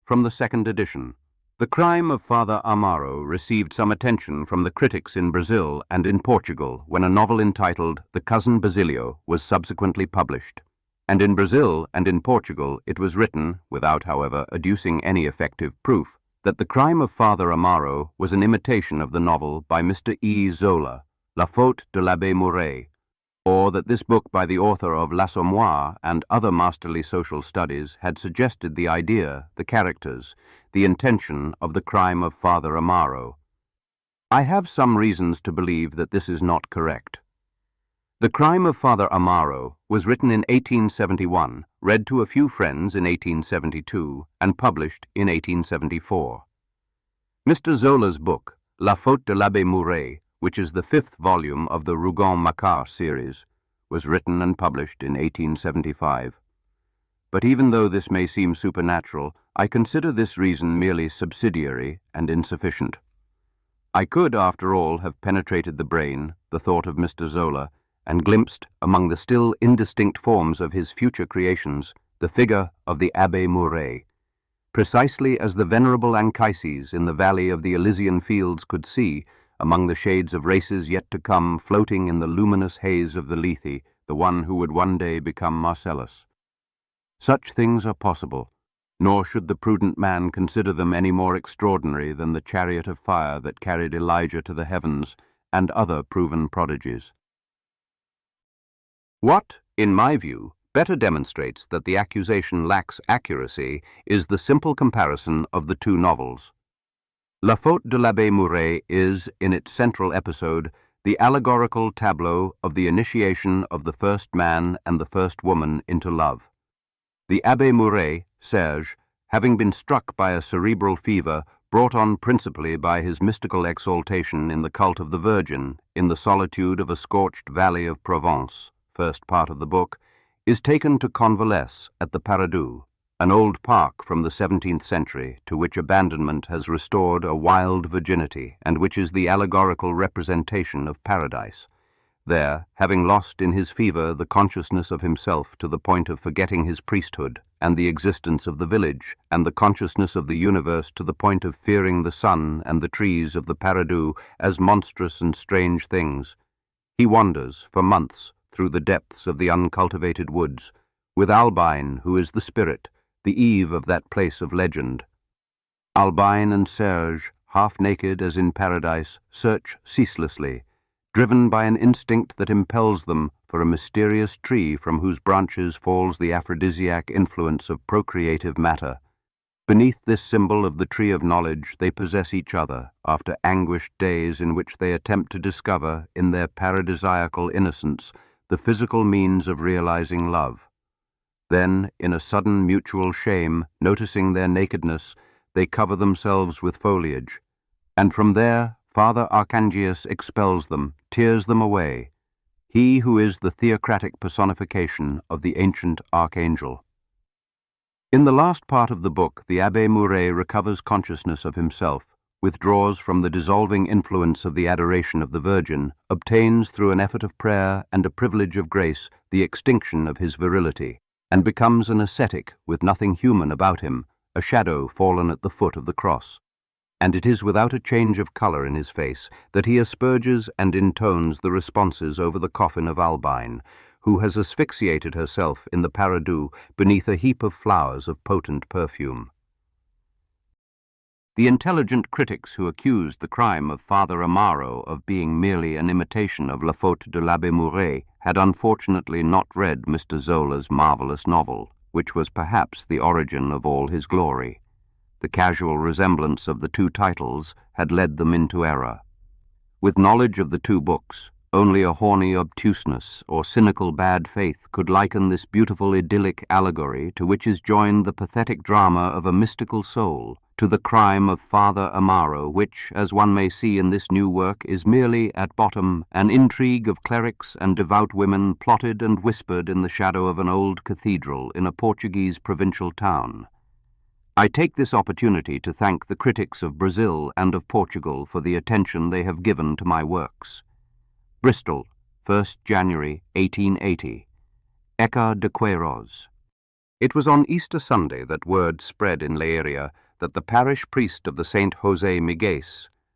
from the second edition. The Crime of Father Amaro received some attention from the critics in Brazil and in Portugal when a novel entitled The Cousin Basilio was subsequently published. And in Brazil and in Portugal it was written, without, however, adducing any effective proof, that The Crime of Father Amaro was an imitation of the novel by Mr. E. Zola, La Faute de l'Abbé Mouret, or that this book by the author of L'Assommoir and other masterly social studies had suggested the idea, the characters, the intention of The Crime of Father Amaro. I have some reasons to believe that this is not correct. The Crime of Father Amaro was written in 1871, read to a few friends in 1872, and published in 1874. Mr. Zola's book, La Faute de l'Abbé Mouret, which is the fifth volume of the Rougon-Macquart series, was written and published in 1875. But even though this may seem supernatural, I consider this reason merely subsidiary and insufficient. I could, after all, have penetrated the brain, the thought of Mr. Zola, and glimpsed, among the still indistinct forms of his future creations, the figure of the Abbé Mouret, precisely as the venerable Anchises in the valley of the Elysian fields could see, among the shades of races yet to come, floating in the luminous haze of the Lethe, the one who would one day become Marcellus. Such things are possible, nor should the prudent man consider them any more extraordinary than the chariot of fire that carried Elijah to the heavens, and other proven prodigies. What, in my view, better demonstrates that the accusation lacks accuracy is the simple comparison of the two novels. La Faute de l'Abbé Mouret is, in its central episode, the allegorical tableau of the initiation of the first man and the first woman into love. The Abbé Mouret, Serge, having been struck by a cerebral fever brought on principally by his mystical exaltation in the cult of the Virgin in the solitude of a scorched valley of Provence, first part of the book, is taken to convalesce at the Paradou, an old park from the 17th century to which abandonment has restored a wild virginity and which is the allegorical representation of paradise. There, having lost in his fever the consciousness of himself to the point of forgetting his priesthood and the existence of the village, and the consciousness of the universe to the point of fearing the sun and the trees of the Paradou as monstrous and strange things, he wanders for months through the depths of the uncultivated woods, with Albine, who is the spirit, the Eve of that place of legend. Albine and Serge, half naked as in paradise, search ceaselessly, driven by an instinct that impels them for a mysterious tree from whose branches falls the aphrodisiac influence of procreative matter. Beneath this symbol of the tree of knowledge they possess each other, after anguished days in which they attempt to discover, in their paradisiacal innocence, the physical means of realizing love. Then, in a sudden mutual shame, noticing their nakedness, they cover themselves with foliage, and from there Father Archangius expels them, tears them away, he who is the theocratic personification of the ancient archangel. In the last part of the book, the Abbé Mouret recovers consciousness of himself, withdraws from the dissolving influence of the adoration of the Virgin, obtains through an effort of prayer and a privilege of grace the extinction of his virility, and becomes an ascetic with nothing human about him, a shadow fallen at the foot of the cross. And it is without a change of colour in his face that he asperges and intones the responses over the coffin of Albine, who has asphyxiated herself in the Paradou beneath a heap of flowers of potent perfume. The intelligent critics who accused The Crime of Father Amaro of being merely an imitation of La Faute de l'Abbé Mouret had unfortunately not read Mr. Zola's marvelous novel, which was perhaps the origin of all his glory. The casual resemblance of the two titles had led them into error. With knowledge of the two books, only a horny obtuseness or cynical bad faith could liken this beautiful idyllic allegory to which is joined the pathetic drama of a mystical soul, to The Crime of Father Amaro, which, as one may see in this new work, is merely, at bottom, an intrigue of clerics and devout women plotted and whispered in the shadow of an old cathedral in a Portuguese provincial town. I take this opportunity to thank the critics of Brazil and of Portugal for the attention they have given to my works. Bristol, 1st January 1880. Eça de Queirós. It was on Easter Sunday that word spread in Leiria that the parish priest of the St. José Miguel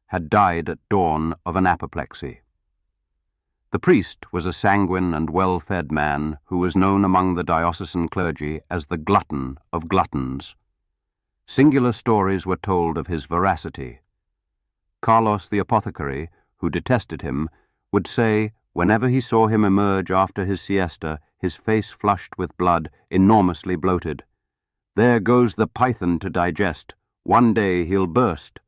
had died at dawn of an apoplexy. The priest was a sanguine and well-fed man who was known among the diocesan clergy as the glutton of gluttons. Singular stories were told of his voracity. Carlos the apothecary, who detested him, would say, whenever he saw him emerge after his siesta, his face flushed with blood, enormously bloated, "There goes the python to digest. One day he'll burst."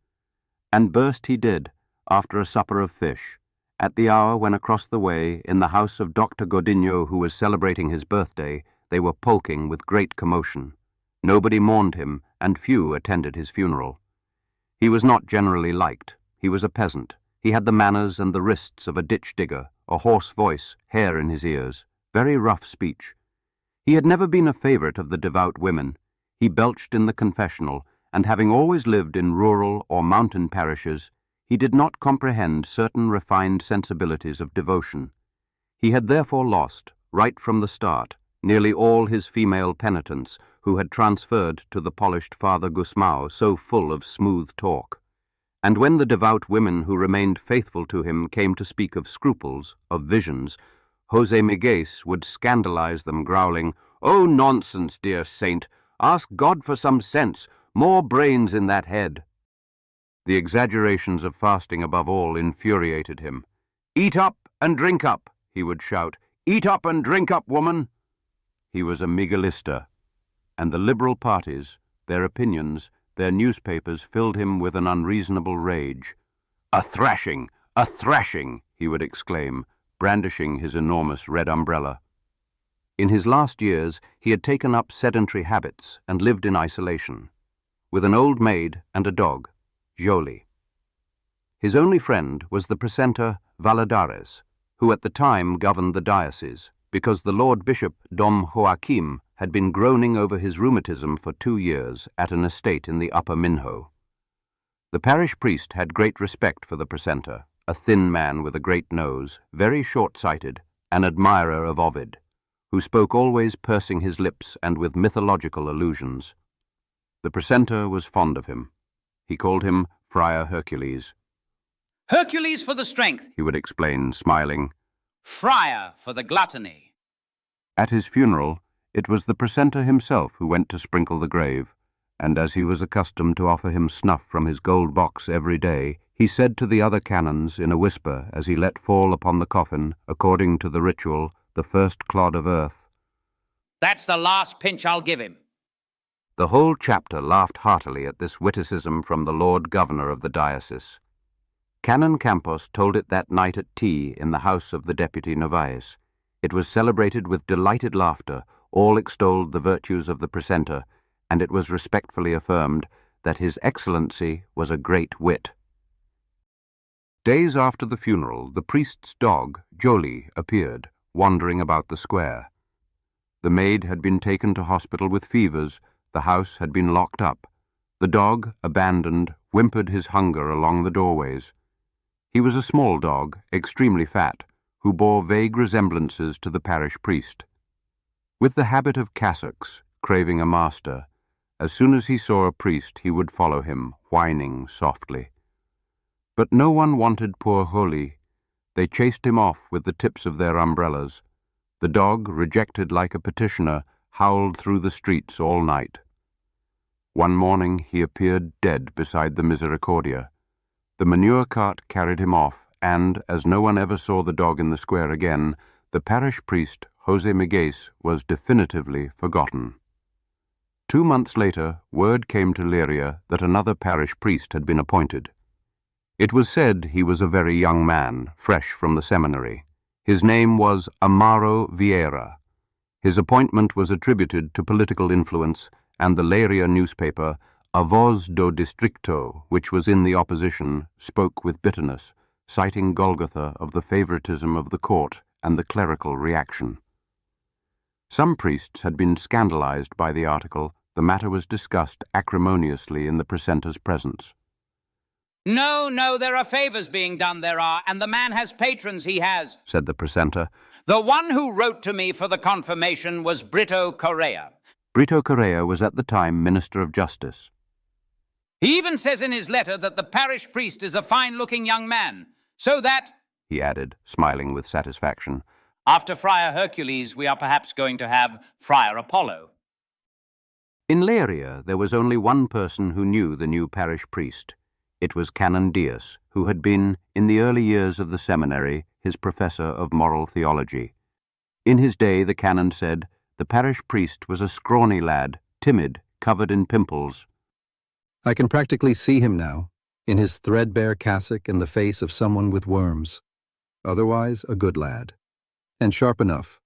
And burst he did, after a supper of fish, at the hour when across the way, in the house of Dr. Godinho, who was celebrating his birthday, they were polking with great commotion. Nobody mourned him, and few attended his funeral. He was not generally liked. He was a peasant. He had the manners and the wrists of a ditch-digger, a hoarse voice, hair in his ears, very rough speech. He had never been a favorite of the devout women. He belched in the confessional, and having always lived in rural or mountain parishes, he did not comprehend certain refined sensibilities of devotion. He had therefore lost, right from the start, nearly all his female penitents, who had transferred to the polished Father Gusmao, so full of smooth talk. And when the devout women who remained faithful to him came to speak of scruples, of visions, José Miguel would scandalize them, growling, "Oh, nonsense, dear saint! Ask God for some sense, more brains in that head." The exaggerations of fasting above all infuriated him. "Eat up and drink up," he would shout. "Eat up and drink up, woman." He was a Miguelista, and the liberal parties, their opinions, their newspapers filled him with an unreasonable rage. "A thrashing! A thrashing!" he would exclaim, brandishing his enormous red umbrella. In his last years he had taken up sedentary habits and lived in isolation, with an old maid and a dog, Jolie. His only friend was the precentor Valadares, who at the time governed the diocese, because the Lord Bishop Dom Joaquim had been groaning over his rheumatism for 2 years at an estate in the Upper Minho. The parish priest had great respect for the precentor, a thin man with a great nose, very short-sighted, an admirer of Ovid, who spoke always pursing his lips and with mythological allusions. The precentor was fond of him. He called him Friar Hercules. "Hercules for the strength," he would explain, smiling. "Friar for the gluttony." At his funeral, it was the precentor himself who went to sprinkle the grave, and as he was accustomed to offer him snuff from his gold box every day, he said to the other canons in a whisper as he let fall upon the coffin, according to the ritual, the first clod of earth, "That's the last pinch I'll give him." The whole chapter laughed heartily at this witticism from the Lord Governor of the diocese. Canon Campos told it that night at tea in the house of the Deputy Novaes. It was celebrated with delighted laughter, all extolled the virtues of the precentor, and it was respectfully affirmed that His Excellency was a great wit. Days after the funeral, the priest's dog, Jolie, appeared, wandering about the square. The maid had been taken to hospital with fevers, the house had been locked up. The dog, abandoned, whimpered his hunger along the doorways. He was a small dog, extremely fat, who bore vague resemblances to the parish priest. With the habit of cassocks, craving a master, as soon as he saw a priest he would follow him, whining softly. But no one wanted poor Jolie. They chased him off with the tips of their umbrellas. The dog, rejected like a petitioner, howled through the streets all night. One morning he appeared dead beside the Misericordia. The manure cart carried him off, and, as no one ever saw the dog in the square again, the parish priest, José Miguel, was definitively forgotten. 2 months later, word came to Leiria that another parish priest had been appointed. It was said he was a very young man, fresh from the seminary. His name was Amaro Vieira. His appointment was attributed to political influence, and the Leiria newspaper, A Voz do Distrito, which was in the opposition, spoke with bitterness, citing Golgotha of the favoritism of the court and the clerical reaction. Some priests had been scandalized by the article. The matter was discussed acrimoniously in the precentor's presence. No, there are favors being done, there are, and the man has patrons, he has," said the precentor. "The one who wrote to me for the confirmation was Brito Correa. Brito Correa was at the time Minister of Justice. He even says in his letter that the parish priest is a fine-looking young man, so that, he added, smiling with satisfaction, after Friar Hercules, we are perhaps going to have Friar Apollo. In Leiria, there was only one person who knew the new parish priest. It was Canon Diaz, who had been, in the early years of the seminary, his professor of moral theology. In his day, the canon said, the parish priest was a scrawny lad, timid, covered in pimples. I can practically see him now, in his threadbare cassock and the face of someone with worms. Otherwise, a good lad. And sharp enough.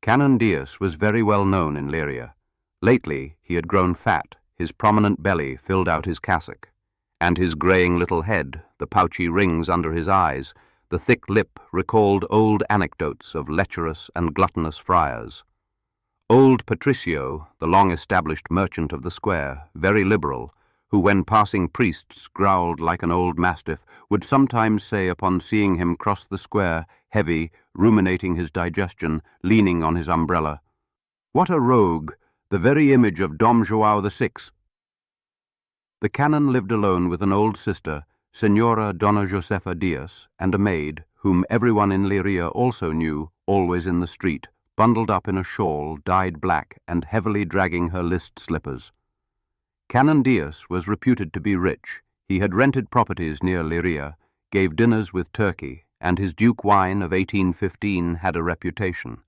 Canon Diaz was very well known in Leiria. Lately, he had grown fat, his prominent belly filled out his cassock, and his greying little head, the pouchy rings under his eyes, the thick lip recalled old anecdotes of lecherous and gluttonous friars. Old Patricio, the long-established merchant of the square, very liberal, who when passing priests growled like an old mastiff, would sometimes say upon seeing him cross the square, heavy, ruminating his digestion, leaning on his umbrella, "What a rogue, the very image of Dom Joao VI." The canon lived alone with an old sister, Senora Donna Josefa Diaz, and a maid, whom everyone in Leiria also knew, always in the street, bundled up in a shawl dyed black and heavily dragging her list slippers. Canon Diaz was reputed to be rich. He had rented properties near Leiria, gave dinners with turkey, and his Duke wine of 1815 had a reputation.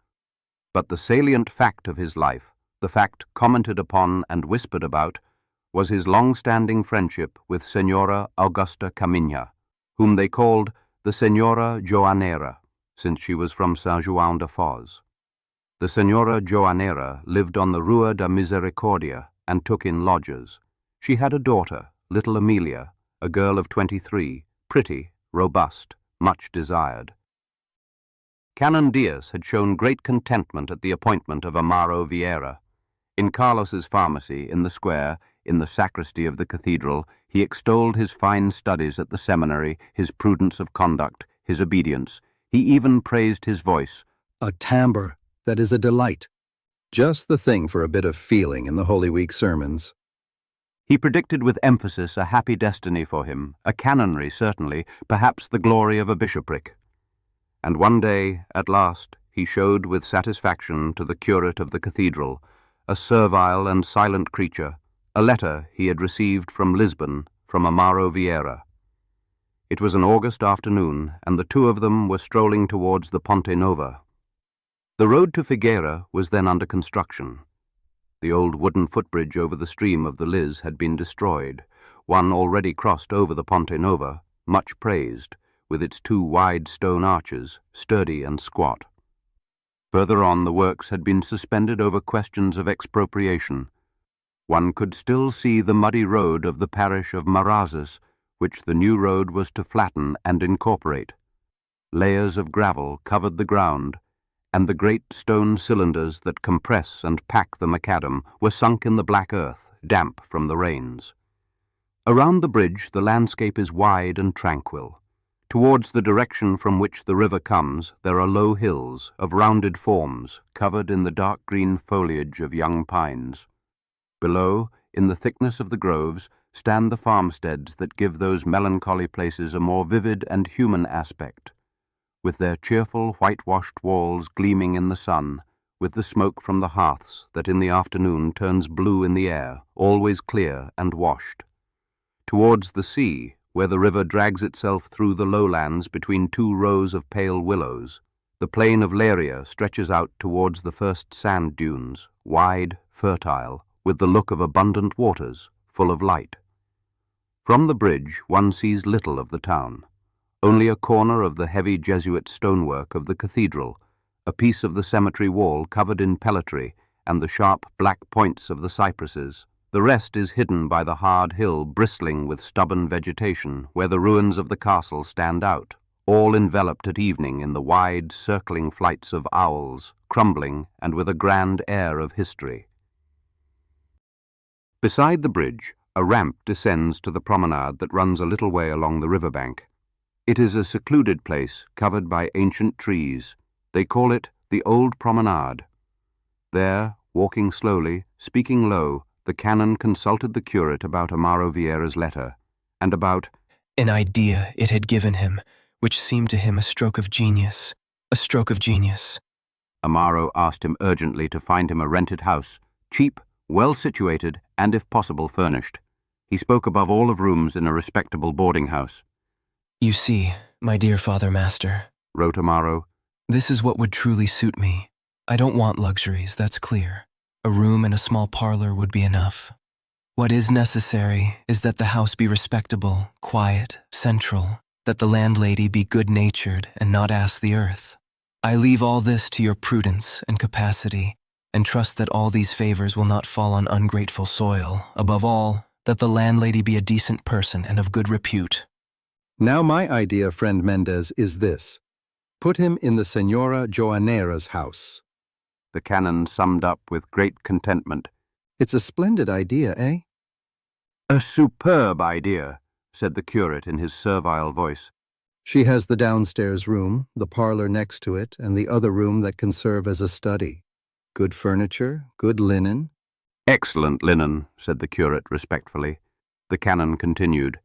But the salient fact of his life, the fact commented upon and whispered about, was his long-standing friendship with Senora Augusta Caminha, whom they called the Senora Joanera, since she was from Saint João de Foz. The Senora Joanera lived on the Rua da Misericordia and took in lodgers. She had a daughter, little Amelia, a girl of 23, pretty, robust, much desired. Canon Diaz had shown great contentment at the appointment of Amaro Vieira. In Carlos's pharmacy, in the square, in the sacristy of the cathedral, he extolled his fine studies at the seminary, his prudence of conduct, his obedience. He even praised his voice. A timbre that is a delight. Just the thing for a bit of feeling in the Holy Week sermons. He predicted with emphasis a happy destiny for him, a canonry certainly, perhaps the glory of a bishopric. And one day, at last, he showed with satisfaction to the curate of the cathedral, a servile and silent creature, a letter he had received from Lisbon, from Amaro Vieira. It was an August afternoon, and the two of them were strolling towards the Ponte Nova. The road to Figueira was then under construction. The old wooden footbridge over the stream of the Liz had been destroyed, one already crossed over the Ponte Nova, much praised, with its two wide stone arches, sturdy and squat. Further on, the works had been suspended over questions of expropriation. One could still see the muddy road of the parish of Marazes, which the new road was to flatten and incorporate. Layers of gravel covered the ground, and the great stone cylinders that compress and pack the macadam were sunk in the black earth, damp from the rains. Around the bridge the landscape is wide and tranquil. Towards the direction from which the river comes there are low hills of rounded forms, covered in the dark green foliage of young pines. Below, in the thickness of the groves, stand the farmsteads that give those melancholy places a more vivid and human aspect, with their cheerful whitewashed walls gleaming in the sun, with the smoke from the hearths that in the afternoon turns blue in the air, always clear and washed. Towards the sea, where the river drags itself through the lowlands between two rows of pale willows, the plain of Leiria stretches out towards the first sand dunes, wide, fertile, with the look of abundant waters, full of light. From the bridge one sees little of the town. Only a corner of the heavy Jesuit stonework of the cathedral, a piece of the cemetery wall covered in pellitory, and the sharp black points of the cypresses. The rest is hidden by the hard hill bristling with stubborn vegetation, where the ruins of the castle stand out, all enveloped at evening in the wide, circling flights of owls, crumbling and with a grand air of history. Beside the bridge, a ramp descends to the promenade that runs a little way along the riverbank. It is a secluded place covered by ancient trees. They call it the Old Promenade. There, Walking slowly, speaking low, the canon consulted the curate about Amaro Vieira's letter, and about an idea it had given him, which seemed to him a stroke of genius. A stroke of genius. Amaro asked him urgently to find him a rented house, cheap, well situated, and if possible furnished. He spoke above all of rooms in a respectable boarding house. You see, my dear Father Master, wrote Amaro, this is what would truly suit me. I don't want luxuries, that's clear. A room and a small parlor would be enough. What is necessary is that the house be respectable, quiet, central, that the landlady be good-natured and not ask the earth. I leave all this to your prudence and capacity, and trust that all these favors will not fall on ungrateful soil. Above all, that the landlady be a decent person and of good repute. Now my idea, friend Mendez, is this. Put him in the Senora Joanera's house. The canon summed up with great contentment. It's a splendid idea, eh? A superb idea, said the curate in his servile voice. She has the downstairs room, the parlor next to it, and the other room that can serve as a study. Good furniture, good linen. Excellent linen, said the curate respectfully. The canon continued.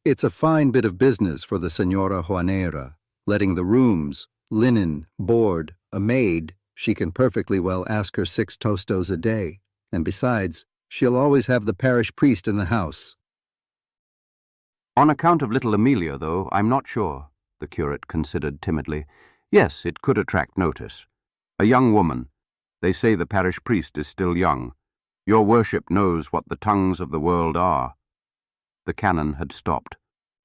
It's a fine bit of business for the Senora Joanera, letting the rooms, linen, board, a maid. She can perfectly well ask her 6 tostos a day, and besides, she'll always have the parish priest in the house. On account of little Amelia, though, I'm not sure, the curate considered timidly. Yes, it could attract notice. A young woman. They say the parish priest is still young. Your worship knows what the tongues of the world are. The canon had stopped.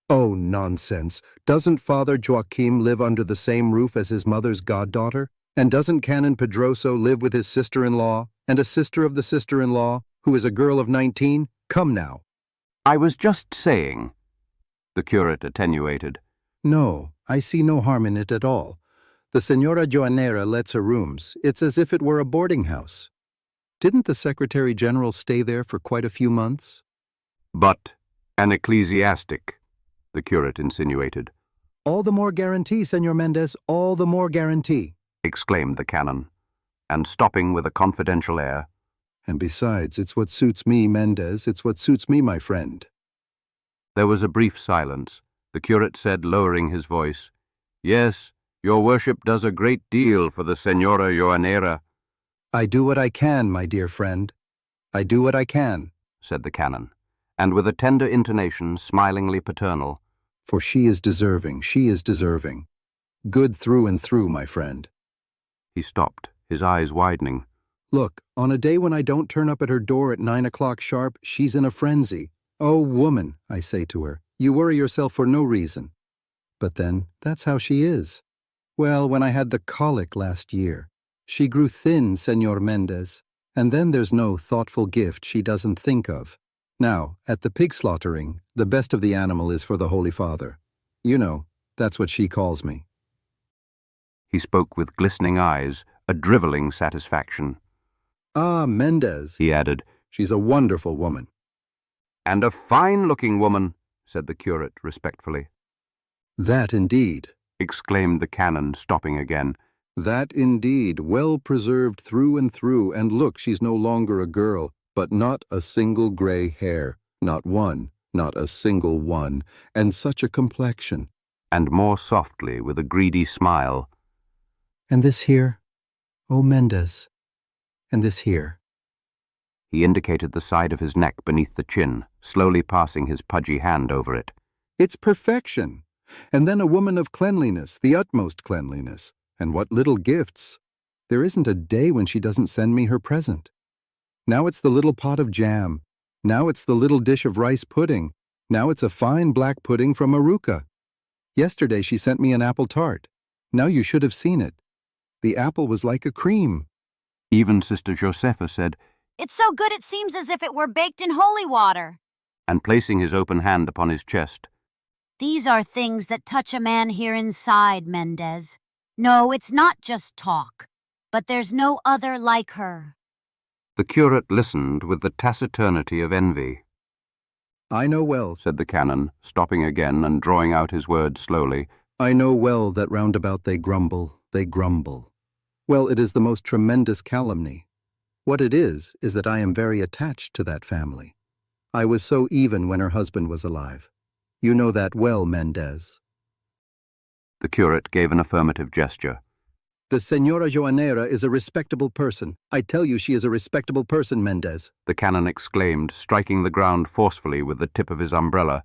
Oh, nonsense. Doesn't Father Joachim live under the same roof as his mother's goddaughter? And doesn't Canon Pedroso live with his sister-in-law, and a sister of the sister-in-law, who is a girl of 19? Come now. I was just saying. The curate attenuated. No, I see no harm in it at all. The Senora Joanera lets her rooms. It's as if it were a boarding house. Didn't the Secretary General stay there for quite a few months? But an ecclesiastic, the curate insinuated. All the more guarantee, Senor Mendez, all the more guarantee, exclaimed the canon, and stopping with a confidential air. And besides, it's what suits me, Mendez, it's what suits me, my friend. There was a brief silence. The curate said, lowering his voice, Yes, your worship does a great deal for the Senora Joanera. I do what I can, my dear friend. I do what I can, said the canon, and with a tender intonation, smilingly paternal. For she is deserving, she is deserving. Good through and through, my friend. He stopped, his eyes widening. Look, on a day when I don't turn up at her door at 9 o'clock sharp, she's in a frenzy. Oh, woman, I say to her, you worry yourself for no reason. But then, that's how she is. Well, when I had the colic last year, she grew thin, Senor Mendez, and then there's no thoughtful gift she doesn't think of. Now, at the pig slaughtering, the best of the animal is for the Holy Father. You know, that's what she calls me. He spoke with glistening eyes, a drivelling satisfaction. Ah, Mendez, he added, she's a wonderful woman. And a fine-looking woman, said the curate respectfully. That indeed, exclaimed the canon, stopping again. That indeed, well preserved through and through, and look, she's no longer a girl, but not a single gray hair, not one, not a single one, and such a complexion. And more softly, with a greedy smile. And this here? Oh, Mendez. And this here. He indicated the side of his neck beneath the chin, slowly passing his pudgy hand over it. It's perfection. And then a woman of cleanliness, the utmost cleanliness. And what little gifts. There isn't a day when she doesn't send me her present. Now it's the little pot of jam. Now it's the little dish of rice pudding. Now it's a fine black pudding from Aruca. Yesterday she sent me an apple tart. Now you should have seen it. The apple was like a cream. Even Sister Josefa said, It's so good it seems as if it were baked in holy water. And placing his open hand upon his chest, These are things that touch a man here inside, Mendez. No, it's not just talk, but there's no other like her. The curate listened with the taciturnity of envy. I know well, said the canon, stopping again and drawing out his words slowly. I know well that round about they grumble, they grumble. Well, it is the most tremendous calumny. What it is that I am very attached to that family. I was so even when her husband was alive. You know that well, Mendez. The curate gave an affirmative gesture. The Señora Joanera is a respectable person. I tell you she is a respectable person, Mendez. The canon exclaimed, striking the ground forcefully with the tip of his umbrella.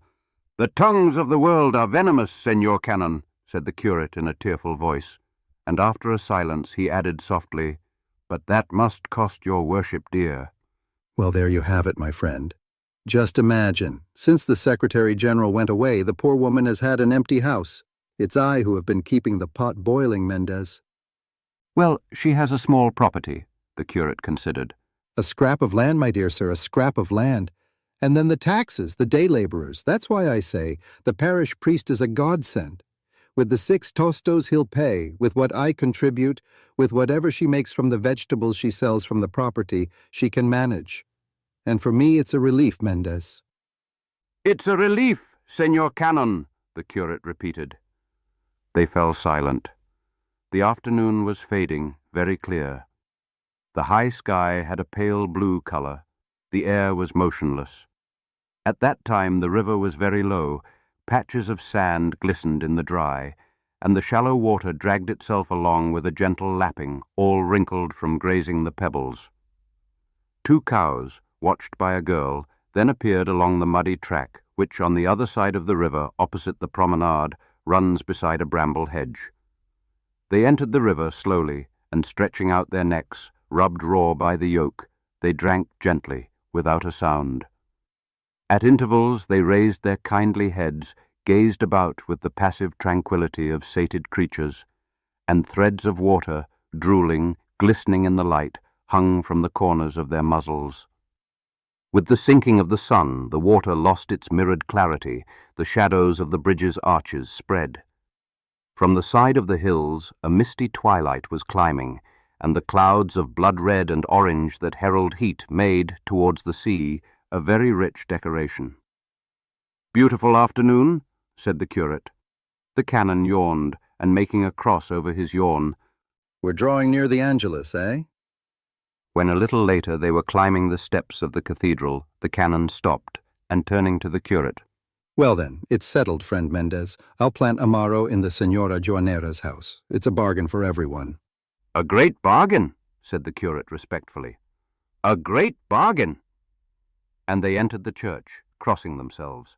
The tongues of the world are venomous, Señor Canon, said the curate in a tearful voice, and after a silence he added softly, but that must cost your worship dear. Well, there you have it, my friend. Just imagine, since the Secretary General went away, the poor woman has had an empty house. It's I who have been keeping the pot boiling, Mendez. Well, she has a small property, the curate considered. A scrap of land, my dear sir, a scrap of land. And then the taxes, the day laborers. That's why I say the parish priest is a godsend. With the 6 tostos he'll pay, with what I contribute, with whatever she makes from the vegetables she sells from the property, she can manage. And for me, it's a relief, Mendez. It's a relief, Señor Canon, the curate repeated. They fell silent. The afternoon was fading, very clear. The high sky had a pale blue color. The air was motionless. At that time the river was very low. Patches of sand glistened in the dry, and the shallow water dragged itself along with a gentle lapping, all wrinkled from grazing the pebbles. 2 cows, watched by a girl, then appeared along the muddy track, which on the other side of the river, opposite the promenade, runs beside a bramble hedge. They entered the river slowly, and stretching out their necks, rubbed raw by the yoke, they drank gently, without a sound. At intervals they raised their kindly heads, gazed about with the passive tranquillity of sated creatures, and threads of water, drooling, glistening in the light, hung from the corners of their muzzles. With the sinking of the sun, the water lost its mirrored clarity, the shadows of the bridge's arches spread. From the side of the hills a misty twilight was climbing, and the clouds of blood-red and orange that herald heat made, towards the sea, a very rich decoration. "Beautiful afternoon," said the curate. The canon yawned, and making a cross over his yawn, We're drawing near the Angelus, eh? when a little later they were climbing the steps of the cathedral, the canon stopped, and turning to the curate, Well then, it's settled, friend Mendez. I'll plant Amaro in the Señora Joanera's house. It's a bargain for everyone. "A great bargain," said the curate respectfully. "A great bargain." And they entered the church, crossing themselves.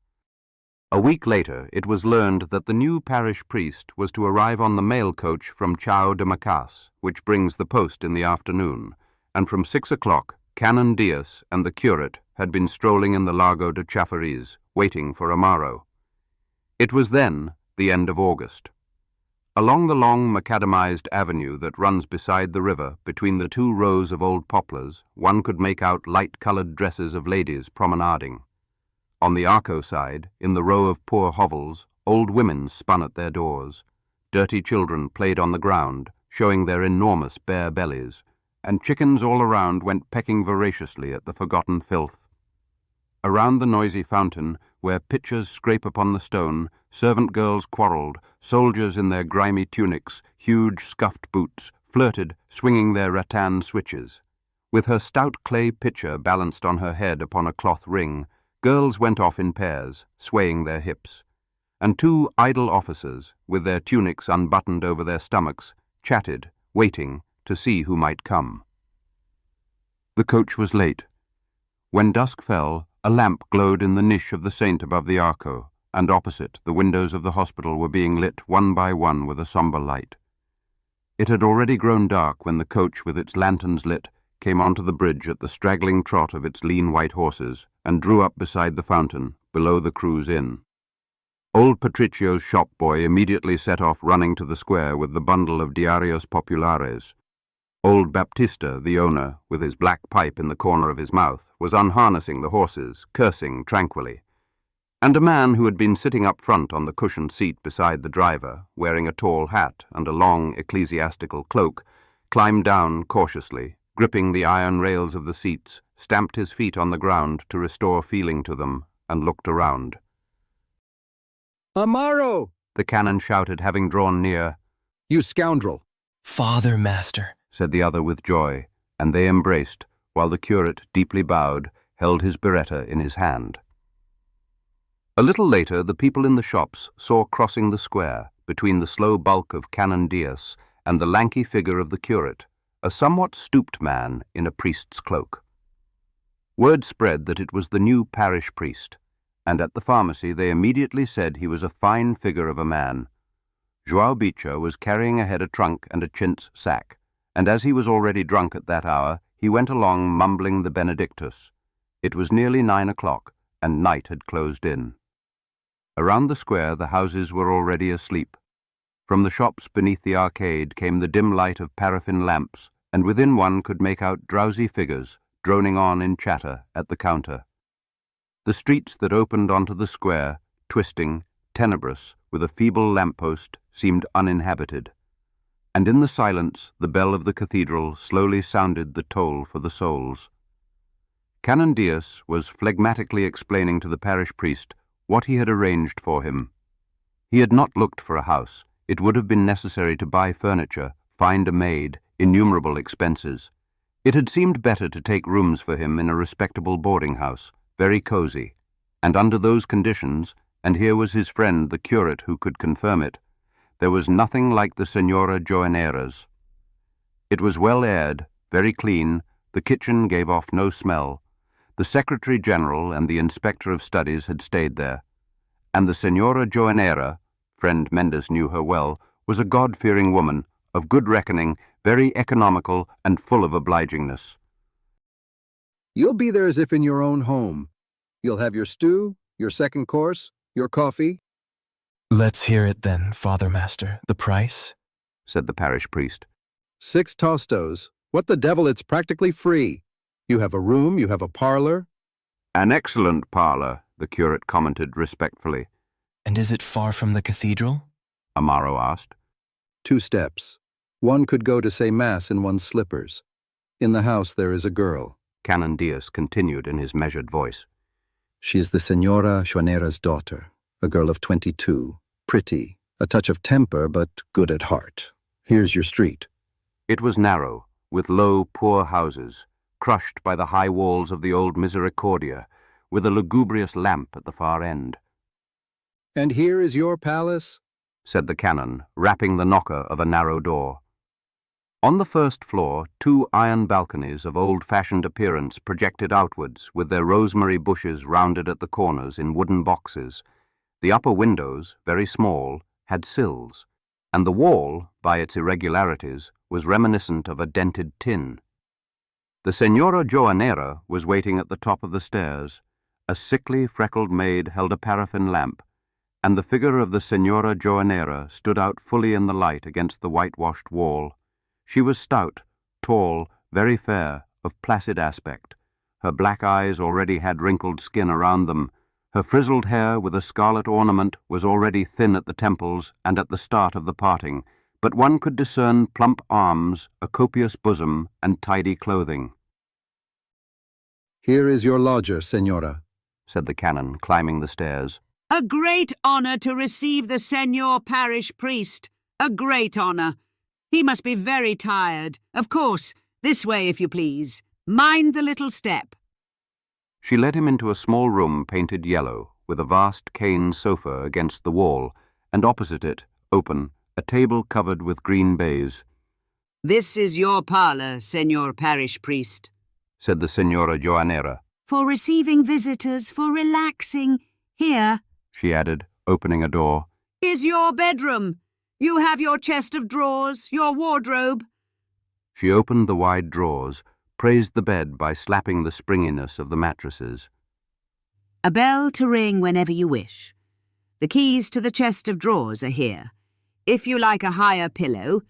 A week later it was learned that the new parish priest was to arrive on the mail coach from Chao de Macas, which brings the post in the afternoon, and from 6 o'clock Canon Diaz and the curate had been strolling in the Largo de Chafariz, waiting for Amaro. It was then the end of August. Along the long macadamized avenue that runs beside the river, between the 2 rows of old poplars, one could make out light-colored dresses of ladies promenading. On the Arco side, in the row of poor hovels, old women spun at their doors. Dirty children played on the ground, showing their enormous bare bellies, and chickens all around went pecking voraciously at the forgotten filth. Around the noisy fountain, where pitchers scrape upon the stone, servant girls quarrelled, soldiers in their grimy tunics, huge scuffed boots, flirted, swinging their rattan switches. With her stout clay pitcher balanced on her head upon a cloth ring, girls went off in pairs, swaying their hips, and 2 idle officers, with their tunics unbuttoned over their stomachs, chatted, waiting to see who might come. The coach was late. When dusk fell, a lamp glowed in the niche of the saint above the Arco, and opposite, the windows of the hospital were being lit one by one with a sombre light. It had already grown dark when the coach, with its lanterns lit, came onto the bridge at the straggling trot of its lean white horses, and drew up beside the fountain, below the Cruz Inn. Old Patricio's shop boy immediately set off running to the square with the bundle of Diarios Populares. Old Baptista, the owner, with his black pipe in the corner of his mouth, was unharnessing the horses, cursing tranquilly. And a man who had been sitting up front on the cushioned seat beside the driver, wearing a tall hat and a long ecclesiastical cloak, climbed down cautiously, gripping the iron rails of the seats, stamped his feet on the ground to restore feeling to them, and looked around. Amaro! The canon shouted, having drawn near. You scoundrel! Father, master. Said the other with joy, and they embraced, while the curate, deeply bowed, held his biretta in his hand. A little later, the people in the shops saw crossing the square, between the slow bulk of Canon Diaz and the lanky figure of the curate, a somewhat stooped man in a priest's cloak. Word spread that it was the new parish priest, and at the pharmacy they immediately said he was a fine figure of a man. João Bicha was carrying ahead a trunk and a chintz sack, and as he was already drunk at that hour, he went along mumbling the Benedictus. It was nearly 9 o'clock, and night had closed in. Around the square the houses were already asleep. From the shops beneath the arcade came the dim light of paraffin lamps, and within one could make out drowsy figures, droning on in chatter at the counter. The streets that opened onto the square, twisting, tenebrous, with a feeble lamp-post, seemed uninhabited. And in the silence the bell of the cathedral slowly sounded the toll for the souls. Canon Diaz was phlegmatically explaining to the parish priest what he had arranged for him. He had not looked for a house. It would have been necessary to buy furniture, find a maid, innumerable expenses. It had seemed better to take rooms for him in a respectable boarding house, very cosy, and under those conditions, and here was his friend the curate who could confirm it, there was nothing like the Senora Joanera's. It was well aired, very clean, the kitchen gave off no smell. The Secretary-General and the Inspector of Studies had stayed there, and the Senora Joanera, friend Mendes knew her well, was a God-fearing woman, of good reckoning, very economical and full of obligingness. You'll be there as if in your own home. You'll have your stew, your second course, your coffee. Let's hear it then, Father Master. The price? Said the parish priest. 6 tostos. What the devil, it's practically free. You have a room, you have a parlor. An excellent parlor, the curate commented respectfully. And is it far from the cathedral? Amaro asked. 2 steps. One could go to say Mass in one's slippers. In the house there is a girl. Canon Diaz continued in his measured voice. She is the Senora Joanera's daughter, a girl of 22, pretty, a touch of temper, but good at heart. Here's your street. It was narrow, with low, poor houses, crushed by the high walls of the old Misericordia, with a lugubrious lamp at the far end. And here is your palace, said the canon, rapping the knocker of a narrow door. On the first floor, 2 iron balconies of old-fashioned appearance projected outwards, with their rosemary bushes rounded at the corners in wooden boxes. The upper windows, very small, had sills, and the wall, by its irregularities, was reminiscent of a dented tin. The Senora Joanera was waiting at the top of the stairs. A sickly, freckled maid held a paraffin lamp, and the figure of the Senora Joanera stood out fully in the light against the whitewashed wall. She was stout, tall, very fair, of placid aspect. Her black eyes already had wrinkled skin around them. Her frizzled hair with a scarlet ornament was already thin at the temples and at the start of the parting, but one could discern plump arms, a copious bosom, and tidy clothing. Here is your lodger, Senora, said the canon, climbing the stairs. A great honor to receive the Senor Parish Priest. A great honor. He must be very tired. Of course, this way, if you please. Mind the little step. She led him into a small room painted yellow, with a vast cane sofa against the wall, and opposite it, open, a table covered with green baize. This is your parlor, Senor Parish Priest, said the Senora Joanera. For receiving visitors, for relaxing. Here, she added, opening a door, is your bedroom. You have your chest of drawers, your wardrobe. She opened the wide drawers, praised the bed by slapping the springiness of the mattresses. A bell to ring whenever you wish. The keys to the chest of drawers are here. If you like a higher pillow,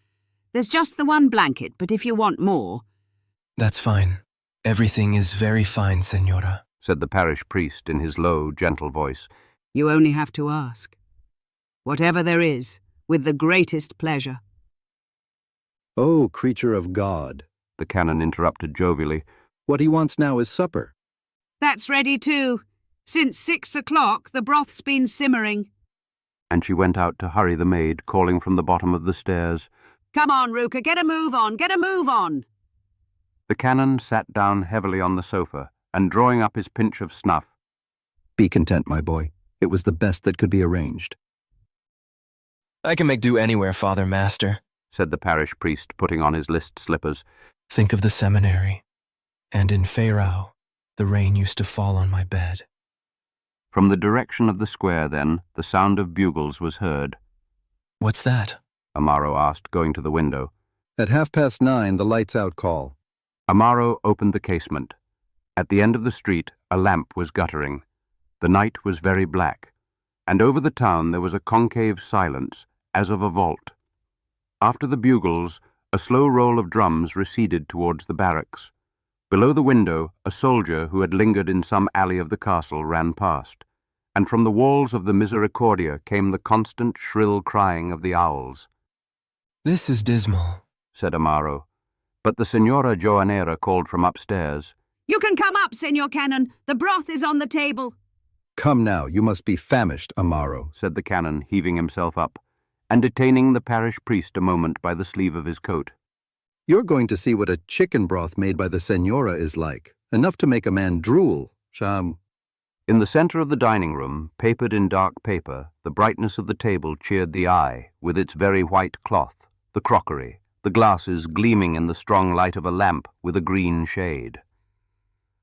there's just the one blanket, but if you want more... That's fine. Everything is very fine, Senora, said the parish priest in his low, gentle voice. You only have to ask. Whatever there is, with the greatest pleasure. Oh, creature of God, the canon interrupted jovially. What he wants now is supper. That's ready too. Since 6 o'clock, the broth's been simmering. And she went out to hurry the maid, calling from the bottom of the stairs. Come on, Ruka, get a move on, get a move on. The canon sat down heavily on the sofa, and drawing up his pinch of snuff, Be content, my boy. It was the best that could be arranged. I can make do anywhere, Father Master. said the parish priest, putting on his list slippers. Think of the seminary. And in Feirao, the rain used to fall on my bed. From the direction of the square, then, the sound of bugles was heard. What's that? Amaro asked, going to the window. At 9:30, the lights-out call. Amaro opened the casement. At the end of the street, a lamp was guttering. The night was very black, and over the town there was a concave silence, as of a vault. After the bugles, a slow roll of drums receded towards the barracks. Below the window, a soldier who had lingered in some alley of the castle ran past, and from the walls of the Misericordia came the constant shrill crying of the owls. This is dismal, said Amaro, but the Senora Joanera called from upstairs. You can come up, Senor Canon. The broth is on the table. Come now, you must be famished, Amaro, said the canon, heaving himself up, and detaining the parish priest a moment by the sleeve of his coat. You're going to see what a chicken broth made by the senora is like. Enough to make a man drool, Sham. In the center of the dining room, papered in dark paper, the brightness of the table cheered the eye with its very white cloth, the crockery, the glasses gleaming in the strong light of a lamp with a green shade.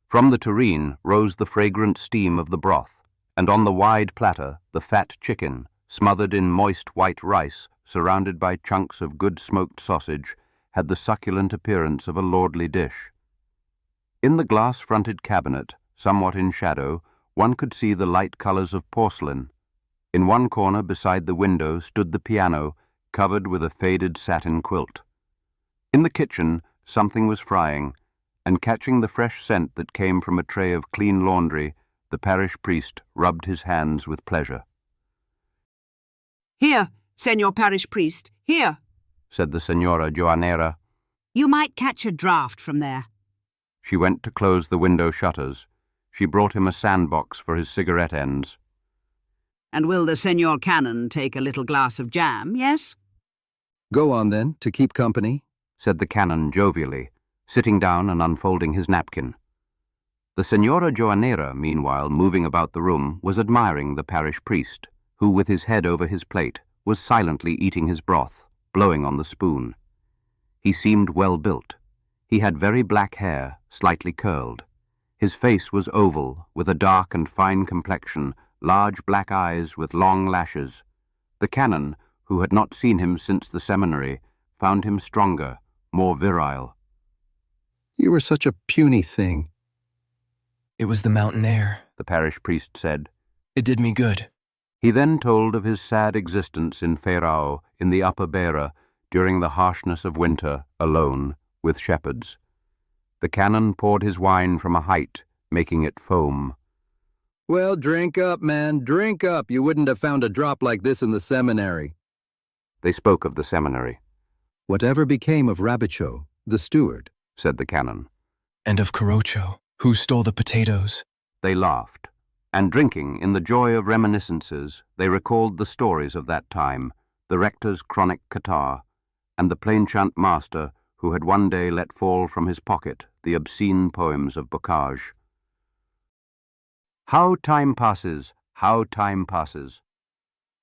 From the tureen rose the fragrant steam of the broth, and on the wide platter the fat chicken, smothered in moist white rice, surrounded by chunks of good smoked sausage, had the succulent appearance of a lordly dish. In the glass-fronted cabinet, somewhat in shadow, one could see the light colors of porcelain. In one corner beside the window stood the piano, covered with a faded satin quilt. In the kitchen, something was frying, and catching the fresh scent that came from a tray of clean laundry, the parish priest rubbed his hands with pleasure. Here, Senor Parish Priest, here, said the Senora Joanera. You might catch a draught from there. She went to close the window shutters. She brought him a sandbox for his cigarette ends. And will the Senor Canon take a little glass of jam, yes? Go on, then, to keep company, said the canon jovially, sitting down and unfolding his napkin. The Senora Joanera, meanwhile, moving about the room, was admiring the parish priest, who, with his head over his plate, was silently eating his broth, blowing on the spoon. He seemed well built. He had very black hair, slightly curled. His face was oval, with a dark and fine complexion, large black eyes with long lashes. The canon, who had not seen him since the seminary, found him stronger, more virile. You were such a puny thing. It was the mountain air, the parish priest said. It did me good. He then told of his sad existence in Feirao, in the Upper Beira, during the harshness of winter, alone, with shepherds. The canon poured his wine from a height, making it foam. Well, drink up, man, drink up. You wouldn't have found a drop like this in the seminary. They spoke of the seminary. Whatever became of Rabicho, the steward, said the canon. And of Corocho, who stole the potatoes. They laughed, and drinking, in the joy of reminiscences, they recalled the stories of that time, the rector's chronic catarrh, and the plain-chant master who had one day let fall from his pocket the obscene poems of Bocage. How time passes, how time passes.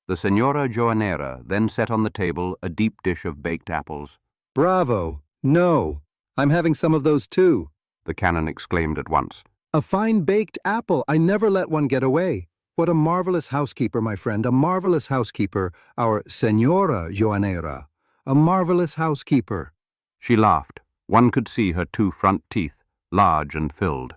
The Senora Joanera then set on the table a deep dish of baked apples. Bravo! No, I'm having some of those too, the canon exclaimed at once. A fine baked apple. I never let one get away. What a marvelous housekeeper, my friend, a marvelous housekeeper, our Senora Joanera, a marvelous housekeeper. She laughed. One could see her two front teeth, large and filled.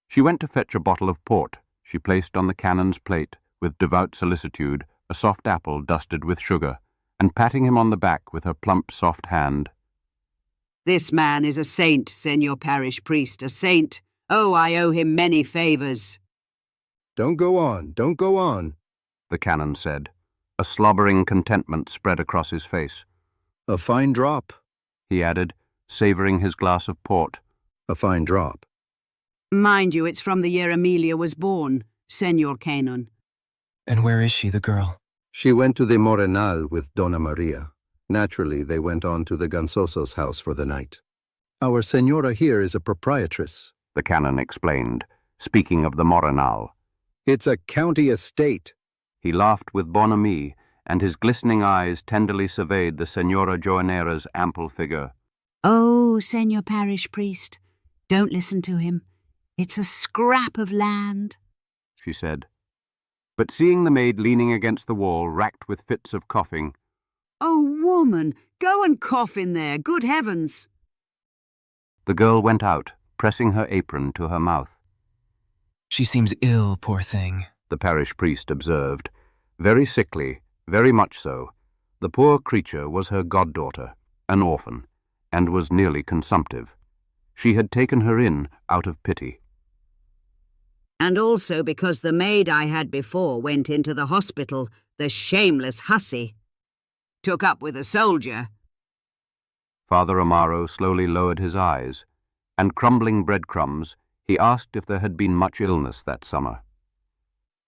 She went to fetch a bottle of port. She placed on the canon's plate, with devout solicitude, a soft apple dusted with sugar, and patting him on the back with her plump, soft hand. This man is a saint, Senor Parish Priest, a saint. Oh, I owe him many favors. Don't go on, the canon said. A slobbering contentment spread across his face. A fine drop, he added, savoring his glass of port. A fine drop. Mind you, it's from the year Amelia was born, Senor Canon. And where is she, the girl? She went to the Morenal with Donna Maria. Naturally, they went on to the Gansoso's house for the night. Our senora here is a proprietress. The canon explained, speaking of the Morinal. It's a county estate. He laughed with bonhomie, and his glistening eyes tenderly surveyed the Senora Joanera's ample figure. Oh, Senor Parish Priest, don't listen to him. It's a scrap of land, she said. But seeing the maid leaning against the wall, racked with fits of coughing, Oh, woman, go and cough in there, good heavens. the girl went out, pressing her apron to her mouth. She seems ill, poor thing, The parish priest observed. Very sickly, very much so. The poor creature was her goddaughter, an orphan, and was nearly consumptive. She had taken her in out of pity. And also because the maid I had before went into the hospital, the shameless hussy. Took up with a soldier. Father Amaro slowly lowered his eyes, and crumbling breadcrumbs, he asked if there had been much illness that summer.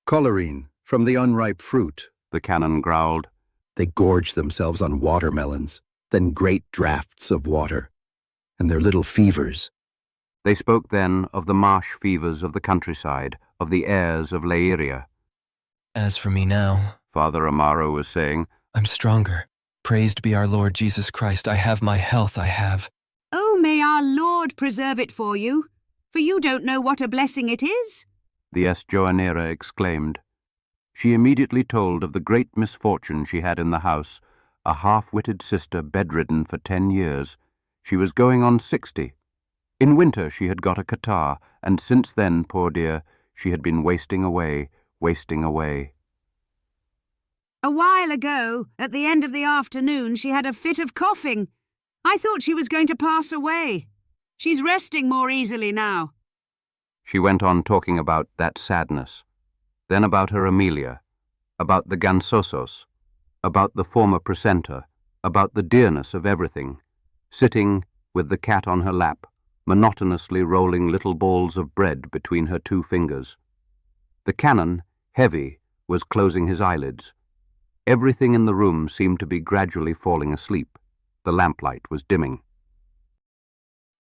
Colorine, from the unripe fruit. The canon growled. They gorge themselves on watermelons, then great draughts of water. And their little fevers. They spoke then of the marsh fevers of the countryside, of the airs of Leiria. As for me now, Father Amaro was saying, I'm stronger. Praised be our Lord Jesus Christ, I have my health, I have. Oh, may our Lord preserve it for you don't know what a blessing it is. the S. Joanera exclaimed. She immediately told of the great misfortune she had in the house, a half-witted sister bedridden for 10 years. She was going on 60. In winter she had got a catarrh, and since then, poor dear, she had been wasting away, wasting away. A while ago, at the end of the afternoon, she had a fit of coughing. I thought she was going to pass away. She's resting more easily now. She went on talking about that sadness, then about her Amelia, about the Gansosos, about the former precentor, about the dearness of everything, sitting, with the cat on her lap, monotonously rolling little balls of bread between her 2 fingers. The canon, heavy, was closing his eyelids. Everything in the room seemed to be gradually falling asleep. The lamplight was dimming.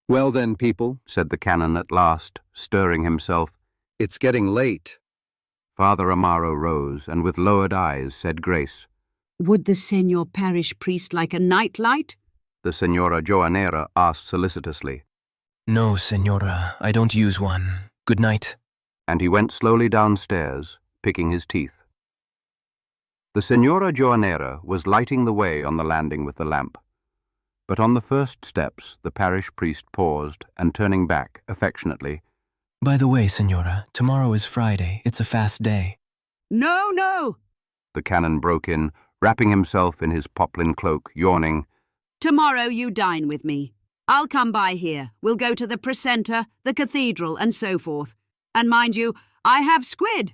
Well then, people, said the canon at last, stirring himself. it's getting late. Father Amaro rose and with lowered eyes said grace. Would the Senor Parish Priest like a night light? The Senora Joanera asked solicitously, No, Senora, I don't use one. Good night. and he went slowly downstairs, picking his teeth. The Senora Joanera was lighting the way on the landing with the lamp. But on the first steps, the parish priest paused, and turning back affectionately, By the way, Senora, tomorrow is Friday. It's a fast day. No, no. the canon broke in, wrapping himself in his poplin cloak, yawning. Tomorrow you dine with me. I'll come by here. We'll go to the precentor, the cathedral, and so forth. And mind you, I have squid.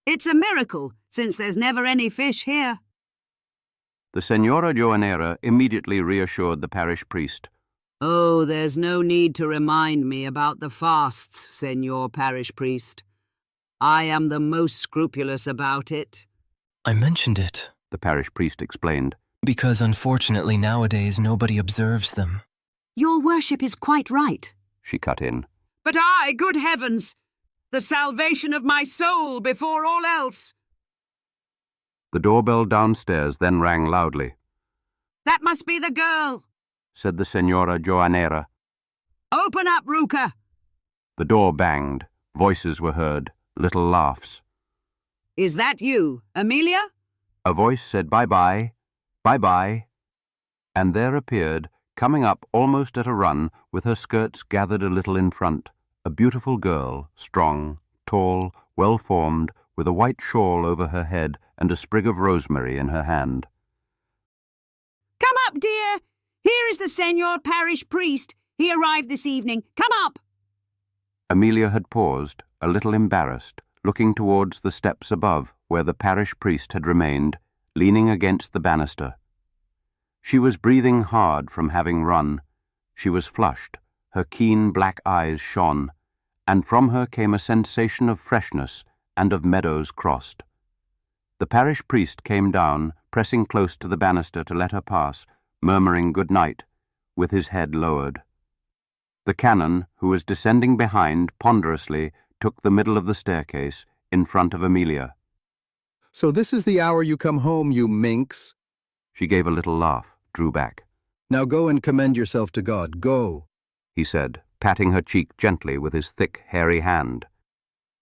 It's a miracle, since there's never any fish here. The Senora Joanera immediately reassured the parish priest. Oh, there's no need to remind me about the fasts, Senor Parish Priest. I am the most scrupulous about it. I mentioned it, The parish priest explained. because unfortunately nowadays nobody observes them. Your worship is quite right. She cut in. But I, good heavens, the salvation of my soul before all else. The doorbell downstairs then rang loudly. That must be the girl. Said the Senora Joanera. Open up, Ruka. The door banged. Voices were heard, little laughs. Is that you, Amelia? A voice said bye-bye, bye-bye. And there appeared, coming up almost at a run, with her skirts gathered a little in front, a beautiful girl, strong, tall, well-formed, with a white shawl over her head and a sprig of rosemary in her hand. Come up, dear. Here is the Senor Parish Priest. He arrived this evening. Come up. Amelia had paused, a little embarrassed, looking towards the steps above, where the parish priest had remained, leaning against the banister. She was breathing hard from having run. She was flushed, her keen black eyes shone, and from her came a sensation of freshness and of meadows crossed. The parish priest came down, pressing close to the banister to let her pass, murmuring good night, with his head lowered. The canon, who was descending behind, ponderously took the middle of the staircase in front of Amelia. So this is the hour you come home, you minx. She gave a little laugh, drew back. Now go and commend yourself to God. Go, he said, patting her cheek gently with his thick, hairy hand.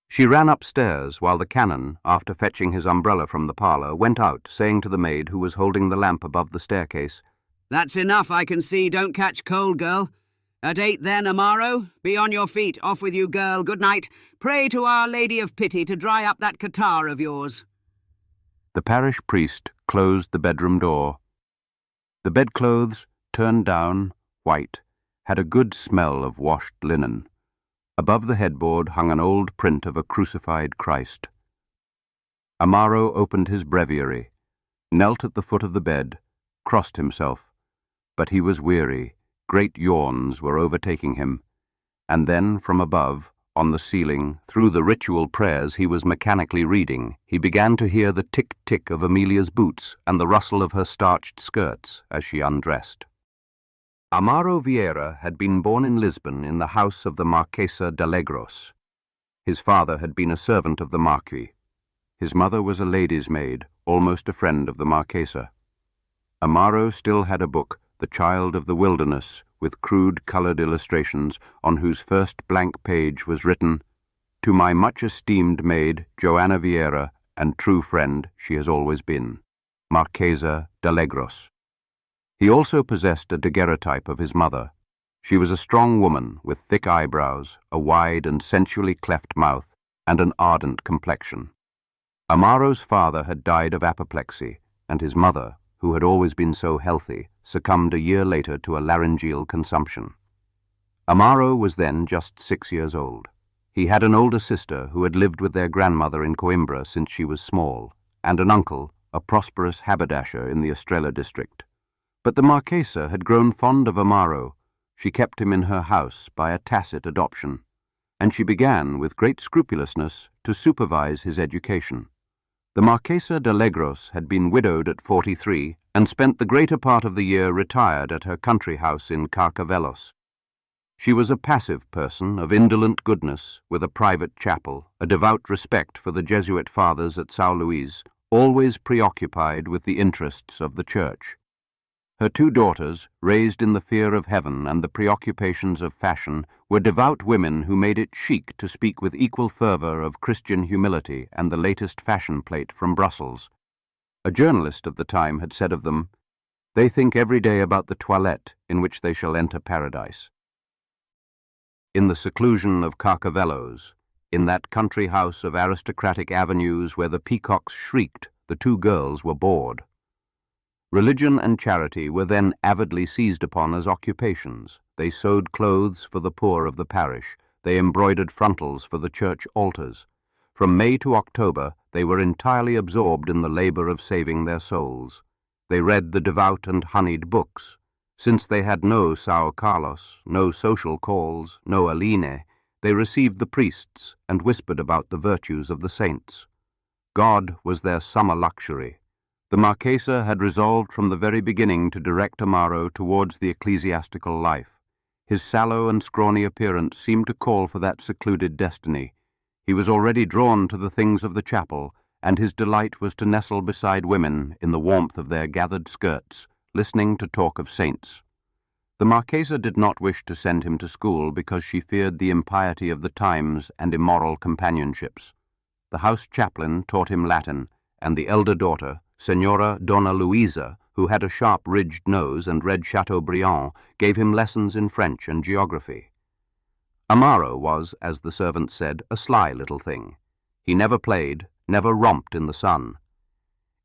She ran upstairs while the canon, after fetching his umbrella from the parlour, went out, saying to the maid who was holding the lamp above the staircase, That's enough, I can see. Don't catch cold, girl. At 8 then, Amaro. Be on your feet. Off with you, girl. Good night. Pray to Our Lady of Pity to dry up that catarrh of yours. The parish priest closed the bedroom door. The bedclothes, turned down, white, had a good smell of washed linen. Above the headboard hung an old print of a crucified Christ. Amaro opened his breviary, knelt at the foot of the bed, crossed himself. But he was weary, great yawns were overtaking him, and then from above, on the ceiling, through the ritual prayers he was mechanically reading, he began to hear the tick-tick of Amelia's boots and the rustle of her starched skirts as she undressed. Amaro Vieira had been born in Lisbon in the house of the Marquesa de Alegros. His father had been a servant of the Marquis. His mother was a lady's maid, almost a friend of the Marquesa. Amaro still had a book, The Child of the Wilderness, with crude coloured illustrations, on whose first blank page was written, To my much esteemed maid, Joanna Vieira, and true friend she has always been, Marquesa de Alegros. He also possessed a daguerreotype of his mother. She was a strong woman with thick eyebrows, a wide and sensually cleft mouth, and an ardent complexion. Amaro's father had died of apoplexy, and his mother, who had always been so healthy, succumbed a year later to a laryngeal consumption. Amaro was then just 6 years old. He had an older sister who had lived with their grandmother in Coimbra since she was small, and an uncle, a prosperous haberdasher in the Estrella district. But the Marquesa had grown fond of Amaro. She kept him in her house by a tacit adoption, and she began, with great scrupulousness, to supervise his education. The Marquesa de Alegros had been widowed at 43 and spent the greater part of the year retired at her country house in Carcavelos. She was a passive person of indolent goodness, with a private chapel, a devout respect for the Jesuit fathers at São Luís, always preoccupied with the interests of the Church. Her 2 daughters, raised in the fear of heaven and the preoccupations of fashion, were devout women who made it chic to speak with equal fervour of Christian humility and the latest fashion plate from Brussels. A journalist of the time had said of them, They think every day about the toilette in which they shall enter paradise. In the seclusion of Carcavelos, in that country house of aristocratic avenues where the peacocks shrieked, the 2 girls were bored. Religion and charity were then avidly seized upon as occupations. They sewed clothes for the poor of the parish. They embroidered frontals for the church altars. From May to October, they were entirely absorbed in the labour of saving their souls. They read the devout and honeyed books. Since they had no São Carlos, no social calls, no Aline, they received the priests and whispered about the virtues of the saints. God was their summer luxury. The Marquesa had resolved from the very beginning to direct Amaro towards the ecclesiastical life. His sallow and scrawny appearance seemed to call for that secluded destiny. He was already drawn to the things of the chapel, and his delight was to nestle beside women in the warmth of their gathered skirts, listening to talk of saints. The Marquesa did not wish to send him to school because she feared the impiety of the times and immoral companionships. The house chaplain taught him Latin, and the elder daughter, Senora Donna Luisa, who had a sharp ridged nose and read Chateaubriand, gave him lessons in French and geography. Amaro was, as the servant said, a sly little thing. He never played, never romped in the sun.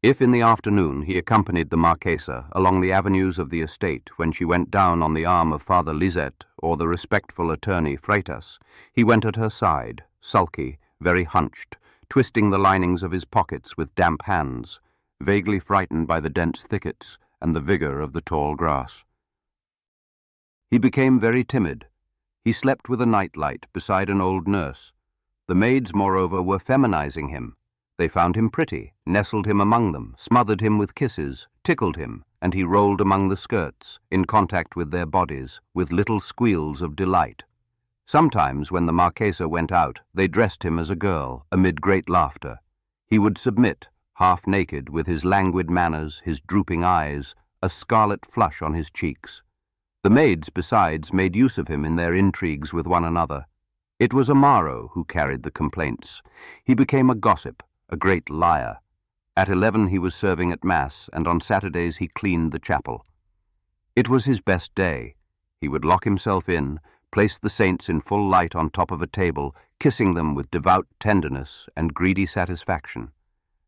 If in the afternoon he accompanied the Marquesa along the avenues of the estate when she went down on the arm of Father Lisette or the respectful attorney Freitas, he went at her side, sulky, very hunched, twisting the linings of his pockets with damp hands, vaguely frightened by the dense thickets and the vigour of the tall grass. He became very timid. He slept with a nightlight beside an old nurse. The maids, moreover, were feminizing him. They found him pretty, nestled him among them, smothered him with kisses, tickled him, and he rolled among the skirts, in contact with their bodies, with little squeals of delight. Sometimes, when the Marchesa went out, they dressed him as a girl, amid great laughter. He would submit, half naked, with his languid manners, his drooping eyes, a scarlet flush on his cheeks. The maids, besides, made use of him in their intrigues with one another. It was Amaro who carried the complaints. He became a gossip, a great liar. At 11 he was serving at Mass, and on Saturdays he cleaned the chapel. It was his best day. He would lock himself in, place the saints in full light on top of a table, kissing them with devout tenderness and greedy satisfaction.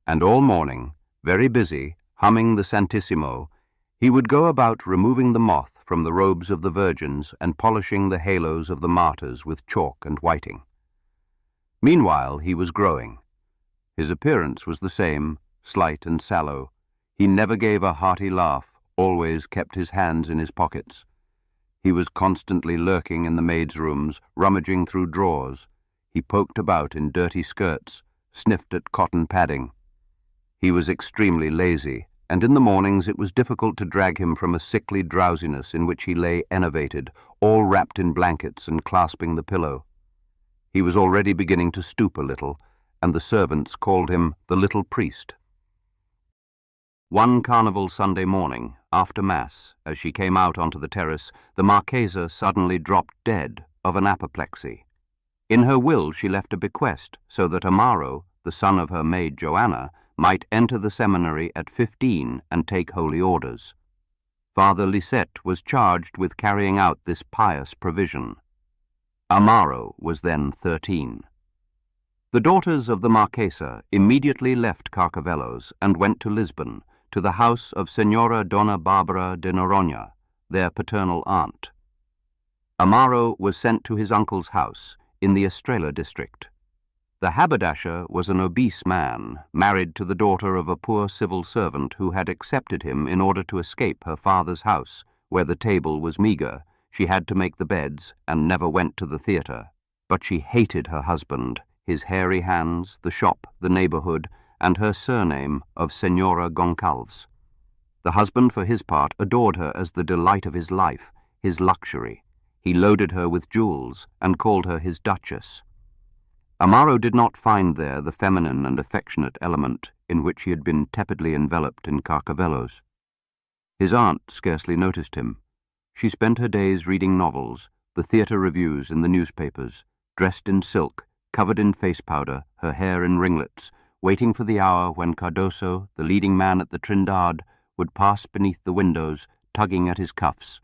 And all morning, very busy, humming the Santissimo, he would go about removing the moth from the robes of the virgins and polishing the halos of the martyrs with chalk and whiting. Meanwhile, he was growing. His appearance was the same, slight and sallow. He never gave a hearty laugh, always kept his hands in his pockets. He was constantly lurking in the maids' rooms, rummaging through drawers. He poked about in dirty skirts, sniffed at cotton padding. He was extremely lazy, and in the mornings it was difficult to drag him from a sickly drowsiness in which he lay enervated, all wrapped in blankets and clasping the pillow. He was already beginning to stoop a little, and the servants called him the little priest. One carnival Sunday morning, after Mass, as she came out onto the terrace, the Marchesa suddenly dropped dead of an apoplexy. In her will she left a bequest so that Amaro, the son of her maid Joanna, might enter the seminary at 15 and take holy orders. Father Lisette was charged with carrying out this pious provision. Amaro was then 13. The daughters of the Marchesa immediately left Carcavelos and went to Lisbon, to the house of Senora Donna Barbara de Noronha, their paternal aunt. Amaro was sent to his uncle's house in the Estrela district. The haberdasher was an obese man, married to the daughter of a poor civil servant who had accepted him in order to escape her father's house, where the table was meagre. She had to make the beds and never went to the theatre. But she hated her husband, his hairy hands, the shop, the neighborhood, and her surname of Senora Goncalves. The husband, for his part, adored her as the delight of his life, his luxury. He loaded her with jewels and called her his duchess. Amaro did not find there the feminine and affectionate element in which he had been tepidly enveloped in Carcavelos. His aunt scarcely noticed him. She spent her days reading novels, the theatre reviews in the newspapers, dressed in silk, covered in face powder, her hair in ringlets, waiting for the hour when Cardoso, the leading man at the Trindade, would pass beneath the windows, tugging at his cuffs.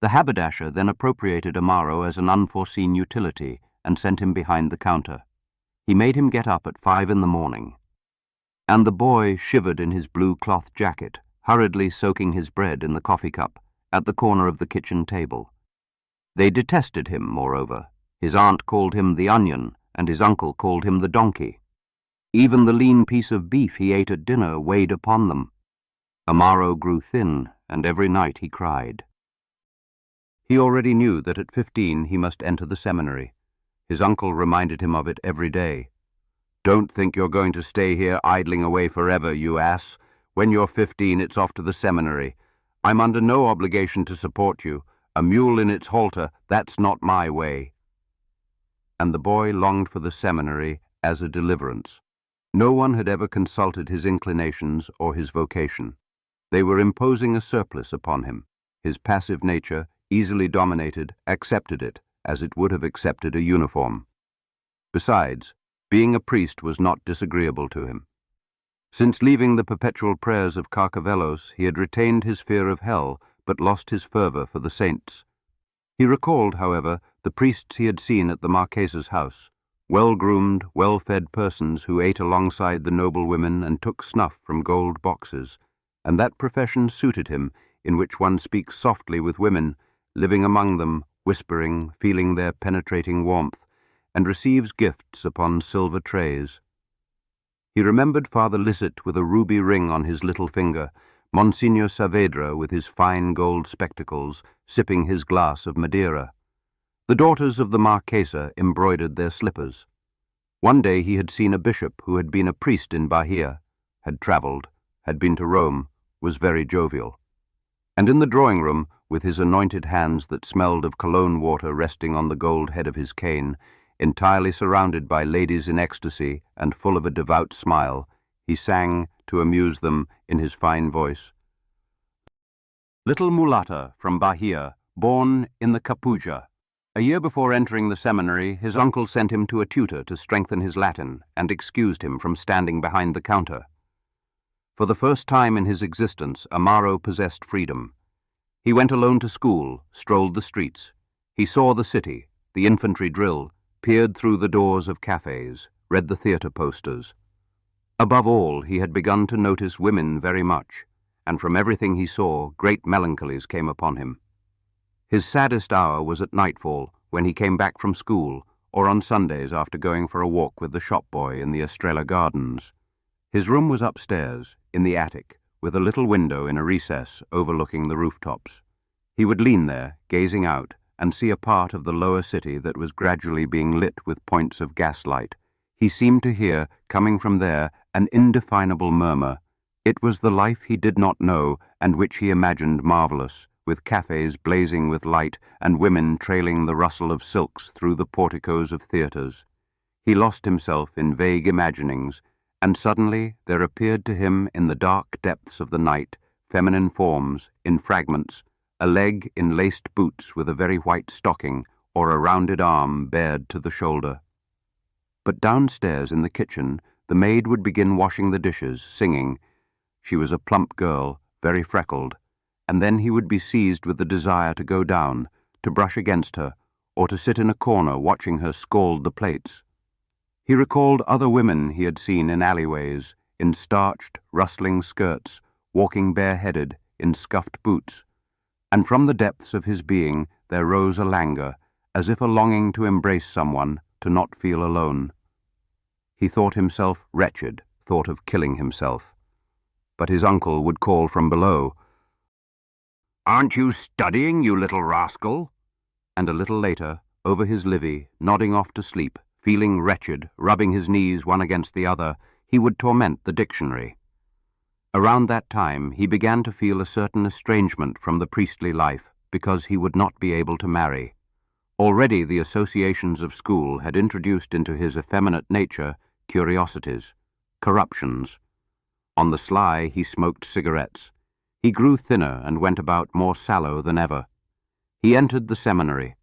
The haberdasher then appropriated Amaro as an unforeseen utility and sent him behind the counter. He made him get up at 5 in the morning. And the boy shivered in his blue cloth jacket, hurriedly soaking his bread in the coffee cup, at the corner of the kitchen table. They detested him, moreover. His aunt called him the onion, and his uncle called him the donkey. Even the lean piece of beef he ate at dinner weighed upon them. Amaro grew thin, and every night he cried. He already knew that at 15 he must enter the seminary. His uncle reminded him of it every day. "Don't think you're going to stay here idling away forever, you ass. When you're 15, it's off to the seminary. I'm under no obligation to support you. A mule in its halter, that's not my way." And the boy longed for the seminary as a deliverance. No one had ever consulted his inclinations or his vocation. They were imposing a surplice upon him. His passive nature, easily dominated, accepted it, as it would have accepted a uniform. Besides, being a priest was not disagreeable to him. Since leaving the perpetual prayers of Carcavelos, he had retained his fear of hell, but lost his fervor for the saints. He recalled, however, the priests he had seen at the Marchesa's house, well-groomed, well-fed persons who ate alongside the noble women and took snuff from gold boxes, and that profession suited him, in which one speaks softly with women, living among them, whispering, feeling their penetrating warmth, and receives gifts upon silver trays. He remembered Father Lisette with a ruby ring on his little finger, Monsignor Saavedra with his fine gold spectacles, sipping his glass of Madeira. The daughters of the Marchesa embroidered their slippers. One day he had seen a bishop who had been a priest in Bahia, had travelled, had been to Rome, was very jovial. And in the drawing-room, with his anointed hands that smelled of cologne water resting on the gold head of his cane, entirely surrounded by ladies in ecstasy and full of a devout smile, he sang, to amuse them, in his fine voice, "Little mulatta from Bahia, born in the Capuja." A year before entering the seminary, his uncle sent him to a tutor to strengthen his Latin and excused him from standing behind the counter. For the first time in his existence, Amaro possessed freedom. He went alone to school, strolled the streets. He saw the city, the infantry drill, peered through the doors of cafes, read the theatre posters. Above all, he had begun to notice women very much, and from everything he saw, great melancholies came upon him. His saddest hour was at nightfall, when he came back from school, or on Sundays after going for a walk with the shop boy in the Estrella Gardens. His room was upstairs, in the attic, with a little window in a recess overlooking the rooftops. He would lean there, gazing out, and see a part of the lower city that was gradually being lit with points of gaslight. He seemed to hear, coming from there, an indefinable murmur. It was the life he did not know and which he imagined marvelous, with cafes blazing with light and women trailing the rustle of silks through the porticos of theatres. He lost himself in vague imaginings, and suddenly there appeared to him in the dark depths of the night feminine forms, in fragments, a leg in laced boots with a very white stocking, or a rounded arm bared to the shoulder. But downstairs in the kitchen, the maid would begin washing the dishes, singing. She was a plump girl, very freckled, and then he would be seized with the desire to go down, to brush against her, or to sit in a corner watching her scald the plates. He recalled other women he had seen in alleyways, in starched, rustling skirts, walking bareheaded, in scuffed boots, and from the depths of his being there rose a languor, as if a longing to embrace someone, to not feel alone. He thought himself wretched, thought of killing himself. But his uncle would call from below, "Aren't you studying, you little rascal?" And a little later, over his livy, nodding off to sleep, feeling wretched, rubbing his knees one against the other, he would torment the dictionary. Around that time, he began to feel a certain estrangement from the priestly life, because he would not be able to marry. Already the associations of school had introduced into his effeminate nature curiosities, corruptions. On the sly, he smoked cigarettes. He grew thinner and went about more sallow than ever. He entered the seminary.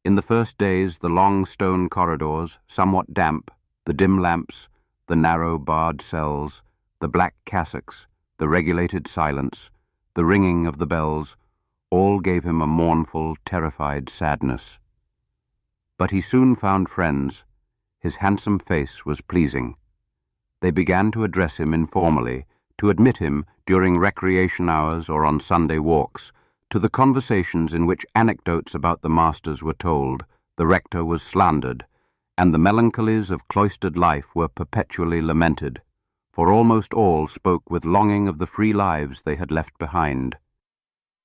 In the first days, the long stone corridors, somewhat damp, the dim lamps, the narrow barred cells, the black cassocks, the regulated silence, the ringing of the bells, all gave him a mournful, terrified sadness. But he soon found friends. His handsome face was pleasing. They began to address him informally, to admit him, during recreation hours or on Sunday walks, to the conversations in which anecdotes about the masters were told, the rector was slandered, and the melancholies of cloistered life were perpetually lamented, for almost all spoke with longing of the free lives they had left behind.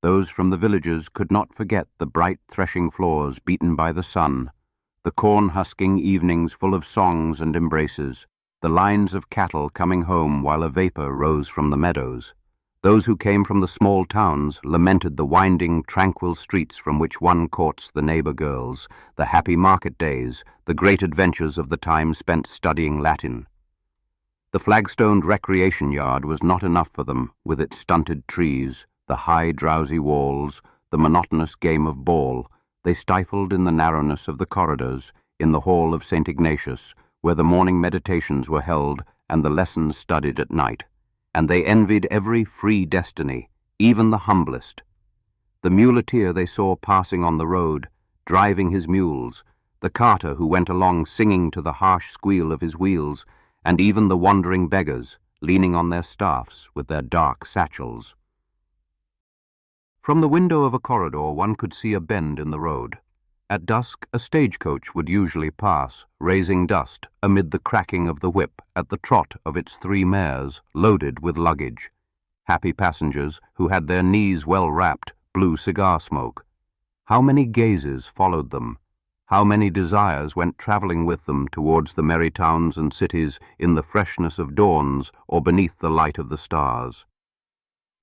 Those from the villages could not forget the bright threshing floors beaten by the sun, the corn-husking evenings full of songs and embraces, the lines of cattle coming home while a vapour rose from the meadows. Those who came from the small towns lamented the winding, tranquil streets from which one courts the neighbour girls, the happy market days, the great adventures of the time spent studying Latin. The flagstoned recreation yard was not enough for them, with its stunted trees, the high, drowsy walls, the monotonous game of ball. They stifled in the narrowness of the corridors, in the hall of St. Ignatius, where the morning meditations were held and the lessons studied at night, and they envied every free destiny, even the humblest. The muleteer they saw passing on the road, driving his mules, the carter who went along singing to the harsh squeal of his wheels, and even the wandering beggars, leaning on their staffs with their dark satchels. From the window of a corridor one could see a bend in the road. At dusk, a stagecoach would usually pass, raising dust amid the cracking of the whip at the trot of its 3 mares, loaded with luggage. Happy passengers, who had their knees well wrapped, blew cigar smoke. How many gazes followed them? How many desires went travelling with them towards the merry towns and cities in the freshness of dawns or beneath the light of the stars?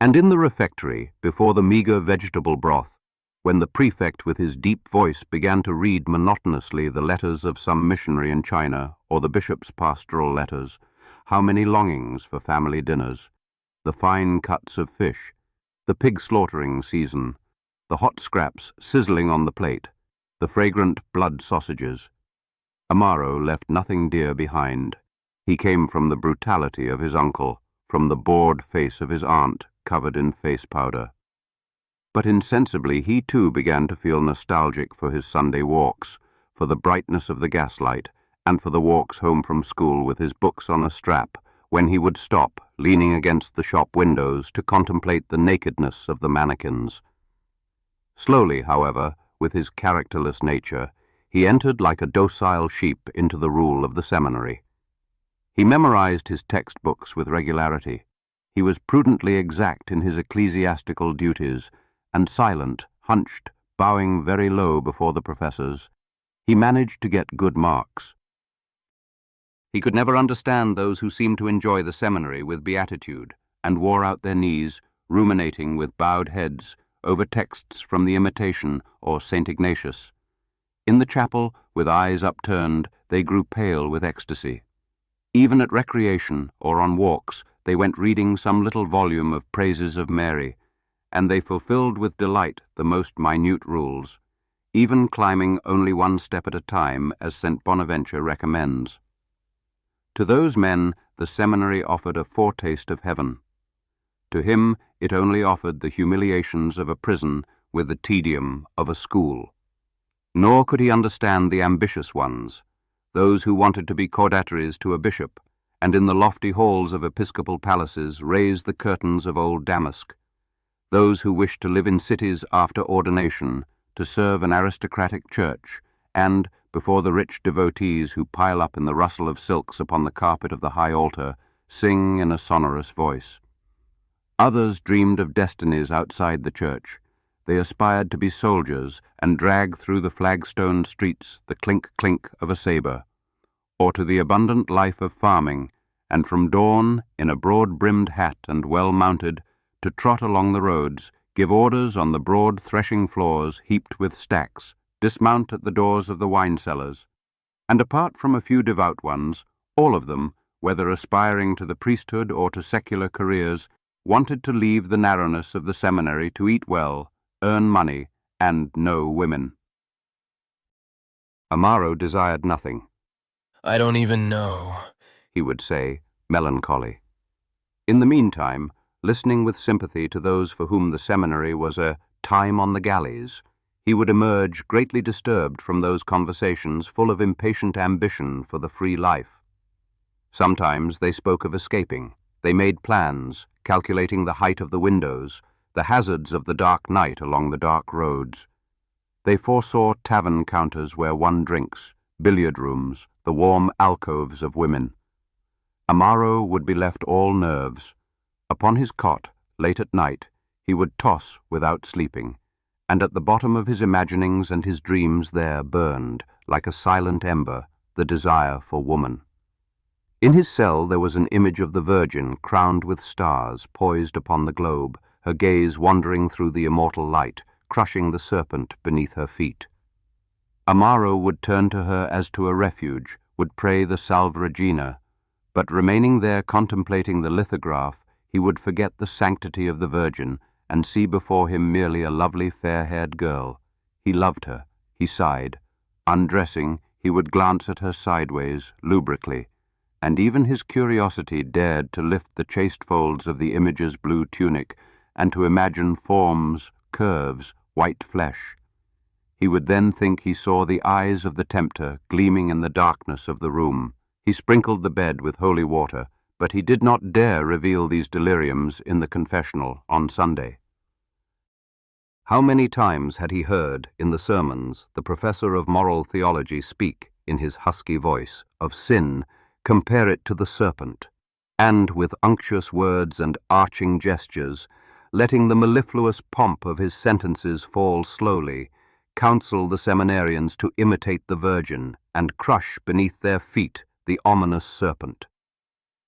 And in the refectory, before the meagre vegetable broth, when the prefect with his deep voice began to read monotonously the letters of some missionary in China or the bishop's pastoral letters, how many longings for family dinners, the fine cuts of fish, the pig slaughtering season, the hot scraps sizzling on the plate, the fragrant blood sausages. Amaro left nothing dear behind. He came from the brutality of his uncle, from the bored face of his aunt covered in face powder. But insensibly he too began to feel nostalgic for his Sunday walks, for the brightness of the gaslight, and for the walks home from school with his books on a strap, when he would stop, leaning against the shop windows, to contemplate the nakedness of the mannequins. Slowly, however, with his characterless nature, he entered like a docile sheep into the rule of the seminary. He memorized his textbooks with regularity. He was prudently exact in his ecclesiastical duties, and silent, hunched, bowing very low before the professors. He managed to get good marks. He could never understand those who seemed to enjoy the seminary with beatitude, and wore out their knees, ruminating with bowed heads over texts from the Imitation or St. Ignatius. In the chapel, with eyes upturned, they grew pale with ecstasy. Even at recreation or on walks, they went reading some little volume of praises of Mary, and they fulfilled with delight the most minute rules, even climbing only one step at a time, as St. Bonaventure recommends. To those men, the seminary offered a foretaste of heaven. To him, it only offered the humiliations of a prison with the tedium of a school. Nor could he understand the ambitious ones, those who wanted to be caudataries to a bishop, and in the lofty halls of episcopal palaces raise the curtains of old damask, those who wished to live in cities after ordination, to serve an aristocratic church, and, before the rich devotees who pile up in the rustle of silks upon the carpet of the high altar, sing in a sonorous voice. Others dreamed of destinies outside the church. They aspired to be soldiers and drag through the flagstone streets the clink-clink of a sabre, or to the abundant life of farming, and from dawn, in a broad-brimmed hat and well-mounted, to trot along the roads, give orders on the broad threshing floors heaped with stacks, dismount at the doors of the wine cellars, and apart from a few devout ones, all of them, whether aspiring to the priesthood or to secular careers, wanted to leave the narrowness of the seminary to eat well, earn money, and know women. Amaro desired nothing. I don't even know, he would say, melancholy. In the meantime, listening with sympathy to those for whom the seminary was a time on the galleys, he would emerge greatly disturbed from those conversations full of impatient ambition for the free life. Sometimes they spoke of escaping. They made plans, calculating the height of the windows, the hazards of the dark night along the dark roads. They foresaw tavern counters where one drinks, billiard rooms, the warm alcoves of women. Amaro would be left all nerves. Upon his cot, late at night, he would toss without sleeping, and at the bottom of his imaginings and his dreams there burned, like a silent ember, the desire for woman. In his cell there was an image of the Virgin crowned with stars, poised upon the globe, her gaze wandering through the immortal light, crushing the serpent beneath her feet. Amaro would turn to her as to a refuge, would pray the Salve Regina, but remaining there contemplating the lithograph, he would forget the sanctity of the Virgin and see before him merely a lovely fair-haired girl. He loved her, he sighed. Undressing, he would glance at her sideways, lubrically, and even his curiosity dared to lift the chaste folds of the image's blue tunic and to imagine forms, curves, white flesh. He would then think he saw the eyes of the tempter gleaming in the darkness of the room. He sprinkled the bed with holy water, but he did not dare reveal these deliriums in the confessional on Sunday. How many times had he heard, in the sermons, the professor of moral theology speak, in his husky voice, of sin, compare it to the serpent, and, with unctuous words and arching gestures, letting the mellifluous pomp of his sentences fall slowly, counsel the seminarians to imitate the Virgin and crush beneath their feet the ominous serpent.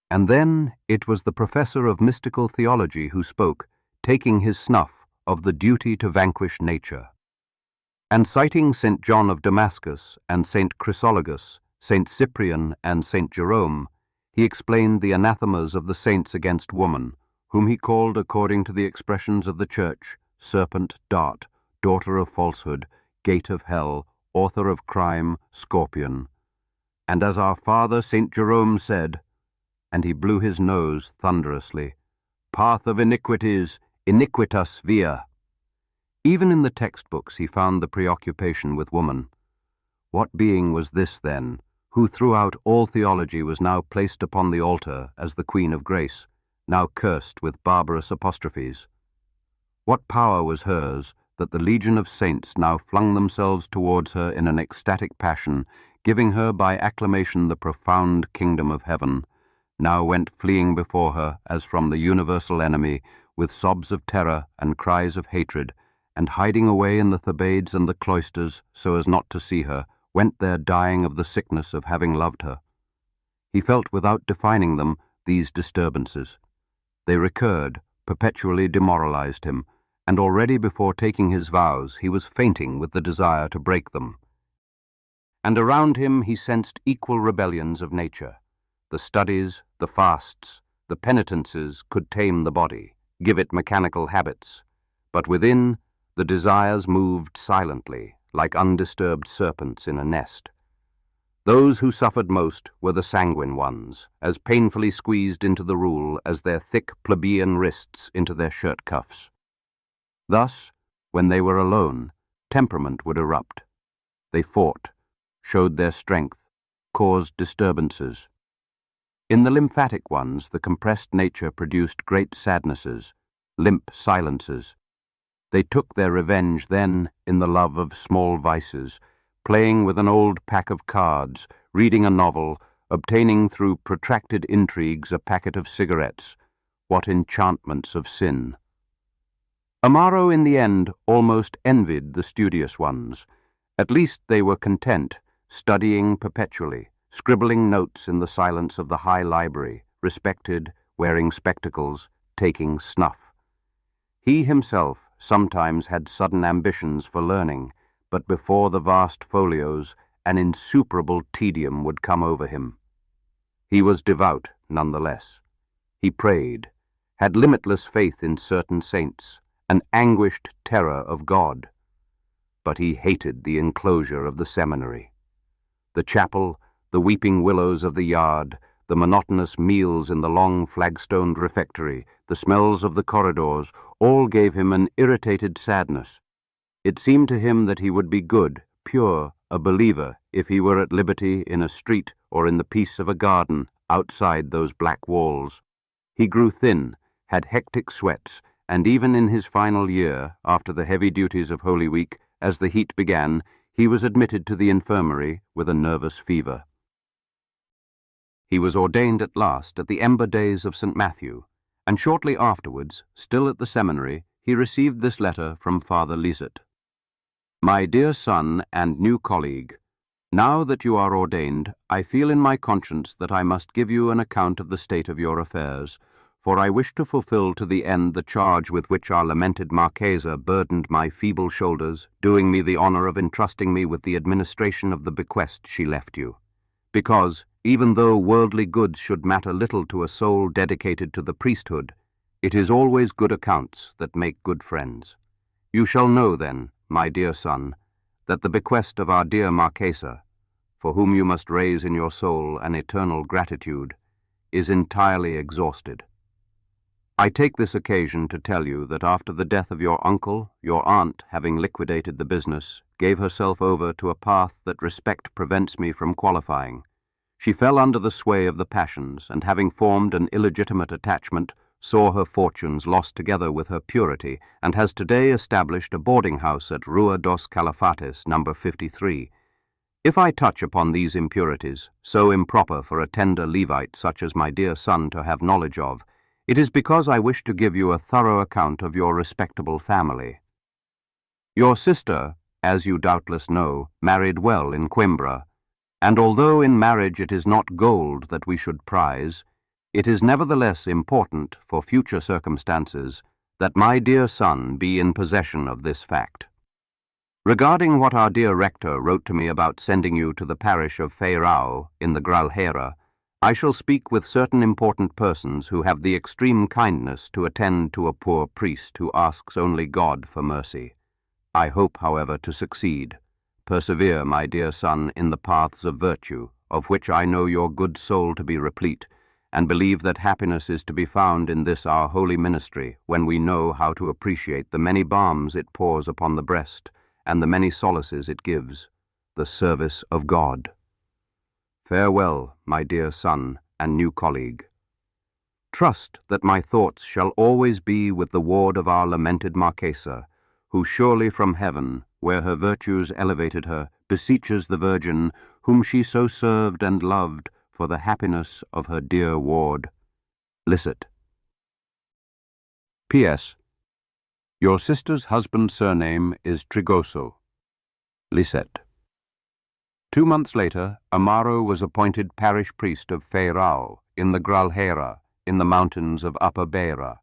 And then it was the professor of mystical theology who spoke, taking his snuff of the duty to vanquish nature. And citing St. John of Damascus and St. Chrysologus, St. Cyprian and St. Jerome, he explained the anathemas of the saints against woman, whom he called, according to the expressions of the Church, serpent, dart, daughter of falsehood, gate of hell, author of crime, scorpion. And as our father St. Jerome said, and he blew his nose thunderously, path of iniquities, iniquitas via. Even in the textbooks he found the preoccupation with woman. What being was this, then, who throughout all theology was now placed upon the altar as the Queen of Grace, now cursed with barbarous apostrophes? What power was hers that the legion of saints now flung themselves towards her in an ecstatic passion, giving her by acclamation the profound kingdom of heaven, now went fleeing before her as from the universal enemy, with sobs of terror and cries of hatred, and hiding away in the Thebaids and the cloisters so as not to see her, went there dying of the sickness of having loved her. He felt without defining them these disturbances. They recurred, perpetually demoralized him, and already before taking his vows he was fainting with the desire to break them. And around him he sensed equal rebellions of nature. The studies, the fasts, the penitences could tame the body, give it mechanical habits, but within, the desires moved silently, like undisturbed serpents in a nest. Those who suffered most were the sanguine ones, as painfully squeezed into the rule as their thick plebeian wrists into their shirt cuffs. Thus, when they were alone, temperament would erupt. They fought, showed their strength, caused disturbances. In the lymphatic ones, the compressed nature produced great sadnesses, limp silences. They took their revenge then in the love of small vices, playing with an old pack of cards, reading a novel, obtaining through protracted intrigues a packet of cigarettes. What enchantments of sin! Amaro in the end almost envied the studious ones. At least they were content, studying perpetually, scribbling notes in the silence of the high library, respected, wearing spectacles, taking snuff. He himself sometimes had sudden ambitions for learning, but before the vast folios an insuperable tedium would come over him. He was devout, nonetheless. He prayed, had limitless faith in certain saints, an anguished terror of God. But he hated the enclosure of the seminary. The chapel, the weeping willows of the yard, the monotonous meals in the long flagstoned refectory, the smells of the corridors, all gave him an irritated sadness. It seemed to him that he would be good, pure, a believer, if he were at liberty in a street or in the peace of a garden outside those black walls. He grew thin, had hectic sweats, and even in his final year, after the heavy duties of Holy Week, as the heat began, he was admitted to the infirmary with a nervous fever. He was ordained at last at the Ember Days of St. Matthew, and shortly afterwards, still at the seminary, he received this letter from Father Lisette. My dear son and new colleague, now that you are ordained, I feel in my conscience that I must give you an account of the state of your affairs, for I wish to fulfill to the end the charge with which our lamented Marquesa burdened my feeble shoulders, doing me the honor of entrusting me with the administration of the bequest she left you. Because, even though worldly goods should matter little to a soul dedicated to the priesthood, it is always good accounts that make good friends. You shall know, then, my dear son, that the bequest of our dear Marquesa, for whom you must raise in your soul an eternal gratitude, is entirely exhausted. I take this occasion to tell you that after the death of your uncle, your aunt, having liquidated the business, gave herself over to a path that respect prevents me from qualifying. She fell under the sway of the passions, and having formed an illegitimate attachment, saw her fortunes lost together with her purity, and has today established a boarding-house at Rua dos Calafates, number 53. If I touch upon these impurities, so improper for a tender Levite such as my dear son to have knowledge of, it is because I wish to give you a thorough account of your respectable family. Your sister, as you doubtless know, married well in Coimbra, and although in marriage it is not gold that we should prize, it is nevertheless important for future circumstances that my dear son be in possession of this fact. Regarding what our dear rector wrote to me about sending you to the parish of Feirao in the Gralhera, I shall speak with certain important persons who have the extreme kindness to attend to a poor priest who asks only God for mercy. I hope, however, to succeed. Persevere, my dear son, in the paths of virtue, of which I know your good soul to be replete, and believe that happiness is to be found in this our holy ministry, when we know how to appreciate the many balms it pours upon the breast, and the many solaces it gives, the service of God. Farewell, my dear son and new colleague. Trust that my thoughts shall always be with the ward of our lamented Marquesa, who surely from heaven, where her virtues elevated her, beseeches the Virgin, whom she so served and loved, for the happiness of her dear ward. Licet. P.S. Your sister's husband's surname is Trigoso. Licet. 2 months later, Amaro was appointed parish priest of Feirao, in the Gralhera, in the mountains of Upper Beira.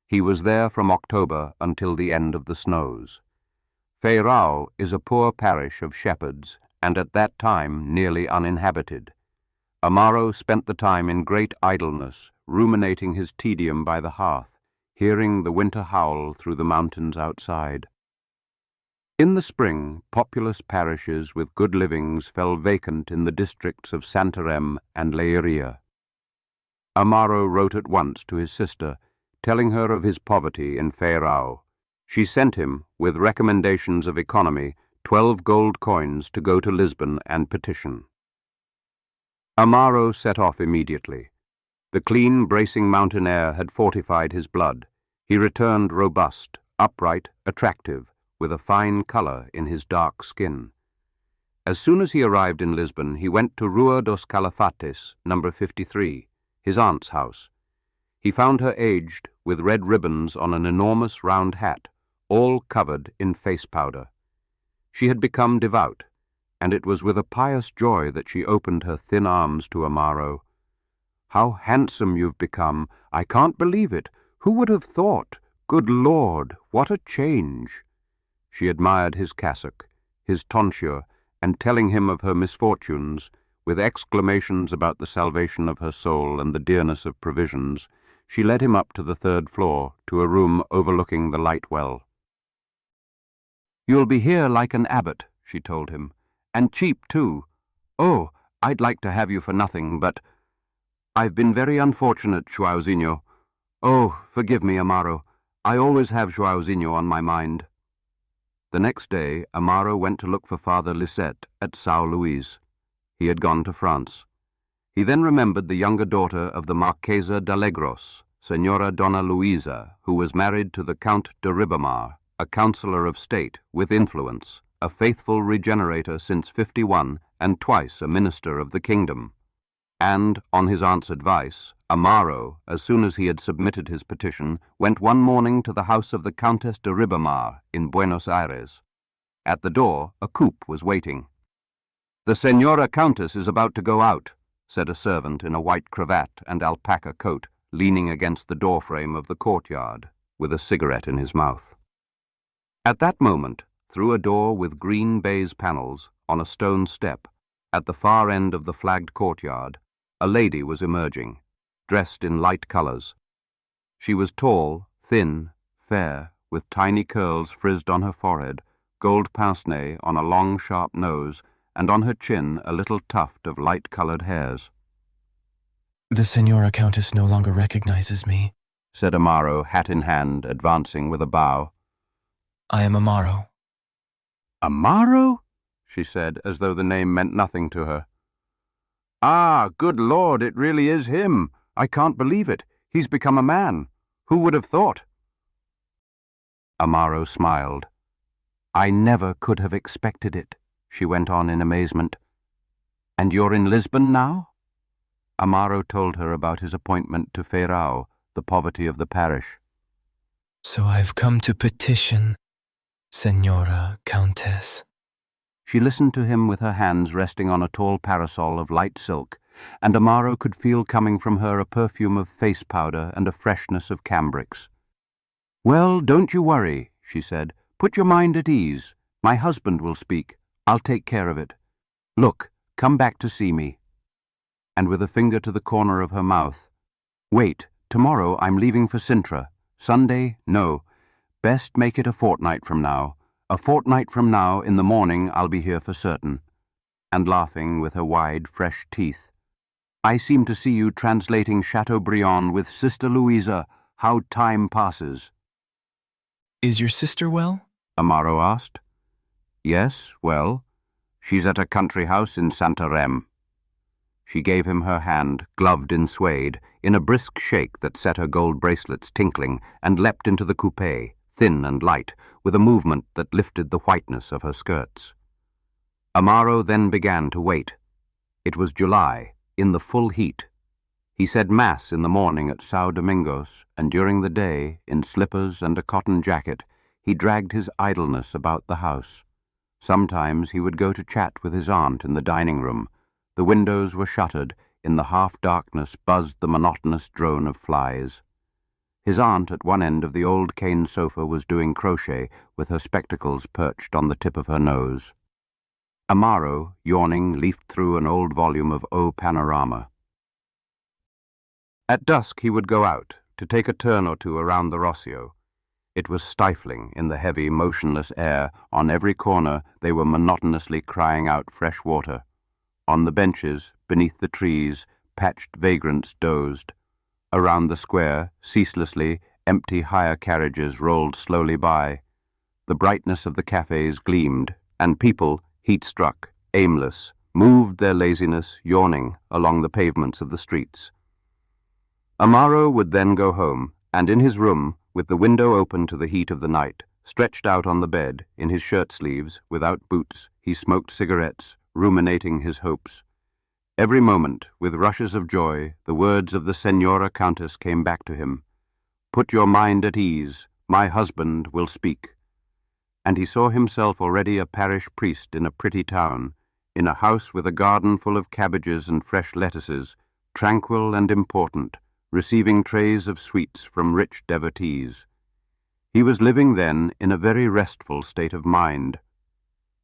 He was there from October until the end of the snows. Feirao is a poor parish of shepherds, and at that time nearly uninhabited. Amaro spent the time in great idleness, ruminating his tedium by the hearth, hearing the winter howl through the mountains outside. In the spring, populous parishes with good livings fell vacant in the districts of Santarém and Leiria. Amaro wrote at once to his sister, telling her of his poverty in Feirao. She sent him, with recommendations of economy, 12 gold coins to go to Lisbon and petition. Amaro set off immediately. The clean, bracing mountain air had fortified his blood. He returned robust, upright, attractive, with a fine colour in his dark skin. As soon as he arrived in Lisbon, he went to Rua dos Calafates, number 53, his aunt's house. He found her aged, with red ribbons on an enormous round hat, all covered in face powder. She had become devout, and it was with a pious joy that she opened her thin arms to Amaro. "How handsome you've become! I can't believe it! Who would have thought? Good Lord, what a change!" She admired his cassock, his tonsure, and telling him of her misfortunes, with exclamations about the salvation of her soul and the dearness of provisions, she led him up to the 3rd floor, to a room overlooking the light well. "You'll be here like an abbot," she told him, "and cheap, too. Oh, I'd like to have you for nothing, but I've been very unfortunate, Joãozinho. Oh, forgive me, Amaro. I always have Joãozinho on my mind." The next day, Amaro went to look for Father Licet at São Luís. He had gone to France. He then remembered the younger daughter of the Marquesa d'Alegros, Senora Dona Luisa, who was married to the Count de Ribamar, a councillor of state with influence, a faithful regenerator since 51 and twice a minister of the kingdom. And, on his aunt's advice, Amaro, as soon as he had submitted his petition, went one morning to the house of the Countess de Ribamar in Buenos Aires. At the door, a coupe was waiting. "The Senora Countess is about to go out," said a servant in a white cravat and alpaca coat, leaning against the doorframe of the courtyard, with a cigarette in his mouth. At that moment, through a door with green baize panels, on a stone step, at the far end of the flagged courtyard, a lady was emerging, dressed in light colours. She was tall, thin, fair, with tiny curls frizzed on her forehead, gold pince-nez on a long, sharp nose, and on her chin a little tuft of light-coloured hairs. "The Senora Countess no longer recognizes me," said Amaro, hat in hand, advancing with a bow. "I am Amaro." "Amaro?" she said, as though the name meant nothing to her. "Ah, good Lord, it really is him. I can't believe it. He's become a man. Who would have thought?" Amaro smiled. "I never could have expected it," she went on in amazement. "And you're in Lisbon now?" Amaro told her about his appointment to Feirao, the poverty of the parish. "So I've come to petition, Senora Countess." She listened to him with her hands resting on a tall parasol of light silk, and Amaro could feel coming from her a perfume of face powder and a freshness of cambrics. "Well, don't you worry," she said. "Put your mind at ease. My husband will speak. I'll take care of it. Look, come back to see me." And with a finger to the corner of her mouth, "Wait, tomorrow I'm leaving for Sintra. Sunday, no. Best make it a fortnight from now. A fortnight from now, in the morning, I'll be here for certain." And laughing with her wide, fresh teeth, "I seem to see you translating Chateaubriand with Sister Louisa. How time passes." Is your sister well? Amaro asked. "Yes, well. She's at a country house in Santarem." She gave him her hand, gloved in suede, in a brisk shake that set her gold bracelets tinkling, and leapt into the coupé, thin and light, with a movement that lifted the whiteness of her skirts. Amaro then began to wait. It was July, in the full heat. He said Mass in the morning at São Domingos, and during the day, in slippers and a cotton jacket, he dragged his idleness about the house. Sometimes he would go to chat with his aunt in the dining room. The windows were shuttered. In the half-darkness buzzed the monotonous drone of flies. His aunt at one end of the old cane sofa was doing crochet, with her spectacles perched on the tip of her nose. Amaro, yawning, leafed through an old volume of O Panorama. At dusk he would go out, to take a turn or two around the Rossio. It was stifling in the heavy, motionless air. On every corner they were monotonously crying out fresh water. On the benches, beneath the trees, patched vagrants dozed. Around the square, ceaselessly, empty hire carriages rolled slowly by. The brightness of the cafes gleamed, and people, heat-struck, aimless, moved their laziness, yawning, along the pavements of the streets. Amaro would then go home, and in his room, with the window open to the heat of the night, stretched out on the bed, in his shirt-sleeves, without boots, he smoked cigarettes, ruminating his hopes. Every moment, with rushes of joy, the words of the Senora Countess came back to him. "Put your mind at ease. My husband will speak." And he saw himself already a parish priest in a pretty town, in a house with a garden full of cabbages and fresh lettuces, tranquil and important, receiving trays of sweets from rich devotees. He was living then in a very restful state of mind.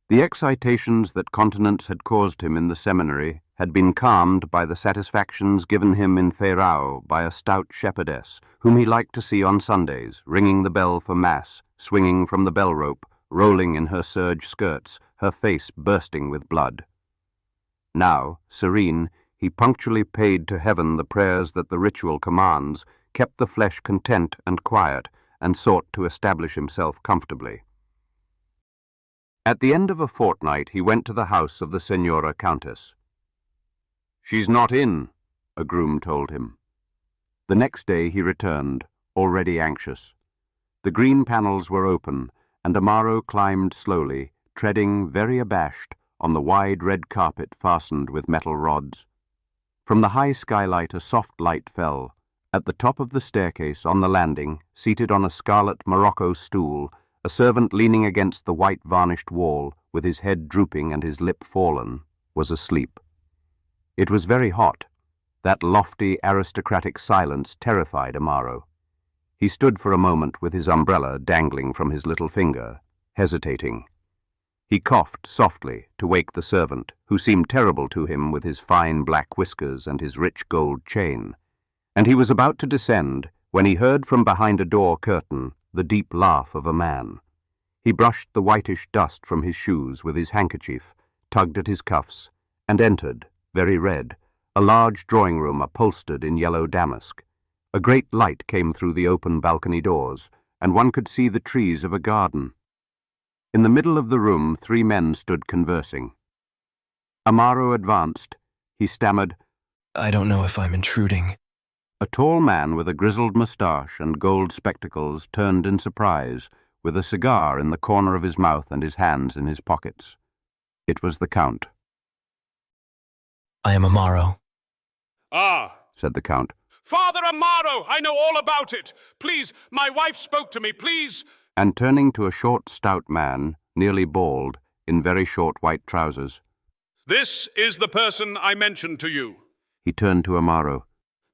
The excitations that continence had caused him in the seminary had been calmed by the satisfactions given him in Feirao by a stout shepherdess, whom he liked to see on Sundays, ringing the bell for Mass, swinging from the bell rope, rolling in her serge skirts, her face bursting with blood. Now, serene, he punctually paid to heaven the prayers that the ritual commands, kept the flesh content and quiet, and sought to establish himself comfortably. At the end of a fortnight he went to the house of the Senora Countess. "She's not in," a groom told him. The next day he returned, already anxious. The green panels were open, and Amaro climbed slowly, treading, very abashed, on the wide red carpet fastened with metal rods. From the high skylight a soft light fell. At the top of the staircase, on the landing, seated on a scarlet morocco stool, a servant leaning against the white varnished wall, with his head drooping and his lip fallen, was asleep. It was very hot. That lofty, aristocratic silence terrified Amaro. He stood for a moment with his umbrella dangling from his little finger, hesitating. He coughed softly to wake the servant, who seemed terrible to him with his fine black whiskers and his rich gold chain, and he was about to descend when he heard from behind a door curtain the deep laugh of a man. He brushed the whitish dust from his shoes with his handkerchief, tugged at his cuffs, and entered, very red, a large drawing-room upholstered in yellow damask. A great light came through the open balcony doors, and one could see the trees of a garden. In the middle of the room 3 men stood conversing. Amaro advanced. He stammered, I don't know if I'm intruding. A tall man with a grizzled moustache and gold spectacles turned in surprise, with a cigar in the corner of his mouth and his hands in his pockets. It was the Count. I am Amaro. "Ah," said the Count. "Father Amaro, I know all about it. Please, my wife spoke to me, please." And turning to a short, stout man, nearly bald, in very short white trousers, "This is the person I mentioned to you. he turned to Amaro.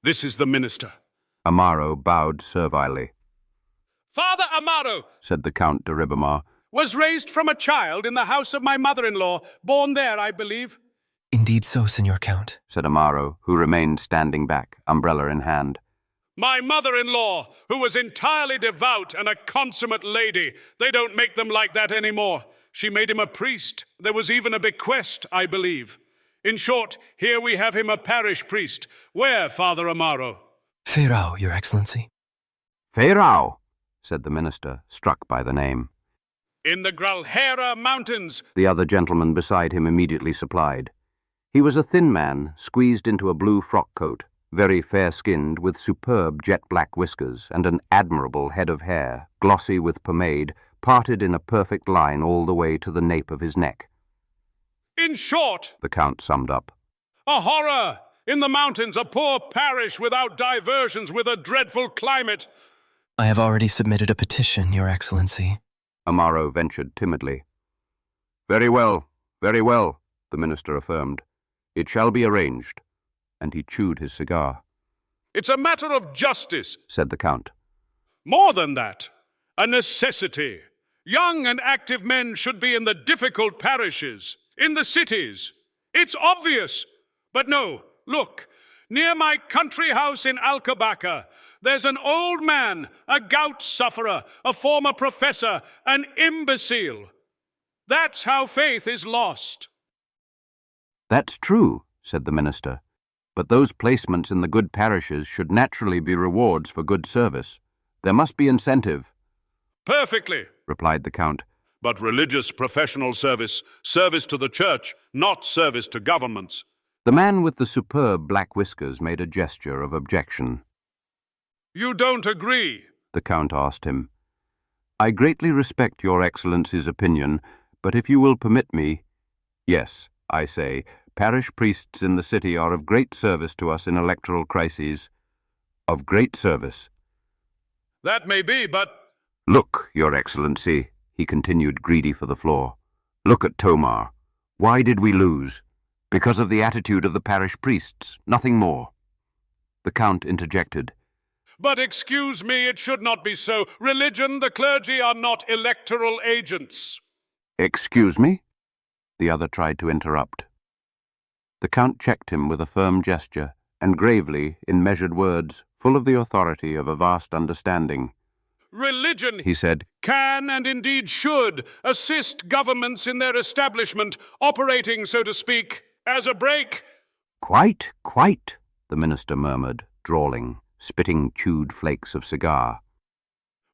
This is the minister." Amaro bowed servilely. Father Amaro, said the Count de Ribamar. was raised from a child in the house of my mother-in-law, born there, I believe. Indeed so, Senor Count. Said Amaro, who remained standing back, umbrella in hand. My mother-in-law, who was entirely devout and a consummate lady. They don't make them like that anymore. She made him a priest. There was even a bequest, I believe. In short, here we have him a parish priest. Where, Father Amaro? Feirão, Your Excellency. Feirão, said the minister, struck by the name. In the Gralhera Mountains. The other gentleman beside him immediately supplied. He was a thin man, squeezed into a blue frock coat, very fair-skinned, with superb jet-black whiskers and an admirable head of hair, glossy with pomade, parted in a perfect line all the way to the nape of his neck. In short, The Count summed up. a horror! In the mountains, a poor parish without diversions, with a dreadful climate. I have already submitted a petition, Your Excellency. Amaro ventured timidly. Very well, the minister affirmed. It shall be arranged. And he chewed his cigar. It's a matter of justice. Said the Count. More than that, a necessity. Young and active men should be in the difficult parishes, in the cities. It's obvious. But no, look, near my country house in Alcobaça, there's an old man, a gout sufferer, a former professor, an imbecile. That's how faith is lost. That's true, said the minister. But those placements in the good parishes should naturally be rewards for good service. There must be incentive. Perfectly, replied the Count. But religious professional service, service to the church, not service to governments. The man with the superb black whiskers made a gesture of objection. You don't agree? The Count asked him. I greatly respect your Excellency's opinion, but if you will permit me... Yes, I say, parish priests in the city are of great service to us in electoral crises. Of great service. That may be, but... Look, Your Excellency, he continued, greedy for the floor. Look at Tomar. Why did we lose? Because of the attitude of the parish priests, nothing more. The Count interjected. But excuse me, it should not be so. Religion, the clergy are not electoral agents. Excuse me? The other tried to interrupt. The Count checked him with a firm gesture, and gravely, in measured words, full of the authority of a vast understanding. Religion, he said, can and indeed should assist governments in their establishment, operating, so to speak, as a brake. Quite, the minister murmured, drawling, spitting chewed flakes of cigar.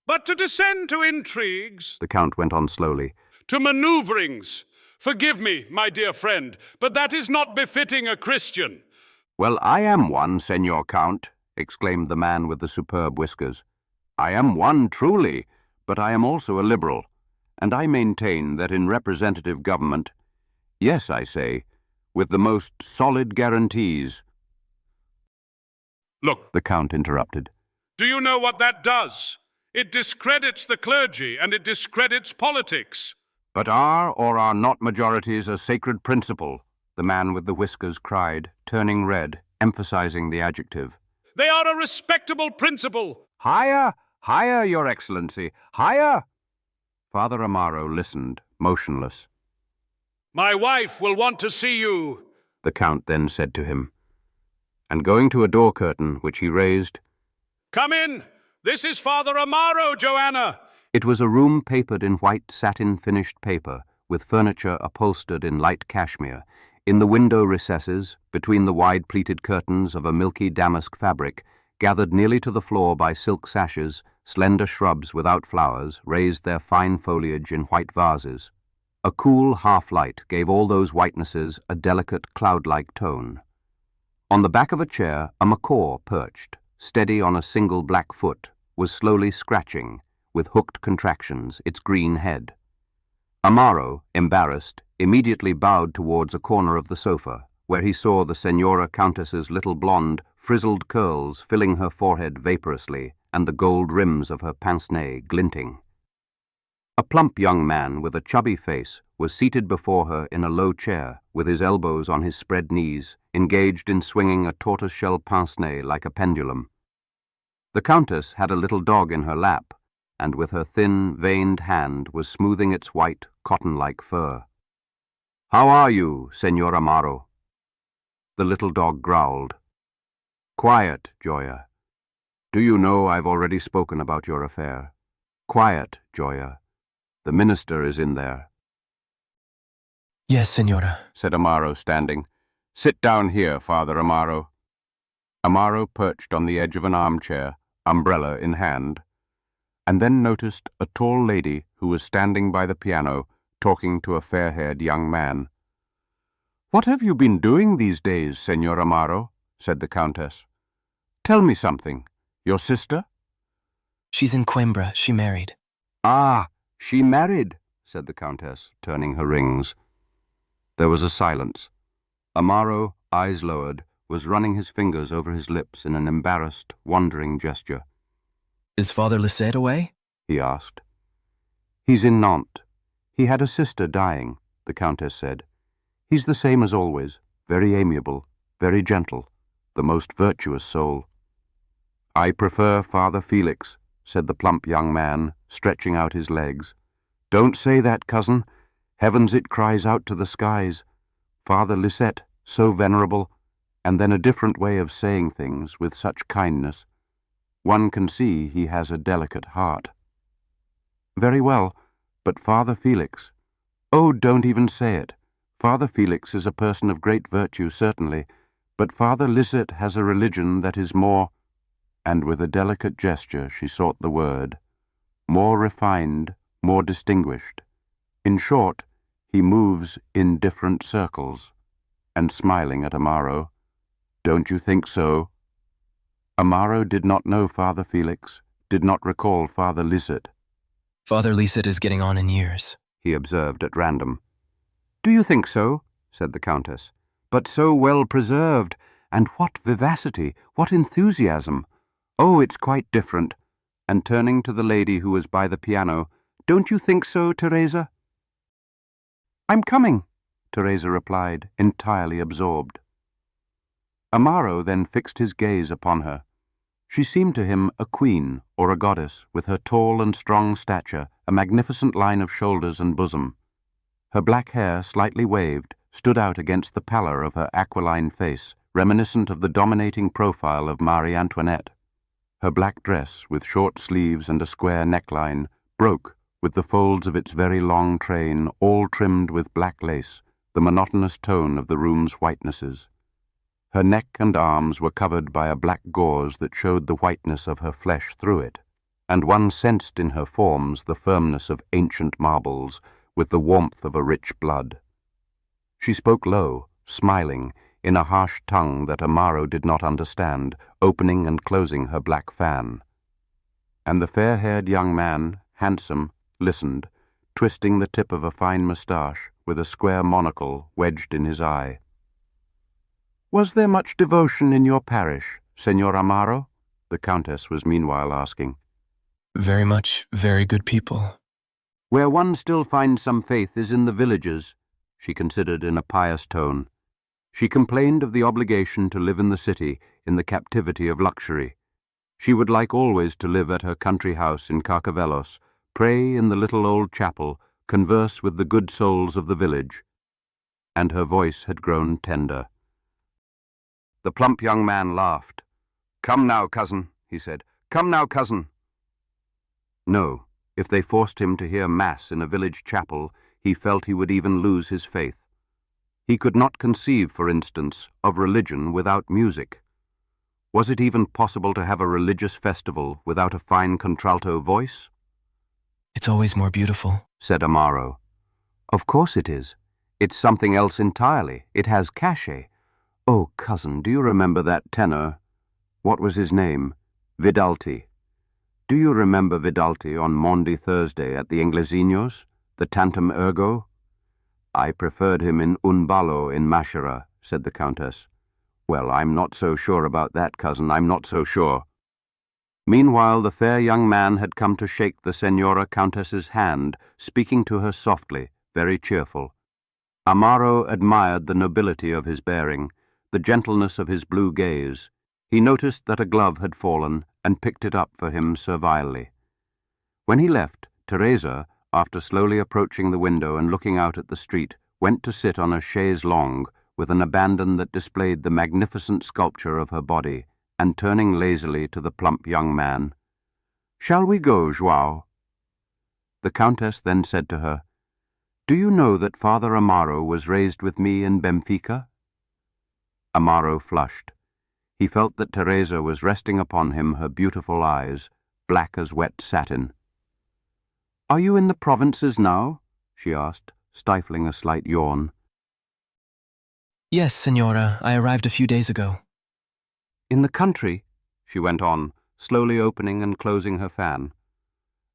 But to descend to intrigues, the Count went on slowly, to maneuverings. Forgive me, my dear friend, but that is not befitting a Christian. Well, I am one, Senor Count, exclaimed the man with the superb whiskers. I am one, truly, but I am also a liberal, and I maintain that in representative government, yes, I say, with the most solid guarantees. Look, the Count interrupted. Do you know what that does? It discredits the clergy, and it discredits politics. But are or are not majorities a sacred principle? The man with the whiskers cried, turning red, emphasizing the adjective. They are a respectable principle. Higher, higher, Your Excellency, higher! Father Amaro listened, motionless. My wife will want to see you, the Count then said to him. And going to a door curtain, which he raised, Come in! This is Father Amaro, Joanna! It was a room papered in white satin-finished paper, with furniture upholstered in light cashmere. In the window recesses, between the wide pleated curtains of a milky damask fabric, gathered nearly to the floor by silk sashes, slender shrubs without flowers raised their fine foliage in white vases. A cool half-light gave all those whitenesses a delicate cloud-like tone. On the back of a chair, a macaw perched, steady on a single black foot, was slowly scratching, with hooked contractions, its green head. Amaro, embarrassed, immediately bowed towards a corner of the sofa, where he saw the Senora Countess's little blonde, frizzled curls filling her forehead vaporously, and the gold rims of her pince-nez glinting. A plump young man with a chubby face was seated before her in a low chair, with his elbows on his spread knees, engaged in swinging a tortoise-shell pince-nez like a pendulum. The Countess had a little dog in her lap, and with her thin, veined hand was smoothing its white, cotton-like fur. "How are you, Senor Amaro?" The little dog growled. "Quiet, Joya. Do you know I've already spoken about your affair? Quiet, Joya. The minister is in there." Yes, Senora. Said Amaro, standing. "Sit down here, Father Amaro." Amaro perched on the edge of an armchair, umbrella in hand, and then noticed a tall lady who was standing by the piano, talking to a fair-haired young man. "What have you been doing these days, Senor Amaro?" said the Countess. "Tell me something. Your sister?" She's in Coimbra. She married. "Ah, she married," said the Countess, turning her rings. There was a silence. Amaro, eyes lowered, was running his fingers over his lips in an embarrassed, wondering gesture. Is Father Lisette away? He asked. "He's in Nantes. He had a sister dying," the Countess said. "He's the same as always, very amiable, very gentle, the most virtuous soul." "I prefer Father Felix," said the plump young man, stretching out his legs. "Don't say that, cousin. Heavens, it cries out to the skies. Father Lisette, so venerable, and then a different way of saying things with such kindness. One can see he has a delicate heart." "Very well, but Father Felix—" "Oh, don't even say it. Father Felix is a person of great virtue, certainly, but Father Lisette has a religion that is more—" and with a delicate gesture she sought the word, "more refined, more distinguished. In short, he moves in different circles." And smiling at Amaro, "Don't you think so?" Amaro did not know Father Felix, did not recall Father Lisette. Father Lisette is getting on in years, he observed at random. "Do you think so?" said the Countess. "But so well preserved, and what vivacity, what enthusiasm! Oh, it's quite different." And turning to the lady who was by the piano, "Don't you think so, Teresa?" "I'm coming," Teresa replied, entirely absorbed. Amaro then fixed his gaze upon her. She seemed to him a queen or a goddess, with her tall and strong stature, a magnificent line of shoulders and bosom. Her black hair, slightly waved, stood out against the pallor of her aquiline face, reminiscent of the dominating profile of Marie Antoinette. Her black dress, with short sleeves and a square neckline, broke, with the folds of its very long train, all trimmed with black lace, the monotonous tone of the room's whitenesses. Her neck and arms were covered by a black gauze that showed the whiteness of her flesh through it, and one sensed in her forms the firmness of ancient marbles, with the warmth of a rich blood. She spoke low, smiling, in a harsh tongue that Amaro did not understand, opening and closing her black fan. And the fair-haired young man, handsome, listened, twisting the tip of a fine moustache, with a square monocle wedged in his eye. "Was there much devotion in your parish, Senor Amaro?" the Countess was meanwhile asking. Very much, very good people. "Where one still finds some faith is in the villages," she considered in a pious tone. She complained of the obligation to live in the city, in the captivity of luxury. She would like always to live at her country house in Carcavelos, pray in the little old chapel, converse with the good souls of the village. And her voice had grown tender. The plump young man laughed. "Come now, cousin," he said. "Come now, cousin." No, if they forced him to hear Mass in a village chapel, he felt he would even lose his faith. He could not conceive, for instance, of religion without music. Was it even possible to have a religious festival without a fine contralto voice? It's always more beautiful, said Amaro. Of course it is. It's something else entirely. It has cachet. Oh, cousin, do you remember that tenor? What was his name? Vidalti. Do you remember Vidalti on Maundy Thursday at the Inglesinos, the Tantum Ergo? I preferred him in Un ballo in Mashera, said the Countess. Well, I'm not so sure about that, cousin, I'm not so sure. Meanwhile, the fair young man had come to shake the Senora Countess's hand, speaking to her softly, very cheerful. Amaro admired the nobility of his bearing, the gentleness of his blue gaze. He noticed that a glove had fallen and picked it up for him servilely. When he left, Teresa, after slowly approaching the window and looking out at the street, went to sit on a chaise longue with an abandon that displayed the magnificent sculpture of her body, and turning lazily to the plump young man, "Shall we go, João?" The Countess then said to her, "Do you know that Father Amaro was raised with me in Benfica?" Amaro flushed. He felt that Teresa was resting upon him her beautiful eyes, black as wet satin. "Are you in the provinces now?" she asked, stifling a slight yawn. Yes, Senora, I arrived a few days ago. "In the country?" she went on, slowly opening and closing her fan.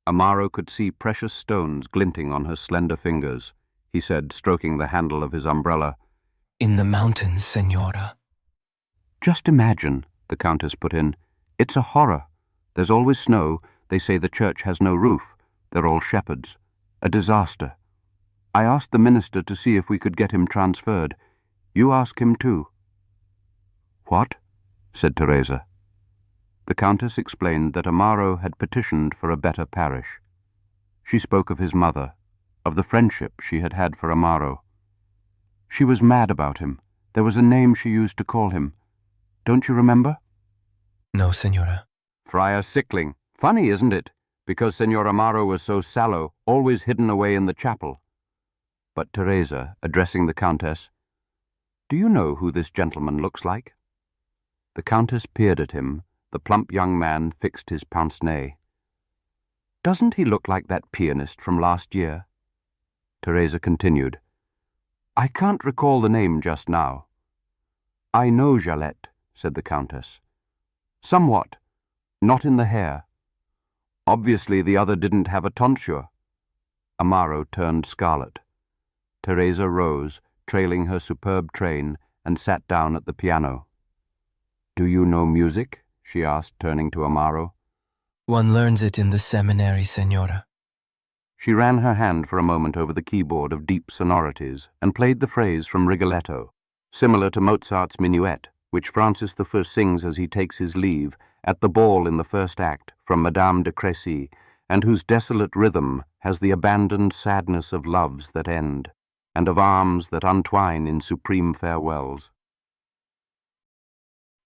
Amaro could see precious stones glinting on her slender fingers. He said, stroking the handle of his umbrella, In the mountains, Senora. "Just imagine," the Countess put in. "It's a horror. There's always snow. They say the church has no roof. They're all shepherds. A disaster. I asked the minister to see if we could get him transferred. You ask him too." "What?" said Teresa. The Countess explained that Amaro had petitioned for a better parish. She spoke of his mother, of the friendship she had had for Amaro. She was mad about him. There was a name she used to call him. Don't you remember? No, Senora. Friar Sickling. Funny, isn't it? Because Senor Amaro was so sallow, always hidden away in the chapel. But Teresa, addressing the Countess, "Do you know who this gentleman looks like?" The Countess peered at him. The plump young man fixed his pince-nez. "Doesn't he look like that pianist from last year?" Teresa continued, "I can't recall the name just now." "I know Jalette," said the Countess. "Somewhat. Not in the hair. Obviously the other didn't have a tonsure." Amaro turned scarlet. Teresa rose, trailing her superb train, and sat down at the piano. "Do you know music?" she asked, turning to Amaro. One learns it in the seminary, Senora. She ran her hand for a moment over the keyboard of deep sonorities and played the phrase from Rigoletto, similar to Mozart's minuet, which Francis I sings as he takes his leave at the ball in the first act from Madame de Crécy, and whose desolate rhythm has the abandoned sadness of loves that end, and of arms that untwine in supreme farewells.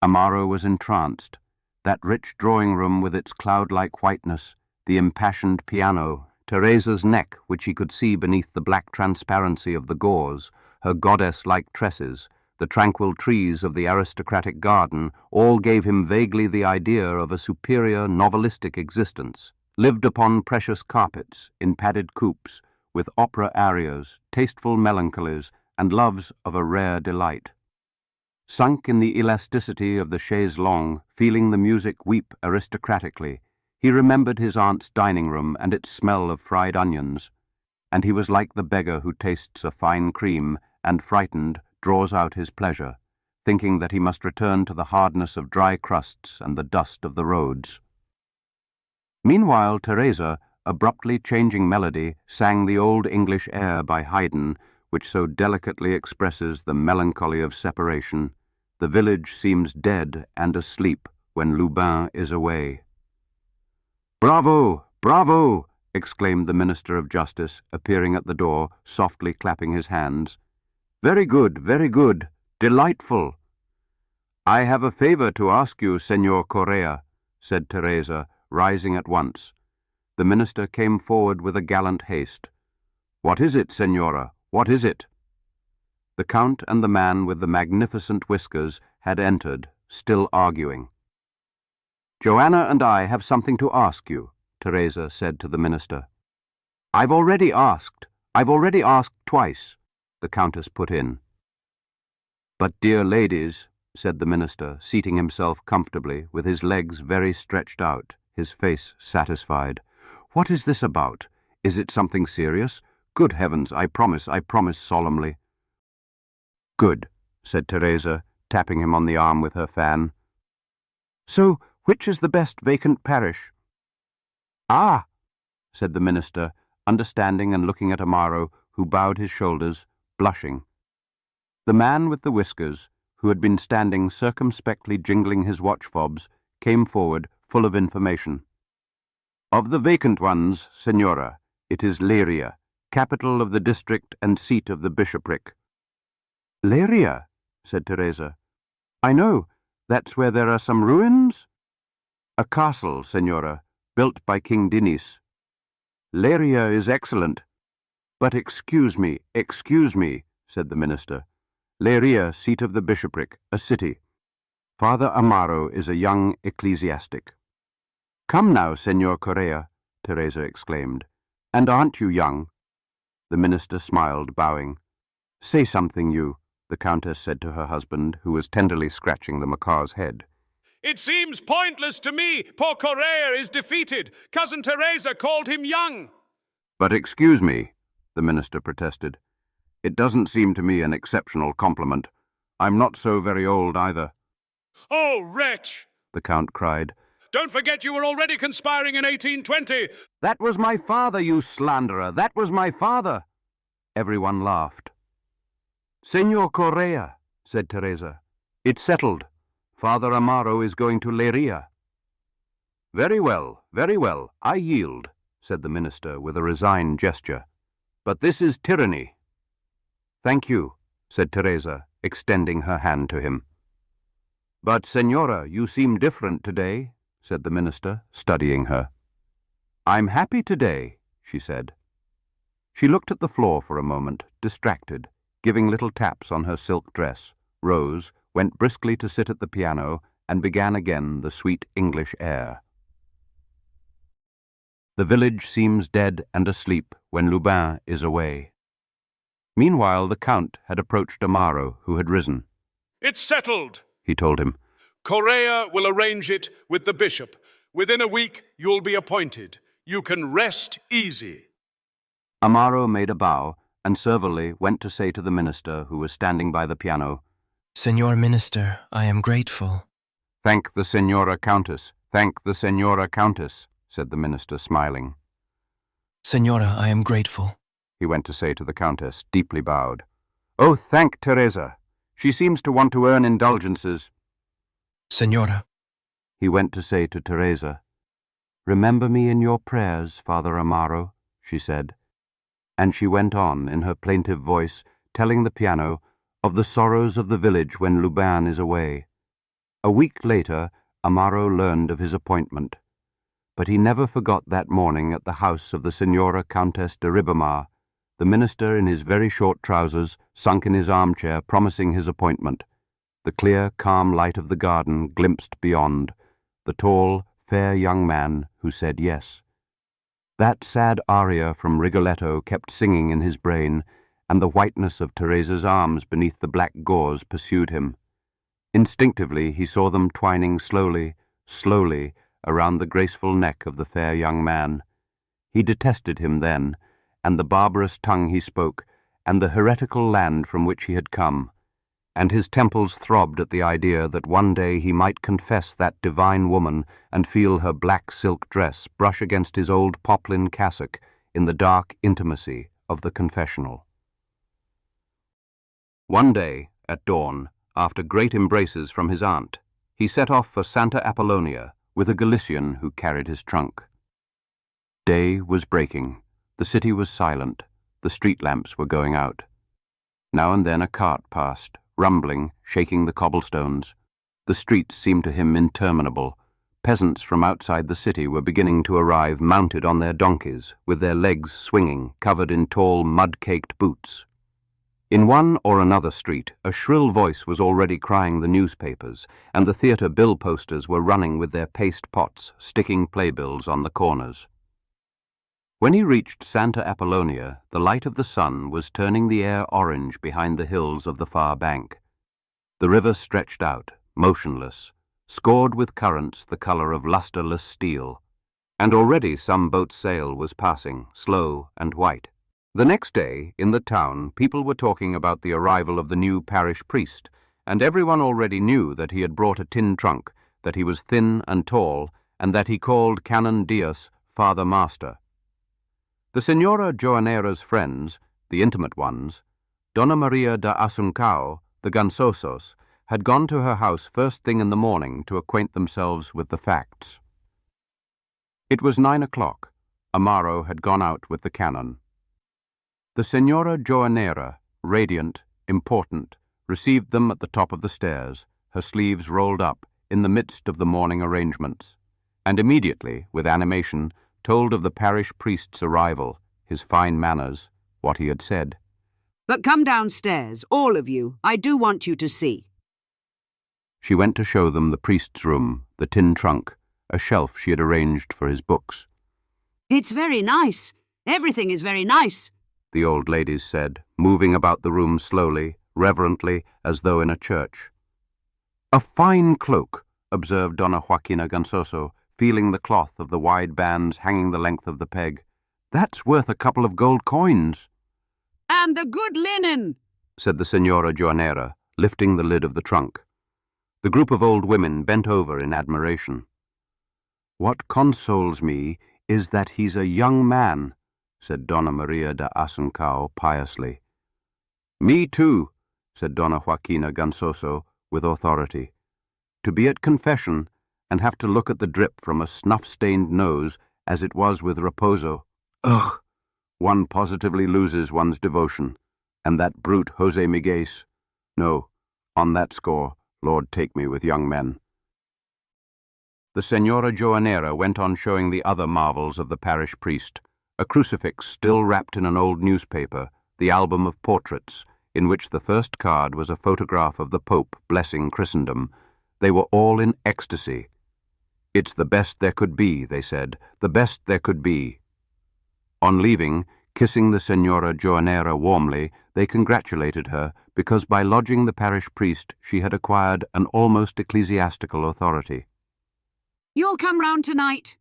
Amaro was entranced. That rich drawing-room with its cloud-like whiteness, the impassioned piano, Teresa's neck, which he could see beneath the black transparency of the gauze, her goddess-like tresses, the tranquil trees of the aristocratic garden, all gave him vaguely the idea of a superior novelistic existence, lived upon precious carpets, in padded coupes, with opera arias, tasteful melancholies, and loves of a rare delight. Sunk in the elasticity of the chaise longue, feeling the music weep aristocratically, he remembered his aunt's dining-room and its smell of fried onions, and he was like the beggar who tastes a fine cream and, frightened, draws out his pleasure, thinking that he must return to the hardness of dry crusts and the dust of the roads. Meanwhile, Teresa, abruptly changing melody, sang the old English air by Haydn, which so delicately expresses the melancholy of separation. The village seems dead and asleep when Lubin is away. "Bravo! Bravo!" exclaimed the Minister of Justice, appearing at the door, softly clapping his hands. "Very good, very good. Delightful." "I have a favor to ask you, Senor Correa," said Teresa, rising at once. The minister came forward with a gallant haste. "What is it, Senora? What is it?" The Count and the man with the magnificent whiskers had entered, still arguing. "Joanna and I have something to ask you," Teresa said to the minister. I've already asked twice," the Countess put in. "But, dear ladies," said the minister, seating himself comfortably, with his legs very stretched out, his face satisfied, "what is this about? Is it something serious? Good heavens, I promise solemnly." "Good," said Teresa, tapping him on the arm with her fan. "So, which is the best vacant parish?" "Ah," said the minister, understanding and looking at Amaro, who bowed his shoulders, blushing. The man with the whiskers, who had been standing circumspectly jingling his watch fobs, came forward, full of information. Of the vacant ones, Senora, it is Leiria, capital of the district and seat of the bishopric. Leiria, said Teresa. I know, that's where there are some ruins? A castle, Senora, built by King Dinis. Leiria is excellent. But excuse me, said the minister. Leiria, seat of the bishopric, a city. Father Amaro is a young ecclesiastic. Come now, Senor Correa, Teresa exclaimed. And aren't you young? The minister smiled, bowing. Say something, you, the countess said to her husband, who was tenderly scratching the macaw's head. It seems pointless to me. Poor Correa is defeated. Cousin Teresa called him young. But excuse me, the minister protested. It doesn't seem to me an exceptional compliment. I'm not so very old either. Oh, wretch! The count cried. Don't forget you were already conspiring in 1820. That was my father, you slanderer. That was my father. Everyone laughed. Senor Correa, said Teresa. It's settled. Father Amaro is going to Leiria. Very well, I yield, said the minister with a resigned gesture. But this is tyranny. Thank you, said Teresa, extending her hand to him. But, Senora, you seem different today, said the minister, studying her. I'm happy today, she said. She looked at the floor for a moment, distracted, giving little taps on her silk dress, rose, went briskly to sit at the piano, and began again the sweet English air. The village seems dead and asleep when Lubin is away. Meanwhile, the count had approached Amaro, who had risen. It's settled, he told him. Correa will arrange it with the bishop. Within a week, you'll be appointed. You can rest easy. Amaro made a bow, and servilely went to say to the minister, who was standing by the piano, Senor Minister, I am grateful. Thank the Senora Countess, thank the Senora Countess, said the minister, smiling. Senora, I am grateful, he went to say to the countess, deeply bowed. Oh, thank Teresa. She seems to want to earn indulgences. Senora, he went to say to Teresa. Remember me in your prayers, Father Amaro, she said. And she went on, in her plaintive voice, telling the piano of the sorrows of the village when Lubin is away. A week later, Amaro learned of his appointment. But he never forgot that morning at the house of the Senora Countess de Ribamar, the minister in his very short trousers, sunk in his armchair, promising his appointment. The clear, calm light of the garden glimpsed beyond, the tall, fair young man who said yes. That sad aria from Rigoletto kept singing in his brain, and the whiteness of Teresa's arms beneath the black gauze pursued him. Instinctively he saw them twining slowly, slowly, around the graceful neck of the fair young man. He detested him then, and the barbarous tongue he spoke, and the heretical land from which he had come, and his temples throbbed at the idea that one day he might confess that divine woman and feel her black silk dress brush against his old poplin cassock in the dark intimacy of the confessional. One day, at dawn, after great embraces from his aunt, he set off for Santa Apollonia with a Galician who carried his trunk. Day was breaking. The city was silent. The street lamps were going out. Now and then a cart passed, rumbling, shaking the cobblestones. The streets seemed to him interminable. Peasants from outside the city were beginning to arrive mounted on their donkeys, with their legs swinging, covered in tall, mud-caked boots. In one or another street, a shrill voice was already crying the newspapers, and the theatre bill posters were running with their paste pots, sticking playbills on the corners. When he reached Santa Apollonia, the light of the sun was turning the air orange behind the hills of the far bank. The river stretched out, motionless, scored with currents the color of lusterless steel, and already some boat's sail was passing, slow and white. The next day, in the town, people were talking about the arrival of the new parish priest, and everyone already knew that he had brought a tin trunk, that he was thin and tall, and that he called Canon Diaz Father Master. The Senora Joanera's friends, the intimate ones, Donna Maria de Asuncao, the Gansosos, had gone to her house first thing in the morning to acquaint themselves with the facts. It was 9 o'clock. Amaro had gone out with the canon. The Senora Joanera, radiant, important, received them at the top of the stairs, her sleeves rolled up, in the midst of the morning arrangements, and immediately, with animation, told of the parish priest's arrival, his fine manners, what he had said. But come downstairs, all of you. I do want you to see. She went to show them the priest's room, the tin trunk, a shelf she had arranged for his books. It's very nice. Everything is very nice, the old ladies said, moving about the room slowly, reverently, as though in a church. A fine cloak, observed Donna Joaquina Gansoso, feeling the cloth of the wide bands hanging the length of the peg. That's worth a couple of gold coins. And the good linen, said the Senora Joanera, lifting the lid of the trunk. The group of old women bent over in admiration. What consoles me is that he's a young man, said Donna Maria de Asuncao piously. Me too, said Donna Joaquina Gansoso with authority. To be at confession and have to look at the drip from a snuff-stained nose as it was with Raposo. Ugh! One positively loses one's devotion. And that brute José Miguez. No, on that score, Lord take me with young men. The Senora Joanera went on showing the other marvels of the parish priest, a crucifix still wrapped in an old newspaper, the album of portraits, in which the first card was a photograph of the Pope blessing Christendom. They were all in ecstasy. It's the best there could be, they said, the best there could be. On leaving, kissing the Senora Joanera warmly, they congratulated her because by lodging the parish priest she had acquired an almost ecclesiastical authority. You'll come round tonight,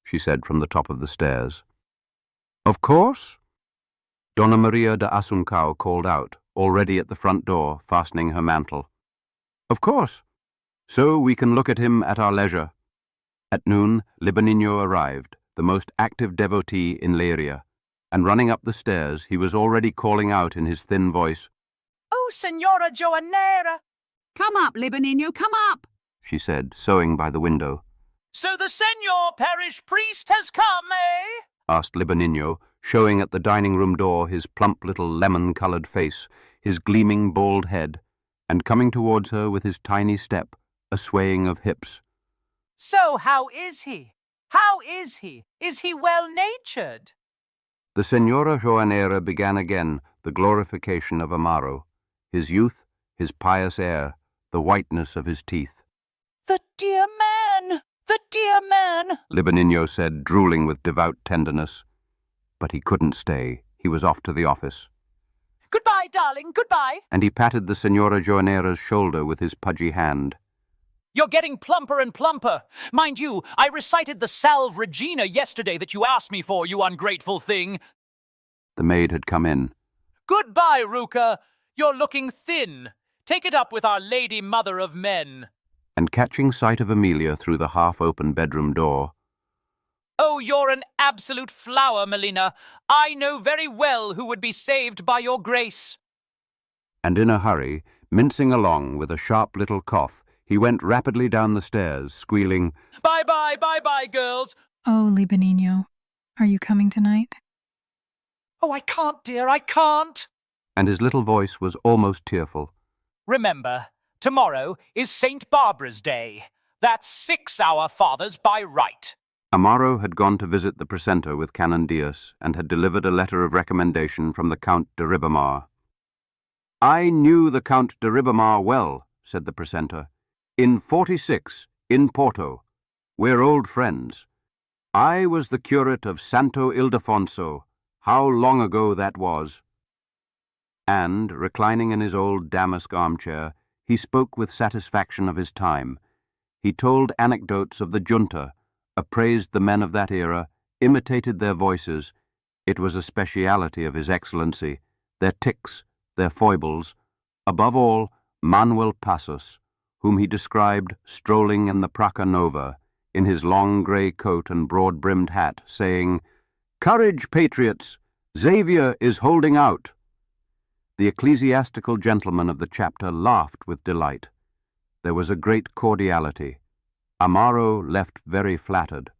she said from the top of the stairs. Of course. Donna Maria de Asuncao called out, already at the front door, fastening her mantle. Of course. So we can look at him at our leisure. At noon, Libanino arrived, the most active devotee in Leiria, and running up the stairs, he was already calling out in his thin voice, Oh, Senora Joanera! Come up, Libanino, come up, she said, sewing by the window. So the Senor Parish Priest has come, eh? Asked Libanino, showing at the dining-room door his plump little lemon-coloured face, his gleaming bald head, and coming towards her with his tiny step, a swaying of hips. So how is he? How is he? Is he well-natured? The Senora Joanera began again the glorification of Amaro, his youth, his pious air, the whiteness of his teeth. The dear man! The dear man! Libanino said, drooling with devout tenderness. But he couldn't stay. He was off to the office. Goodbye, darling, goodbye. And he patted the Senora Joanera's shoulder with his pudgy hand. You're getting plumper and plumper. Mind you, I recited the Salve Regina yesterday that you asked me for, you ungrateful thing. The maid had come in. Goodbye, Ruka. You're looking thin. Take it up with Our Lady Mother of Men. And catching sight of Amelia through the half-open bedroom door. Oh, you're an absolute flower, Melina. I know very well who would be saved by your grace. And in a hurry, mincing along with a sharp little cough, he went rapidly down the stairs, squealing, Bye-bye, bye-bye, girls. Oh, Libanino, are you coming tonight? Oh, I can't, dear, I can't. And his little voice was almost tearful. Remember, tomorrow is St. Barbara's Day. That's 6 Our Fathers by right. Amaro had gone to visit the precentor with Canon Diaz and had delivered a letter of recommendation from the Count de Ribamar. I knew the Count de Ribamar well, said the precentor. In 46, in Porto. We're old friends. I was the curate of Santo Ildefonso. How long ago that was. And, reclining in his old damask armchair, he spoke with satisfaction of his time. He told anecdotes of the junta, appraised the men of that era, imitated their voices. It was a speciality of His Excellency, their tics, their foibles, above all, Manuel Passos, whom he described strolling in the Praca Nova, in his long grey coat and broad-brimmed hat, saying, Courage, patriots! Xavier is holding out! The ecclesiastical gentlemen of the chapter laughed with delight. There was a great cordiality. Amaro left very flattered.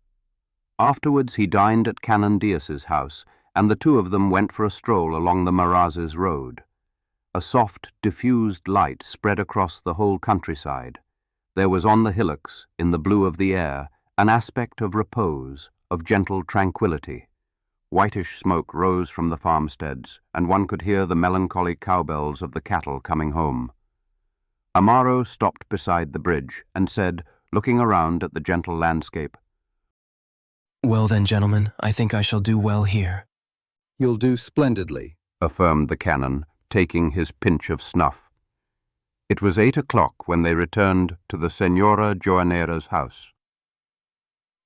Afterwards he dined at Canon Diaz's house, and the two of them went for a stroll along the Marazes road. A soft, diffused light spread across the whole countryside. There was on the hillocks, in the blue of the air, an aspect of repose, of gentle tranquillity. Whitish smoke rose from the farmsteads, and one could hear the melancholy cowbells of the cattle coming home. Amaro stopped beside the bridge and said, looking around at the gentle landscape, "Well then, gentlemen, I think I shall do well here." You'll do splendidly, affirmed the canon, taking his pinch of snuff. It was 8 o'clock when they returned to the Senora Joanera's house.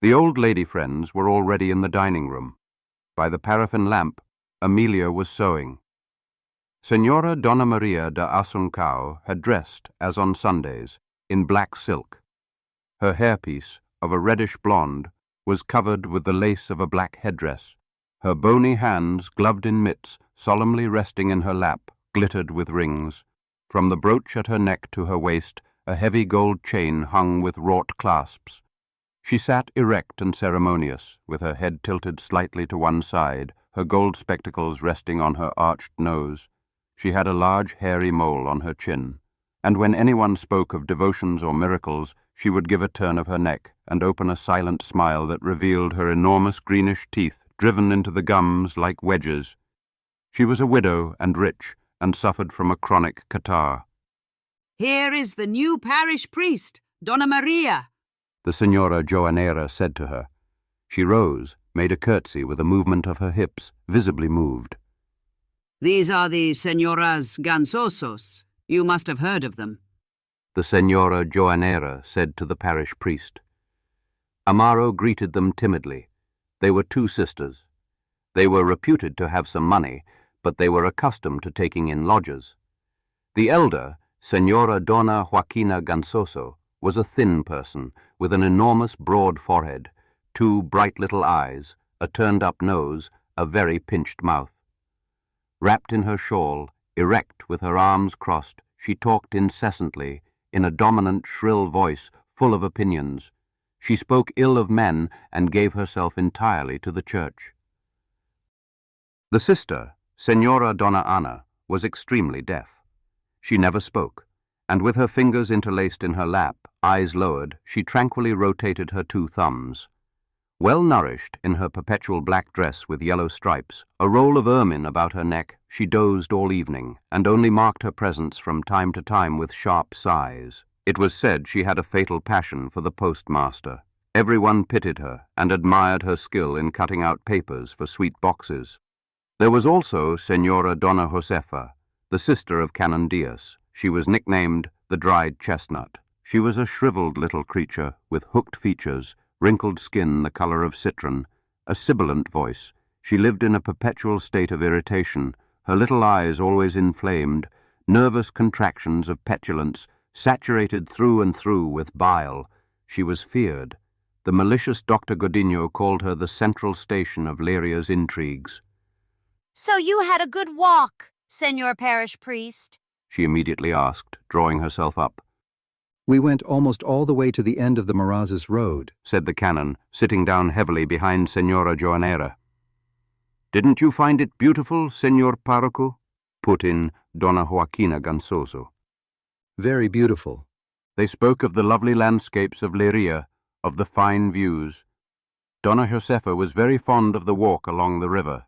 The old lady friends were already in the dining room. By the paraffin lamp, Amelia was sewing. Senora Donna Maria de Asuncao had dressed, as on Sundays, in black silk. Her hairpiece, of a reddish blonde, was covered with the lace of a black headdress. Her bony hands, gloved in mitts, solemnly resting in her lap, glittered with rings. From the brooch at her neck to her waist, a heavy gold chain hung with wrought clasps. She sat erect and ceremonious, with her head tilted slightly to one side, her gold spectacles resting on her arched nose. She had a large hairy mole on her chin, and when anyone spoke of devotions or miracles, she would give a turn of her neck and open a silent smile that revealed her enormous greenish teeth driven into the gums like wedges. She was a widow and rich, and suffered from a chronic catarrh. "Here is the new parish priest, Donna Maria," the Senora Joanera said to her. She rose, made a curtsy with a movement of her hips, visibly moved. "These are the Senoras Gansosos. You must have heard of them," the Senora Joanera said to the parish priest. Amaro greeted them timidly. They were two sisters. They were reputed to have some money, but they were accustomed to taking in lodgers. The elder, Senora Donna Joaquina Gansoso, was a thin person, with an enormous broad forehead, two bright little eyes, a turned-up nose, a very pinched mouth. Wrapped in her shawl, erect with her arms crossed, she talked incessantly, in a dominant, shrill voice, full of opinions. She spoke ill of men and gave herself entirely to the church. The sister, Senora Donna Ana, was extremely deaf. She never spoke, and with her fingers interlaced in her lap, eyes lowered, she tranquilly rotated her two thumbs. Well nourished in her perpetual black dress with yellow stripes, a roll of ermine about her neck, she dozed all evening, and only marked her presence from time to time with sharp sighs. It was said she had a fatal passion for the postmaster. Everyone pitied her and admired her skill in cutting out papers for sweet boxes. There was also Senora Donna Josefa, the sister of Canon Diaz. She was nicknamed the dried chestnut. She was a shriveled little creature with hooked features, wrinkled skin the color of citron, a sibilant voice. She lived in a perpetual state of irritation, her little eyes always inflamed, nervous contractions of petulance, saturated through and through with bile. She was feared. The malicious Dr. Godinho called her the central station of Leria's intrigues. So you had a good walk, Senor Parish Priest? She immediately asked, drawing herself up. We went almost all the way to the end of the Marazes road, said the canon, sitting down heavily behind Senora Joanera. Didn't you find it beautiful, Senor Parroco? Put in Donna Joaquina Gansoso. Very beautiful. They spoke of the lovely landscapes of Leria, of the fine views. Donna Josefa was very fond of the walk along the river.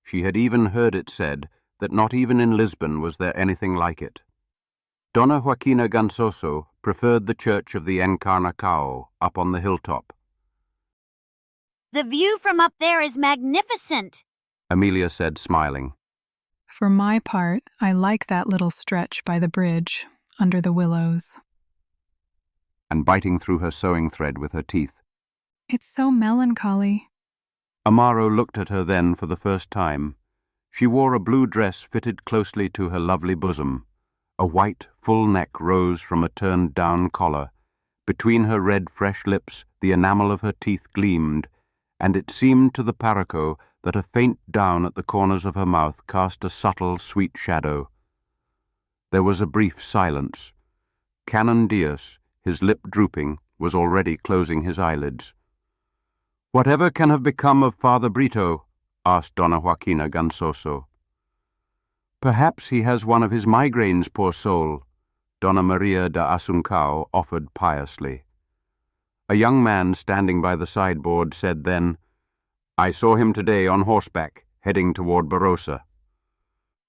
She had even heard it said that not even in Lisbon was there anything like it. Donna Joaquina Gansoso preferred the church of the Encarnação up on the hilltop. The view from up there is magnificent, Amelia said, smiling. For my part, I like that little stretch by the bridge, under the willows. And biting through her sewing thread with her teeth. It's so melancholy. Amaro looked at her then for the first time. She wore a blue dress fitted closely to her lovely bosom. A white, full neck rose from a turned-down collar. Between her red, fresh lips, the enamel of her teeth gleamed, and it seemed to the Parroco that a faint down at the corners of her mouth cast a subtle, sweet shadow. There was a brief silence. Canon Diaz, his lip drooping, was already closing his eyelids. Whatever can have become of Father Brito? Asked Donna Joaquina Gansoso. Perhaps he has one of his migraines, poor soul, Donna Maria de Asuncao offered piously. A young man standing by the sideboard said then, I saw him today on horseback, heading toward Barossa.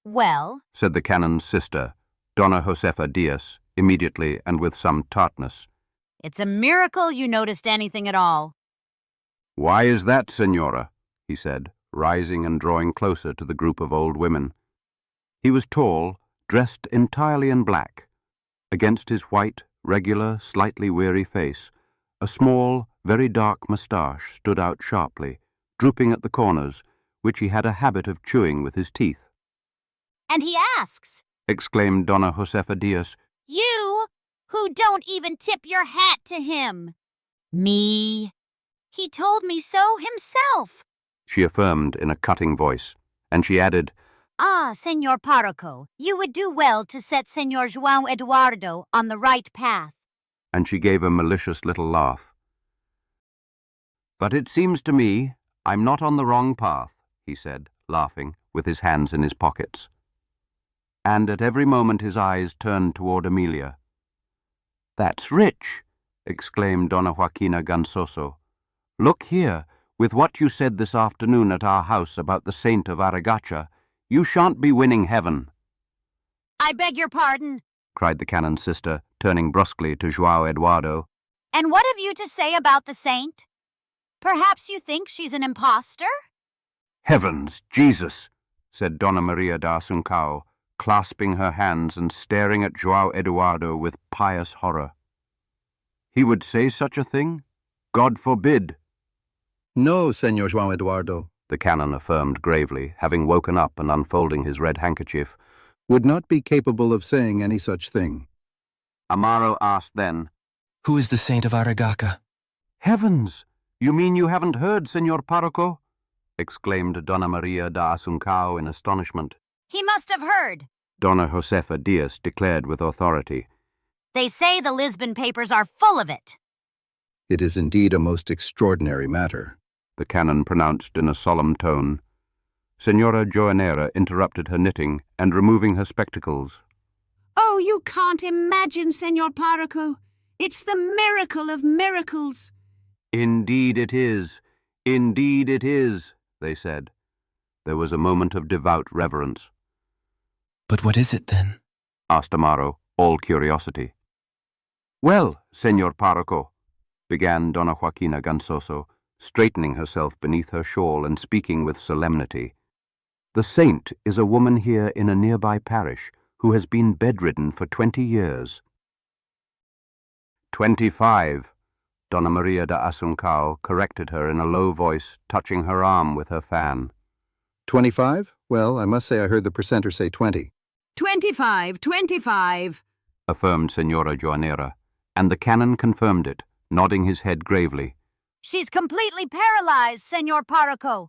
Well, Said the canon's sister, Donna Josefa Diaz, immediately and with some tartness. it's a miracle you noticed anything at all. Why is that, Senora? He said, rising and drawing closer to the group of old women. He was tall, dressed entirely in black. Against his white, regular, slightly weary face, a small, very dark moustache stood out sharply, drooping at the corners, which he had a habit of chewing with his teeth. And he asks, Exclaimed Donna Josefa Diaz. you, who don't even tip your hat to him. Me. He told me so himself. She affirmed in a cutting voice, and she added, Ah, Senor Parroco, you would do well to set Senor João Eduardo on the right path. and she gave a malicious little laugh. But it seems to me I'm not on the wrong path, he said, laughing, with his hands in his pockets. And at every moment his eyes turned toward Amelia. That's rich, exclaimed Donna Joaquina Gansoso. Look here, with what you said this afternoon at our house about the saint of Aragacha, you shan't be winning heaven. I beg your pardon. Cried the canon's sister, turning brusquely to João Eduardo. And what have you to say about the saint? Perhaps you think she's an impostor? Heavens, Jesus, said Donna Maria da Asuncao, clasping her hands and staring at João Eduardo with pious horror. He would say such a thing? God forbid. No, Senor João Eduardo, The canon affirmed gravely, having woken up and unfolding his red handkerchief. would not be capable of saying any such thing. Amaro asked then, Who is the saint of Aragaca? Heavens! You mean you haven't heard, Senor Parroco? Exclaimed Donna Maria da Asuncao in astonishment. He must have heard. Donna Josefa Diaz declared with authority. They say the Lisbon papers are full of it. It is indeed a most extraordinary matter. The canon pronounced in a solemn tone. Senora Joanera interrupted her knitting and removing her spectacles. Oh, you can't imagine, Senor Parroco. It's the miracle of miracles. Indeed it is. Indeed it is, they said. There was a moment of devout reverence. But what is it then? Asked Amaro, all curiosity. Well, Senor Parroco, began Donna Joaquina Gansoso, straightening herself beneath her shawl and speaking with solemnity. The saint is a woman here in a nearby parish who has been bedridden for 20 years. 25, Donna Maria de Asuncao corrected her in a low voice, touching her arm with her fan. 25? Well, I must say I heard the presenter say 20. 25, Affirmed Senora Joanera, and the canon confirmed it, nodding his head gravely. She's completely paralyzed, Senor Parroco.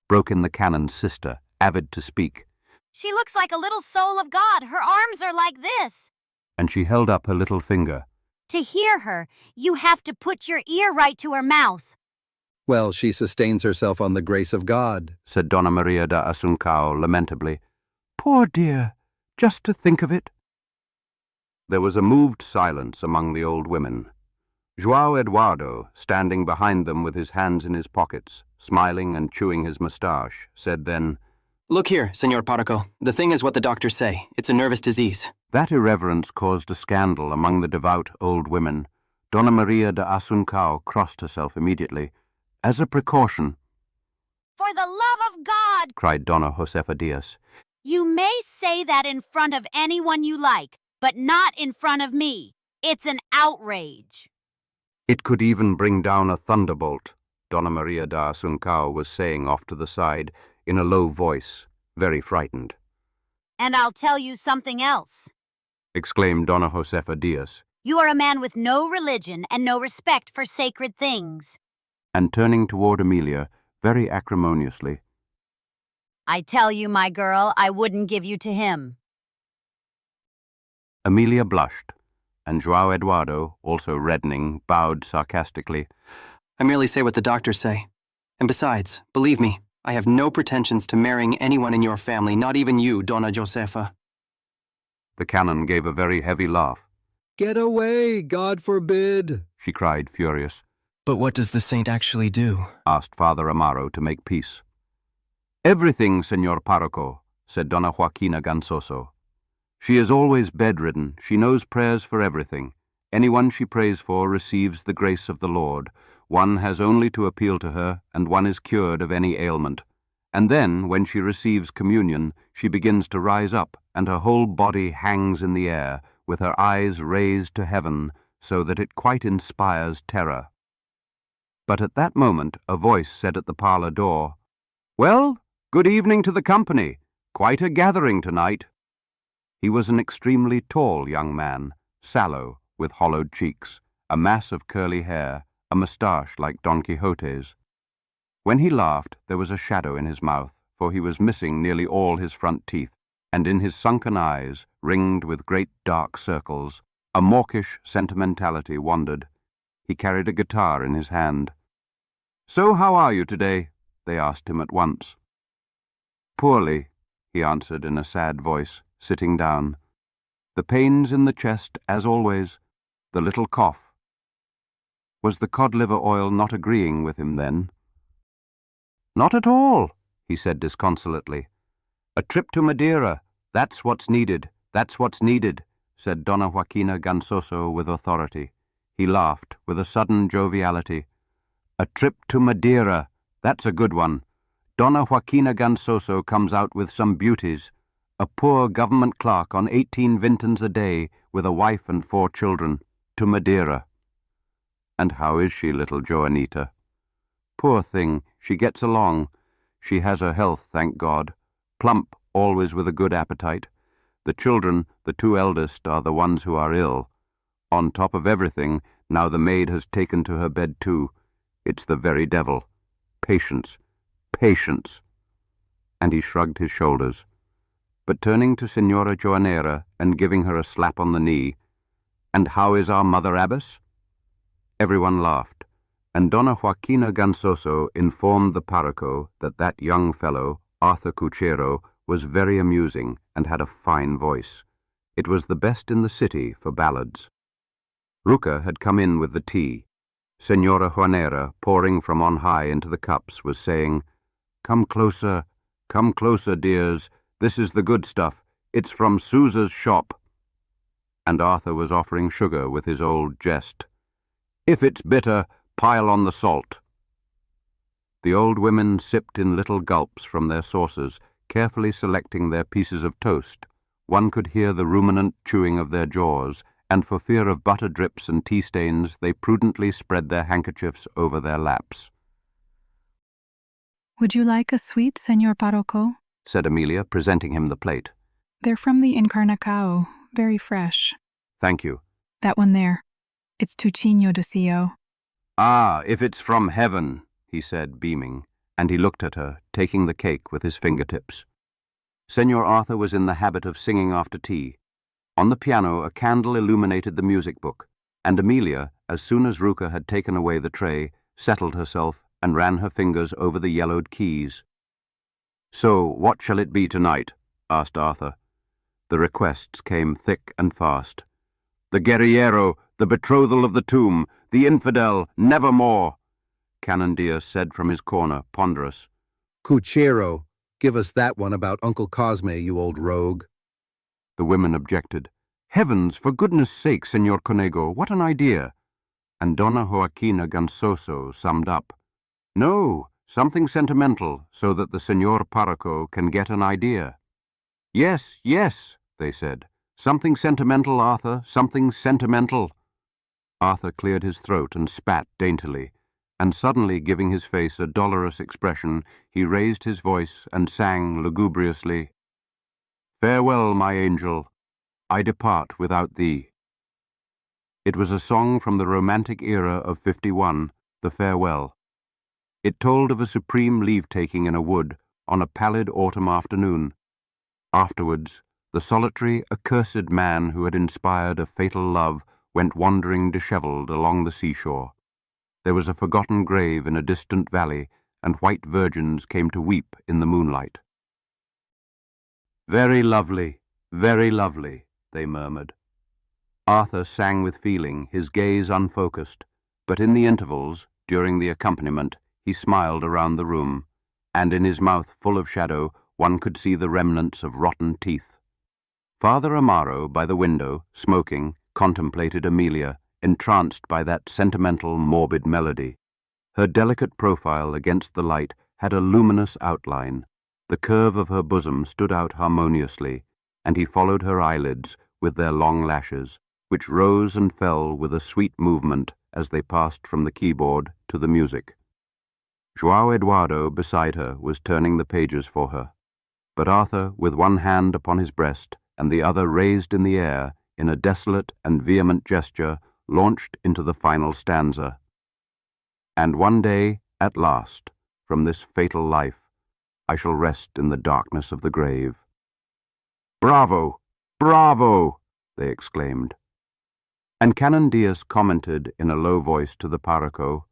Broke in the canon's sister, avid to speak. She looks like a little soul of God. Her arms are like this. And she held up her little finger. To hear her, you have to put your ear right to her mouth. Well, she sustains herself on the grace of God, Said Donna Maria de Asuncao lamentably. Poor dear, just to think of it. There was a moved silence among the old women. João Eduardo, standing behind them with his hands in his pockets, smiling and chewing his moustache, said then, Look here, Senor Parroco. The thing is what the doctors say. It's a nervous disease. That irreverence caused a scandal among the devout old women. Donna Maria de Asuncao crossed herself immediately. As a precaution, For the love of God, cried Donna Josefa Diaz. you may say that in front of anyone you like, but not in front of me. It's an outrage. It could even bring down a thunderbolt, Donna Maria de Asuncao was saying off to the side, in a low voice, very frightened. And I'll tell you something else. Exclaimed Donna Josefa Diaz, You are a man with no religion and no respect for sacred things. and turning toward Amelia, very acrimoniously. I tell you, my girl, I wouldn't give you to him. Amelia blushed, and João Eduardo, also reddening, bowed sarcastically. I merely say what the doctors say. And besides, believe me, I have no pretensions to marrying anyone in your family, not even you, Donna Josefa. The canon gave a very heavy laugh. Get away, God forbid, she cried, furious. But what does the saint actually do? Asked Father Amaro to make peace. Everything, Señor Párroco, said Donna Joaquina Gansoso. She is always bedridden. She knows prayers for everything. Anyone she prays for receives the grace of the Lord. One has only to appeal to her, and one is cured of any ailment. And then, when she receives communion, she begins to rise up, and her whole body hangs in the air, with her eyes raised to heaven, so that it quite inspires terror. But at that moment a voice said at the parlour door, "Well, good evening to the company. Quite a gathering tonight." He was an extremely tall young man, sallow, with hollowed cheeks, a mass of curly hair, a moustache like Don Quixote's. When he laughed, there was a shadow in his mouth, for he was missing nearly all his front teeth, and in his sunken eyes, ringed with great dark circles, a mawkish sentimentality wandered. He carried a guitar in his hand. "So how are you today?" they asked him at once. "Poorly," he answered in a sad voice, sitting down. "The pains in the chest, as always, the little cough." Was the cod-liver oil not agreeing with him then? "Not at all," he said disconsolately. "A trip to Madeira, that's what's needed, said Donna Joaquina Gansoso with authority. He laughed with a sudden joviality. "A trip to Madeira, that's a good one. Donna Joaquina Gansoso comes out with some beauties. A poor government clerk on 18 vintens a day, with a wife and 4 children, to Madeira." "And how is she, little Joanita?" "Poor thing, she gets along. She has her health, thank God. Plump, always with a good appetite. The children, the 2 eldest, are the ones who are ill. On top of everything, now the maid has taken to her bed too. It's the very devil. Patience, patience." And he shrugged his shoulders. But turning to Signora Joanera and giving her a slap on the knee, "And how is our Mother Abbess?" Everyone laughed, and Donna Joaquina Gansoso informed the párroco that young fellow, Arthur Cuchero, was very amusing and had a fine voice. It was the best in the city for ballads. Ruca had come in with the tea. Señora Juanera, pouring from on high into the cups, was saying, come closer, dears. This is the good stuff. It's from Sousa's shop." And Arthur was offering sugar with his old jest. "If it's bitter, pile on the salt." The old women sipped in little gulps from their saucers, carefully selecting their pieces of toast. One could hear the ruminant chewing of their jaws, and for fear of butter drips and tea stains, they prudently spread their handkerchiefs over their laps. "Would you like a sweet, Señor Párroco?" said Amelia, presenting him the plate. "They're from the Encarnacao, very fresh." "Thank you." "That one there. It's Tuchino de Cio." "Ah, if it's from heaven," he said, beaming, and he looked at her, taking the cake with his fingertips. Señor Arthur was in the habit of singing after tea. On the piano a candle illuminated the music book, and Amelia, as soon as Ruca had taken away the tray, settled herself and ran her fingers over the yellowed keys. "So, what shall it be tonight?" asked Arthur. The requests came thick and fast. "The guerrillero, the betrothal of the tomb, the infidel, nevermore," Canon Diaz said from his corner, ponderous. Cuchero, give us that one about Uncle Cosme, you old rogue. The women objected. "Heavens, for goodness sake, Señor Conego, what an idea!" And Donna Joaquina Gansoso summed up. "No, something sentimental, so that the Señor Párroco can get an idea." "Yes, yes," they said. "Something sentimental, Arthur, something sentimental." Arthur cleared his throat and spat daintily, and suddenly giving his face a dolorous expression, he raised his voice and sang lugubriously, "Farewell, my angel, I depart without thee." It was a song from the romantic era of '51, The Farewell. It told of a supreme leave-taking in a wood on a pallid autumn afternoon. Afterwards, the solitary, accursed man who had inspired a fatal love went wandering dishevelled along the seashore. There was a forgotten grave in a distant valley, and white virgins came to weep in the moonlight. Very lovely, they murmured. Arthur sang with feeling, his gaze unfocused, but in the intervals, during the accompaniment, he smiled around the room, and in his mouth full of shadow one could see the remnants of rotten teeth. Father Amaro, by the window, smoking, contemplated Amelia, entranced by that sentimental, morbid melody. Her delicate profile against the light had a luminous outline. The curve of her bosom stood out harmoniously, and he followed her eyelids with their long lashes, which rose and fell with a sweet movement as they passed from the keyboard to the music. João Eduardo, beside her, was turning the pages for her, but Arthur, with one hand upon his breast and the other raised in the air, in a desolate and vehement gesture, launched into the final stanza. And one day, at last, from this fatal life, I shall rest in the darkness of the grave. Bravo! Bravo! They exclaimed. And Canon Diaz commented in a low voice to the Parroco,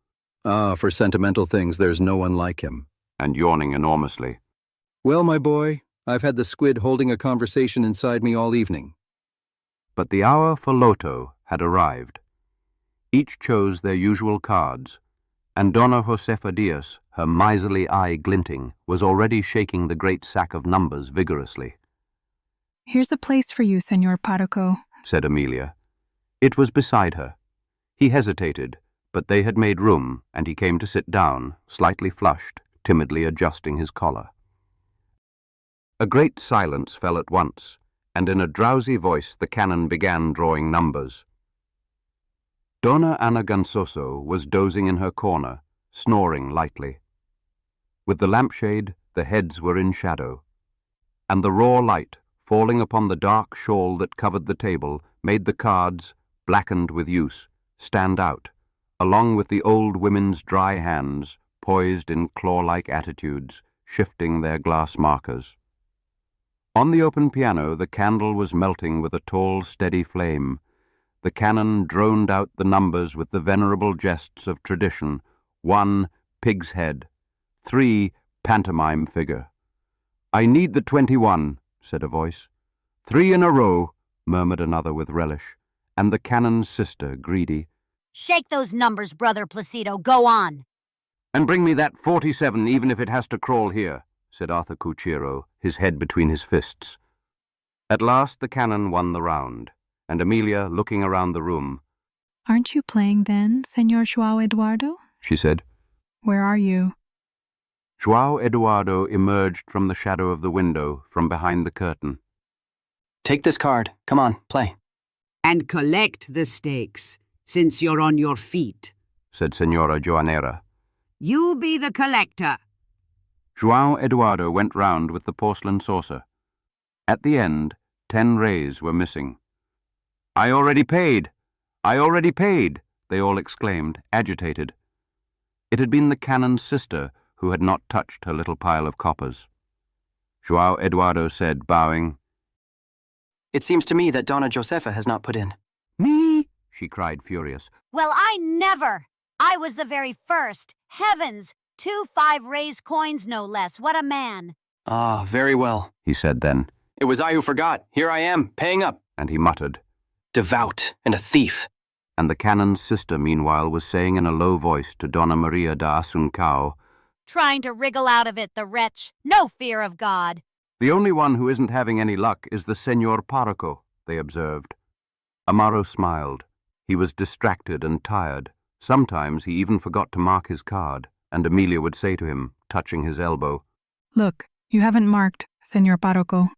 Ah, for sentimental things there's no one like him. And yawning enormously. Well, my boy, I've had the squid holding a conversation inside me all evening. But the hour for loto had arrived. Each chose their usual cards, and Donna Josefa Diaz, her miserly eye glinting, was already shaking the great sack of numbers vigorously. Here's a place for you, Senor Parroco, said Amelia. It was beside her. He hesitated, but they had made room, and he came to sit down, slightly flushed, timidly adjusting his collar. A great silence fell at once, and in a drowsy voice the canon began drawing numbers. Donna Ana Gansoso was dozing in her corner, snoring lightly. With the lampshade, the heads were in shadow, and the raw light, falling upon the dark shawl that covered the table, made the cards, blackened with use, stand out, along with the old women's dry hands, poised in claw-like attitudes, shifting their glass markers. On the open piano the candle was melting with a tall, steady flame. The canon droned out the numbers with the venerable jests of tradition. 1, pig's head. 3, pantomime figure. I need the 21, said a voice. 3 in a row, murmured another with relish, and the canon's sister, greedy. Shake those numbers, Brother Placido. Go on. And bring me that 47, even if it has to crawl here, said Arthur Cuchero, his head between his fists. At last the canon won the round, and Amelia, looking around the room. Aren't you playing then, Senor João Eduardo? She said. Where are you? João Eduardo emerged from the shadow of the window, from behind the curtain. Take this card. Come on, play. And collect the stakes, since you're on your feet, said Senora Joanera. You be the collector. João Eduardo went round with the porcelain saucer. At the end, 10 reis were missing. I already paid! I already paid! They all exclaimed, agitated. It had been the canon's sister who had not touched her little pile of coppers. João Eduardo said, bowing, It seems to me that Donna Josefa has not put in. Me? She cried, furious. Well, I never. I was the very first. Heavens! 2 5-raised coins, no less. What a man. Ah, very well, he said then. It was I who forgot. Here I am, paying up. And he muttered, Devout and a thief. And the canon's sister, meanwhile, was saying in a low voice to Donna Maria da Asuncao, Trying to wriggle out of it, the wretch. No fear of God. The only one who isn't having any luck is the Senor Parroco, they observed. Amaro smiled. He was distracted and tired. Sometimes he even forgot to mark his card, and Amelia would say to him, touching his elbow, Look, you haven't marked, Senor Parroco.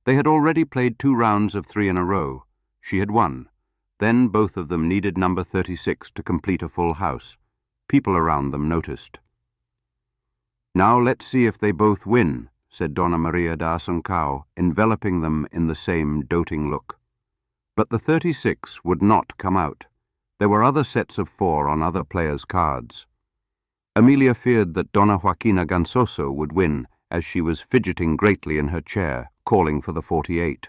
They had already played 2 rounds of 3 in a row. She had won. Then both of them needed number 36 to complete a full house. People around them noticed. Now let's see if they both win, said Donna Maria da Asuncao, enveloping them in the same doting look. But the 36 would not come out. There were other sets of 4 on other players' cards. Amelia feared that Donna Joaquina Gansoso would win, as she was fidgeting greatly in her chair, calling for the 48.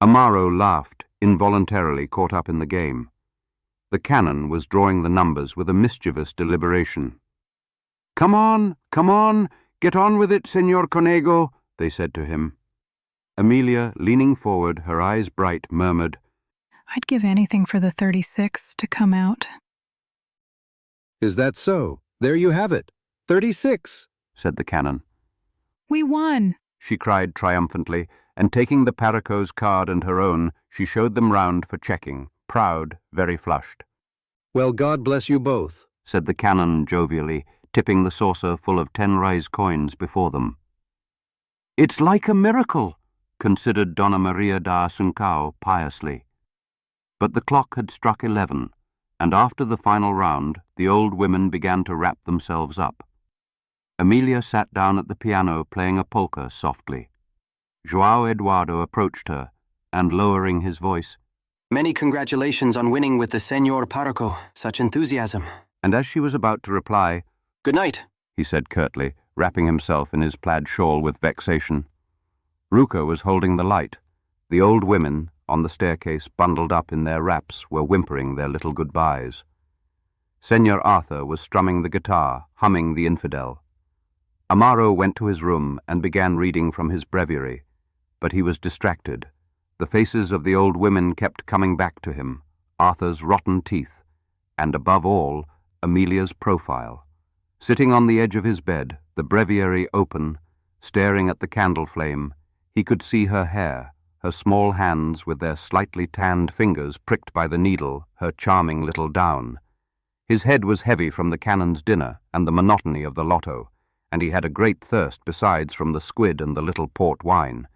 Amaro laughed, involuntarily caught up in the game. The canon was drawing the numbers with a mischievous deliberation. Come on, get on with it, Señor Conego, they said to him. Amelia, leaning forward, her eyes bright, murmured, I'd give anything for the 36 to come out. Is that so? There you have it. 36, said the canon. We won! She cried triumphantly, and taking the Paraco's card and her own, she showed them round for checking, proud, very flushed. Well, God bless you both, said the canon jovially, tipping the saucer full of 10 rise coins before them. It's like a miracle, considered Donna Maria da Asuncao piously. But the clock had struck 11, and after the final round, the old women began to wrap themselves up. Amelia sat down at the piano playing a polka softly. João Eduardo approached her, and lowering his voice, Many congratulations on winning with the Señor Paraco. Such enthusiasm. And as she was about to reply, Good night, he said curtly, wrapping himself in his plaid shawl with vexation. Ruka was holding the light. The old women, on the staircase bundled up in their wraps, were whimpering their little goodbyes. Señor Arthur was strumming the guitar, humming The Infidel. Amaro went to his room and began reading from his breviary, but he was distracted. The faces of the old women kept coming back to him, Arthur's rotten teeth, and above all, Amelia's profile. Sitting on the edge of his bed, the breviary open, staring at the candle flame, he could see her hair, her small hands with their slightly tanned fingers pricked by the needle, her charming little down. His head was heavy from the canon's dinner and the monotony of the lotto, and he had a great thirst besides from the squid and the little port wine.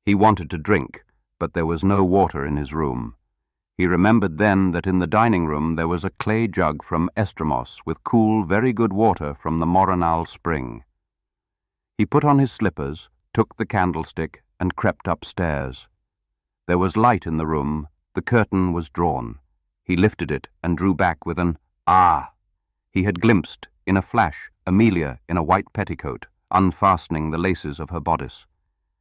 He wanted to drink, but there was no water in his room. He remembered then that in the dining room there was a clay jug from Estremos with cool, very good water from the Moronal spring. He put on his slippers, took the candlestick, and crept upstairs. There was light in the room, the curtain was drawn. He lifted it and drew back with an "Ah!" He had glimpsed, in a flash, Amelia in a white petticoat, unfastening the laces of her bodice.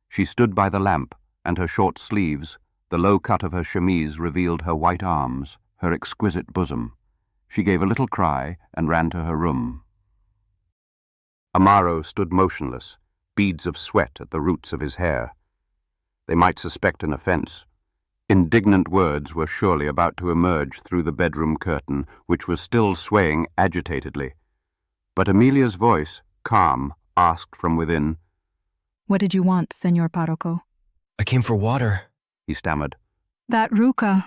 She stood by the lamp, and her short sleeves, the low cut of her chemise revealed her white arms, her exquisite bosom. She gave a little cry and ran to her room. Amaro stood motionless, beads of sweat at the roots of his hair. They might suspect an offense. Indignant words were surely about to emerge through the bedroom curtain, which was still swaying agitatedly. But Amelia's voice, calm, asked from within, What did you want, Señor Parroco? I came for water, he stammered. That Ruka.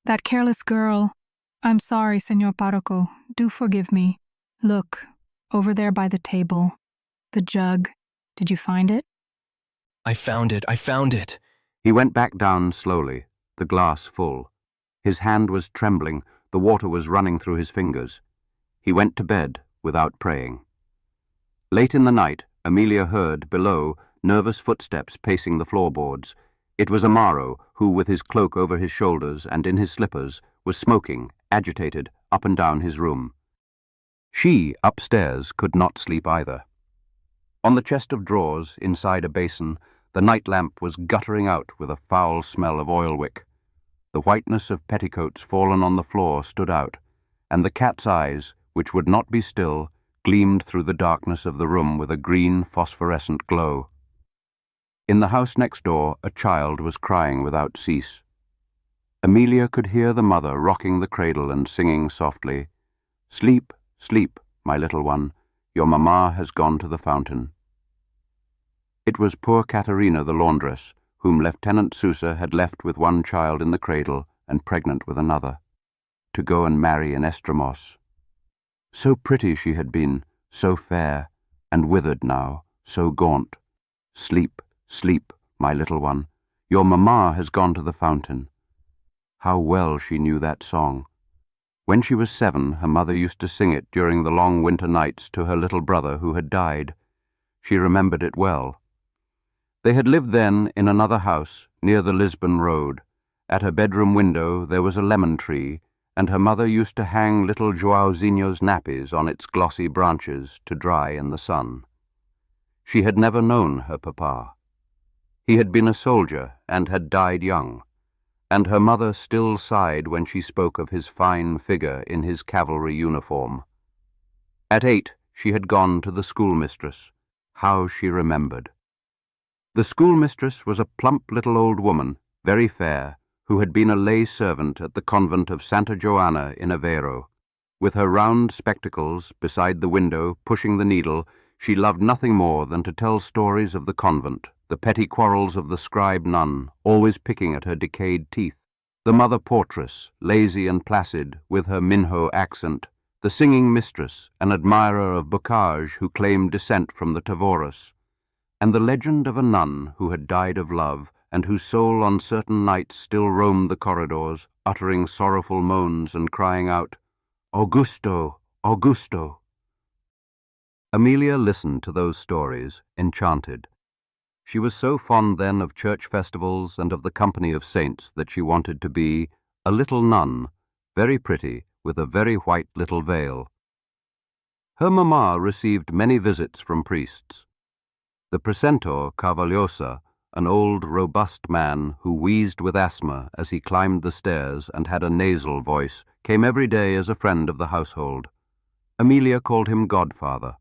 That careless girl. I'm sorry, Señor Parroco. Do forgive me. Look, over there by the table. The jug. Did you find it? I found it. He went back down slowly, the glass full. His hand was trembling, the water was running through his fingers. He went to bed without praying. Late in the night, Amelia heard, below, nervous footsteps pacing the floorboards. It was Amaro, who, with his cloak over his shoulders and in his slippers, was smoking, agitated, up and down his room. She, upstairs, could not sleep either. On the chest of drawers, inside a basin, the night lamp was guttering out with a foul smell of oil wick. The whiteness of petticoats fallen on the floor stood out, and the cat's eyes, which would not be still, gleamed through the darkness of the room with a green phosphorescent glow. In the house next door, a child was crying without cease. Amelia could hear the mother rocking the cradle and singing softly, "Sleep, sleep, my little one, your mamma has gone to the fountain." It was poor Caterina the laundress, whom Lieutenant Sousa had left with one child in the cradle and pregnant with another, to go and marry in Estremos. So pretty she had been, so fair, and withered now, so gaunt. "Sleep, sleep, my little one, your mamma has gone to the fountain." How well she knew that song. When she was 7, her mother used to sing it during the long winter nights to her little brother who had died. She remembered it well. They had lived then in another house near the Lisbon road. At her bedroom window there was a lemon tree, and her mother used to hang little Joãozinho's nappies on its glossy branches to dry in the sun. She had never known her papa. He had been a soldier and had died young, and her mother still sighed when she spoke of his fine figure in his cavalry uniform. At 8, she had gone to the schoolmistress. How she remembered. The schoolmistress was a plump little old woman, very fair, who had been a lay servant at the convent of Santa Joanna in Aveiro. With her round spectacles beside the window, pushing the needle, she loved nothing more than to tell stories of the convent, the petty quarrels of the scribe nun, always picking at her decayed teeth, the mother portress, lazy and placid, with her Minho accent, the singing mistress, an admirer of bocage who claimed descent from the Tavorus, and the legend of a nun who had died of love, and whose soul on certain nights still roamed the corridors, uttering sorrowful moans and crying out, "Augusto, Augusto." Amelia listened to those stories, enchanted. She was so fond then of church festivals and of the company of saints that she wanted to be a little nun, very pretty, with a very white little veil. Her mamma received many visits from priests. The precentor Cavallosa, an old, robust man who wheezed with asthma as he climbed the stairs and had a nasal voice, came every day as a friend of the household. Amelia called him godfather.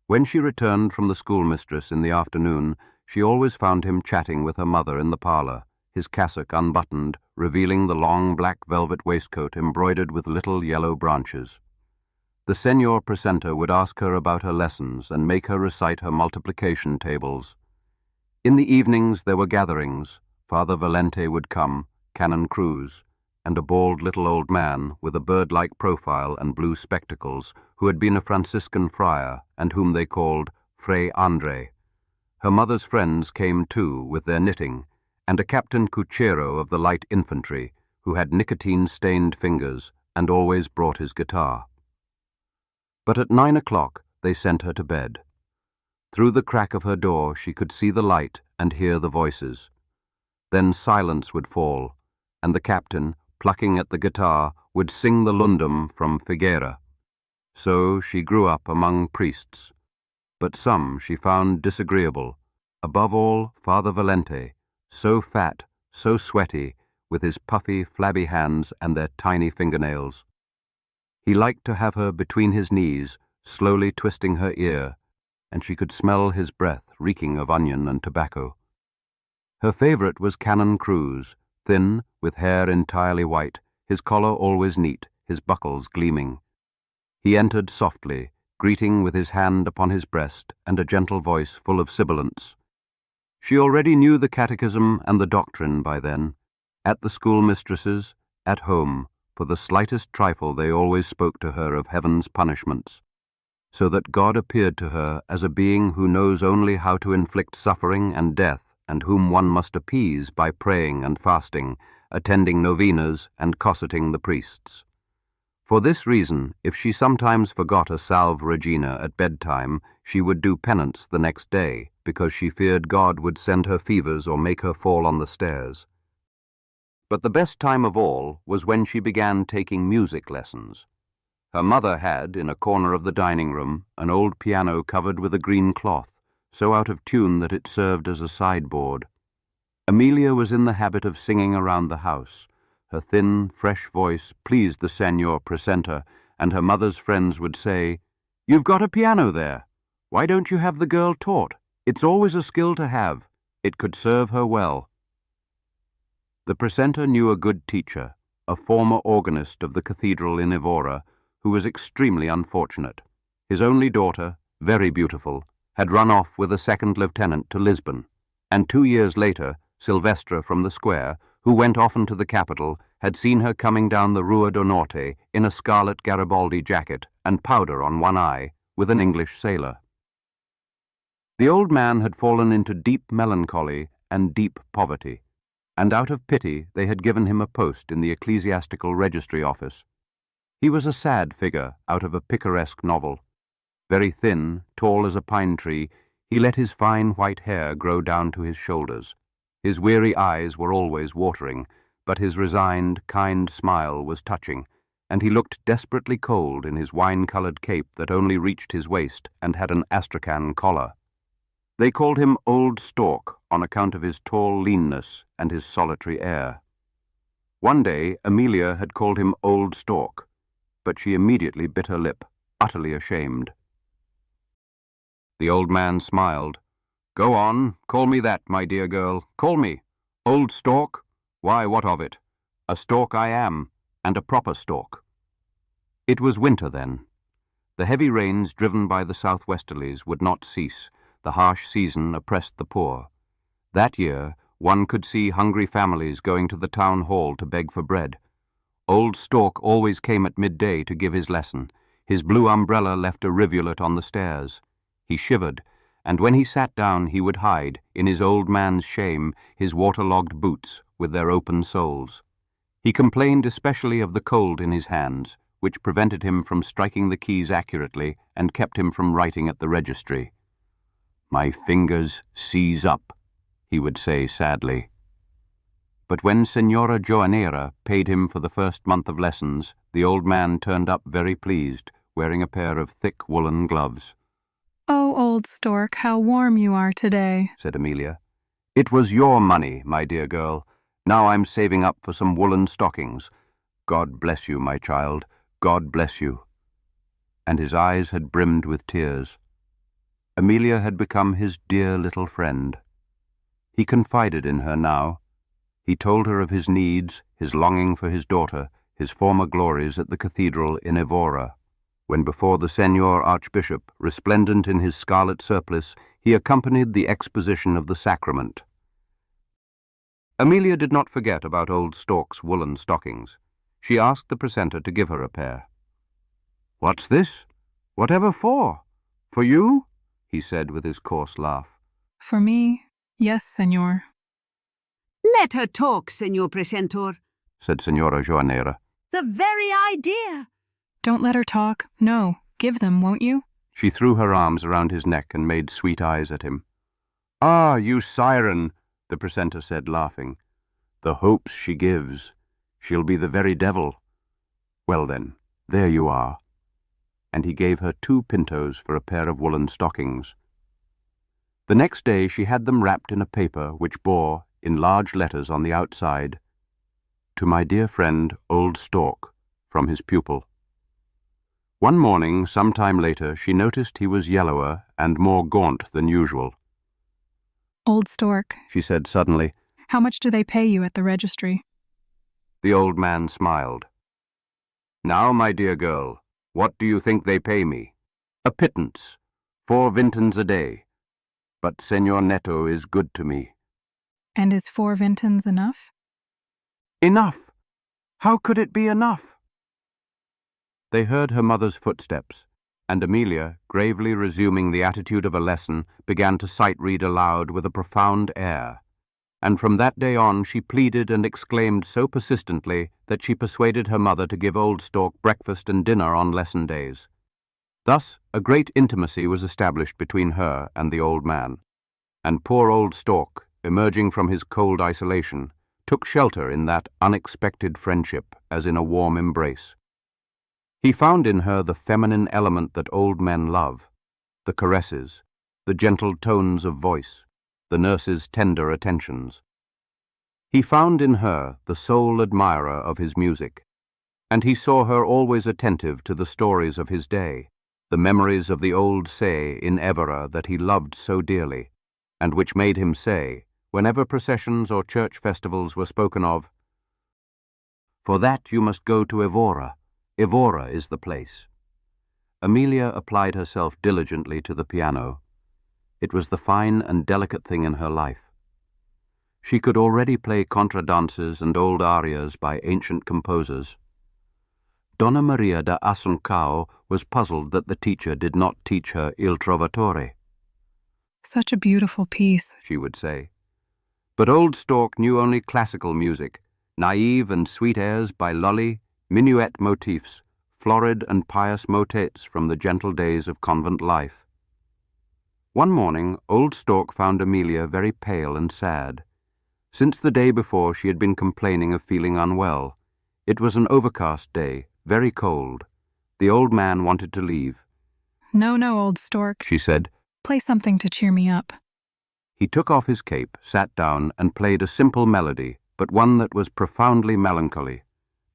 When she returned from the schoolmistress in the afternoon, she always found him chatting with her mother in the parlour, his cassock unbuttoned, revealing the long black velvet waistcoat embroidered with little yellow branches. The Senor Precentor would ask her about her lessons and make her recite her multiplication tables. In the evenings there were gatherings. Father Valente would come, Canon Cruz, and a bald little old man with a bird-like profile and blue spectacles, who had been a Franciscan friar and whom they called Fray Andre. Her mother's friends came too with their knitting, and a Captain Cuchero of the light infantry, who had nicotine-stained fingers and always brought his guitar. But at 9 o'clock they sent her to bed. Through the crack of her door she could see the light and hear the voices. Then silence would fall, and the captain, plucking at the guitar, would sing the Lundum from Figuera. So she grew up among priests, but some she found disagreeable, above all Father Valente, so fat, so sweaty, with his puffy, flabby hands and their tiny fingernails. He liked to have her between his knees, slowly twisting her ear, and she could smell his breath reeking of onion and tobacco. Her favourite was Canon Cruz, thin, with hair entirely white, his collar always neat, his buckles gleaming. He entered softly, greeting with his hand upon his breast and a gentle voice full of sibilance. She already knew the catechism and the doctrine by then. At the schoolmistresses, at home, for the slightest trifle they always spoke to her of heaven's punishments, so that God appeared to her as a being who knows only how to inflict suffering and death, and whom one must appease by praying and fasting, attending novenas and cosseting the priests. For this reason, if she sometimes forgot a Salve Regina at bedtime, she would do penance the next day, because she feared God would send her fevers or make her fall on the stairs. But the best time of all was when she began taking music lessons. Her mother had, in a corner of the dining room, an old piano covered with a green cloth, so out of tune that it served as a sideboard. Amelia was in the habit of singing around the house. Her thin, fresh voice pleased the Senor Precentor, and her mother's friends would say, "You've got a piano there. Why don't you have the girl taught? It's always a skill to have. It could serve her well." The Precentor knew a good teacher, a former organist of the cathedral in Evora, who was extremely unfortunate. His only daughter, very beautiful, had run off with a second lieutenant to Lisbon, and 2 years later, Silvestre from the square, who went often to the capital, had seen her coming down the Rua do Norte in a scarlet Garibaldi jacket and powder on one eye, with an English sailor. The old man had fallen into deep melancholy and deep poverty, and out of pity they had given him a post in the ecclesiastical registry office. He was a sad figure out of a picaresque novel. Very thin, tall as a pine tree, he let his fine white hair grow down to his shoulders. His weary eyes were always watering, but his resigned, kind smile was touching, and he looked desperately cold in his wine-coloured cape that only reached his waist and had an astrakhan collar. They called him Old Stork on account of his tall leanness and his solitary air. One day Amelia had called him Old Stork, but she immediately bit her lip, utterly ashamed. The old man smiled. "Go on, call me that, my dear girl, call me. Old stork? Why, what of it? A stork I am, and a proper stork." It was winter then. The heavy rains driven by the southwesterlies would not cease. The harsh season oppressed the poor. That year, one could see hungry families going to the town hall to beg for bread. Old Stork always came at midday to give his lesson. His blue umbrella left a rivulet on the stairs. He shivered, and when he sat down he would hide, in his old man's shame, his waterlogged boots with their open soles. He complained especially of the cold in his hands, which prevented him from striking the keys accurately and kept him from writing at the registry. "My fingers seize up," he would say sadly. But when Senora Joanera paid him for the first month of lessons, the old man turned up very pleased, wearing a pair of thick woolen gloves. "Oh, old stork, how warm you are today," said Amelia. "It was your money, my dear girl. Now I'm saving up for some woolen stockings. God bless you, my child. God bless you." And his eyes had brimmed with tears. Amelia had become his dear little friend. He confided in her now. He told her of his needs, his longing for his daughter, his former glories at the cathedral in Evora, when before the Senor Archbishop, resplendent in his scarlet surplice, he accompanied the exposition of the sacrament. Amelia did not forget about old Stork's woolen stockings. She asked the precentor to give her a pair. "What's this? Whatever for? For you?" he said with his coarse laugh. "For me, yes, senor." Let her talk, Senor Precentor. said Senora Joanera. The very idea. "Don't let her talk. No, give them, won't you?" She threw her arms around his neck and made sweet eyes at him. "Ah, you siren," the precentor said, laughing. "The hopes she gives. She'll be the very devil. Well then, there you are." And he gave her 2 pintos for a pair of woolen stockings. The next day she had them wrapped in a paper which bore, in large letters on the outside, "To my dear friend, Old Stork," from his pupil. One morning, some time later, she noticed he was yellower and more gaunt than usual. "Old stork," She said suddenly. "how much do they pay you at the registry?" The old man smiled. "Now, my dear girl, what do you think they pay me? A pittance, 4 vintens a day. But Senor Neto is good to me." "And is 4 vintens enough?" "Enough! How could it be enough?" They heard her mother's footsteps, and Amelia, gravely resuming the attitude of a lesson, began to sight-read aloud with a profound air. And from that day on she pleaded and exclaimed so persistently that she persuaded her mother to give Old Stork breakfast and dinner on lesson days. Thus a great intimacy was established between her and the old man, and poor Old Stork, emerging from his cold isolation, took shelter in that unexpected friendship as in a warm embrace. He found in her the feminine element that old men love, the caresses, the gentle tones of voice, the nurse's tender attentions. He found in her the sole admirer of his music, and he saw her always attentive to the stories of his day, the memories of the old say in Evora that he loved so dearly, and which made him say, whenever processions or church festivals were spoken of, "For that you must go to Evora. Evora is the place." Amelia applied herself diligently to the piano. It was the fine and delicate thing in her life. She could already play contradances and old arias by ancient composers. Donna Maria da Asuncao was puzzled that the teacher did not teach her Il Trovatore. "Such a beautiful piece," she would say. But Old Stork knew only classical music, naive and sweet airs by Lully, minuet motifs, florid and pious motets from the gentle days of convent life. One morning, Old Stork found Amelia very pale and sad. Since the day before she had been complaining of feeling unwell. It was an overcast day, very cold. The old man wanted to leave. "No, no, Old Stork," she said. "Play something to cheer me up." He took off his cape, sat down, and played a simple melody, but one that was profoundly melancholy.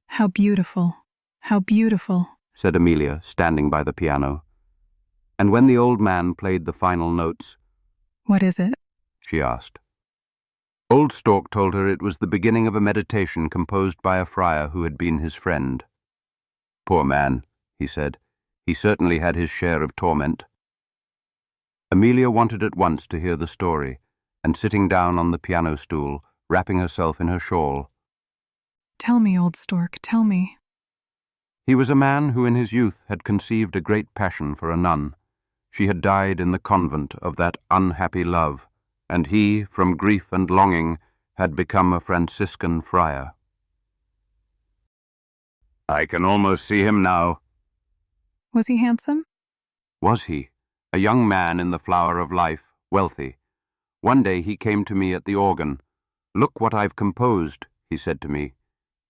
How beautiful, said Amelia, standing by the piano. And when the old man played the final notes, What is it? she asked. Old Stork told her it was the beginning of a meditation composed by a friar who had been his friend. Poor man, he said. He certainly had his share of torment. Amelia wanted at once to hear the story, and sitting down on the piano stool, wrapping herself in her shawl. Tell me, old stork, tell me. He was a man who in his youth had conceived a great passion for a nun. She had died in the convent of that unhappy love, and he, from grief and longing, had become a Franciscan friar. I can almost see him now. Was he handsome? Was he? A young man in the flower of life, wealthy. One day he came to me at the organ. Look what I've composed, he said to me.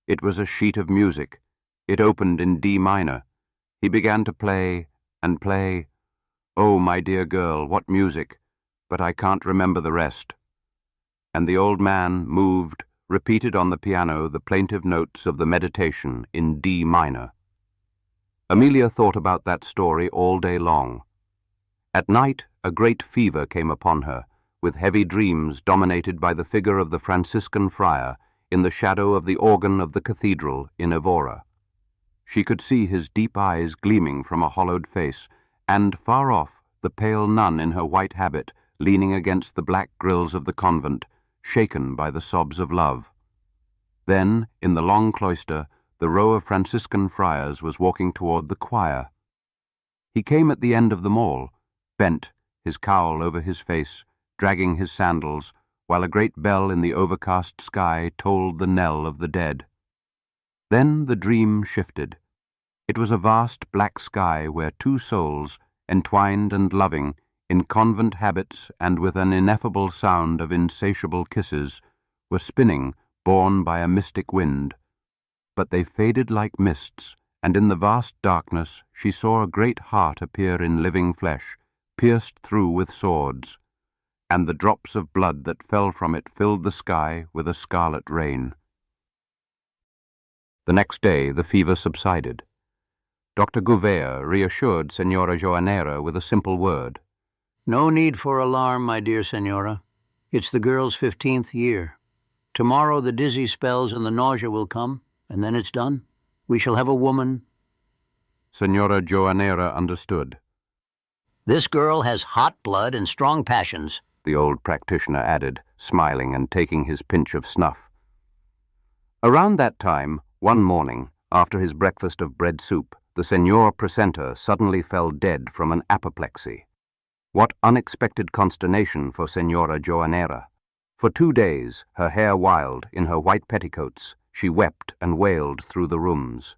It was a sheet of music. It opened in D minor. He began to play and play. Oh, my dear girl, what music! But I can't remember the rest. And the old man, moved, repeated on the piano the plaintive notes of the meditation in D minor. Amelia thought about that story all day long. At night, a great fever came upon her, with heavy dreams dominated by the figure of the Franciscan friar in the shadow of the organ of the cathedral in Evora. She could see his deep eyes gleaming from a hollowed face, and, far off, the pale nun in her white habit, leaning against the black grills of the convent, shaken by the sobs of love. Then, in the long cloister, the row of Franciscan friars was walking toward the choir. He came at the end of them all, bent, his cowl over his face, dragging his sandals, while a great bell in the overcast sky tolled the knell of the dead. Then the dream shifted. It was a vast black sky where two souls, entwined and loving, in convent habits and with an ineffable sound of insatiable kisses, were spinning, borne by a mystic wind. But they faded like mists, and in the vast darkness she saw a great heart appear in living flesh, pierced through with swords, and the drops of blood that fell from it filled the sky with a scarlet rain. The next day the fever subsided. Dr. Gouveia reassured Senora Joanera with a simple word. No need for alarm, my dear Senora. It's the girl's 15th year. Tomorrow the dizzy spells and the nausea will come, and then it's done. We shall have a woman. Senora Joanera understood. This girl has hot blood and strong passions, the old practitioner added, smiling and taking his pinch of snuff. Around that time, one morning, after his breakfast of bread soup, the Senor Precentor suddenly fell dead from an apoplexy. What unexpected consternation for Senora Joanera! For 2 days, her hair wild, in her white petticoats, she wept and wailed through the rooms.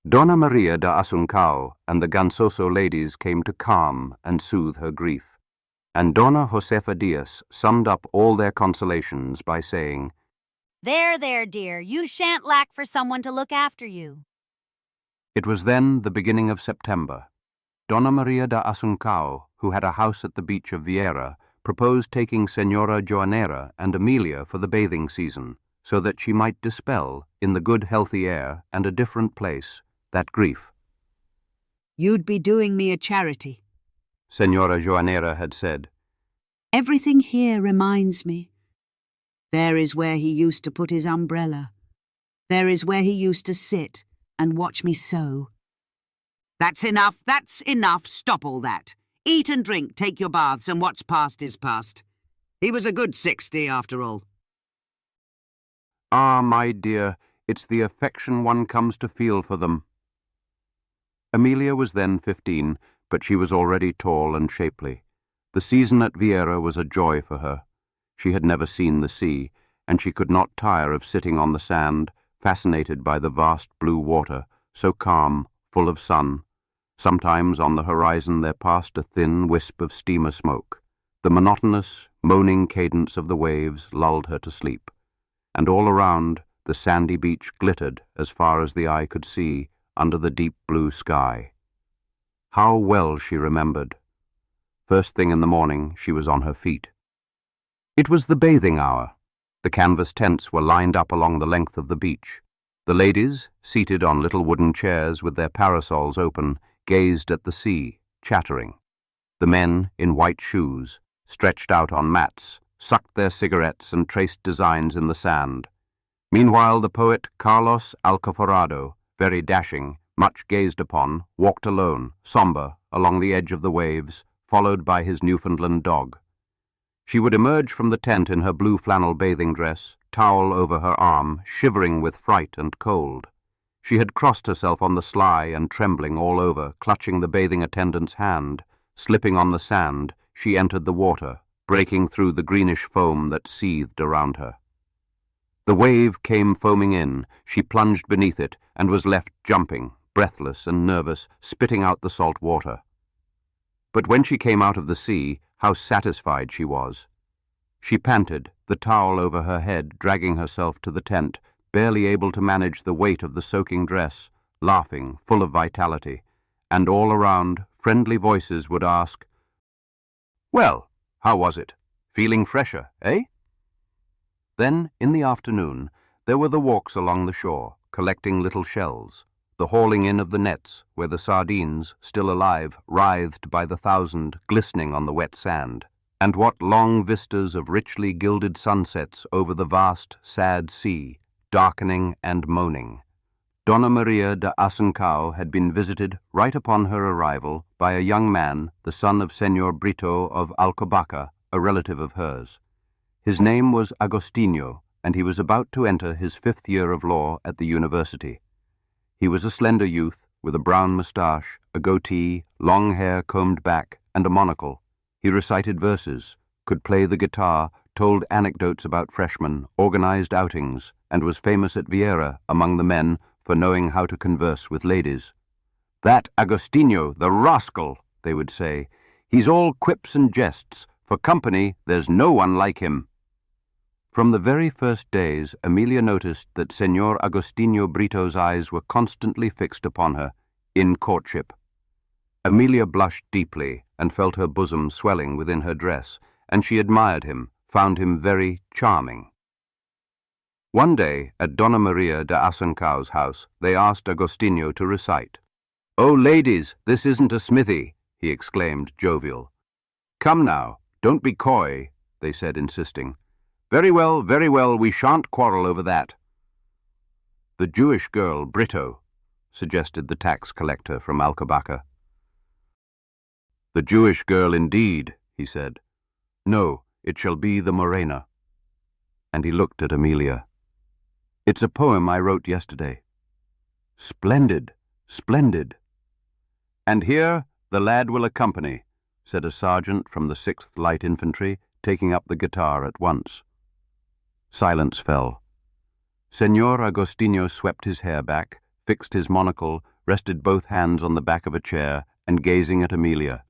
Donna Maria de Asuncao and the Gansoso ladies came to calm and soothe her grief, and Donna Josefa Diaz summed up all their consolations by saying, There, dear, you shan't lack for someone to look after you. It was then the beginning of September. Donna Maria de Asuncao, who had a house at the beach of Vieira, proposed taking Senora Joanera and Amelia for the bathing season, so that she might dispel, in the good healthy air and a different place, that grief. You'd be doing me a charity, Senora Joanera had said. Everything here reminds me. There is where he used to put his umbrella. There is where he used to sit and watch me sew. That's enough, stop all that. Eat and drink, take your baths, and what's past is past. He was a good 60 after all. Ah, my dear, it's the affection one comes to feel for them. Amelia was then 15, but she was already tall and shapely. The season at Vieira was a joy for her. She had never seen the sea, and she could not tire of sitting on the sand, fascinated by the vast blue water, so calm, full of sun. Sometimes on the horizon there passed a thin wisp of steamer smoke. The monotonous, moaning cadence of the waves lulled her to sleep, and all around the sandy beach glittered as far as the eye could see under the deep blue sky. How well she remembered. First thing in the morning she was on her feet. It was the bathing hour. The canvas tents were lined up along the length of the beach. The ladies, seated on little wooden chairs with their parasols open, gazed at the sea, chattering. The men, in white shoes, stretched out on mats, sucked their cigarettes and traced designs in the sand. Meanwhile, the poet Carlos Alcoforado, very dashing, much gazed upon, walked alone, sombre, along the edge of the waves, followed by his Newfoundland dog. She would emerge from the tent in her blue flannel bathing dress, towel over her arm, shivering with fright and cold. She had crossed herself on the sly and trembling all over, clutching the bathing attendant's hand. Slipping on the sand, she entered the water, breaking through the greenish foam that seethed around her. The wave came foaming in, she plunged beneath it, and was left jumping, breathless and nervous, spitting out the salt water. But when she came out of the sea, how satisfied she was. She panted, the towel over her head, dragging herself to the tent, barely able to manage the weight of the soaking dress, laughing, full of vitality, and all around, friendly voices would ask, "Well, how was it? Feeling fresher, eh?" Then, in the afternoon, there were the walks along the shore, collecting little shells, the hauling in of the nets, where the sardines, still alive, writhed by the thousand, glistening on the wet sand. And what long vistas of richly gilded sunsets over the vast, sad sea, darkening and moaning. Donna Maria de Azencao had been visited, right upon her arrival, by a young man, the son of Senor Brito of Alcobaça, a relative of hers. His name was Agostinho, and he was about to enter his 5th year of law at the university. He was a slender youth, with a brown moustache, a goatee, long hair combed back, and a monocle. He recited verses, could play the guitar, told anecdotes about freshmen, organized outings, and was famous at Vieira among the men for knowing how to converse with ladies. "That Agostinho, the rascal," they would say. "He's all quips and jests. For company, there's no one like him." From the very first days, Amelia noticed that Senor Agostinho Brito's eyes were constantly fixed upon her, in courtship. Amelia blushed deeply and felt her bosom swelling within her dress, and she admired him, found him very charming. One day, at Donna Maria de Azencao's house, they asked Agostinho to recite. "Oh, ladies, this isn't a smithy," he exclaimed, jovial. "Come now, don't be coy," they said, insisting. Very well, we shan't quarrel over that." "The Jewish girl, Brito," suggested the tax collector from Alcobaça. "The Jewish girl indeed," he said. "No, it shall be the Morena." And he looked at Amelia. "It's a poem I wrote yesterday." "Splendid, splendid." "And here the lad will accompany," said a sergeant from the 6th Light Infantry, taking up the guitar at once. Silence fell. Senor Agostinho swept his hair back, fixed his monocle, rested both hands on the back of a chair, and gazing at Amelia.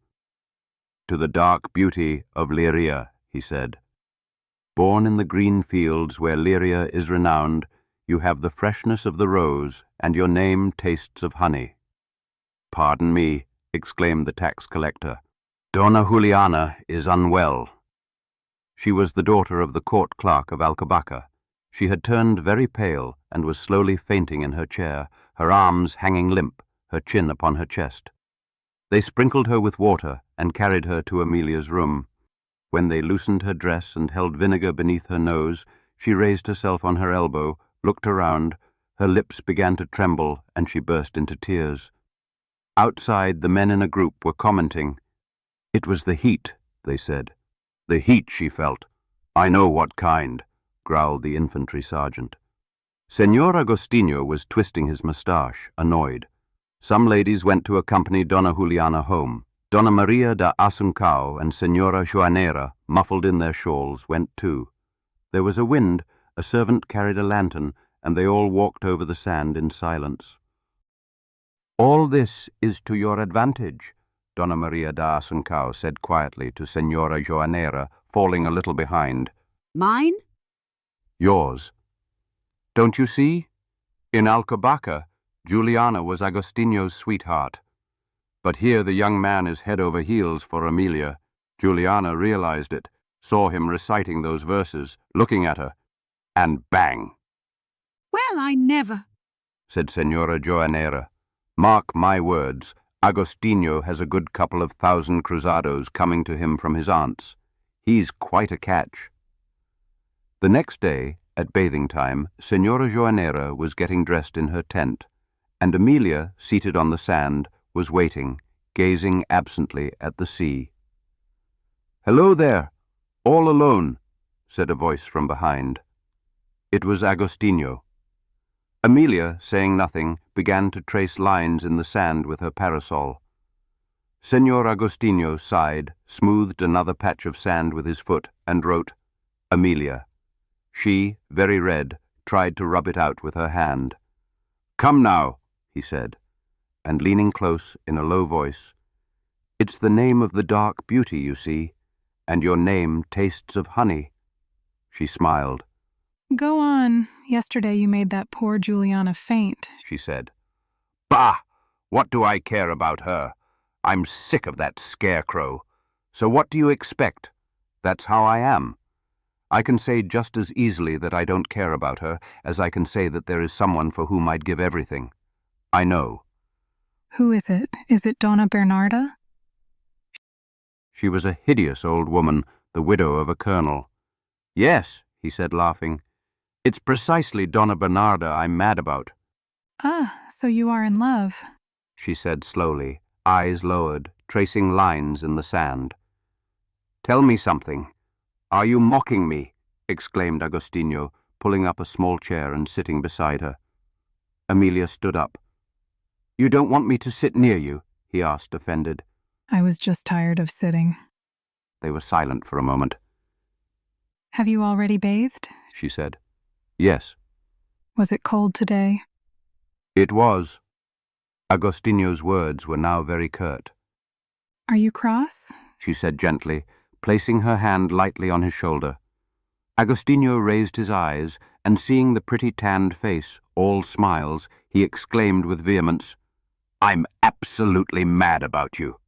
"To the dark beauty of Liria," he said. "Born in the green fields where Liria is renowned, you have the freshness of the rose, and your name tastes of honey." "Pardon me," exclaimed the tax collector. "Donna Juliana is unwell." She was the daughter of the court clerk of Alcobaça. She had turned very pale and was slowly fainting in her chair, her arms hanging limp, her chin upon her chest. They sprinkled her with water and carried her to Amelia's room. When they loosened her dress and held vinegar beneath her nose, she raised herself on her elbow, looked around, her lips began to tremble, and she burst into tears. Outside, the men in a group were commenting. "It was the heat," they said. "The heat she felt. I know what kind," growled the infantry sergeant. Senor Agostinho was twisting his moustache, annoyed. Some ladies went to accompany Donna Juliana home. Donna Maria de Azencao and Senora Joanera, muffled in their shawls, went too. There was a wind, a servant carried a lantern, and they all walked over the sand in silence. "All this is to your advantage," Donna Maria de Azencao said quietly to Senora Joanera, falling a little behind. Mine? "Yours. Don't you see? In Alcobaça, Juliana was Agostinho's sweetheart. But here the young man is head over heels for Amelia. Juliana realized it, saw him reciting those verses, looking at her, and bang!" Well, I never, said Senora Joanera. "Mark my words, Agostinho has a good couple of 1,000 cruzados coming to him from his aunts. He's quite a catch. The next day, at bathing time, Senora Joanera was getting dressed in her tent, and Amelia, seated on the sand, was waiting, gazing absently at the sea. "Hello there, all alone," said a voice from behind. It was Agostinho. Amelia, saying nothing, began to trace lines in the sand with her parasol. Senor Agostinho sighed, smoothed another patch of sand with his foot, and wrote, "Amelia." She, very red, tried to rub it out with her hand. "Come now," he said, and leaning close in a low voice, "It's the name of the dark beauty, you see, and your name tastes of honey." She smiled. Go on. Yesterday you made that poor Juliana faint, she said. "Bah! What do I care about her? I'm sick of that scarecrow. So what do you expect? That's how I am. I can say just as easily that I don't care about her as I can say that there is someone for whom I'd give everything. I know." Who is it? Is it Donna Bernarda? She was a hideous old woman, the widow of a colonel. "Yes," he said, laughing. "It's precisely Donna Bernarda I'm mad about." Ah, so you are in love, she said slowly, eyes lowered, tracing lines in the sand. "Tell me something. Are you mocking me?" exclaimed Agostinho, pulling up a small chair and sitting beside her. Amelia stood up. "You don't want me to sit near you?" he asked, offended. I was just tired of sitting. They were silent for a moment. Have you already bathed? She said. "Yes." Was it cold today? "It was." Agostinho's words were now very curt. Are you cross? She said gently, placing her hand lightly on his shoulder. Agostinho raised his eyes, and seeing the pretty tanned face, all smiles, he exclaimed with vehemence, "I'm absolutely mad about you."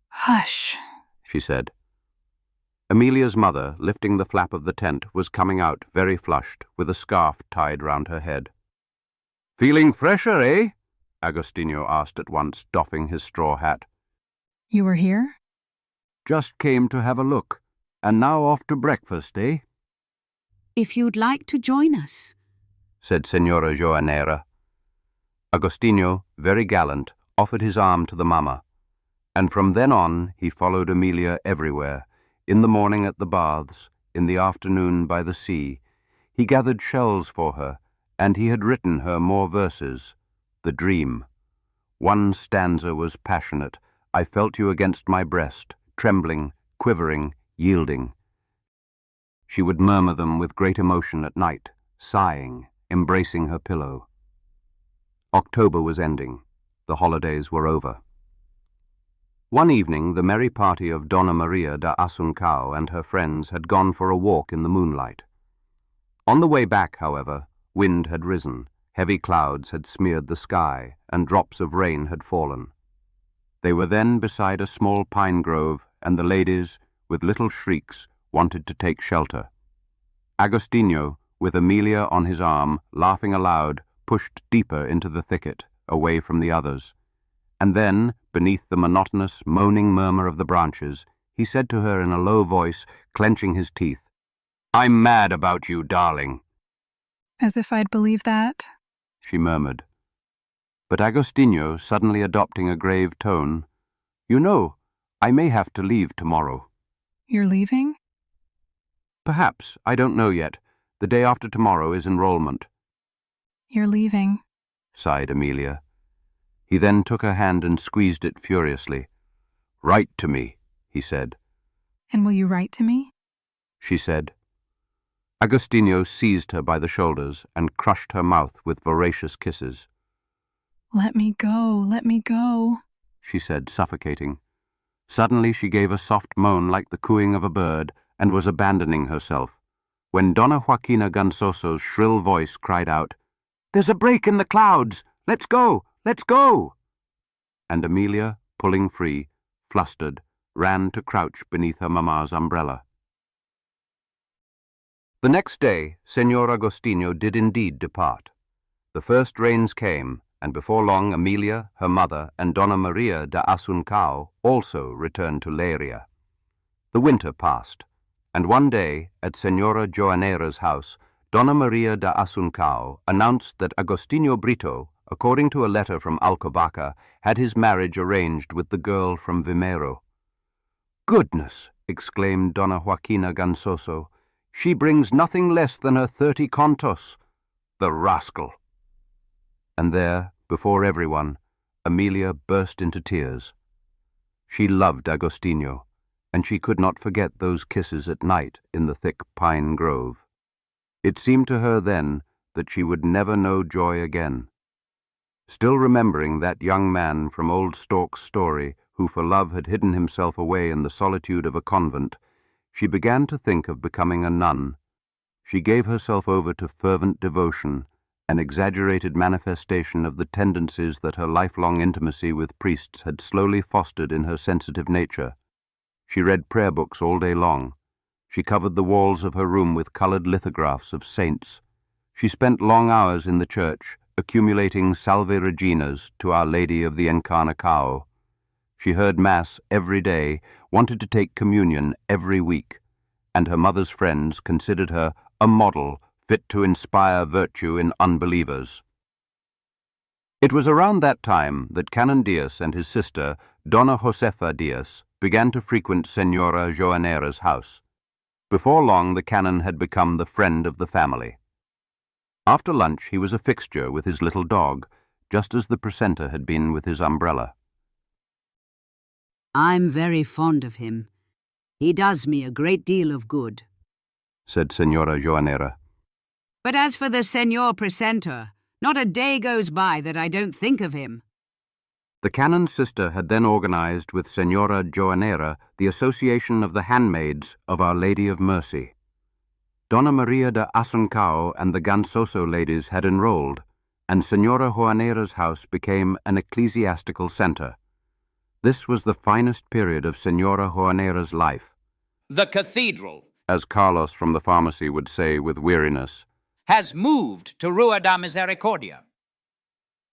Hush, she said. Amelia's mother, lifting the flap of the tent, was coming out, very flushed, with a scarf tied round her head. "Feeling fresher, eh?" Agostinho asked at once, doffing his straw hat. You were here? "Just came to have a look, and now off to breakfast, eh?" If you'd like to join us, said Senora Joanera. Agostinho, very gallant, offered his arm to the mamma, and from then on he followed Amelia everywhere, in the morning at the baths, in the afternoon by the sea. He gathered shells for her, and he had written her more verses. The Dream. One stanza was passionate. I felt you against my breast, trembling, quivering, yielding. She would murmur them with great emotion at night, sighing, embracing her pillow. October was ending. The holidays were over. One evening, the merry party of Donna Maria da Asuncao and her friends had gone for a walk in the moonlight. On the way back, however, wind had risen, heavy clouds had smeared the sky, and drops of rain had fallen. They were then beside a small pine grove, and the ladies, with little shrieks, wanted to take shelter. Agostinho, with Amelia on his arm, laughing aloud, pushed deeper into the thicket, away from the others. And then, beneath the monotonous, moaning murmur of the branches, he said to her in a low voice, clenching his teeth, "I'm mad about you, darling." As if I'd believe that, she murmured. But Agostinho, suddenly adopting a grave tone, "You know, I may have to leave tomorrow." You're leaving? Perhaps, I don't know yet. The day after tomorrow is enrollment. You're leaving, sighed Amelia. He then took her hand and squeezed it furiously. "Write to me," he said. And will you write to me? She said. Agostinho seized her by the shoulders and crushed her mouth with voracious kisses. Let me go, she said, suffocating. Suddenly she gave a soft moan like the cooing of a bird and was abandoning herself, when Donna Joaquina Gansoso's shrill voice cried out, "There's a break in the clouds! Let's go! Let's go!" And Amelia, pulling free, flustered, ran to crouch beneath her mamma's umbrella. The next day, Senor Agostinho did indeed depart. The first rains came, and before long Amelia, her mother, and Donna Maria de Asuncao also returned to Leiria. The winter passed, and one day, at Senora Joanera's house, Donna Maria de Asuncao announced that Agostinho Brito, according to a letter from Alcobaça, had his marriage arranged with the girl from Vimero. "Goodness!" exclaimed Donna Joaquina Gansoso. "She brings nothing less than her 30 contos. The rascal!" And there, before everyone, Amelia burst into tears. She loved Agostinho, and she could not forget those kisses at night in the thick pine grove. It seemed to her then that she would never know joy again. Still remembering that young man from old Stork's story who for love had hidden himself away in the solitude of a convent, she began to think of becoming a nun. She gave herself over to fervent devotion, an exaggerated manifestation of the tendencies that her lifelong intimacy with priests had slowly fostered in her sensitive nature. She read prayer books all day long. She covered the walls of her room with colored lithographs of saints. She spent long hours in the church, accumulating Salve Reginas to Our Lady of the Encarnação. She heard Mass every day, wanted to take communion every week, and her mother's friends considered her a model fit to inspire virtue in unbelievers. It was around that time that Canon Diaz and his sister, Donna Josefa Diaz, began to frequent Senora Joanera's house. Before long, the canon had become the friend of the family. After lunch, he was a fixture with his little dog, just as the precentor had been with his umbrella. "I'm very fond of him. He does me a great deal of good," said Senora Joanera. "But as for the Senor Precentor, not a day goes by that I don't think of him." The canon's sister had then organized with Senora Joanera the Association of the Handmaids of Our Lady of Mercy. Donna Maria de Asuncao and the Gansoso ladies had enrolled, and Senora Joanera's house became an ecclesiastical center. This was the finest period of Senora Joanera's life. The cathedral, As Carlos from the pharmacy would say with weariness, has moved to Rua da Misericordia.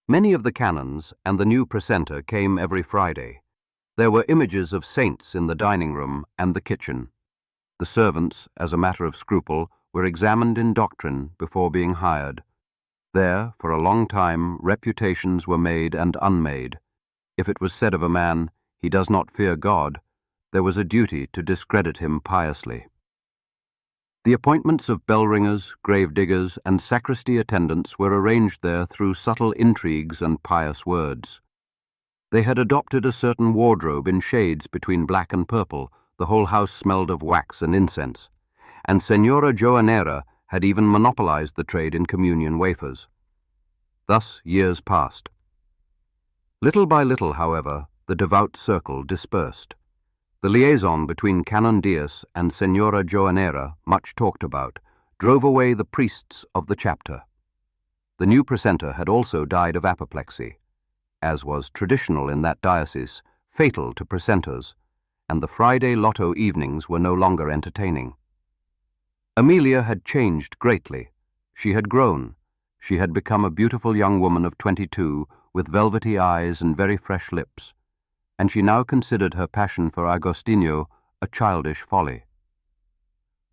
many of the canons and the new precentor came every Friday. There were images of saints in the dining room and the kitchen. The servants, as a matter of scruple, were examined in doctrine before being hired. There, for a long time, reputations were made and unmade. If it was said of a man, "He does not fear God," there was a duty to discredit him piously. The appointments of bell-ringers, grave-diggers, and sacristy attendants were arranged there through subtle intrigues and pious words. They had adopted a certain wardrobe in shades between black and purple. The whole house smelled of wax and incense, and Senora Joanera had even monopolized the trade in communion wafers. Thus years passed. Little by little, however, the devout circle dispersed. The liaison between Canon Diaz and Senora Joanera, much talked about, drove away the priests of the chapter. The new precentor had also died of apoplexy, as was traditional in that diocese, fatal to precentors, and the Friday lotto evenings were no longer entertaining. Amelia had changed greatly. She had grown. She had become a beautiful young woman of 22, with velvety eyes and very fresh lips, and she now considered her passion for Agostinho a childish folly.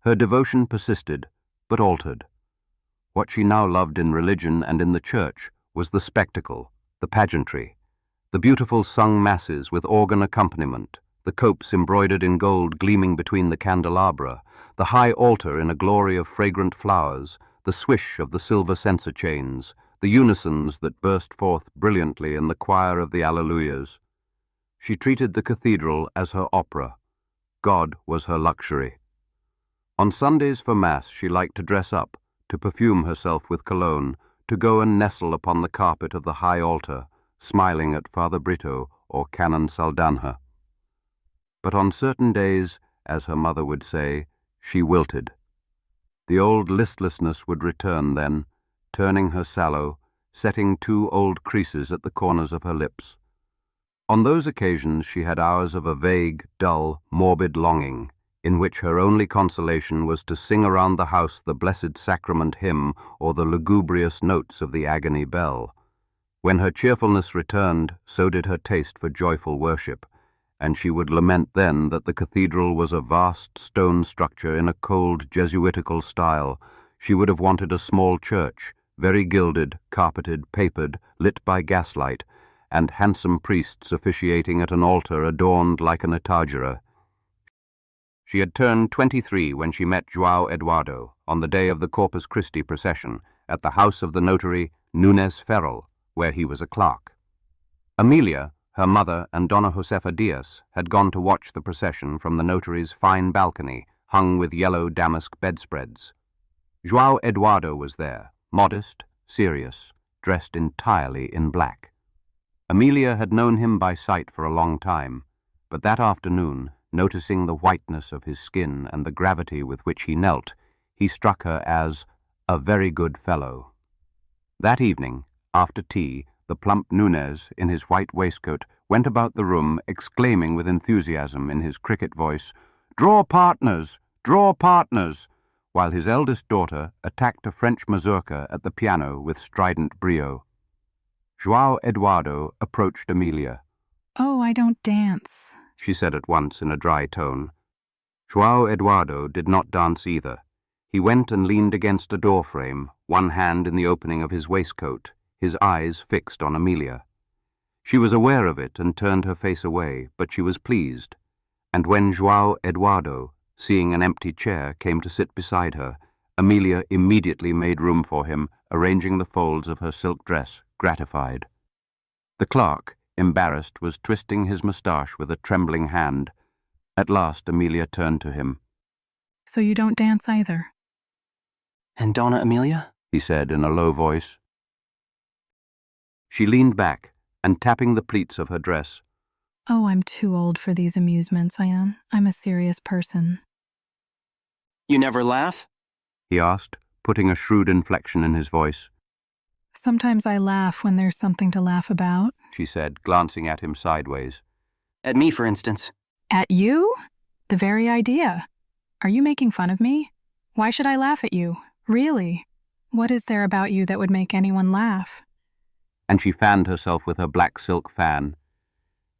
Her devotion persisted, but altered. What she now loved in religion and in the church was the spectacle, the pageantry, the beautiful sung masses with organ accompaniment, the copes embroidered in gold gleaming between the candelabra, the high altar in a glory of fragrant flowers, the swish of the silver censer chains, the unisons that burst forth brilliantly in the choir of the Alleluias. She treated the cathedral as her opera. God was her luxury. On Sundays for Mass she liked to dress up, to perfume herself with cologne, to go and nestle upon the carpet of the high altar, smiling at Father Brito or Canon Saldanha. But on certain days, as her mother would say, she wilted. The old listlessness would return then, turning her sallow, setting 2 old creases at the corners of her lips. On those occasions she had hours of a vague, dull, morbid longing, in which her only consolation was to sing around the house the Blessed Sacrament hymn or the lugubrious notes of the agony bell. When her cheerfulness returned, so did her taste for joyful worship, and she would lament then that the cathedral was a vast stone structure in a cold Jesuitical style. She would have wanted a small church, very gilded, carpeted, papered, lit by gaslight, and handsome priests officiating at an altar adorned like an etagera. She had turned 23 when she met João Eduardo on the day of the Corpus Christi procession at the house of the notary Nunes Ferrol, where he was a clerk. Amelia, her mother, and Dona Josefa Diaz had gone to watch the procession from the notary's fine balcony hung with yellow damask bedspreads. João Eduardo was there, modest, serious, dressed entirely in black. Amelia had known him by sight for a long time, but that afternoon, noticing the whiteness of his skin and the gravity with which he knelt, he struck her as a very good fellow. That evening, after tea, the plump Nunes, in his white waistcoat, went about the room exclaiming with enthusiasm in his cricket voice, "Draw partners! Draw partners!" while his eldest daughter attacked a French mazurka at the piano with strident brio. João Eduardo approached Amelia. "Oh, I don't dance," she said at once in a dry tone. João Eduardo did not dance either. He went and leaned against a door frame, one hand in the opening of his waistcoat, his eyes fixed on Amelia. She was aware of it and turned her face away, but she was pleased, and when João Eduardo, seeing an empty chair, came to sit beside her, Amelia immediately made room for him, arranging the folds of her silk dress, gratified. The clerk, embarrassed, was twisting his moustache with a trembling hand. At last Amelia turned to him. "So you don't dance either?" And Donna Amelia? He said in a low voice. She leaned back, and tapping the pleats of her dress, "Oh, I'm too old for these amusements, Ian. I'm a serious person." You never laugh? he asked, putting a shrewd inflection in his voice. "Sometimes I laugh when there's something to laugh about." She said, glancing at him sideways. At me, for instance. "At you? The very idea. Are you making fun of me? Why should I laugh at you? Really? What is there about you that would make anyone laugh?" And she fanned herself with her black silk fan.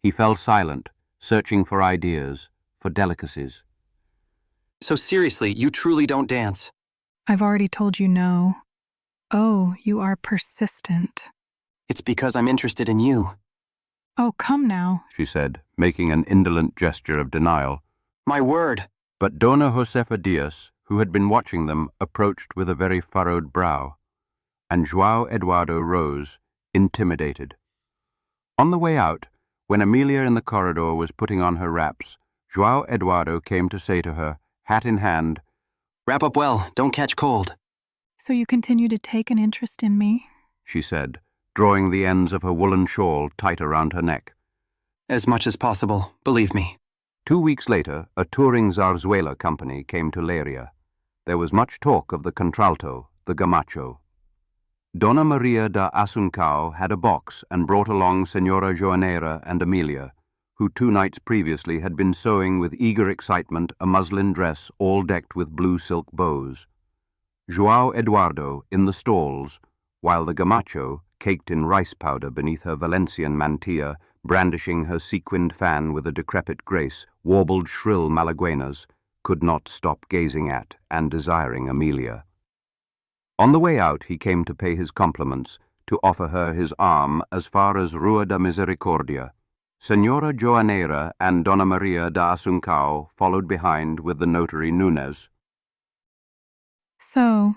He fell silent, searching for ideas, for delicacies. So seriously, you truly don't dance? "I've already told you no." "Oh, you are persistent." It's because I'm interested in you. "Oh, come now," she said, making an indolent gesture of denial. My word. But Dona Josefa Diaz, who had been watching them, approached with a very furrowed brow, and João Eduardo rose, intimidated. On the way out, when Amelia in the corridor was putting on her wraps, João Eduardo came to say to her, hat in hand, Wrap up well, don't catch cold. "So you continue to take an interest in me?" she said, drawing the ends of her woolen shawl tight around her neck. As much as possible, believe me. 2 weeks later, a touring zarzuela company came to Leiria. There was much talk of the contralto, the gamacho. Dona Maria da Assuncao had a box and brought along Senora Joaneira and Amelia, who 2 nights previously had been sewing with eager excitement a muslin dress all decked with blue silk bows. João Eduardo in the stalls, while the gamacho, caked in rice powder beneath her Valencian mantilla, brandishing her sequined fan with a decrepit grace, warbled shrill malaguenas, could not stop gazing at and desiring Amelia. On the way out he came to pay his compliments, to offer her his arm as far as Rua da Misericordia. Senora Joaneira and Dona Maria da Assuncao followed behind with the notary Nunes. "So,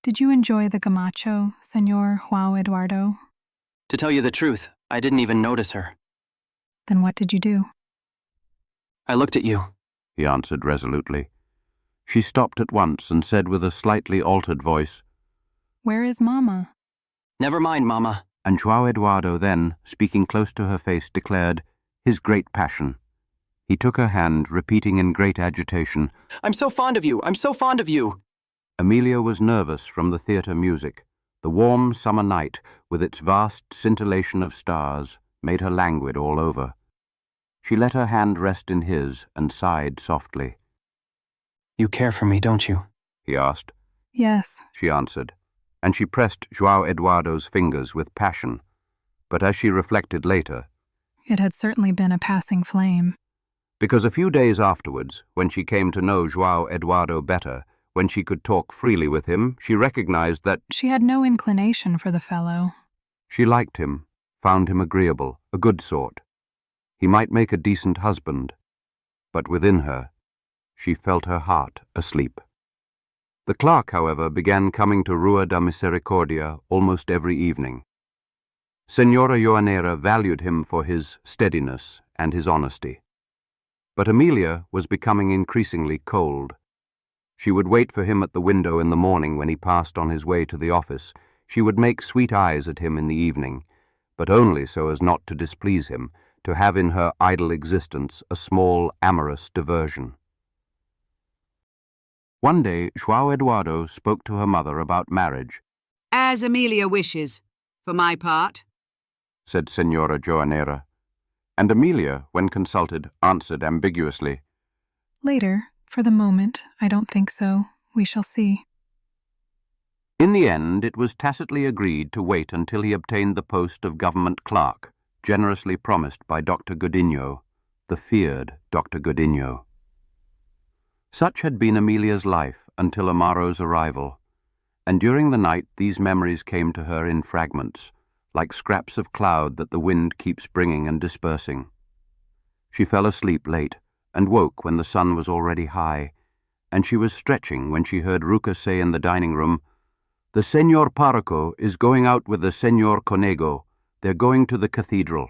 did you enjoy the gamacho, Senor João Eduardo?" To tell you the truth, I didn't even notice her. "Then what did you do?" I looked at you. He answered resolutely. She stopped at once and said with a slightly altered voice, "Where is Mama?" Never mind, Mama. And João Eduardo then, speaking close to her face, declared his great passion. He took her hand, repeating in great agitation, I'm so fond of you, I'm so fond of you. Amelia was nervous from the theatre music. The warm summer night, with its vast scintillation of stars, made her languid all over. She let her hand rest in his and sighed softly. You care for me, don't you? He asked. "Yes." She answered, and she pressed João Eduardo's fingers with passion. but as she reflected later, It had certainly been a passing flame. because a few days afterwards, when she came to know João Eduardo better, when she could talk freely with him, she recognized that She had no inclination for the fellow. she liked him, found him agreeable, a good sort. He might make a decent husband, but within her, she felt her heart asleep. The clerk, however, began coming to Rua da Misericordia almost every evening. Senora Joanera valued him for his steadiness and his honesty. But Amelia was becoming increasingly cold. She would wait for him at the window in the morning when he passed on his way to the office. She would make sweet eyes at him in the evening, but only so as not to displease him, to have in her idle existence a small amorous diversion. One day, João Eduardo spoke to her mother about marriage. As Amelia wishes, for my part. Said Senora Joanera, and Amelia, when consulted, answered ambiguously, Later, for the moment, I don't think so. We shall see. In the end, it was tacitly agreed to wait until he obtained the post of government clerk, generously promised by Dr. Godinho, the feared Dr. Godinho. Such had been Amelia's life until Amaro's arrival, and during the night these memories came to her in fragments, like scraps of cloud that the wind keeps bringing and dispersing. She fell asleep late, and woke when the sun was already high, and she was stretching when she heard Ruca say in the dining room, "The Señor Pároco is going out with the Señor Conego. They're going to the cathedral."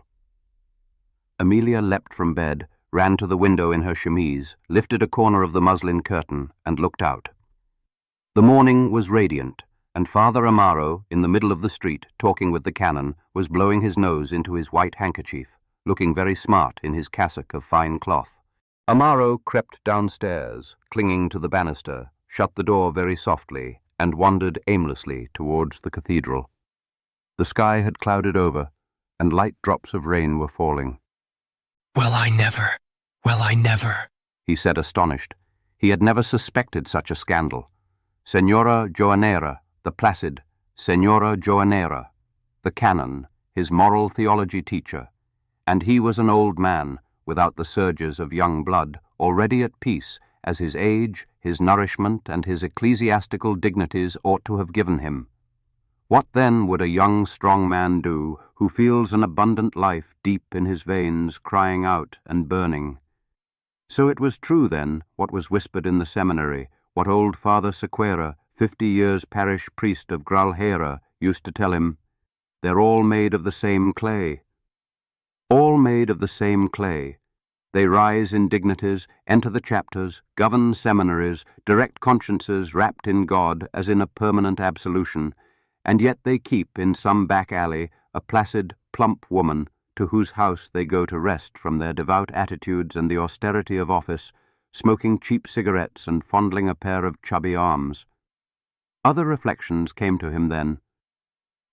Amelia leapt from bed, ran to the window in her chemise, lifted a corner of the muslin curtain, and looked out. The morning was radiant, and Father Amaro, in the middle of the street, talking with the canon, was blowing his nose into his white handkerchief, looking very smart in his cassock of fine cloth. Amaro crept downstairs, clinging to the banister, shut the door very softly, and wandered aimlessly towards the cathedral. The sky had clouded over, and light drops of rain were falling. Well, I never, he said, astonished. He had never suspected such a scandal. Senora Joanera, the placid, Senora Joanera, the canon, his moral theology teacher, and he was an old man, without the surges of young blood, already at peace, as his age, his nourishment, and his ecclesiastical dignities ought to have given him. What then would a young, strong man do, who feels an abundant life deep in his veins, crying out and burning? So it was true, then, what was whispered in the seminary, what old Father Sequeira, 50 years parish priest of Gralheira, used to tell him, "They're all made of the same clay." All made of the same clay. They rise in dignities, enter the chapters, govern seminaries, direct consciences wrapped in God as in a permanent absolution, and yet they keep in some back alley a placid, plump woman to whose house they go to rest from their devout attitudes and the austerity of office, smoking cheap cigarettes and fondling a pair of chubby arms. Other reflections came to him then.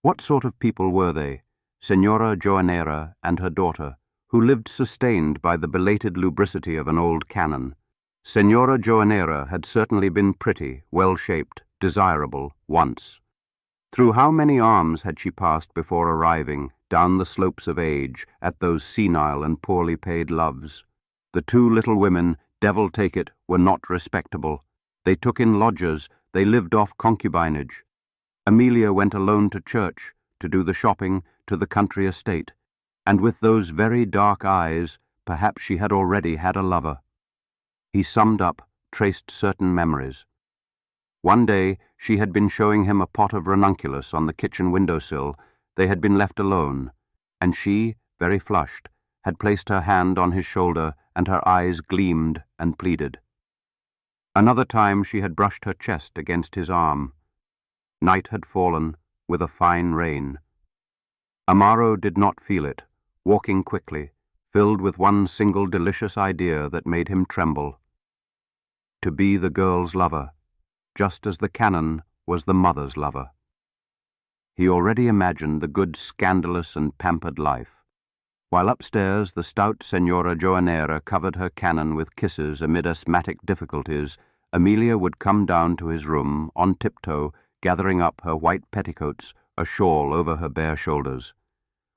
What sort of people were they, Senora Joanera and her daughter, who lived sustained by the belated lubricity of an old canon? Senora Joanera had certainly been pretty, well-shaped, desirable, once. Through how many arms had she passed before arriving, down the slopes of age, at those senile and poorly paid loves? The two little women, devil take it, were not respectable. They took in lodgers, they lived off concubinage. Amelia went alone to church, to do the shopping, to the country estate, and with those very dark eyes, perhaps she had already had a lover. He summed up, traced certain memories. One day she had been showing him a pot of ranunculus on the kitchen windowsill. They had been left alone, and she, very flushed, had placed her hand on his shoulder, and her eyes gleamed and pleaded. Another time she had brushed her chest against his arm. Night had fallen, with a fine rain. Amaro did not feel it, walking quickly, filled with one single delicious idea that made him tremble. To be the girl's lover, just as the canon was the mother's lover. He already imagined the good, scandalous and pampered life. While upstairs the stout Senora Joanera covered her canon with kisses amid asthmatic difficulties, Amelia would come down to his room, on tiptoe, gathering up her white petticoats, a shawl over her bare shoulders.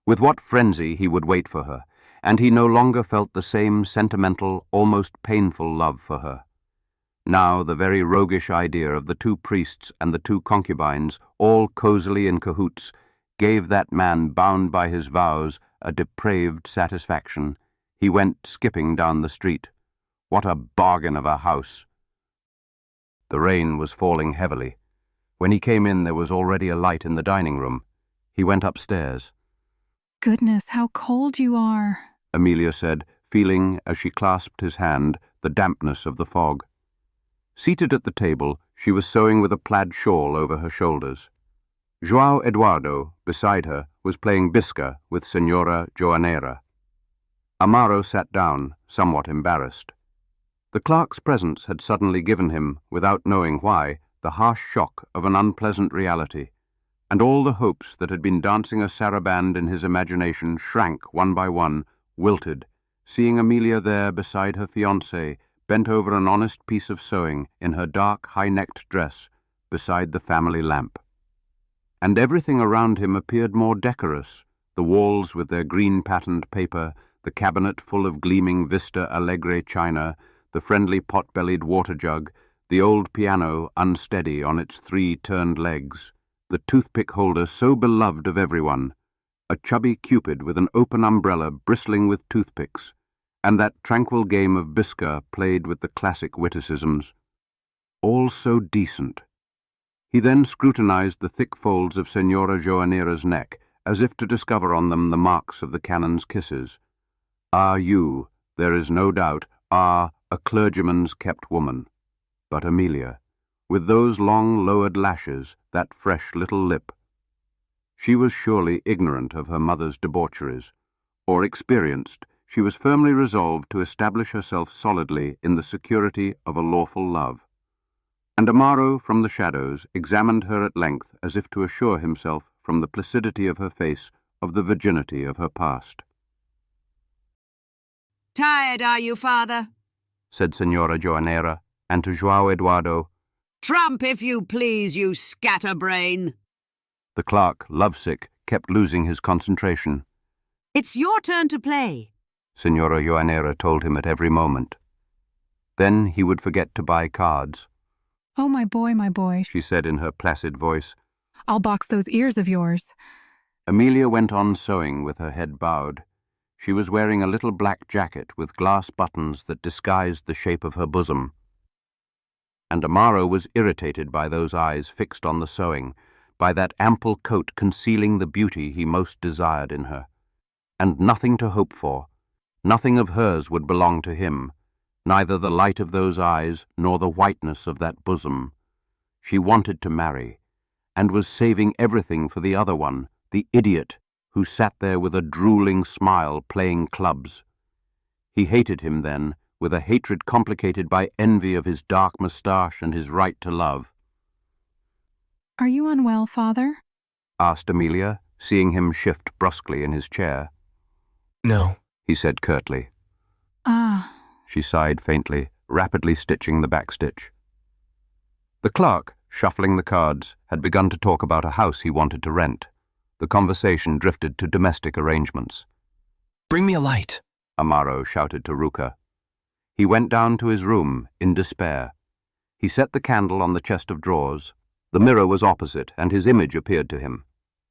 With what frenzy he would wait for her, and he no longer felt the same sentimental, almost painful love for her. Now the very roguish idea of the two priests and the two concubines, all cosily in cahoots, gave that man bound by his vows a depraved satisfaction. He went skipping down the street. What a bargain of a house! The rain was falling heavily. When he came in, there was already a light in the dining room. He went upstairs. Goodness, how cold you are, Amelia said, feeling, as she clasped his hand, the dampness of the fog. Seated at the table, she was sewing with a plaid shawl over her shoulders. João Eduardo, beside her, was playing bisca with Senora Joanera. Amaro sat down, somewhat embarrassed. The clerk's presence had suddenly given him, without knowing why, the harsh shock of an unpleasant reality, and all the hopes that had been dancing a saraband in his imagination shrank one by one, wilted, seeing Amelia there beside her fiancé, bent over an honest piece of sewing in her dark, high-necked dress, beside the family lamp. And everything around him appeared more decorous, the walls with their green-patterned paper, the cabinet full of gleaming Vista Alegre china, the friendly pot-bellied water-jug, the old piano unsteady on its three turned legs, the toothpick holder so beloved of everyone, a chubby Cupid with an open umbrella bristling with toothpicks, and that tranquil game of bisca played with the classic witticisms. All so decent. He then scrutinized the thick folds of Senora Joanera's neck, as if to discover on them the marks of the canon's kisses. You, there is no doubt, are a clergyman's kept woman. But Amelia, with those long lowered lashes, that fresh little lip. She was surely ignorant of her mother's debaucheries, or experienced. She was firmly resolved to establish herself solidly in the security of a lawful love. And Amaro, from the shadows, examined her at length as if to assure himself, from the placidity of her face, of the virginity of her past. Tired, are you, father? Said Senora Joanera, and to João Eduardo, Trump, if you please, you scatterbrain. The clerk, lovesick, kept losing his concentration. It's your turn to play, Senora Joanera told him at every moment. Then he would forget to buy cards. Oh, my boy, She said in her placid voice. I'll box those ears of yours. Amelia went on sewing with her head bowed. She was wearing a little black jacket with glass buttons that disguised the shape of her bosom. And Amaro was irritated by those eyes fixed on the sewing, by that ample coat concealing the beauty he most desired in her. And nothing to hope for, nothing of hers would belong to him, neither the light of those eyes nor the whiteness of that bosom. She wanted to marry, and was saving everything for the other one, the idiot, who sat there with a drooling smile playing clubs. He hated him then, with a hatred complicated by envy of his dark moustache and his right to love. Are you unwell, father? Asked Amelia, seeing him shift brusquely in his chair. No, He said curtly. Ah. She sighed faintly, rapidly stitching the backstitch. The clerk, shuffling the cards, had begun to talk about a house he wanted to rent. The conversation drifted to domestic arrangements. Bring me a light, Amaro shouted to Ruka. He went down to his room, in despair. He set the candle on the chest of drawers. The mirror was opposite, and his image appeared to him.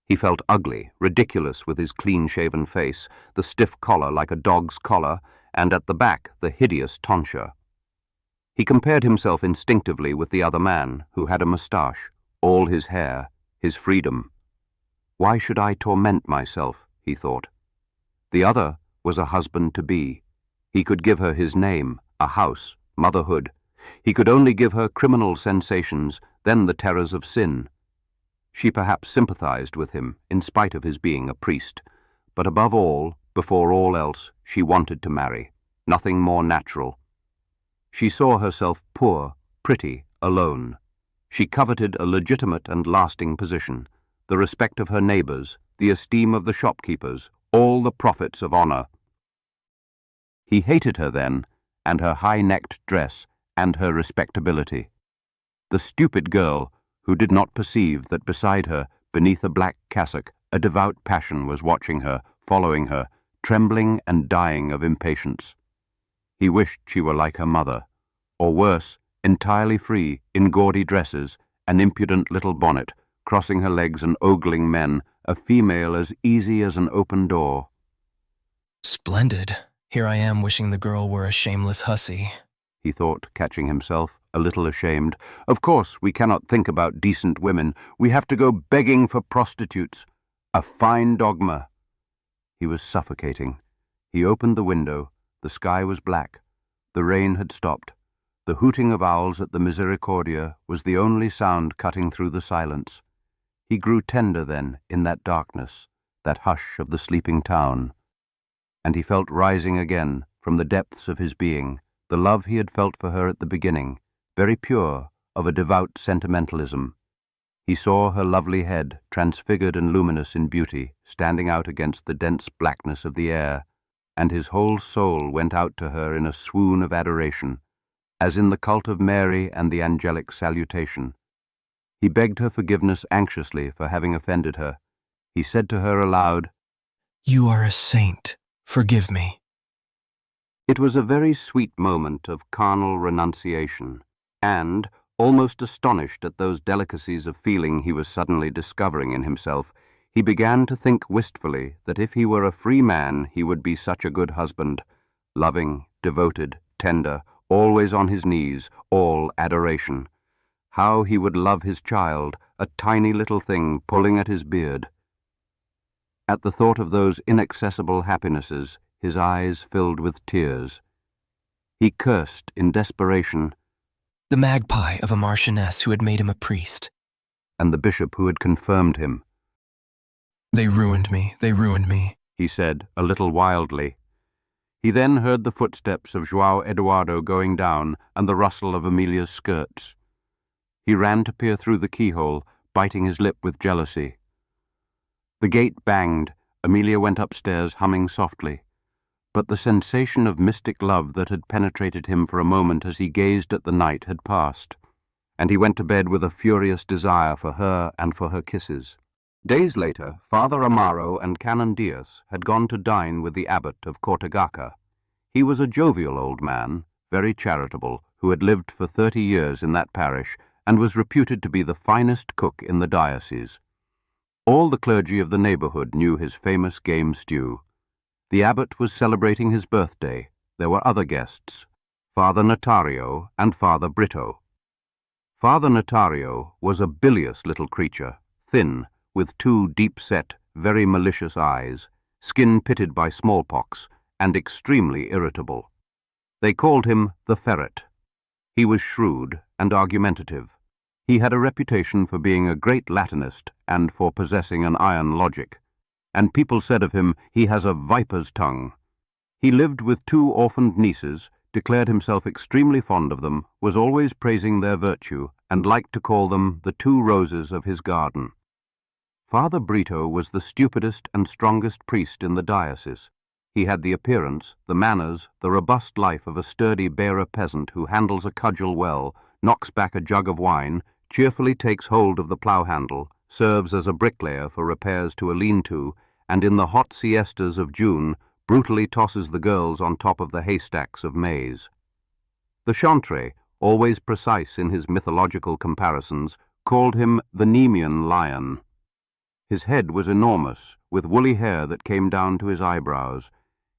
He felt ugly, ridiculous with his clean-shaven face, the stiff collar like a dog's collar, and at the back the hideous tonsure. He compared himself instinctively with the other man, who had a moustache, all his hair, his freedom. Why should I torment myself, he thought. The other was a husband-to-be. He could give her his name, a house, motherhood. He could only give her criminal sensations, then the terrors of sin. She perhaps sympathized with him, in spite of his being a priest. But above all, before all else, she wanted to marry. Nothing more natural. She saw herself poor, pretty, alone. She coveted a legitimate and lasting position, the respect of her neighbors, the esteem of the shopkeepers, all the profits of honor. He hated her then, and her high-necked dress, and her respectability. The stupid girl, who did not perceive that beside her, beneath a black cassock, a devout passion was watching her, following her, trembling and dying of impatience. He wished she were like her mother, or worse, entirely free, in gaudy dresses, an impudent little bonnet, crossing her legs and ogling men, a female as easy as an open door. Splendid. Here I am wishing the girl were a shameless hussy. He thought, catching himself, a little ashamed. Of course, we cannot think about decent women. We have to go begging for prostitutes. A fine dogma. He was suffocating. He opened the window. The sky was black. The rain had stopped. The hooting of owls at the Misericordia was the only sound cutting through the silence. He grew tender then in that darkness, that hush of the sleeping town. And he felt rising again, from the depths of his being, the love he had felt for her at the beginning, very pure, of a devout sentimentalism. He saw her lovely head, transfigured and luminous in beauty, standing out against the dense blackness of the air, and his whole soul went out to her in a swoon of adoration, as in the cult of Mary and the angelic salutation. He begged her forgiveness anxiously for having offended her. He said to her aloud, "You are a saint. Forgive me." It was a very sweet moment of carnal renunciation, and, almost astonished at those delicacies of feeling he was suddenly discovering in himself, he began to think wistfully that if he were a free man he would be such a good husband, loving, devoted, tender, always on his knees, all adoration. How he would love his child, a tiny little thing pulling at his beard. At the thought of those inaccessible happinesses, his eyes filled with tears. He cursed in desperation the magpie of a marchioness who had made him a priest, and the bishop who had confirmed him. They ruined me, he said, a little wildly. He then heard the footsteps of João Eduardo going down and the rustle of Amelia's skirts. He ran to peer through the keyhole, biting his lip with jealousy. The gate banged. Amelia went upstairs, humming softly. But the sensation of mystic love that had penetrated him for a moment as he gazed at the night had passed, and he went to bed with a furious desire for her and for her kisses. Days later, Father Amaro and Canon Diaz had gone to dine with the abbot of Cortegaca. He was a jovial old man, very charitable, who had lived for 30 years in that parish and was reputed to be the finest cook in the diocese. All the clergy of the neighborhood knew his famous game stew. The abbot was celebrating his birthday. There were other guests, Father Notario and Father Brito. Father Notario was a bilious little creature, thin, with two deep-set, very malicious eyes, skin pitted by smallpox, and extremely irritable. They called him the Ferret. He was shrewd and argumentative. He had a reputation for being a great Latinist and for possessing an iron logic, and people said of him, he has a viper's tongue. He lived with 2 orphaned nieces, declared himself extremely fond of them, was always praising their virtue, and liked to call them the 2 roses of his garden. Father Brito was the stupidest and strongest priest in the diocese. He had the appearance, the manners, the robust life of a sturdy bearer peasant who handles a cudgel well, knocks back a jug of wine, cheerfully takes hold of the plough handle, serves as a bricklayer for repairs to a lean-to, and in the hot siestas of June brutally tosses the girls on top of the haystacks of maize. The chantre, always precise in his mythological comparisons, called him the Nemean lion. His head was enormous, with woolly hair that came down to his eyebrows.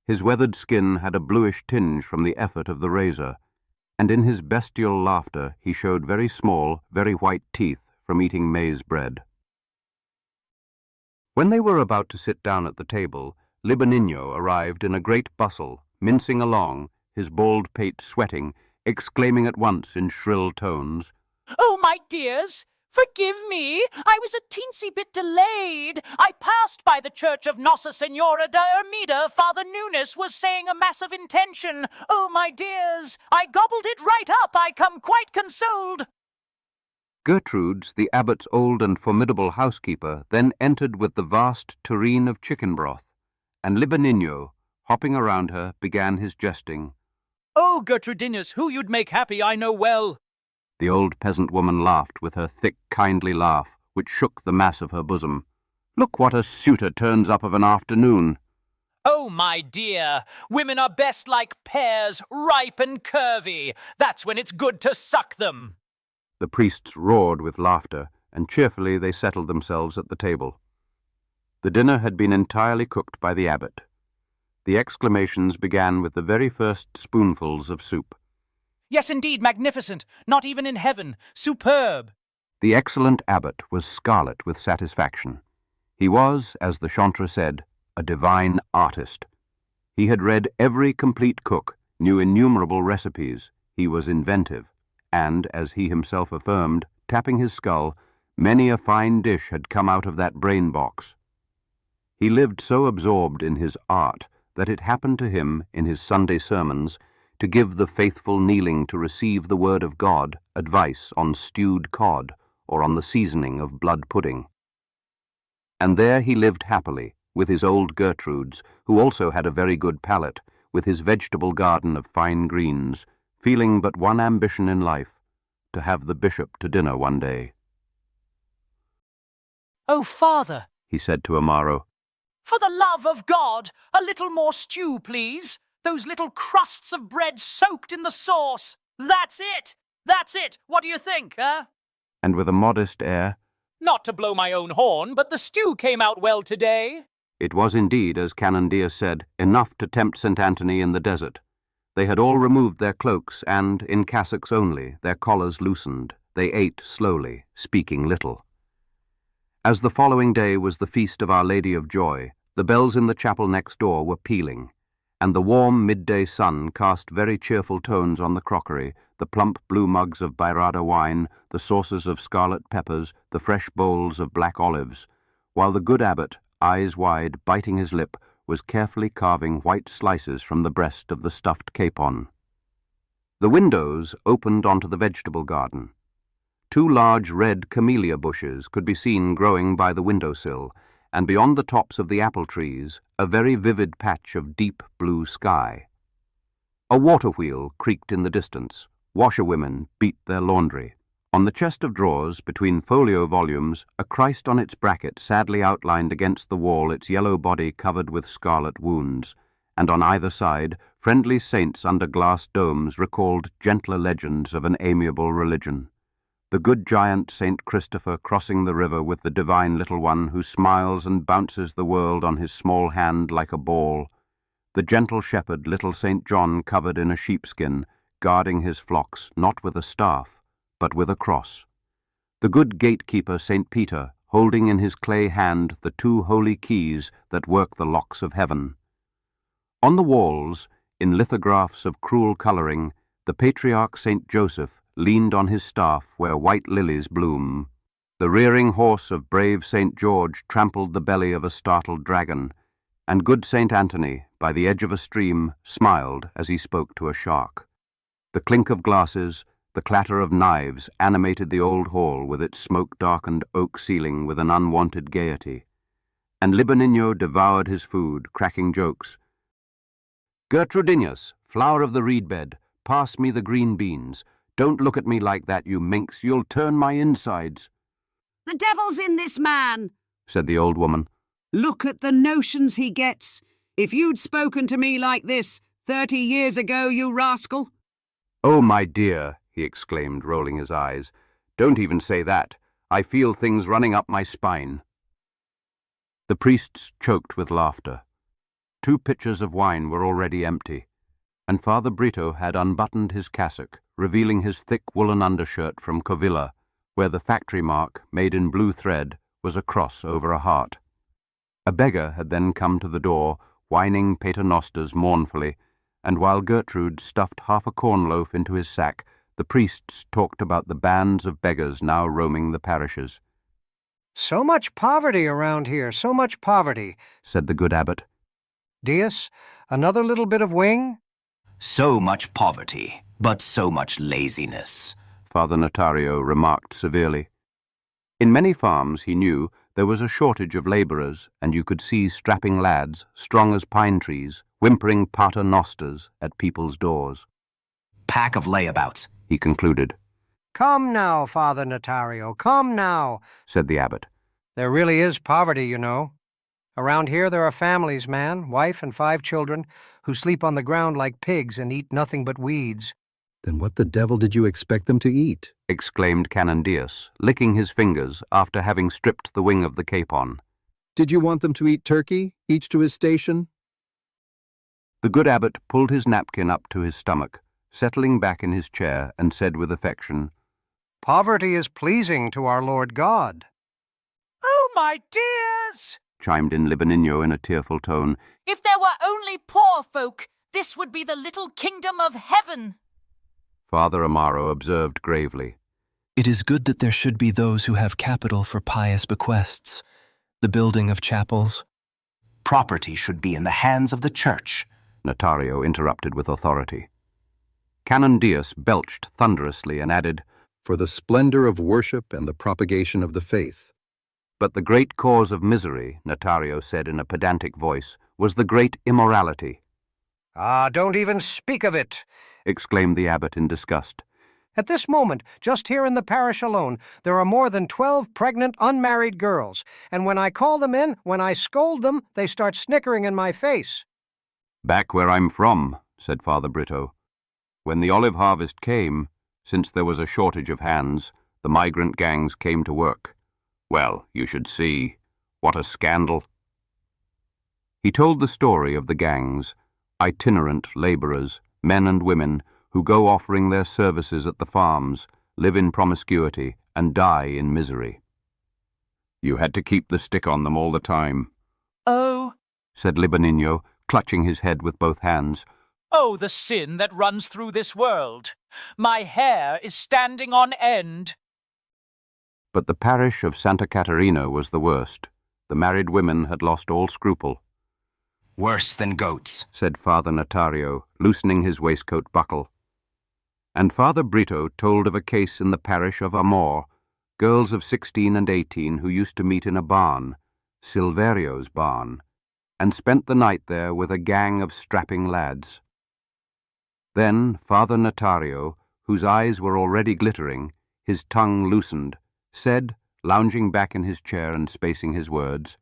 His weathered skin had a bluish tinge from the effort of the razor, and in his bestial laughter he showed very small, very white teeth from eating maize bread. When they were about to sit down at the table, Libanino arrived in a great bustle, mincing along, his bald pate sweating, exclaiming at once in shrill tones, "Oh, my dears! Forgive me! I was a teensy bit delayed. I passed by the church of Nossa Senhora da Ermida. Father Nunes was saying a mass of intention. Oh, my dears! I gobbled it right up. I come quite consoled." Gertrudes, the abbot's old and formidable housekeeper, then entered with the vast tureen of chicken broth, and Libanino, hopping around her, began his jesting. "Oh, Gertrudinus, who you'd make happy I know well." The old peasant woman laughed with her thick, kindly laugh, which shook the mass of her bosom. Look what a suitor turns up of an afternoon. Oh, my dear, women are best like pears, ripe and curvy. That's when it's good to suck them. The priests roared with laughter, and cheerfully they settled themselves at the table. The dinner had been entirely cooked by the abbot. The exclamations began with the very first spoonfuls of soup. Yes, indeed, magnificent. Not even in heaven. Superb. The excellent abbot was scarlet with satisfaction. He was, as the chantre said, a divine artist. He had read every complete cook, knew innumerable recipes. He was inventive, and, as he himself affirmed, tapping his skull, many a fine dish had come out of that brain box. He lived so absorbed in his art that it happened to him, in his Sunday sermons, to give the faithful kneeling to receive the word of God advice on stewed cod or on the seasoning of blood pudding. And there he lived happily, with his old Gertrudes, who also had a very good palate, with his vegetable garden of fine greens, feeling but one ambition in life, to have the bishop to dinner one day. Oh, Father, he said to Amaro, for the love of God, a little more stew, please. Those little crusts of bread soaked in the sauce. That's it! That's it! What do you think, huh? And with a modest air, Not to blow my own horn, but the stew came out well today. it was indeed, as Canon Diaz said, enough to tempt St. Anthony in the desert. They had all removed their cloaks, and, in cassocks only, their collars loosened. They ate slowly, speaking little. As the following day was the feast of Our Lady of Joy, the bells in the chapel next door were pealing, and the warm midday sun cast very cheerful tones on the crockery, the plump blue mugs of Bairrada wine, the saucers of scarlet peppers, the fresh bowls of black olives, while the good abbot, eyes wide, biting his lip, was carefully carving white slices from the breast of the stuffed capon. The windows opened onto the vegetable garden. 2 large red camellia bushes could be seen growing by the windowsill, and beyond the tops of the apple trees, a very vivid patch of deep blue sky. A water wheel creaked in the distance. Washerwomen beat their laundry. On the chest of drawers, between folio volumes, a Christ on its bracket sadly outlined against the wall, its yellow body covered with scarlet wounds, and on either side, friendly saints under glass domes recalled gentler legends of an amiable religion. The good giant St. Christopher crossing the river with the divine little one who smiles and bounces the world on his small hand like a ball. The gentle shepherd, little St. John covered in a sheepskin, guarding his flocks not with a staff, but with a cross. The good gatekeeper St. Peter, holding in his clay hand the 2 holy keys that work the locks of heaven. On the walls, in lithographs of cruel colouring, the patriarch St. Joseph leaned on his staff where white lilies bloom. The rearing horse of brave St. George trampled the belly of a startled dragon, and good St. Anthony, by the edge of a stream, smiled as he spoke to a shark. The clink of glasses, the clatter of knives animated the old hall with its smoke-darkened oak ceiling with an unwonted gaiety, and Libanino devoured his food, cracking jokes. "Gertrudinus, flower of the reed bed, pass me the green beans. Don't look at me like that, you minx. You'll turn my insides." The devil's in this man, said the old woman. Look at the notions he gets. If you'd spoken to me like this 30 years ago, you rascal. "Oh, my dear," he exclaimed, rolling his eyes. "Don't even say that. I feel things running up my spine." The priests choked with laughter. 2 pitchers of wine were already empty, and Father Brito had unbuttoned his cassock, revealing his thick woolen undershirt from Covilla, where the factory mark, made in blue thread, was a cross over a heart. A beggar had then come to the door, whining paternosters mournfully, and while Gertrude stuffed half a corn loaf into his sack, the priests talked about the bands of beggars now roaming the parishes. "So much poverty around here, so much poverty," said the good abbot. "Dias, another little bit of wing?" "So much poverty, but so much laziness," Father Notario remarked severely. In many farms, he knew, there was a shortage of labourers, and you could see strapping lads, strong as pine trees, whimpering paternosters at people's doors. "Pack of layabouts," he concluded. "Come now, Father Notario, come now," said the abbot. There really is poverty, you know. Around here there are families, man, wife and 5 children, who sleep on the ground like pigs and eat nothing but weeds. Then what the devil did you expect them to eat? Exclaimed Canandius, licking his fingers after having stripped the wing of the capon. Did you want them to eat turkey, each to his station? The good abbot pulled his napkin up to his stomach, settling back in his chair, and said with affection, Poverty is pleasing to our Lord God. Oh, my dears! chimed in Libanino in a tearful tone. If there were only poor folk, this would be the little kingdom of heaven. Father Amaro observed gravely. It is good that there should be those who have capital for pious bequests, the building of chapels. Property should be in the hands of the church, Notario interrupted with authority. Canandius belched thunderously and added, For the splendor of worship and the propagation of the faith. But the great cause of misery, Notario said in a pedantic voice, was the great immorality. Ah, don't even speak of it, exclaimed the abbot in disgust. At this moment, just here in the parish alone, there are more than 12 pregnant, unmarried girls, and when I call them in, when I scold them, they start snickering in my face. Back where I'm from, said Father Brito. When the olive harvest came, since there was a shortage of hands, the migrant gangs came to work. Well, you should see. What a scandal. He told the story of the gangs, itinerant labourers, men and women, who go offering their services at the farms, live in promiscuity, and die in misery. You had to keep the stick on them all the time. Oh, said Libanino, clutching his head with both hands. Oh, the sin that runs through this world. My hair is standing on end. But the parish of Santa Caterina was the worst. The married women had lost all scruple. Worse than goats, said Father Notario, loosening his waistcoat buckle. And Father Brito told of a case in the parish of Amor, girls of 16 and 18 who used to meet in a barn, Silverio's barn, and spent the night there with a gang of strapping lads. Then Father Notario, whose eyes were already glittering, his tongue loosened, said, lounging back in his chair and spacing his words,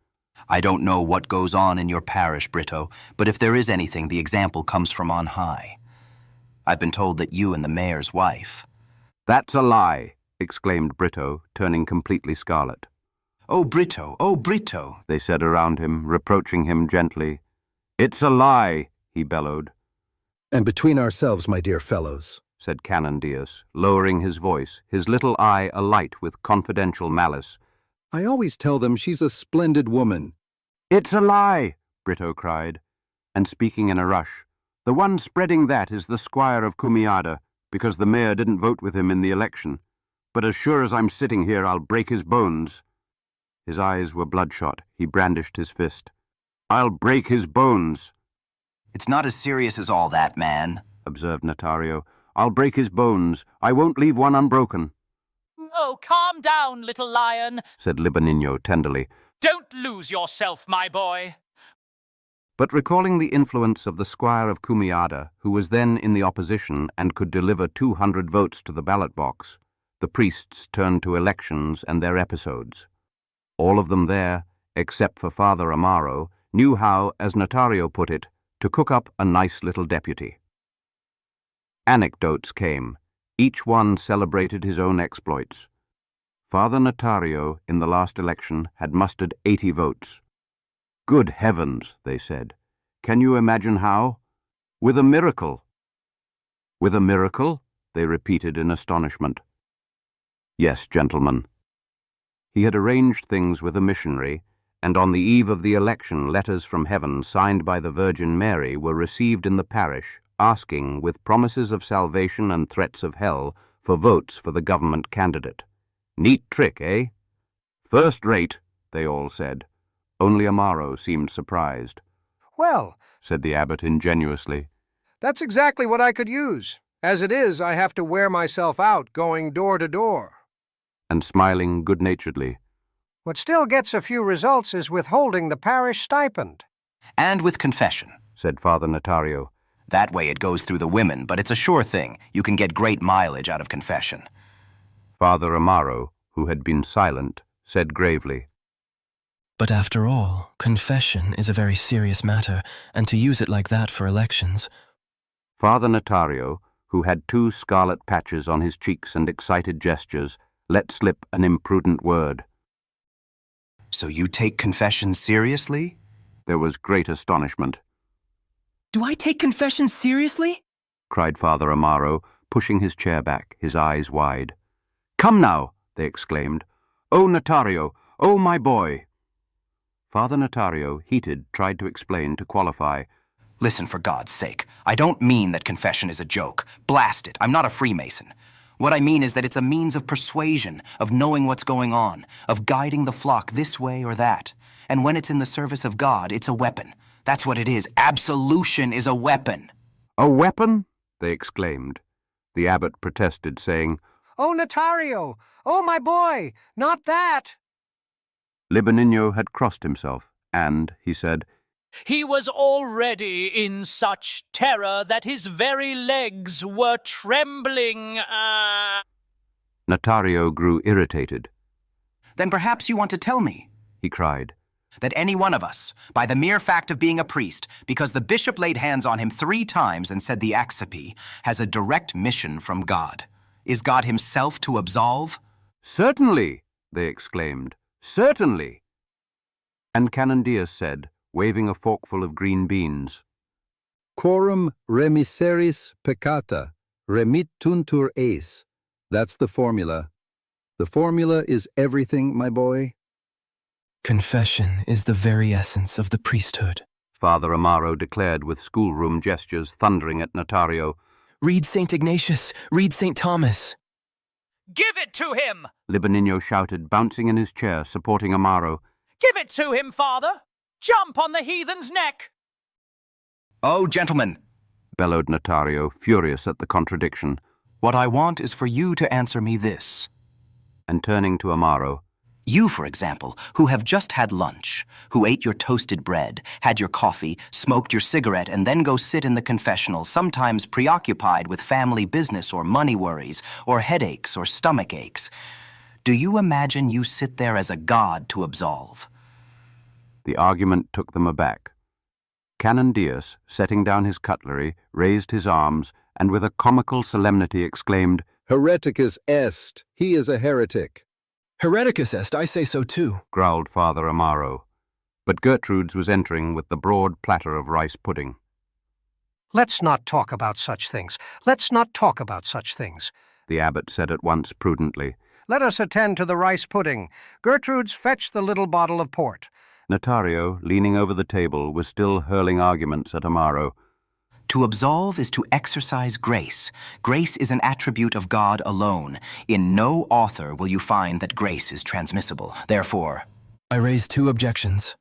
I don't know what goes on in your parish, Brito, but if there is anything, the example comes from on high. I've been told that you and the mayor's wife... That's a lie, exclaimed Brito, turning completely scarlet. Oh, Brito, they said around him, reproaching him gently. It's a lie, he bellowed. And between ourselves, my dear fellows, said Canandius, lowering his voice, his little eye alight with confidential malice. I always tell them she's a splendid woman. It's a lie, Brito cried, and speaking in a rush, the one spreading that is the squire of Cumiada, because the mayor didn't vote with him in the election. But as sure as I'm sitting here, I'll break his bones. His eyes were bloodshot. He brandished his fist. I'll break his bones. It's not as serious as all that, man, observed Notario. I'll break his bones. I won't leave one unbroken. Oh, calm down, little lion, said Libanino tenderly. Don't lose yourself, my boy. But recalling the influence of the squire of Cumiada, who was then in the opposition and could deliver 200 votes to the ballot box, the priests turned to elections and their episodes. All of them there, except for Father Amaro, knew how, as Notario put it, to cook up a nice little deputy. Anecdotes came. Each one celebrated his own exploits. Father Notario, in the last election, had mustered 80 votes. Good heavens, they said. Can you imagine how? With a miracle. With a miracle? They repeated in astonishment. Yes, gentlemen. He had arranged things with a missionary, and on the eve of the election letters from heaven signed by the Virgin Mary were received in the parish, asking, with promises of salvation and threats of hell, for votes for the government candidate. Neat trick, eh? First rate, they all said. Only Amaro seemed surprised. Well, said the abbot ingenuously, that's exactly what I could use. As it is, I have to wear myself out going door to door. And smiling good-naturedly, What still gets a few results is withholding the parish stipend. And with confession, said Father Notario. That way it goes through the women, but it's a sure thing. You can get great mileage out of confession. Father Amaro, who had been silent, said gravely, But after all, confession is a very serious matter, and to use it like that for elections. Father Notario, who had 2 scarlet patches on his cheeks and excited gestures, let slip an imprudent word. So you take confession seriously? There was great astonishment. Do I take confession seriously? Cried Father Amaro, pushing his chair back, his eyes wide. Come now, they exclaimed. Oh, Notario, oh, my boy. Father Notario, heated, tried to explain, to qualify. Listen, for God's sake, I don't mean that confession is a joke. Blast it, I'm not a Freemason. What I mean is that it's a means of persuasion, of knowing what's going on, of guiding the flock this way or that. And when it's in the service of God, it's a weapon. That's what it is. Absolution is a weapon. A weapon? They exclaimed. The abbot protested, saying, Oh, Notario! Oh, my boy! Not that! Libanino had crossed himself, and, he said, He was already in such terror that his very legs were trembling. Notario grew irritated. Then perhaps you want to tell me, he cried, that any one of us, by the mere fact of being a priest, because the bishop laid hands on him 3 times and said the Accipe, has a direct mission from God. Is God himself to absolve? Certainly, they exclaimed, certainly. And Canon Diaz said, waving a forkful of green beans, Quorum remiseris peccata, remittuntur eis. That's the formula. The formula is everything, my boy. Confession is the very essence of the priesthood. Father Amaro declared with schoolroom gestures, thundering at Notario. Read St. Ignatius, read St. Thomas. Give it to him! Libanino shouted, bouncing in his chair, supporting Amaro. Give it to him, Father! Jump on the heathen's neck! Oh, gentlemen, bellowed Notario, furious at the contradiction. What I want is for you to answer me this. And turning to Amaro, You, for example, who have just had lunch, who ate your toasted bread, had your coffee, smoked your cigarette, and then go sit in the confessional, sometimes preoccupied with family business or money worries, or headaches or stomach aches. Do you imagine you sit there as a god to absolve? The argument took them aback. Canon Diaz, setting down his cutlery, raised his arms, and with a comical solemnity exclaimed, Hereticus est. He is a heretic. Hereticus est, I say so too, growled Father Amaro. But Gertrude's was entering with the broad platter of rice pudding. Let's not talk about such things. Let's not talk about such things. The abbot said at once prudently. Let us attend to the rice pudding. Gertrude's, fetch the little bottle of port. Notario, leaning over the table, was still hurling arguments at Amaro. To absolve is to exercise grace. Grace is an attribute of God alone. In no author will you find that grace is transmissible. Therefore, I raise 2 objections,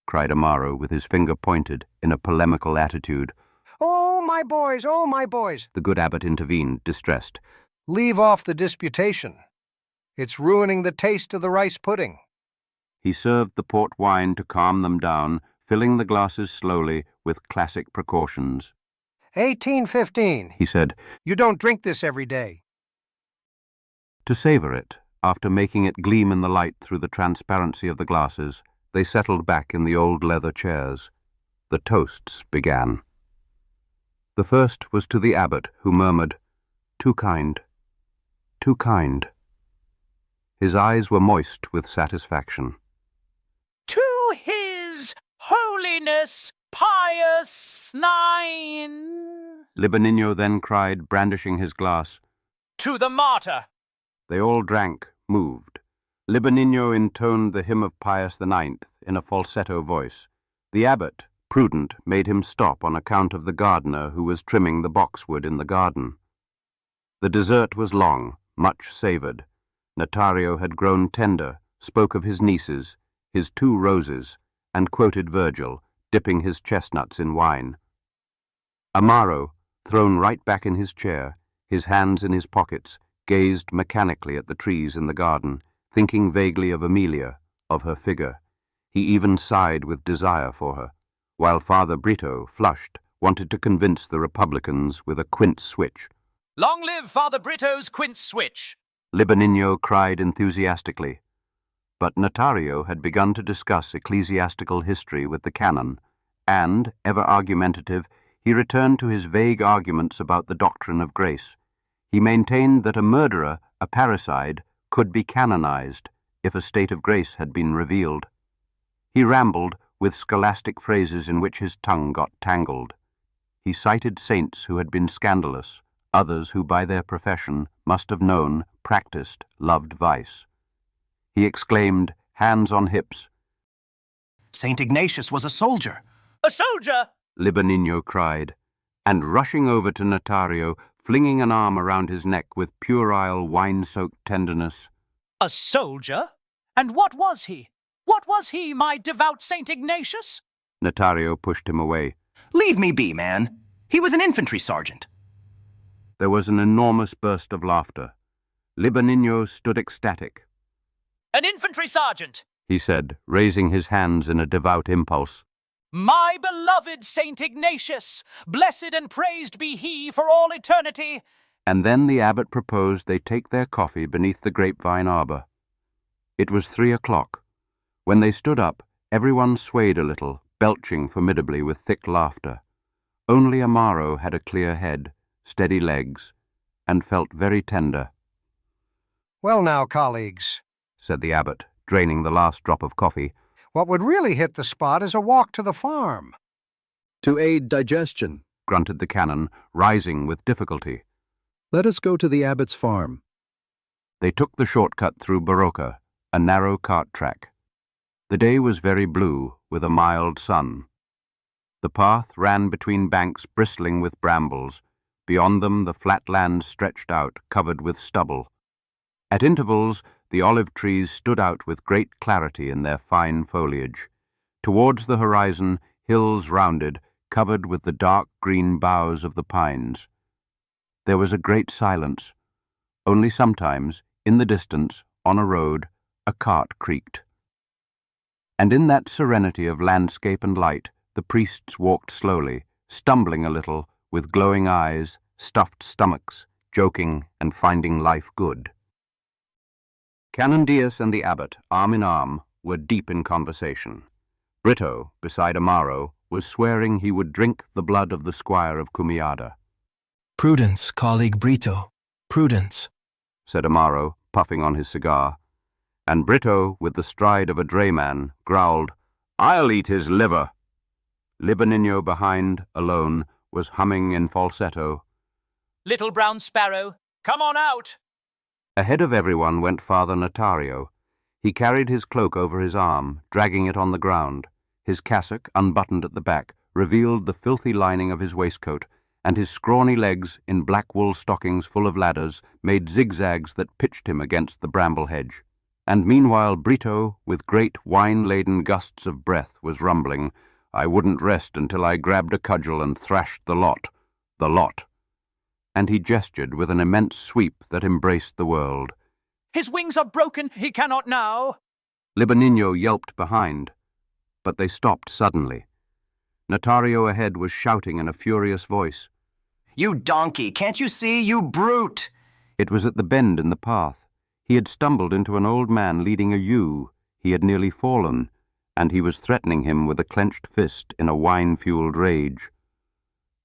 cried Amaro with his finger pointed in a polemical attitude. Oh, my boys, oh, my boys. The good abbot intervened, distressed. Leave off the disputation. It's ruining the taste of the rice pudding. He served the port wine to calm them down, filling the glasses slowly with classic precautions. 1815, he said. You don't drink this every day. To savor it, after making it gleam in the light through the transparency of the glasses, they settled back in the old leather chairs. The toasts began. The first was to the abbot, who murmured, Too kind, too kind. His eyes were moist with satisfaction. To his Holiness Pius IX. Libanino then cried, brandishing his glass. To the martyr. They all drank, moved. Libanino intoned the hymn of Pius IX in a falsetto voice. The abbot, prudent, made him stop on account of the gardener who was trimming the boxwood in the garden. The dessert was long, much savoured. Notario had grown tender, spoke of his nieces, his 2 roses, and quoted Virgil, dipping his chestnuts in wine. Amaro, thrown right back in his chair, his hands in his pockets, gazed mechanically at the trees in the garden, thinking vaguely of Amelia, of her figure. He even sighed with desire for her, while Father Brito, flushed, wanted to convince the Republicans with a quince switch. Long live Father Brito's quince switch! Libanino cried enthusiastically. But Notario had begun to discuss ecclesiastical history with the canon, and, ever argumentative, he returned to his vague arguments about the doctrine of grace. He maintained that a murderer, a parricide, could be canonized if a state of grace had been revealed. He rambled with scholastic phrases in which his tongue got tangled. He cited saints who had been scandalous, others who by their profession must have known, practiced, loved vice. He exclaimed, hands on hips, St. Ignatius was a soldier. A soldier! Libanino cried, and rushing over to Notario, flinging an arm around his neck with puerile, wine-soaked tenderness. A soldier? And what was he? What was he, my devout St. Ignatius? Notario pushed him away. Leave me be, man. He was an infantry sergeant. There was an enormous burst of laughter. Libanino stood ecstatic. An infantry sergeant, he said, raising his hands in a devout impulse. My beloved St. Ignatius, blessed and praised be he for all eternity. And then the abbot proposed they take their coffee beneath the grapevine arbor. It was 3 o'clock. When they stood up, everyone swayed a little, belching formidably with thick laughter. Only Amaro had a clear head, steady legs, and felt very tender. Well now, colleagues, said the abbot, draining the last drop of coffee. What would really hit the spot is a walk to the farm. To aid digestion, grunted the canon, rising with difficulty. Let us go to the abbot's farm. They took the shortcut through Barocca, a narrow cart track. The day was very blue, with a mild sun. The path ran between banks bristling with brambles. Beyond them the flat land stretched out, covered with stubble. At intervals, the olive trees stood out with great clarity in their fine foliage. Towards the horizon, hills rounded, covered with the dark green boughs of the pines. There was a great silence. Only sometimes, in the distance, on a road, a cart creaked. And in that serenity of landscape and light, the priests walked slowly, stumbling a little, with glowing eyes, stuffed stomachs, joking and finding life good. Canon Diaz and the abbot, arm in arm, were deep in conversation. Brito, beside Amaro, was swearing he would drink the blood of the squire of Cumiada. Prudence, colleague Brito, prudence, said Amaro, puffing on his cigar. And Brito, with the stride of a drayman, growled, I'll eat his liver. Libanino behind, alone, was humming in falsetto, Little brown sparrow, come on out. Ahead of everyone went Father Notario. He carried his cloak over his arm, dragging it on the ground. His cassock, unbuttoned at the back, revealed the filthy lining of his waistcoat, and his scrawny legs, in black wool stockings full of ladders, made zigzags that pitched him against the bramble hedge. And meanwhile Brito, with great wine-laden gusts of breath, was rumbling, I wouldn't rest until I grabbed a cudgel and thrashed the lot. The lot. And he gestured with an immense sweep that embraced the world. His wings are broken, he cannot now. Libanino yelped behind, but they stopped suddenly. Notario ahead was shouting in a furious voice. You donkey, can't you see, you brute? It was at the bend in the path. He had stumbled into an old man leading a ewe. He had nearly fallen, and he was threatening him with a clenched fist in a wine-fueled rage.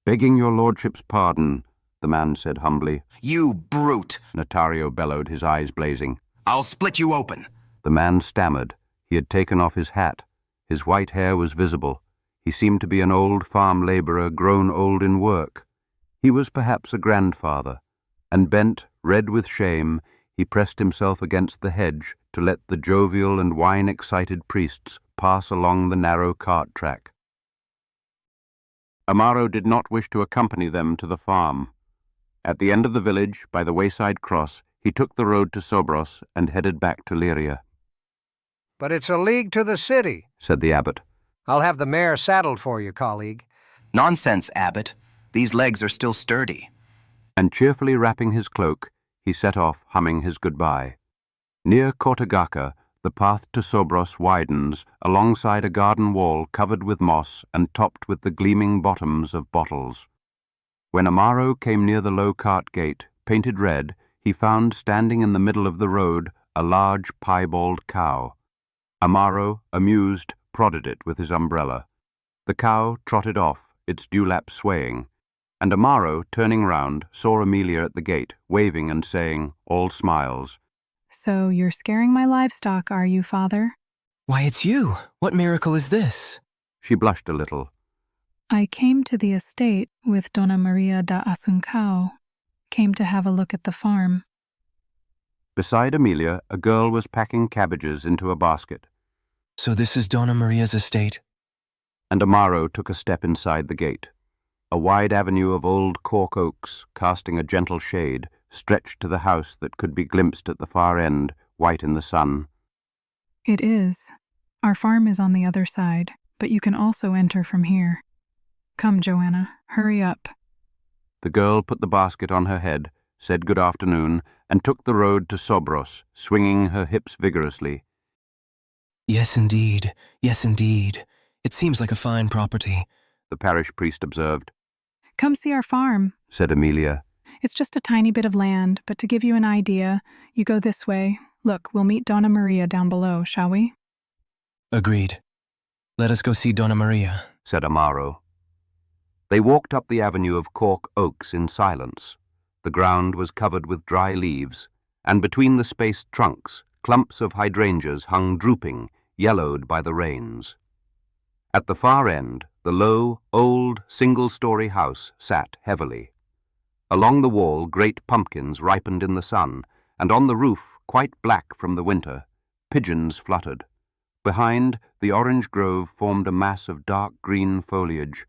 Begging your lordship's pardon, the man said humbly. You brute! Notario bellowed, his eyes blazing. I'll split you open. The man stammered. He had taken off his hat. His white hair was visible. He seemed to be an old farm labourer grown old in work. He was perhaps a grandfather, and bent, red with shame, he pressed himself against the hedge to let the jovial and wine-excited priests pass along the narrow cart track. Amaro did not wish to accompany them to the farm. At the end of the village, by the wayside cross, he took the road to Sobros and headed back to Liria. But it's a league to the city, said the abbot. I'll have the mare saddled for you, colleague. Nonsense, abbot. These legs are still sturdy. And cheerfully wrapping his cloak, he set off, humming his goodbye. Near Cortegaca, the path to Sobros widens alongside a garden wall covered with moss and topped with the gleaming bottoms of bottles. When Amaro came near the low cart gate, painted red, he found standing in the middle of the road a large piebald cow. Amaro, amused, prodded it with his umbrella. The cow trotted off, its dewlap swaying, and Amaro, turning round, saw Amelia at the gate, waving and saying, all smiles, So you're scaring my livestock, are you, Father? Why, it's you! What miracle is this? She blushed a little. I came to the estate with Dona Maria da Asuncao. Came to have a look at the farm. Beside Amelia, a girl was packing cabbages into a basket. So this is Dona Maria's estate? And Amaro took a step inside the gate. A wide avenue of old cork oaks, casting a gentle shade, stretched to the house that could be glimpsed at the far end, white in the sun. It is. Our farm is on the other side, but you can also enter from here. Come, Joanna, hurry up. The girl put the basket on her head, said good afternoon, and took the road to Sobros, swinging her hips vigorously. Yes, indeed. Yes, indeed. It seems like a fine property, the parish priest observed. Come see our farm, said Amelia. It's just a tiny bit of land, but to give you an idea, you go this way. Look, we'll meet Dona Maria down below, shall we? Agreed. Let us go see Dona Maria, said Amaro. They walked up the avenue of cork oaks in silence. The ground was covered with dry leaves, and between the spaced trunks, clumps of hydrangeas hung drooping, yellowed by the rains. At the far end, the low, old, single-story house sat heavily. Along the wall, great pumpkins ripened in the sun, and on the roof, quite black from the winter, pigeons fluttered. Behind, the orange grove formed a mass of dark green foliage.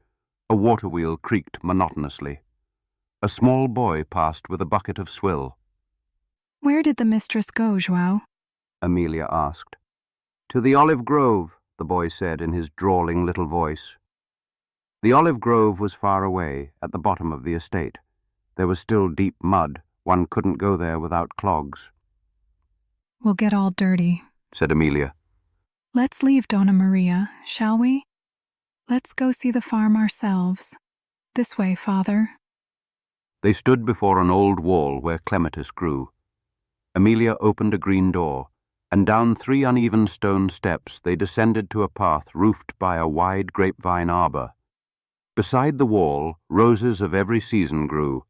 A water wheel creaked monotonously. A small boy passed with a bucket of swill. Where did the mistress go, João? Amelia asked. To the olive grove, the boy said in his drawling little voice. The olive grove was far away, at the bottom of the estate. There was still deep mud. One couldn't go there without clogs. We'll get all dirty, said Amelia. Let's leave Dona Maria, shall we? Let's go see the farm ourselves. This way, Father. They stood before an old wall where clematis grew. Amelia opened a green door, and down 3 uneven stone steps they descended to a path roofed by a wide grapevine arbor. Beside the wall, roses of every season grew.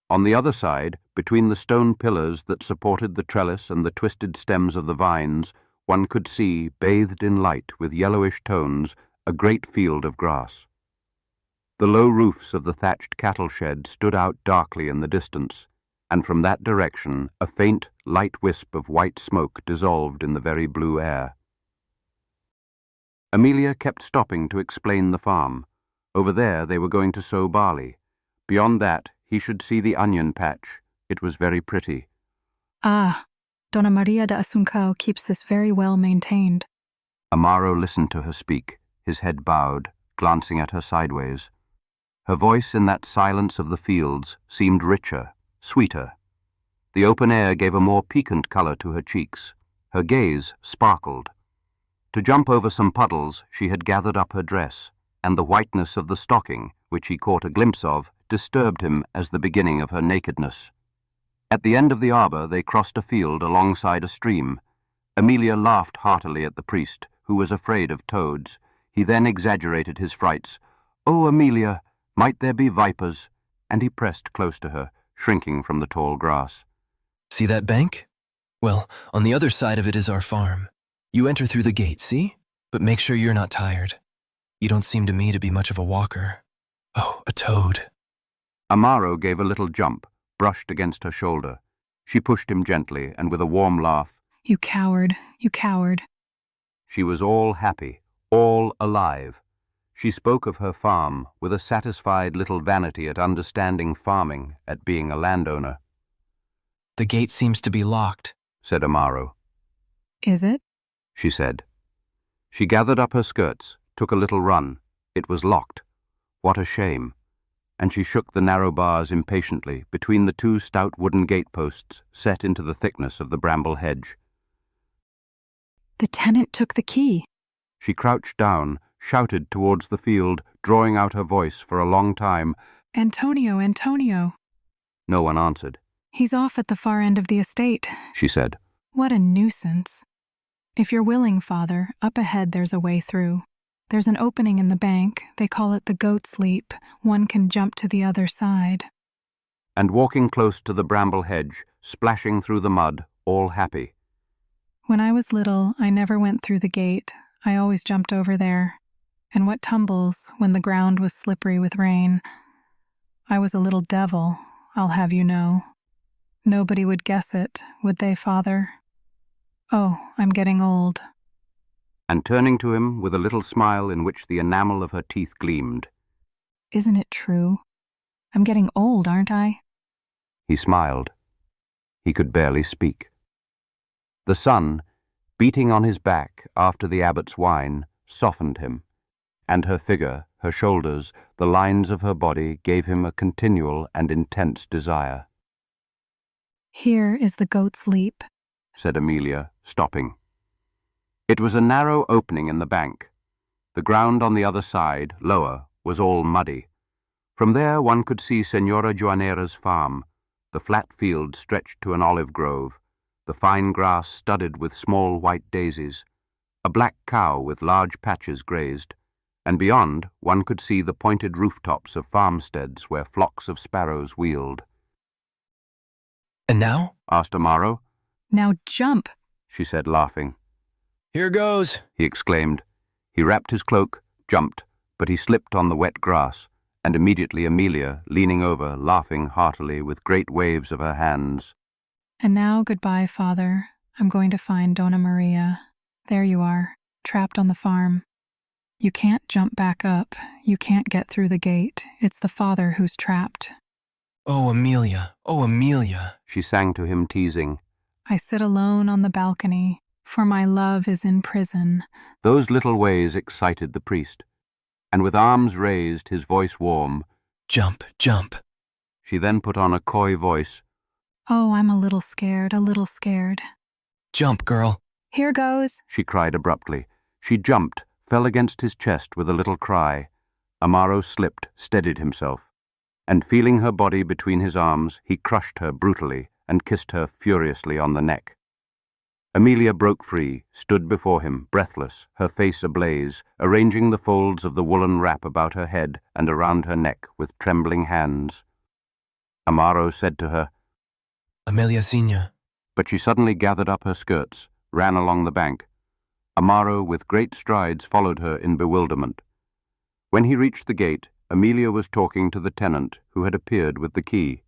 On the other side, between the stone pillars that supported the trellis and the twisted stems of the vines, one could see, bathed in light with yellowish tones, a great field of grass. The low roofs of the thatched cattle shed stood out darkly in the distance, and from that direction a faint, light wisp of white smoke dissolved in the very blue air. Amelia kept stopping to explain the farm. Over there they were going to sow barley. Beyond that, he should see the onion patch. It was very pretty. Ah, Dona Maria de Asuncao keeps this very well maintained. Amaro listened to her speak, his head bowed, glancing at her sideways. Her voice in that silence of the fields seemed richer, sweeter. The open air gave a more piquant color to her cheeks. Her gaze sparkled. To jump over some puddles, she had gathered up her dress, and the whiteness of the stocking, which he caught a glimpse of, disturbed him as the beginning of her nakedness. At the end of the arbor they crossed a field alongside a stream. Amelia laughed heartily at the priest, who was afraid of toads. He then exaggerated his frights. "Oh, Amelia, might there be vipers?" And he pressed close to her, shrinking from the tall grass. See that bank? Well, on the other side of it is our farm. You enter through the gate, see? But make sure you're not tired. You don't seem to me to be much of a walker. Oh, a toad. Amaro gave a little jump, brushed against her shoulder. She pushed him gently, and with a warm laugh, You coward, you coward. She was all happy, all alive. She spoke of her farm with a satisfied little vanity at understanding farming, at being a landowner. The gate seems to be locked, said Amaro. Is it? She said. She gathered up her skirts, took a little run. It was locked. What a shame. And she shook the narrow bars impatiently between the 2 stout wooden gateposts set into the thickness of the bramble hedge. The tenant took the key. She crouched down, shouted towards the field, drawing out her voice for a long time. Antonio, Antonio. No one answered. He's off at the far end of the estate, she said. What a nuisance. If you're willing, Father, up ahead there's a way through. There's an opening in the bank. They call it the goat's leap. One can jump to the other side. And walking close to the bramble hedge, splashing through the mud, all happy. When I was little, I never went through the gate. I always jumped over there. And what tumbles when the ground was slippery with rain. I was a little devil, I'll have you know. Nobody would guess it, would they, Father? Oh, I'm getting old. And turning to him with a little smile in which the enamel of her teeth gleamed. Isn't it true? I'm getting old, aren't I? He smiled. He could barely speak. The sun, beating on his back after the abbot's wine, softened him, and her figure, her shoulders, the lines of her body gave him a continual and intense desire. Here is the goat's leap, said Amelia, stopping. It was a narrow opening in the bank. The ground on the other side, lower, was all muddy. From there one could see Senora Joanera's farm, the flat field stretched to an olive grove, the fine grass studded with small white daisies, a black cow with large patches grazed, and beyond one could see the pointed rooftops of farmsteads where flocks of sparrows wheeled. And now? Asked Amaro. Now jump, she said, laughing. Here goes, he exclaimed. He wrapped his cloak, jumped, but he slipped on the wet grass, and immediately Amelia, leaning over, laughing heartily with great waves of her hands. And now goodbye, Father. I'm going to find Donna Maria. There you are, trapped on the farm. You can't jump back up. You can't get through the gate. It's the father who's trapped. Oh, Amelia, she sang to him, teasing. I sit alone on the balcony, for my love is in prison. Those little ways excited the priest, and with arms raised, his voice warm, Jump, jump. She then put on a coy voice. Oh, I'm a little scared. Jump, girl. Here goes, she cried abruptly. She jumped, fell against his chest with a little cry. Amaro slipped, steadied himself, and feeling her body between his arms, he crushed her brutally and kissed her furiously on the neck. Amelia broke free, stood before him, breathless, her face ablaze, arranging the folds of the woolen wrap about her head and around her neck with trembling hands. Amaro said to her, Amelia Senior. But she suddenly gathered up her skirts, ran along the bank. Amaro, with great strides, followed her in bewilderment. When he reached the gate, Amelia was talking to the tenant, who had appeared with the key.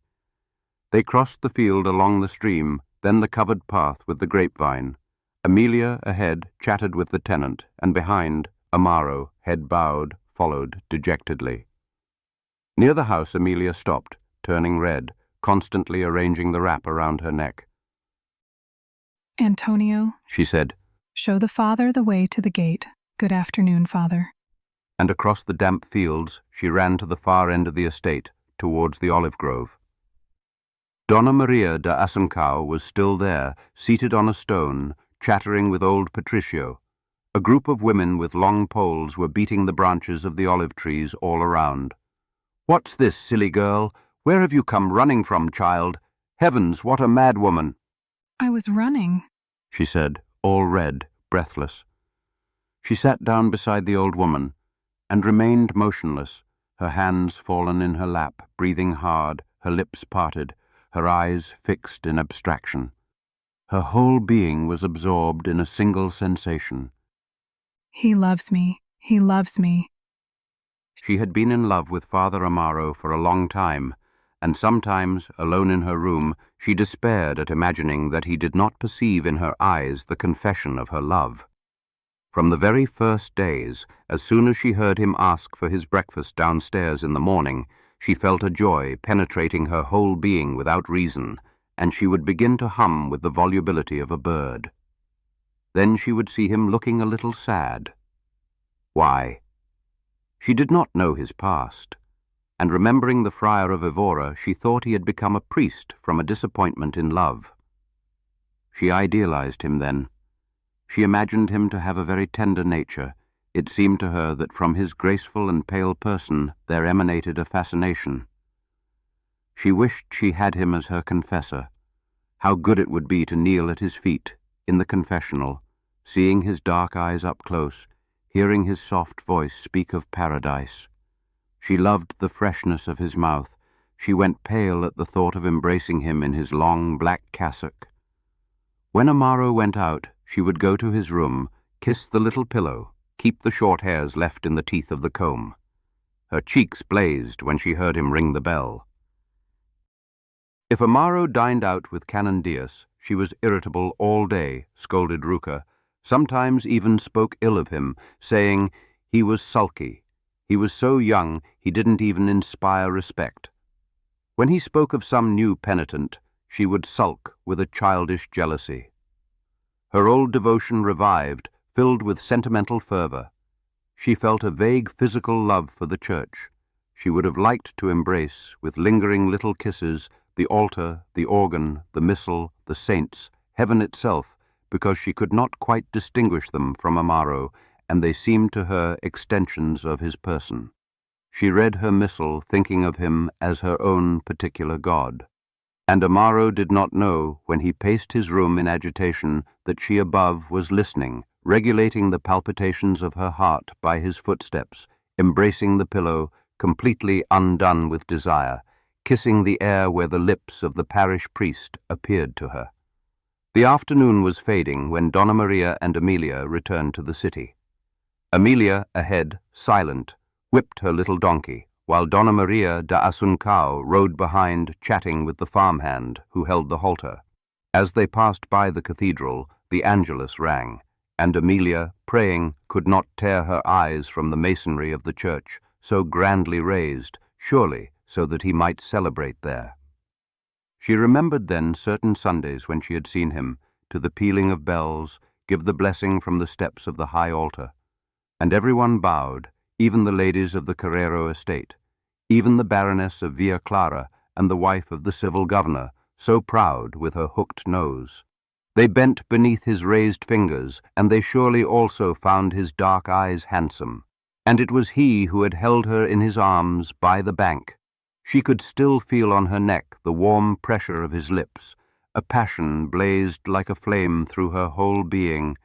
They crossed the field along the stream, then the covered path with the grapevine. Amelia, ahead, chatted with the tenant, and behind, Amaro, head bowed, followed dejectedly. Near the house, Amelia stopped, turning red, constantly arranging the wrap around her neck. Antonio, she said, show the father the way to the gate. Good afternoon, Father. And across the damp fields, she ran to the far end of the estate, towards the olive grove. Donna Maria de Asencao was still there, seated on a stone, chattering with old Patricio. A group of women with long poles were beating the branches of the olive trees all around. What's this, silly girl? Where have you come running from, child? Heavens, what a mad woman! I was running, she said, all red, breathless. She sat down beside the old woman, and remained motionless, her hands fallen in her lap, breathing hard, her lips parted, her eyes fixed in abstraction. Her whole being was absorbed in a single sensation. He loves me. He loves me. She had been in love with Father Amaro for a long time, and sometimes, alone in her room, she despaired at imagining that he did not perceive in her eyes the confession of her love. From the very first days, as soon as she heard him ask for his breakfast downstairs in the morning, she felt a joy penetrating her whole being without reason, and she would begin to hum with the volubility of a bird. Then she would see him looking a little sad. Why? She did not know his past, and remembering the friar of Evora, she thought he had become a priest from a disappointment in love. She idealized him then. She imagined him to have a very tender nature. It seemed to her that from his graceful and pale person there emanated a fascination. She wished she had him as her confessor. How good it would be to kneel at his feet, in the confessional, seeing his dark eyes up close, hearing his soft voice speak of paradise. She loved the freshness of his mouth. She went pale at the thought of embracing him in his long black cassock. When Amaro went out, she would go to his room, kiss the little pillow, keep the short hairs left in the teeth of the comb. Her cheeks blazed when she heard him ring the bell. If Amaro dined out with Canon Diaz, she was irritable all day, scolded Ruca, sometimes even spoke ill of him, saying he was sulky. He was so young he didn't even inspire respect. When he spoke of some new penitent, she would sulk with a childish jealousy. Her old devotion revived, filled with sentimental fervor. She felt a vague physical love for the church. She would have liked to embrace, with lingering little kisses, the altar, the organ, the missal, the saints, heaven itself, because she could not quite distinguish them from Amaro, and they seemed to her extensions of his person. She read her missal thinking of him as her own particular God. And Amaro did not know, when he paced his room in agitation, that she above was listening, regulating the palpitations of her heart by his footsteps, embracing the pillow, completely undone with desire, kissing the air where the lips of the parish priest appeared to her. The afternoon was fading when Donna Maria and Amelia returned to the city. Amelia, ahead, silent, whipped her little donkey, while Donna Maria da Asuncao rode behind, chatting with the farmhand who held the halter. As they passed by the cathedral, the Angelus rang, and Amelia, praying, could not tear her eyes from the masonry of the church, so grandly raised, surely so that he might celebrate there. She remembered then certain Sundays when she had seen him, to the pealing of bells, give the blessing from the steps of the high altar. And everyone bowed, even the ladies of the Carrero estate, even the Baroness of Villa Clara and the wife of the civil governor, so proud with her hooked nose. They bent beneath his raised fingers, and they surely also found his dark eyes handsome. And it was he who had held her in his arms by the bank. She could still feel on her neck the warm pressure of his lips. A passion blazed like a flame through her whole being.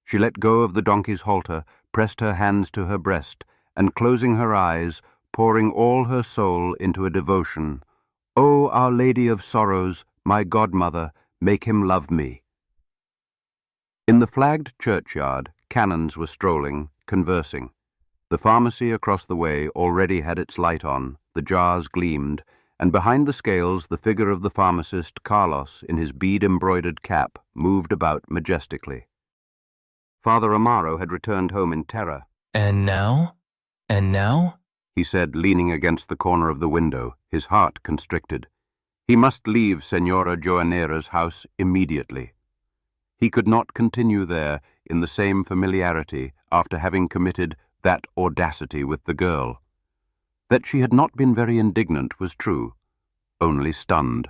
She let go of the donkey's halter, pressed her hands to her breast, and closing her eyes, pouring all her soul into a devotion. "O Our Lady of Sorrows, my godmother, make him love me." In the flagged churchyard, canons were strolling, conversing. The pharmacy across the way already had its light on, the jars gleamed, and behind the scales the figure of the pharmacist Carlos in his bead-embroidered cap moved about majestically. Father Amaro had returned home in terror. And now? And now? He said, leaning against the corner of the window, his heart constricted. He must leave Senora Joanera's house immediately. He could not continue there in the same familiarity after having committed that audacity with the girl. That she had not been very indignant was true, only stunned.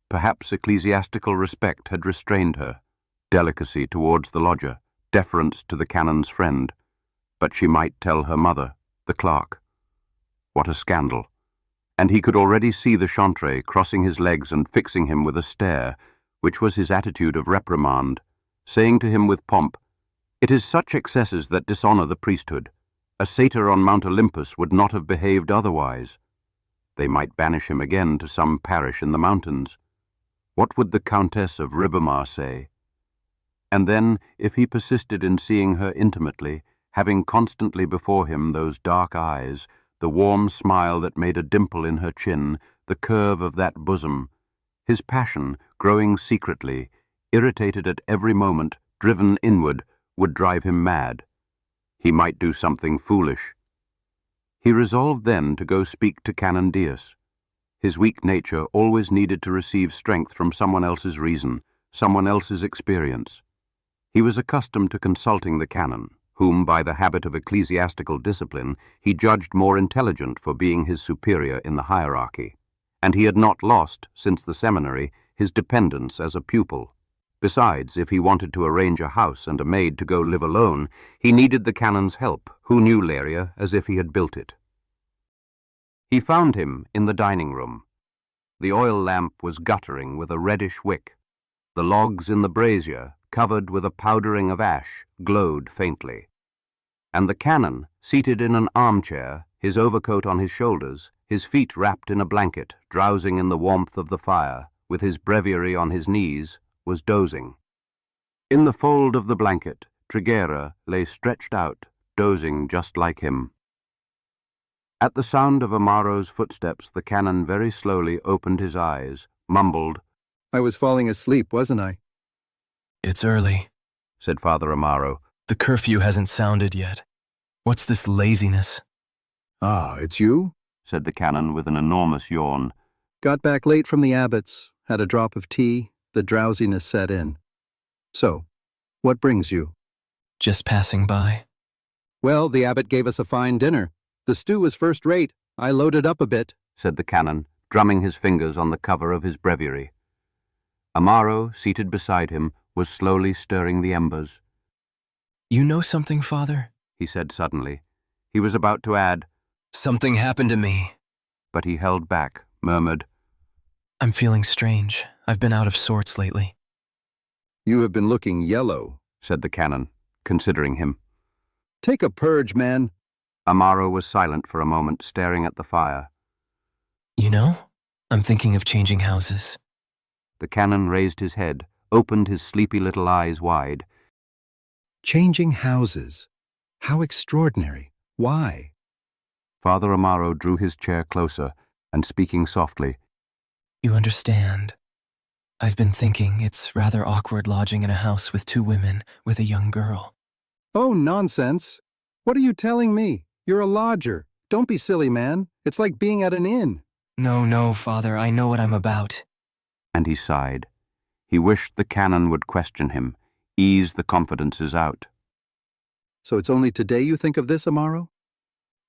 Perhaps ecclesiastical respect had restrained her, delicacy towards the lodger, deference to the canon's friend. But she might tell her mother, the clerk. What a scandal! And he could already see the chantre crossing his legs and fixing him with a stare, which was his attitude of reprimand, saying to him with pomp, "It is such excesses that dishonor the priesthood. A satyr on Mount Olympus would not have behaved otherwise." They might banish him again to some parish in the mountains. What would the Countess of Ribamar say? And then, if he persisted in seeing her intimately, having constantly before him those dark eyes, the warm smile that made a dimple in her chin, the curve of that bosom, his passion, growing secretly, irritated at every moment, driven inward, would drive him mad. He might do something foolish. He resolved then to go speak to Canon Diaz. His weak nature always needed to receive strength from someone else's reason, someone else's experience. He was accustomed to consulting the canon, whom, by the habit of ecclesiastical discipline, he judged more intelligent for being his superior in the hierarchy, and he had not lost, since the seminary, his dependence as a pupil. Besides, if he wanted to arrange a house and a maid to go live alone, he needed the canon's help, who knew Leiria as if he had built it. He found him in the dining room. The oil lamp was guttering with a reddish wick. The logs in the brazier, covered with a powdering of ash, glowed faintly. And the canon, seated in an armchair, his overcoat on his shoulders, his feet wrapped in a blanket, drowsing in the warmth of the fire, with his breviary on his knees, was dozing. In the fold of the blanket, Triguera lay stretched out, dozing just like him. At the sound of Amaro's footsteps, the canon very slowly opened his eyes, mumbled, I was falling asleep, wasn't I? It's early, said Father Amaro. The curfew hasn't sounded yet. What's this laziness? Ah, it's you? Said the canon with an enormous yawn. Got back late from the Abbott's, had a drop of tea, the drowsiness set in. So, what brings you? Just passing by. Well, the Abbot gave us a fine dinner. The stew was first rate. I loaded up a bit, said the canon, drumming his fingers on the cover of his breviary. Amaro, seated beside him, was slowly stirring the embers. You know something, Father? He said suddenly. He was about to add, Something happened to me. But he held back, murmured, I'm feeling strange. I've been out of sorts lately. You have been looking yellow, said the canon, considering him. Take a purge, man. Amaro was silent for a moment, staring at the fire. You know, I'm thinking of changing houses. The canon raised his head, opened his sleepy little eyes wide. Changing houses? How extraordinary. Why? Father Amaro drew his chair closer, and speaking softly, You understand. I've been thinking it's rather awkward lodging in a house with two women with a young girl. Oh, nonsense. What are you telling me? You're a lodger. Don't be silly, man. It's like being at an inn. No, Father, I know what I'm about. And he sighed. He wished the canon would question him, ease the confidences out. So it's only today you think of this, Amaro?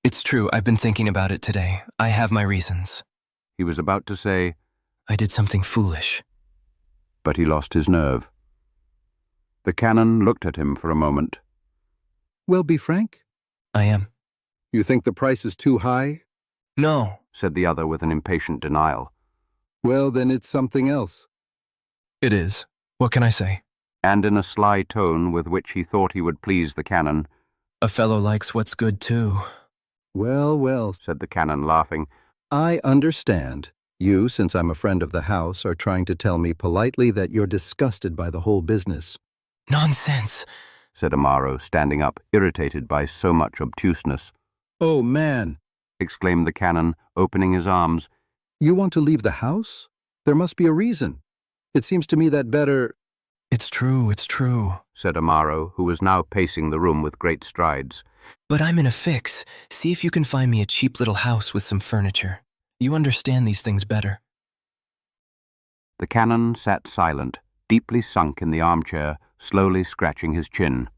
It's true, I've been thinking about it today. I have my reasons. He was about to say, I did something foolish. But he lost his nerve. The canon looked at him for a moment. Well, be frank. I am. You think the price is too high? No, said the other with an impatient denial. Well, then it's something else. It is. What can I say? And in a sly tone with which he thought he would please the canon, A fellow likes what's good, too. Well, said the canon, laughing. I understand. You, since I'm a friend of the house, are trying to tell me politely that you're disgusted by the whole business. Nonsense, said Amaro, standing up, irritated by so much obtuseness. Oh, man, exclaimed the canon, opening his arms. You want to leave the house? There must be a reason. It seems to me that better— It's true, said Amaro, who was now pacing the room with great strides. But I'm in a fix. See if you can find me a cheap little house with some furniture. You understand these things better. The canon sat silent, deeply sunk in the armchair, slowly scratching his chin.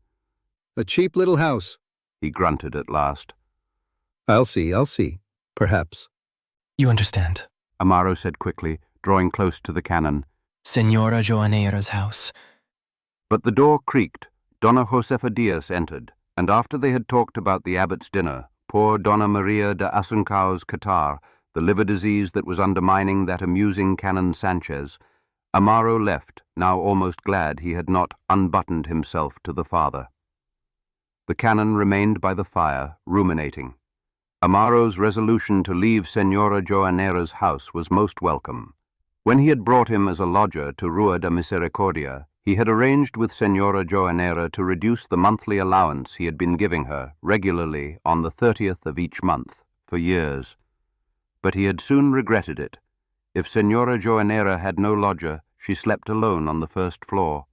A cheap little house, he grunted at last. I'll see, perhaps. You understand, Amaro said quickly, drawing close to the canon. Senora Joanera's house. But the door creaked. Donna Josefa Diaz entered, and after they had talked about the abbot's dinner, poor Donna Maria de Asuncau's catarrh, the liver disease that was undermining that amusing Canon Sanchez, Amaro left, now almost glad he had not unbuttoned himself to the father. The canon remained by the fire, ruminating. Amaro's resolution to leave Senora Joanera's house was most welcome. When he had brought him as a lodger to Rua da Misericordia, he had arranged with Senora Joanera to reduce the monthly allowance he had been giving her regularly on the 30th of each month, for years. But he had soon regretted it. If Senora Joanera had no lodger, she slept alone on the first floor.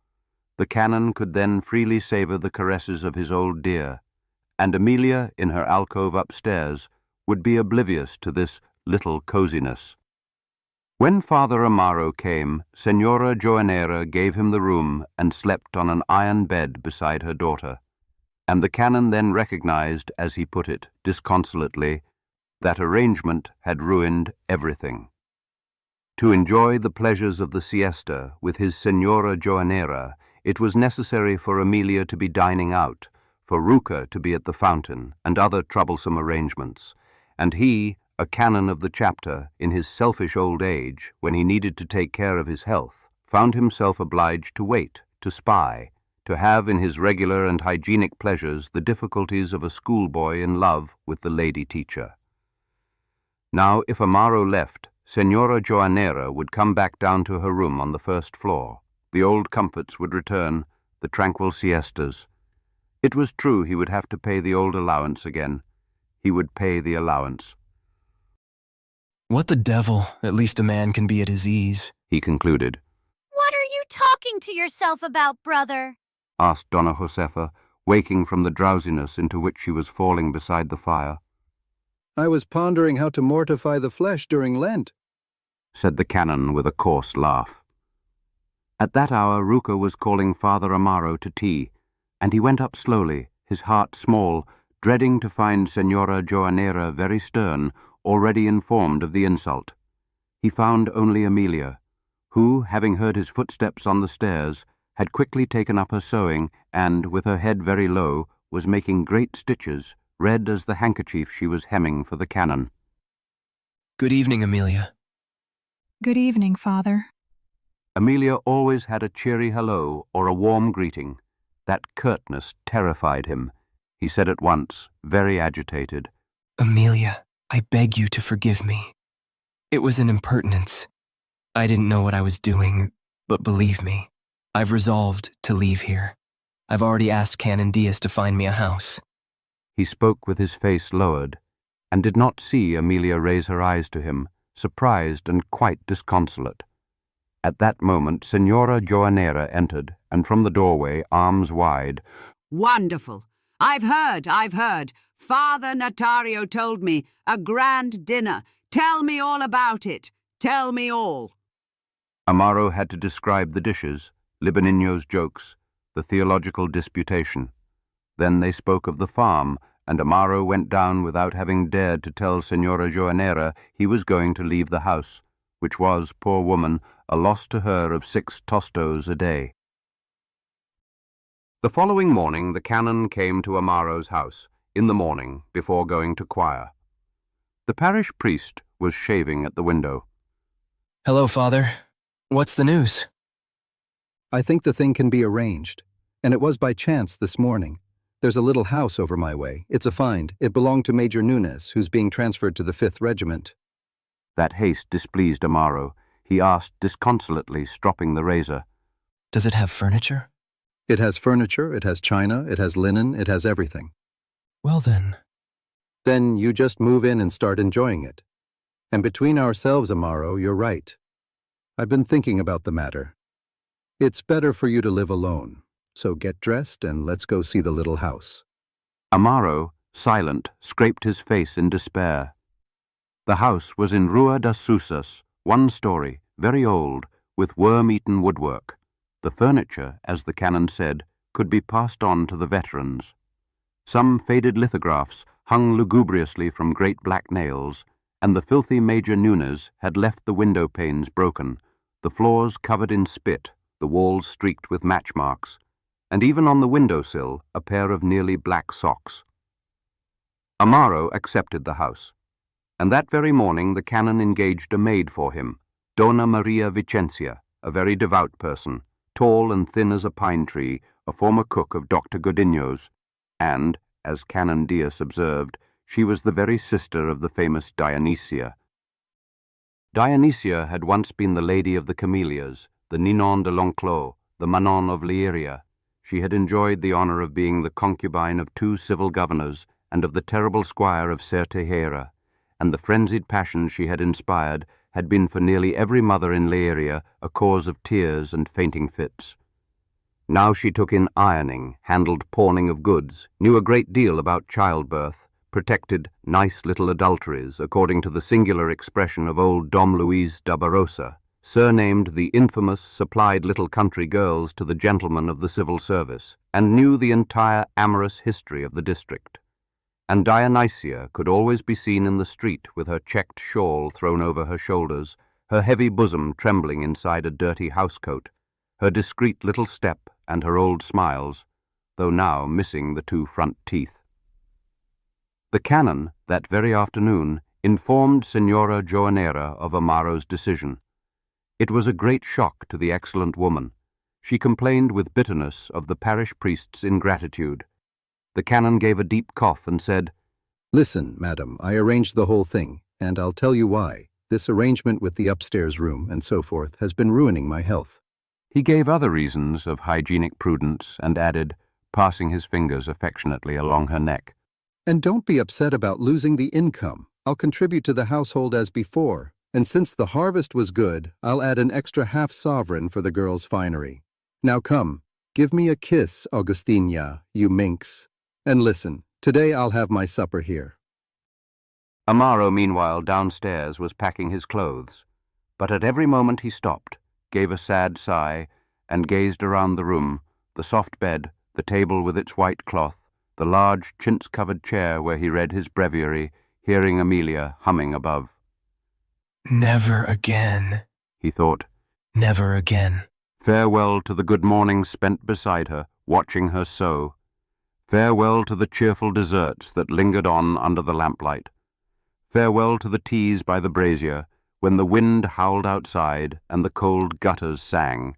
The canon could then freely savor the caresses of his old dear, and Amelia, in her alcove upstairs, would be oblivious to this little coziness. When Father Amaro came, Senora Joanera gave him the room and slept on an iron bed beside her daughter, and the canon then recognized, as he put it, disconsolately, that arrangement had ruined everything. To enjoy the pleasures of the siesta with his Senora Joanera, it was necessary for Amelia to be dining out, for Ruca to be at the fountain, and other troublesome arrangements, and he, a canon of the chapter, in his selfish old age, when he needed to take care of his health, found himself obliged to wait to spy, to have in his regular and hygienic pleasures the difficulties of a schoolboy in love with the lady teacher. Now, if Amaro left, Senora Joanera would come back down to her room on the first floor. The old comforts would return, the tranquil siestas. It was true he would have to pay the old allowance again. He would pay the allowance. What the devil? At least a man can be at his ease, he concluded. What are you talking to yourself about, brother? Asked Donna Josefa, waking from the drowsiness into which she was falling beside the fire. I was pondering how to mortify the flesh during Lent, said the canon with a coarse laugh. At that hour Ruca was calling Father Amaro to tea, and he went up slowly, his heart small, dreading to find Senora Joanera very stern, already informed of the insult. He found only Amelia, who, having heard his footsteps on the stairs, had quickly taken up her sewing and, with her head very low, was making great stitches, red as the handkerchief she was hemming for the canon. Good evening, Amelia. Good evening, Father. Amelia always had a cheery hello or a warm greeting. That curtness terrified him. He said at once, very agitated, Amelia, I beg you to forgive me. It was an impertinence. I didn't know what I was doing, but believe me, I've resolved to leave here. I've already asked Canon Diaz to find me a house. He spoke with his face lowered, and did not see Amelia raise her eyes to him, surprised and quite disconsolate. At that moment Senora Joanera entered, and from the doorway, arms wide, Wonderful. I've heard. Father Notario told me. A grand dinner. Tell me all about it. Tell me all. Amaro had to describe the dishes, Libanino's jokes, the theological disputation. Then they spoke of the farm, and Amaro went down without having dared to tell Senora Joanera he was going to leave the house, which was, poor woman, a loss to her of 6 tostos a day. The following morning the canon came to Amaro's house, in the morning, before going to choir. The parish priest was shaving at the window. Hello, Father. What's the news? I think the thing can be arranged, and it was by chance this morning. There's a little house over my way. It's a find. It belonged to Major Nunes, who's being transferred to the 5th Regiment. That haste displeased Amaro. He asked disconsolately, stropping the razor. Does it have furniture? It has furniture, it has china, it has linen, it has everything. Well then. Then you just move in and start enjoying it. And between ourselves, Amaro, you're right. I've been thinking about the matter. It's better for you to live alone. So get dressed and let's go see the little house. Amaro, silent, scraped his face in despair. The house was in Rua das Susas, 1 story, very old, with worm-eaten woodwork. The furniture, as the canon said, could be passed on to the veterans. Some faded lithographs hung lugubriously from great black nails, and the filthy Major Nunes had left the window panes broken, the floors covered in spit, the walls streaked with match marks, and even on the windowsill a pair of nearly black socks. Amaro accepted the house, and that very morning the canon engaged a maid for him, Donna Maria Vicencia, a very devout person, tall and thin as a pine tree, a former cook of Dr. Godinho's, and, as Canon Diaz observed, she was the very sister of the famous Dionysia. Dionysia had once been the lady of the Camellias, the Ninon de l'Enclos, the Manon of Leiria. She had enjoyed the honor of being the concubine of 2 civil governors and of the terrible squire of Certejera, and the frenzied passion she had inspired had been for nearly every mother in Leiria a cause of tears and fainting fits. Now she took in ironing, handled pawning of goods, knew a great deal about childbirth, protected nice little adulteries, according to the singular expression of old Dom Luis da Barossa, surnamed the infamous, supplied little country girls to the gentlemen of the civil service, and knew the entire amorous history of the district. And Dionysia could always be seen in the street with her checked shawl thrown over her shoulders, her heavy bosom trembling inside a dirty housecoat, her discreet little step and her old smiles, though now missing the 2 front teeth. The canon, that very afternoon, informed Senora Joanera of Amaro's decision. It was a great shock to the excellent woman. She complained with bitterness of the parish priest's ingratitude. The canon gave a deep cough and said, Listen, madam, I arranged the whole thing, and I'll tell you why. This arrangement with the upstairs room and so forth has been ruining my health. He gave other reasons of hygienic prudence and added, passing his fingers affectionately along her neck, And don't be upset about losing the income. I'll contribute to the household as before, and since the harvest was good, I'll add an extra half-sovereign for the girl's finery. Now come, give me a kiss, Augustina, you minx. And listen, today I'll have my supper here. Amaro, meanwhile, downstairs was packing his clothes, but at every moment he stopped, gave a sad sigh, and gazed around the room, the soft bed, the table with its white cloth, the large chintz-covered chair where he read his breviary, hearing Amelia humming above. Never again, He thought. never again. Farewell to the good mornings spent beside her, watching her sew. Farewell to the cheerful desserts that lingered on under the lamplight. Farewell to the teas by the brazier, when the wind howled outside and the cold gutters sang.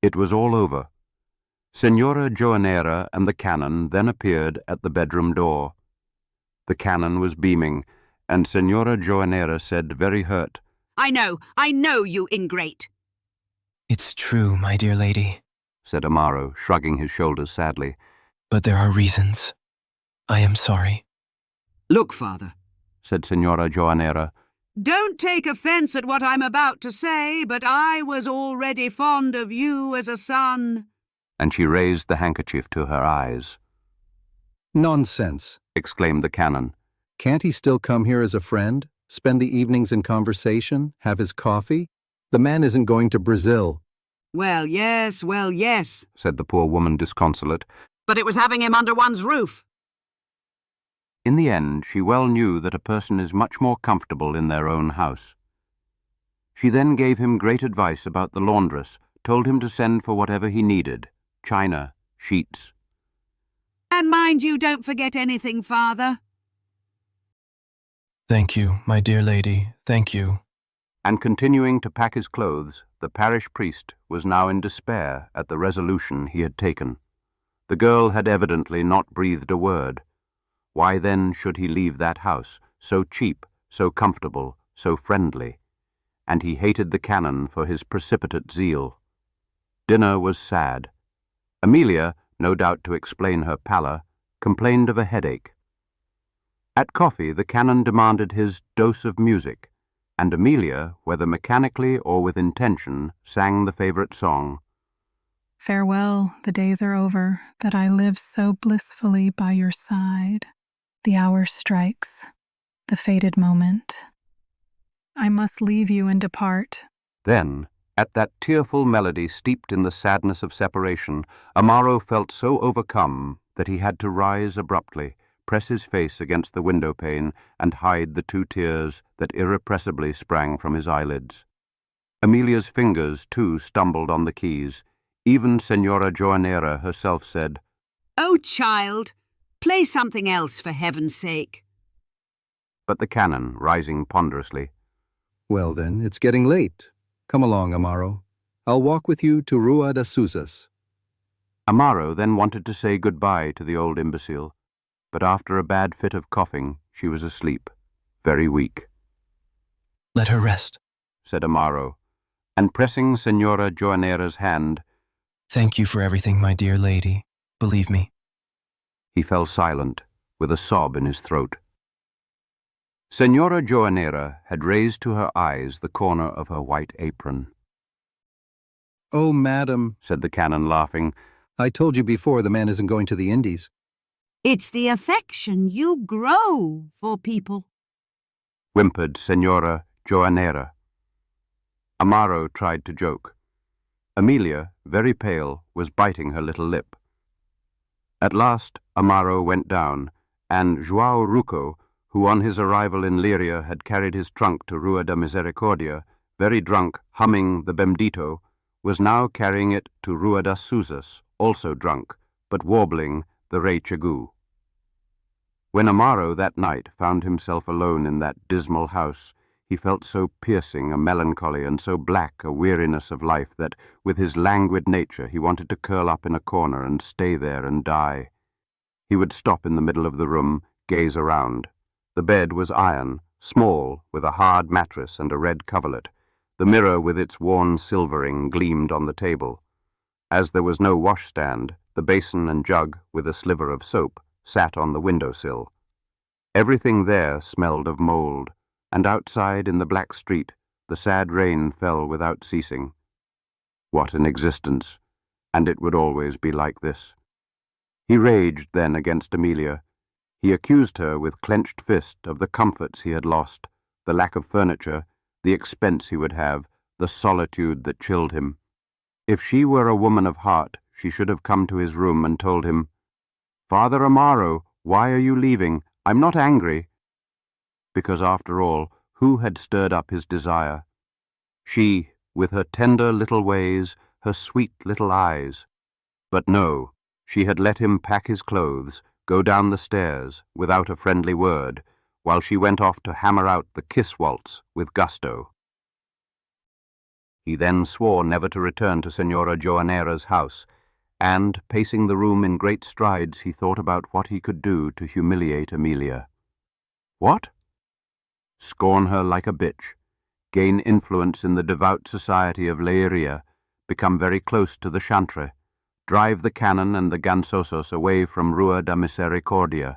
It was all over. Signora Joanera and the canon then appeared at the bedroom door. The canon was beaming, and Signora Joanera said, very hurt, I know, you ingrate. It's true, my dear lady, said Amaro, shrugging his shoulders sadly. but there are reasons. I am sorry. Look, Father, said Signora Joanera. don't take offence at what I'm about to say, but I was already fond of you as a son. And she raised the handkerchief to her eyes. Nonsense, Exclaimed the canon. Can't he still come here as a friend, spend the evenings in conversation, have his coffee? The man isn't going to Brazil. Well, yes, Said the poor woman disconsolate. but it was having him under one's roof. In the end, she well knew that a person is much more comfortable in their own house. She then gave him great advice about the laundress, told him to send for whatever he needed, china, sheets. And mind you, don't forget anything, Father. Thank you, my dear lady, thank you. And continuing to pack his clothes, the parish priest was now in despair at the resolution he had taken. The girl had evidently not breathed a word. Why then should he leave that house, so cheap, so comfortable, so friendly? And he hated the canon for his precipitate zeal. Dinner was sad. Amelia, no doubt to explain her pallor, complained of a headache. At coffee, the canon demanded his dose of music, and Amelia, whether mechanically or with intention, sang the favorite song. Farewell, the days are over, that I live so blissfully by your side. The hour strikes, the fated moment. I must leave you and depart. Then, at that tearful melody steeped in the sadness of separation, Amaro felt so overcome that he had to rise abruptly, press his face against the window-pane, and hide the 2 tears that irrepressibly sprang from his eyelids. Amelia's fingers, too, stumbled on the keys. Even Signora Joanera herself said, Oh, child, play something else for heaven's sake. But the canon, rising ponderously, Well then, it's getting late. Come along, Amaro. I'll walk with you to Rua das Sousas. Amaro then wanted to say goodbye to the old imbecile, but after a bad fit of coughing, she was asleep, very weak. Let her rest. Said Amaro, and pressing Signora Joanera's hand, Thank you for everything, my dear lady. Believe me. he fell silent, with a sob in his throat. Signora Joanera had raised to her eyes the corner of her white apron. Oh, madam, Said the canon, laughing, I told you before the man isn't going to the Indies. It's the affection you grow for people. whimpered Signora Joanera. Amaro tried to joke. Amelia, very pale, was biting her little lip. At last Amaro went down, and João Rucco, who on his arrival in Liria had carried his trunk to Rua da Misericordia, very drunk, humming the Bendito, was now carrying it to Rua das Sousas, also drunk, but warbling the Rei Chegu. When Amaro that night found himself alone in that dismal house, He felt so piercing a melancholy and so black a weariness of life that, with his languid nature, he wanted to curl up in a corner and stay there and die. He would stop in the middle of the room, gaze around. The bed was iron, small, with a hard mattress and a red coverlet. The mirror with its worn silvering gleamed on the table. As there was no washstand, the basin and jug, with a sliver of soap, sat on the window-sill. Everything there smelled of mould, and outside in the black street the sad rain fell without ceasing. What an existence, and it would always be like this. He raged then against Amelia. He accused her with clenched fist of the comforts he had lost, the lack of furniture, the expense he would have, the solitude that chilled him. If she were a woman of heart, she should have come to his room and told him, "Father Amaro, why are you leaving? I'm not angry." Because after all, who had stirred up his desire? She, with her tender little ways, her sweet little eyes. But no, she had let him pack his clothes, go down the stairs, without a friendly word, while she went off to hammer out the kiss waltz with gusto. He then swore never to return to Senora Joanera's house, and, pacing the room in great strides, he thought about what he could do to humiliate Amelia. What? Scorn her like a bitch, gain influence in the devout society of Leiria, become very close to the chantre, drive the canon and the gansosos away from Rua da Misericordia,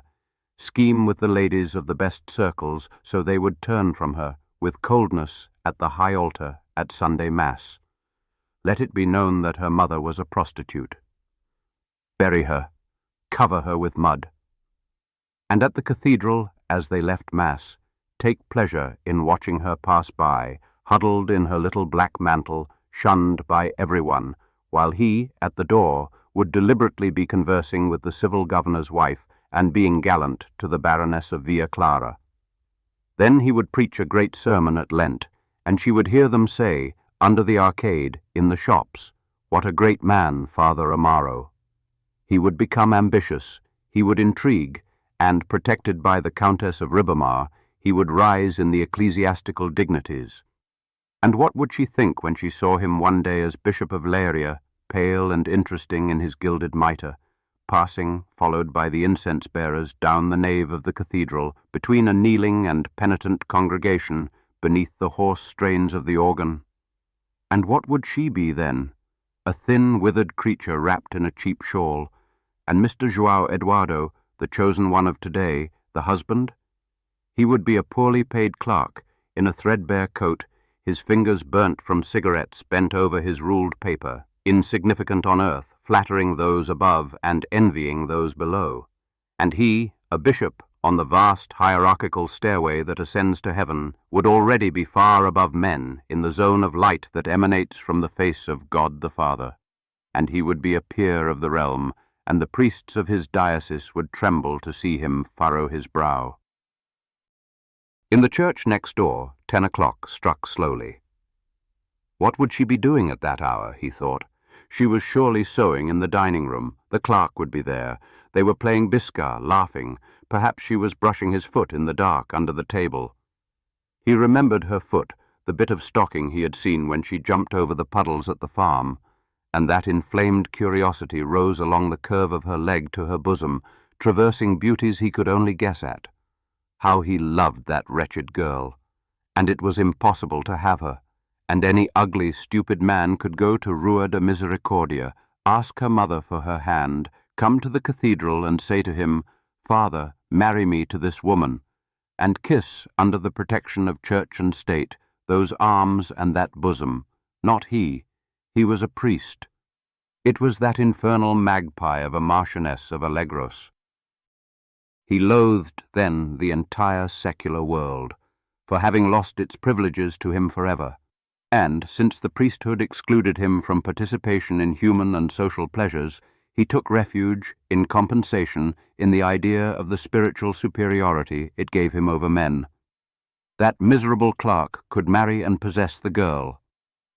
scheme with the ladies of the best circles so they would turn from her, with coldness, at the high altar at Sunday Mass. Let it be known that her mother was a prostitute. Bury her, cover her with mud. And at the cathedral, as they left Mass, take pleasure in watching her pass by, huddled in her little black mantle, shunned by everyone, while he, at the door, would deliberately be conversing with the civil governor's wife and being gallant to the Baroness of Villa Clara. Then he would preach a great sermon at Lent, and she would hear them say, under the arcade, in the shops, "What a great man, Father Amaro." He would become ambitious, he would intrigue, and, protected by the Countess of Ribamar, he would rise in the ecclesiastical dignities. And what would she think when she saw him one day as Bishop of Leiria, pale and interesting in his gilded mitre, passing, followed by the incense-bearers, down the nave of the cathedral, between a kneeling and penitent congregation, beneath the hoarse strains of the organ? And what would she be then? A thin, withered creature wrapped in a cheap shawl, and Mr. João Eduardo, the chosen one of today, the husband? He would be a poorly paid clerk, in a threadbare coat, his fingers burnt from cigarettes bent over his ruled paper, insignificant on earth, flattering those above and envying those below. And he, a bishop, on the vast hierarchical stairway that ascends to heaven, would already be far above men in the zone of light that emanates from the face of God the Father. And he would be a peer of the realm, and the priests of his diocese would tremble to see him furrow his brow. In the church next door, 10 o'clock struck slowly. What would she be doing at that hour, he thought. She was surely sewing in the dining room. The clerk would be there. They were playing bisca, laughing. Perhaps she was brushing his foot in the dark under the table. He remembered her foot, the bit of stocking he had seen when she jumped over the puddles at the farm, and that inflamed curiosity rose along the curve of her leg to her bosom, traversing beauties he could only guess at. How he loved that wretched girl, and it was impossible to have her, and any ugly, stupid man could go to Rua de Misericordia, ask her mother for her hand, come to the cathedral and say to him, "Father, marry me to this woman," and kiss, under the protection of church and state, those arms and that bosom. Not he. He was a priest. It was that infernal magpie of a marchioness of Alegros. He loathed then the entire secular world, for having lost its privileges to him forever, and, since the priesthood excluded him from participation in human and social pleasures, he took refuge, in compensation, in the idea of the spiritual superiority it gave him over men. That miserable clerk could marry and possess the girl,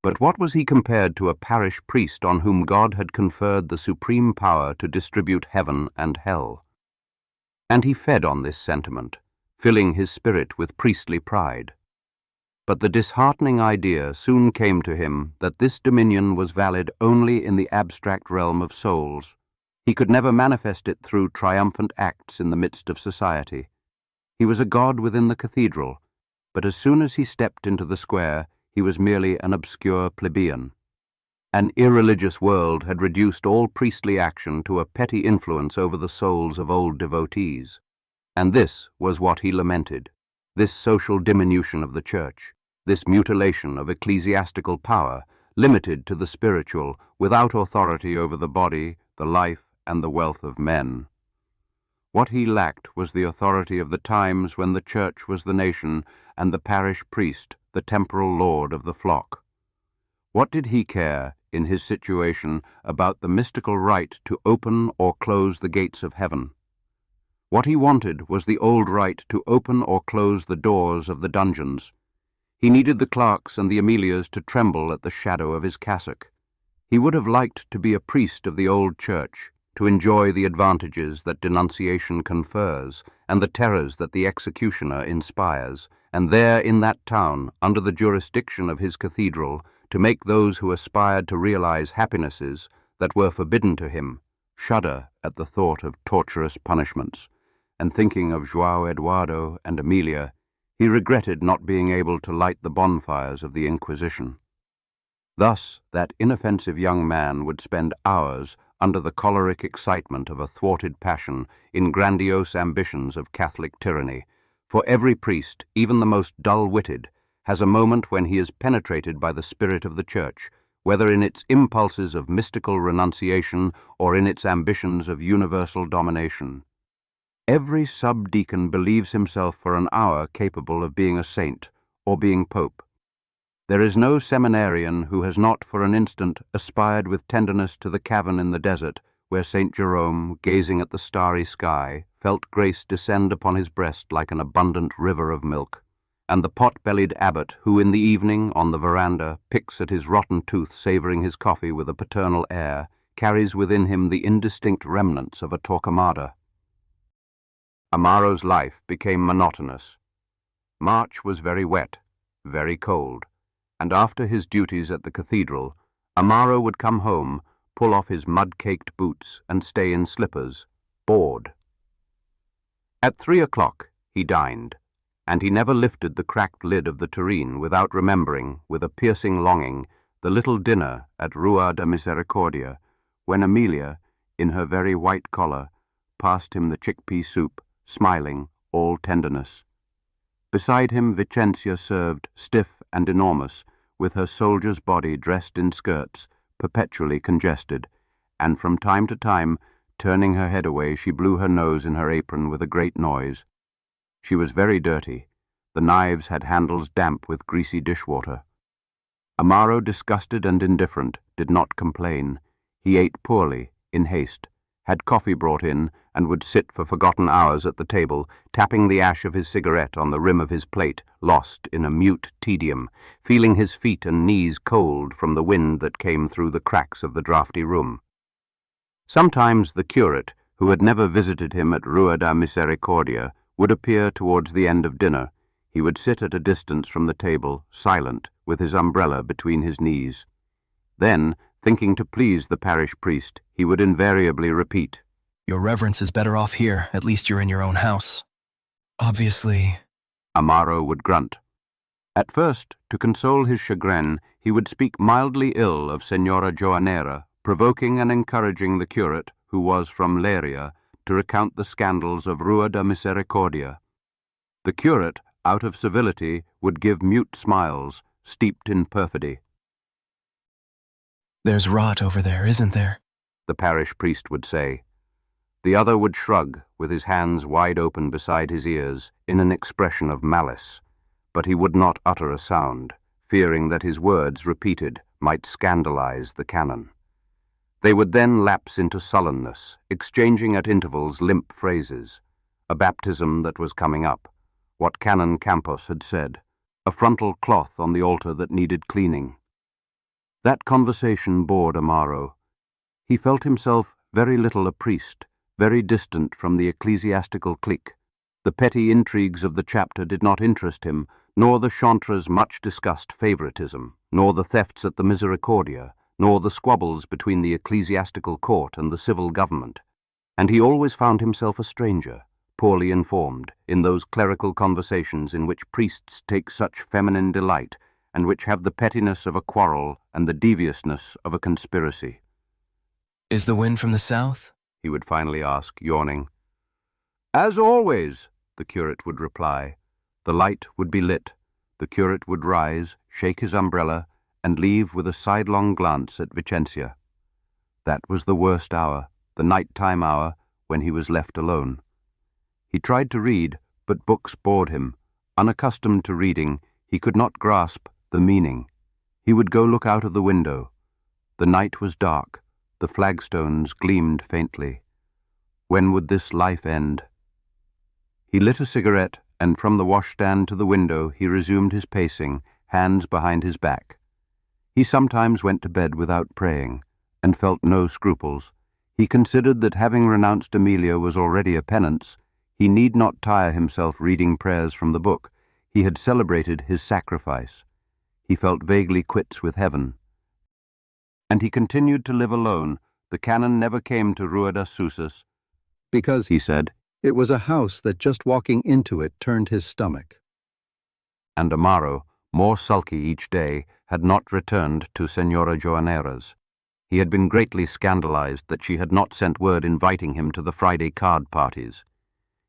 but what was he compared to a parish priest on whom God had conferred the supreme power to distribute heaven and hell? And he fed on this sentiment, filling his spirit with priestly pride. But the disheartening idea soon came to him that this dominion was valid only in the abstract realm of souls. He could never manifest it through triumphant acts in the midst of society. He was a god within the cathedral, but as soon as he stepped into the square, he was merely an obscure plebeian. An irreligious world had reduced all priestly action to a petty influence over the souls of old devotees. And this was what he lamented, this social diminution of the church, this mutilation of ecclesiastical power, limited to the spiritual, without authority over the body, the life, and the wealth of men. What he lacked was the authority of the times when the church was the nation and the parish priest the temporal lord of the flock. What did he care, in his situation, about the mystical right to open or close the gates of heaven? What he wanted was the old right to open or close the doors of the dungeons. He needed the clerks and the Amelias to tremble at the shadow of his cassock. He would have liked to be a priest of the old church, to enjoy the advantages that denunciation confers and the terrors that the executioner inspires, and there in that town, under the jurisdiction of his cathedral, to make those who aspired to realize happinesses that were forbidden to him shudder at the thought of torturous punishments, and thinking of João Eduardo and Amelia, he regretted not being able to light the bonfires of the Inquisition. Thus, that inoffensive young man would spend hours under the choleric excitement of a thwarted passion in grandiose ambitions of Catholic tyranny, for every priest, even the most dull-witted, has a moment when he is penetrated by the spirit of the Church, whether in its impulses of mystical renunciation or in its ambitions of universal domination. Every subdeacon believes himself for an hour capable of being a saint or being pope. There is no seminarian who has not for an instant aspired with tenderness to the cavern in the desert where St. Jerome, gazing at the starry sky, felt grace descend upon his breast like an abundant river of milk, and the pot-bellied abbot who in the evening, on the veranda, picks at his rotten tooth savouring his coffee with a paternal air, carries within him the indistinct remnants of a Torquemada. Amaro's life became monotonous. March was very wet, very cold, and after his duties at the cathedral, Amaro would come home, pull off his mud-caked boots, and stay in slippers, bored. At 3 o'clock he dined, and he never lifted the cracked lid of the tureen without remembering, with a piercing longing, the little dinner at Rua da Misericordia, when Amelia, in her very white collar, passed him the chickpea soup, smiling, all tenderness. Beside him Vicencia served, stiff and enormous, with her soldier's body dressed in skirts, perpetually congested, and from time to time, turning her head away, she blew her nose in her apron with a great noise. She was very dirty. The knives had handles damp with greasy dishwater. Amaro, disgusted and indifferent, did not complain. He ate poorly, in haste, had coffee brought in, and would sit for forgotten hours at the table, tapping the ash of his cigarette on the rim of his plate, lost in a mute tedium, feeling his feet and knees cold from the wind that came through the cracks of the draughty room. Sometimes the curate, who had never visited him at Rua da Misericordia, would appear towards the end of dinner. He would sit at a distance from the table, silent, with his umbrella between his knees. Then, thinking to please the parish priest, he would invariably repeat, "Your reverence is better off here, at least you're in your own house." Obviously. Amaro would grunt. At first, to console his chagrin, he would speak mildly ill of Senora Joanera, provoking and encouraging the curate, who was from Leiria, to recount the scandals of Rua da Misericordia. The curate, out of civility, would give mute smiles, steeped in perfidy. "There's rot over there, isn't there?" the parish priest would say. The other would shrug, with his hands wide open beside his ears, in an expression of malice, but he would not utter a sound, fearing that his words, repeated, might scandalize the canon. They would then lapse into sullenness, exchanging at intervals limp phrases, a baptism that was coming up, what Canon Campos had said, a frontal cloth on the altar that needed cleaning. That conversation bored Amaro. He felt himself very little a priest, very distant from the ecclesiastical clique. The petty intrigues of the chapter did not interest him, nor the Chantres' much-discussed favoritism, nor the thefts at the Misericordia, nor the squabbles between the ecclesiastical court and the civil government, and he always found himself a stranger, poorly informed, in those clerical conversations in which priests take such feminine delight, and which have the pettiness of a quarrel and the deviousness of a conspiracy. "Is the wind from the south?" he would finally ask, yawning. "As always," the curate would reply. The light would be lit. The curate would rise, shake his umbrella, and leave with a sidelong glance at Vicentia. That was the worst hour, the night-time hour, when he was left alone. He tried to read, but books bored him. Unaccustomed to reading, he could not grasp the meaning. He would go look out of the window. The night was dark. The flagstones gleamed faintly. When would this life end? He lit a cigarette, and from the washstand to the window he resumed his pacing, hands behind his back. He sometimes went to bed without praying, and felt no scruples. He considered that having renounced Amelia was already a penance. He need not tire himself reading prayers from the book. He had celebrated his sacrifice. He felt vaguely quits with heaven. And he continued to live alone. The canon never came to Rua das Susas. Because, He said, it was a house that just walking into it turned his stomach. and Amaro, more sulky each day, had not returned to Senora Joanera's. He had been greatly scandalized that she had not sent word inviting him to the Friday card parties.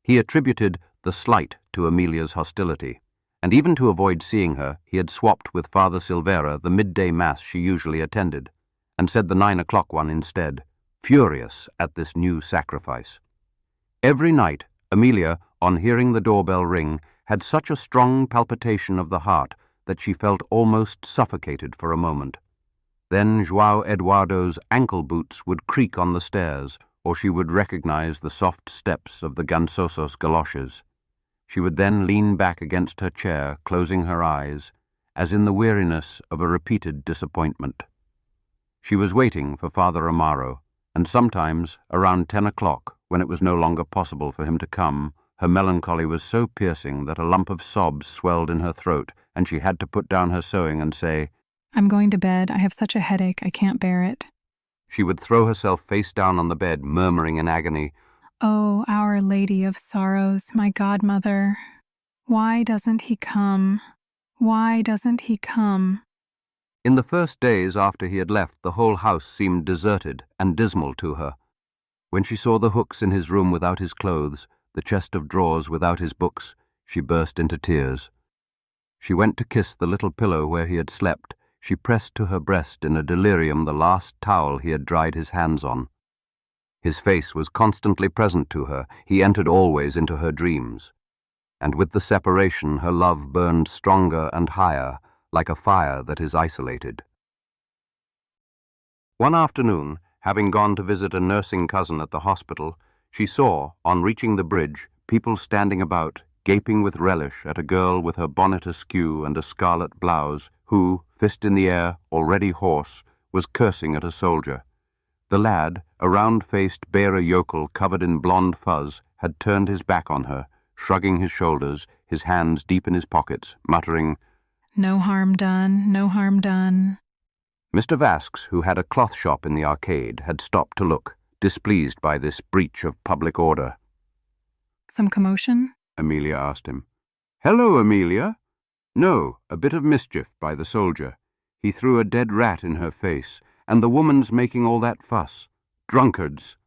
He attributed the slight to Amelia's hostility, and even to avoid seeing her, he had swapped with Father Silvera the midday mass she usually attended, and said the 9 o'clock one instead, furious at this new sacrifice. Every night, Amelia, on hearing the doorbell ring, had such a strong palpitation of the heart that she felt almost suffocated for a moment. Then João Eduardo's ankle boots would creak on the stairs, or she would recognize the soft steps of the Gansosos galoshes. She would then lean back against her chair, closing her eyes, as in the weariness of a repeated disappointment. She was waiting for Father Amaro, and sometimes, around 10 o'clock, when it was no longer possible for him to come, her melancholy was so piercing that a lump of sobs swelled in her throat, and she had to put down her sewing and say, "I'm going to bed. I have such a headache. I can't bear it." She would throw herself face down on the bed, murmuring in agony, "Oh, Our Lady of Sorrows, my godmother, why doesn't he come? Why doesn't he come?" In the first days after he had left, the whole house seemed deserted and dismal to her. When she saw the hooks in his room without his clothes, the chest of drawers without his books, she burst into tears. She went to kiss the little pillow where he had slept. She pressed to her breast in a delirium the last towel he had dried his hands on. His face was constantly present to her. He entered always into her dreams. And with the separation, her love burned stronger and higher, like a fire that is isolated. One afternoon, having gone to visit a nursing cousin at the hospital, she saw, on reaching the bridge, people standing about, gaping with relish at a girl with her bonnet askew and a scarlet blouse, who, fist in the air, already hoarse, was cursing at a soldier. The lad, a round-faced bearer yokel covered in blonde fuzz, had turned his back on her, shrugging his shoulders, his hands deep in his pockets, muttering, "No harm done, no harm done." Mr. Vasques, who had a cloth shop in the arcade, had stopped to look, displeased by this breach of public order. "Some commotion?" Amelia asked him. "Hello, Amelia." No, a bit of mischief by the soldier. He threw a dead rat in her face, and the woman's making all that fuss. Drunkards.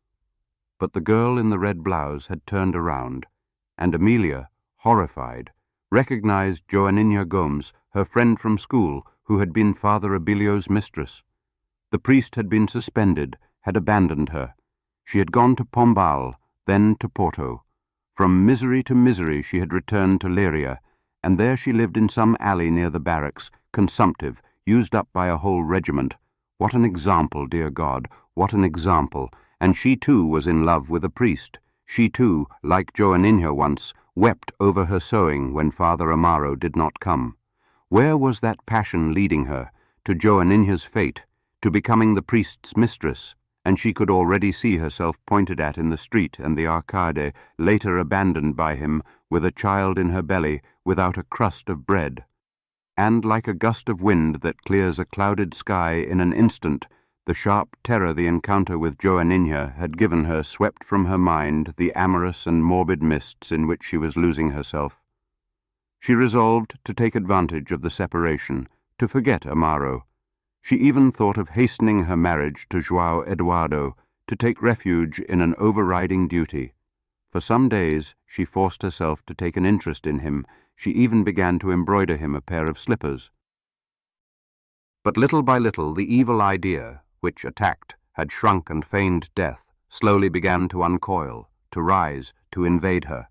But the girl in the red blouse had turned around, and Amelia, horrified, recognized Joaninha Gomes, her friend from school, who had been Father Abilio's mistress. The priest had been suspended, had abandoned her. She had gone to Pombal, then to Porto. From misery to misery she had returned to Leiria, and there she lived in some alley near the barracks, consumptive, used up by a whole regiment. What an example, dear God, what an example! And she too was in love with a priest. She too, like Joaninha once, wept over her sewing when Father Amaro did not come. Where was that passion leading her? To Joaninha's fate, to becoming the priest's mistress, and she could already see herself pointed at in the street and the arcade, later abandoned by him, with a child in her belly, without a crust of bread. And like a gust of wind that clears a clouded sky in an instant, the sharp terror the encounter with Joaninha had given her swept from her mind the amorous and morbid mists in which she was losing herself. She resolved to take advantage of the separation, to forget Amaro. She even thought of hastening her marriage to João Eduardo, to take refuge in an overriding duty. For some days she forced herself to take an interest in him. She even began to embroider him a pair of slippers. But little by little the evil idea, which attacked, had shrunk and feigned death, slowly began to uncoil, to rise, to invade her.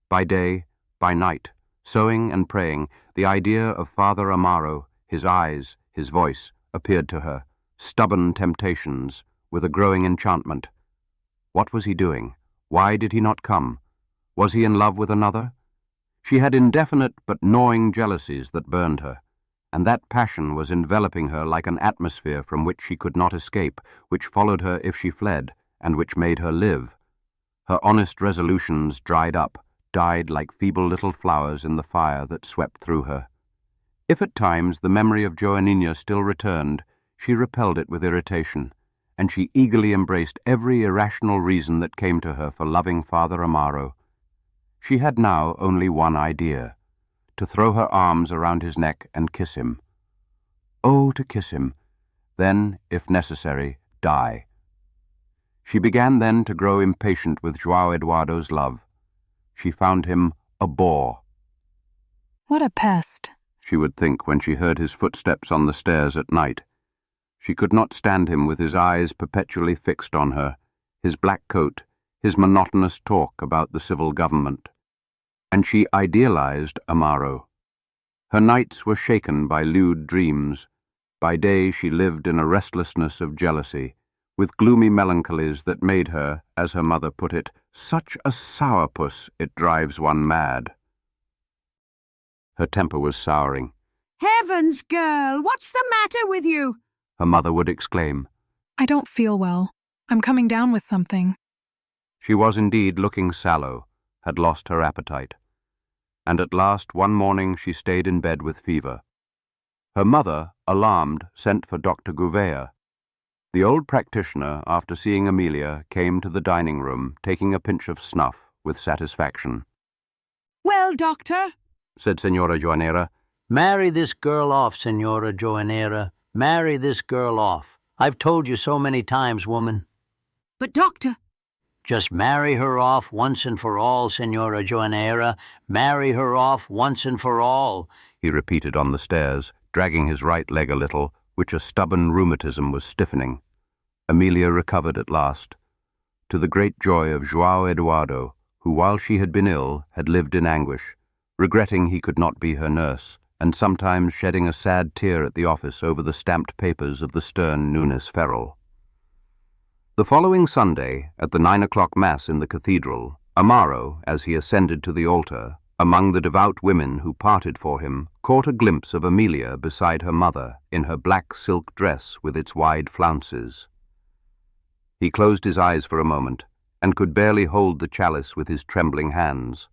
By day, by night, sewing and praying, the idea of Father Amaro, his eyes, his voice, appeared to her, stubborn temptations, with a growing enchantment. What was he doing? Why did he not come? Was he in love with another? She had indefinite but gnawing jealousies that burned her, and that passion was enveloping her like an atmosphere from which she could not escape, which followed her if she fled, and which made her live. Her honest resolutions dried up, died like feeble little flowers in the fire that swept through her. If at times the memory of Joaninha still returned, she repelled it with irritation, and she eagerly embraced every irrational reason that came to her for loving Father Amaro. She had now only one idea, to throw her arms around his neck and kiss him. Oh, to kiss him, then, if necessary, die. She began then to grow impatient with João Eduardo's love. She found him a bore. What a pest, she would think when she heard his footsteps on the stairs at night. She could not stand him with his eyes perpetually fixed on her, his black coat, his monotonous talk about the civil government. And she idealized Amaro. Her nights were shaken by lewd dreams. By day she lived in a restlessness of jealousy, with gloomy melancholies that made her, as her mother put it, such a sourpuss it drives one mad. Her temper was souring. Heavens, girl, what's the matter with you? Her mother would exclaim. I don't feel well. I'm coming down with something. She was indeed looking sallow, had lost her appetite. And at last one morning she stayed in bed with fever. Her mother, alarmed, sent for Dr. Gouveia. The old practitioner, after seeing Amelia, came to the dining room, taking a pinch of snuff with satisfaction. Well, doctor, said Senora Joanera. Marry this girl off, Senora Joanera. Marry this girl off. I've told you so many times, woman. But, doctor... Just marry her off once and for all, Senora Joanera. Marry her off once and for all, he repeated on the stairs, dragging his right leg a little, which a stubborn rheumatism was stiffening. Amelia recovered at last, to the great joy of João Eduardo, who, while she had been ill, had lived in anguish, regretting he could not be her nurse, and sometimes shedding a sad tear at the office over the stamped papers of the stern Nunes Ferrol. The following Sunday, at the 9 o'clock Mass in the cathedral, Amaro, as he ascended to the altar, among the devout women who parted for him, caught a glimpse of Amelia beside her mother in her black silk dress with its wide flounces. He closed his eyes for a moment, and could barely hold the chalice with his trembling hands.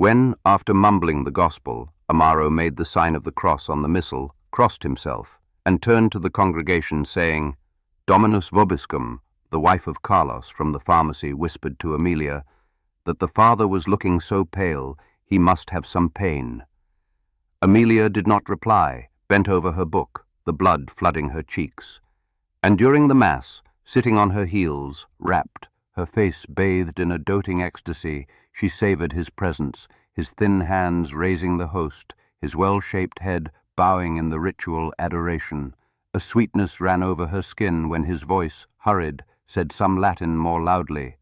When, after mumbling the gospel, Amaro made the sign of the cross on the missal, crossed himself, and turned to the congregation, saying, Dominus vobiscum, the wife of Carlos from the pharmacy whispered to Amelia that the father was looking so pale he must have some pain. Amelia did not reply, bent over her book, the blood flooding her cheeks. And during the Mass, sitting on her heels, rapt, her face bathed in a doting ecstasy, she savored his presence, his thin hands raising the host, his well-shaped head bowing in the ritual adoration. A sweetness ran over her skin when his voice, hurried, said some Latin more loudly.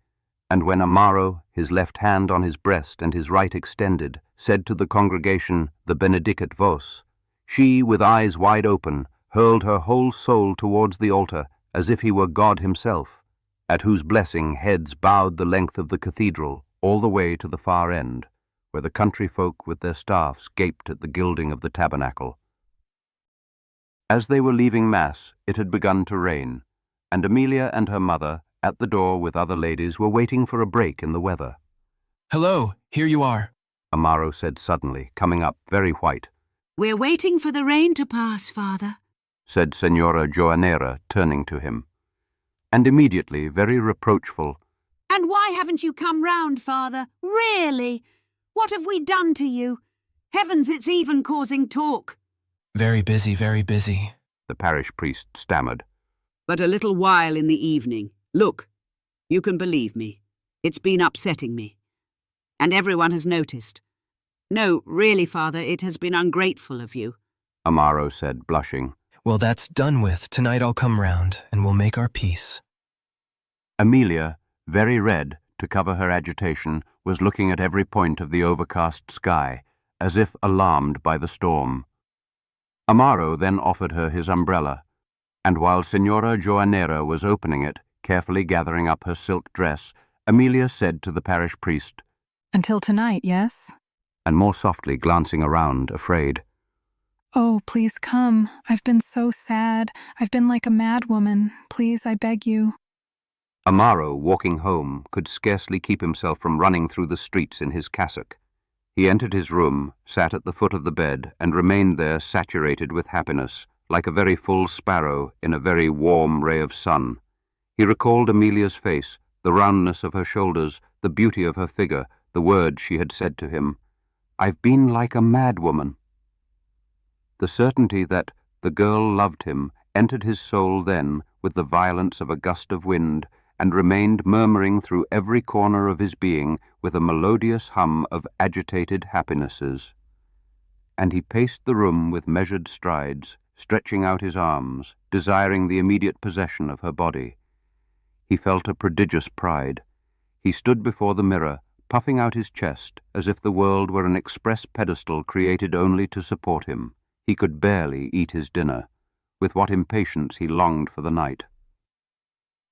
And when Amaro, his left hand on his breast and his right extended, said to the congregation the Benedicat Vos, she, with eyes wide open, hurled her whole soul towards the altar as if he were God himself, at whose blessing heads bowed the length of the cathedral all the way to the far end, where the country folk with their staffs gaped at the gilding of the tabernacle. As they were leaving Mass, it had begun to rain, and Amelia and her mother, at the door with other ladies, were waiting for a break in the weather. Hello, here you are. Amaro said suddenly, coming up very white. We're waiting for the rain to pass, Father, said Senora Joanera, turning to him. And immediately, very reproachful, And why haven't you come round, Father? Really? What have we done to you? Heavens, it's even causing talk. Very busy, the parish priest stammered. But a little while in the evening. Look, you can believe me. It's been upsetting me. And everyone has noticed. No, really, Father, it has been ungrateful of you, Amaro said, blushing. Well, that's done with. Tonight I'll come round, and we'll make our peace. Amelia, very red, to cover her agitation, was looking at every point of the overcast sky, as if alarmed by the storm. Amaro then offered her his umbrella, and while Senora Joanera was opening it, carefully gathering up her silk dress, Amelia said to the parish priest, Until tonight, yes? And more softly glancing around, afraid. Oh, please come. I've been so sad. I've been like a mad woman. Please, I beg you. Amaro, walking home, could scarcely keep himself from running through the streets in his cassock. He entered his room, sat at the foot of the bed, and remained there saturated with happiness, like a very full sparrow in a very warm ray of sun. He recalled Amelia's face, the roundness of her shoulders, the beauty of her figure, the words she had said to him. I've been like a mad woman. The certainty that the girl loved him entered his soul then with the violence of a gust of wind, and remained murmuring through every corner of his being with a melodious hum of agitated happinesses. And he paced the room with measured strides, stretching out his arms, desiring the immediate possession of her body. He felt a prodigious pride. He stood before the mirror, puffing out his chest as if the world were an express pedestal created only to support him. He could barely eat his dinner. With what impatience he longed for the night.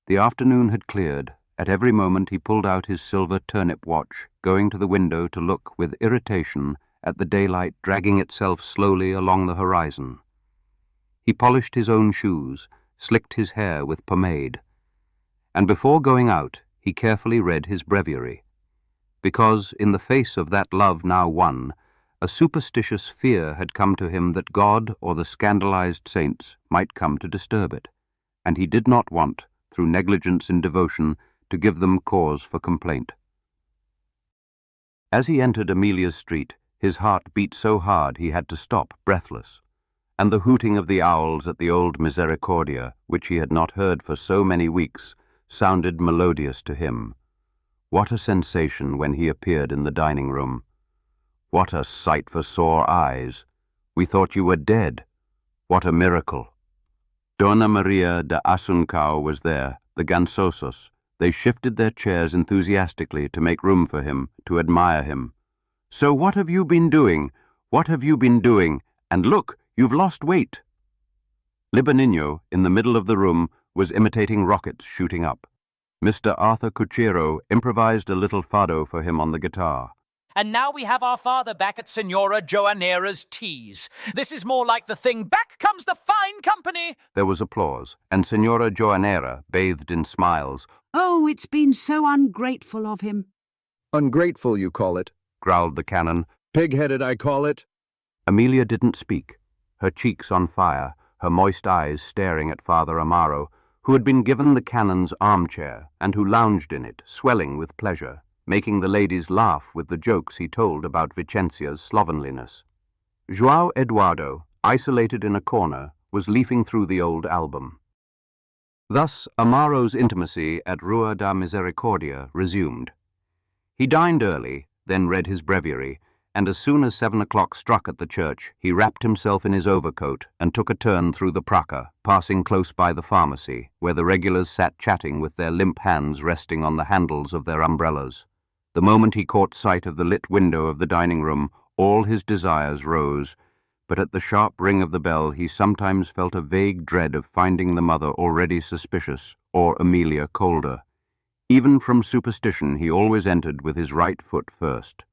The afternoon had cleared. At every moment he pulled out his silver turnip watch, going to the window to look with irritation at the daylight dragging itself slowly along the horizon. He polished his own shoes, slicked his hair with pomade, and before going out he carefully read his breviary, because, in the face of that love now won, a superstitious fear had come to him that God or the scandalized saints might come to disturb it, and he did not want, through negligence in devotion, to give them cause for complaint. As he entered Amelia's street, his heart beat so hard he had to stop, breathless, and the hooting of the owls at the old Misericordia, which he had not heard for so many weeks, sounded melodious to him. What a sensation when he appeared in the dining-room! What a sight for sore eyes! We thought you were dead. What a miracle! Dona Maria de Asuncao was there, the Gansosos. They shifted their chairs enthusiastically to make room for him, to admire him. So what have you been doing? What have you been doing? And look, you've lost weight. Libanino, in the middle of the room, was imitating rockets shooting up. Mr. Arthur Cuchero improvised a little fado for him on the guitar. And now we have our father back at Senora Joanera's teas. This is more like the thing, back comes the fine company. There was applause, and Senora Joanera, bathed in smiles. Oh, it's been so ungrateful of him. Ungrateful, you call it, growled the canon. Pig-headed, I call it. Amelia didn't speak, her cheeks on fire, her moist eyes staring at Father Amaro, who had been given the canon's armchair, and who lounged in it, swelling with pleasure, making the ladies laugh with the jokes he told about Vicencia's slovenliness. João Eduardo, isolated in a corner, was leafing through the old album. Thus Amaro's intimacy at Rua da Misericordia resumed. He dined early, then read his breviary, and as soon as 7 o'clock struck at the church, he wrapped himself in his overcoat and took a turn through the Praca, passing close by the pharmacy, where the regulars sat chatting with their limp hands resting on the handles of their umbrellas. The moment he caught sight of the lit window of the dining-room, all his desires rose, but at the sharp ring of the bell he sometimes felt a vague dread of finding the mother already suspicious, or Amelia colder. Even from superstition he always entered with his right foot first.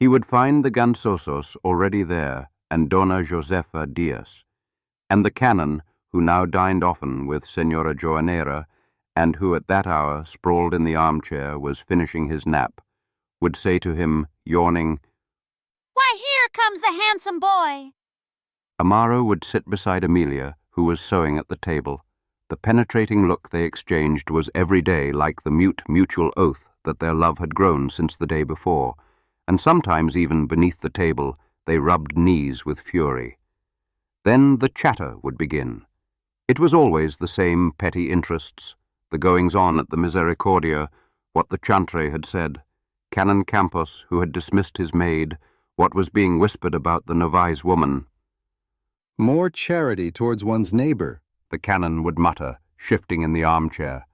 He would find the Gansosos already there, and Dona Josefa Diaz, and the canon, who now dined often with Senora Joanera, and who at that hour, sprawled in the armchair, was finishing his nap, would say to him, yawning, "Why, here comes the handsome boy." Amaro would sit beside Amelia, who was sewing at the table. The penetrating look they exchanged was every day like the mute mutual oath that their love had grown since the day before, and sometimes even beneath the table they rubbed knees with fury. Then the chatter would begin. It was always the same petty interests, the goings-on at the Misericordia, what the chantre had said, Canon Campos, who had dismissed his maid, what was being whispered about the Novaes woman. More charity towards one's neighbor, the canon would mutter, shifting in the armchair,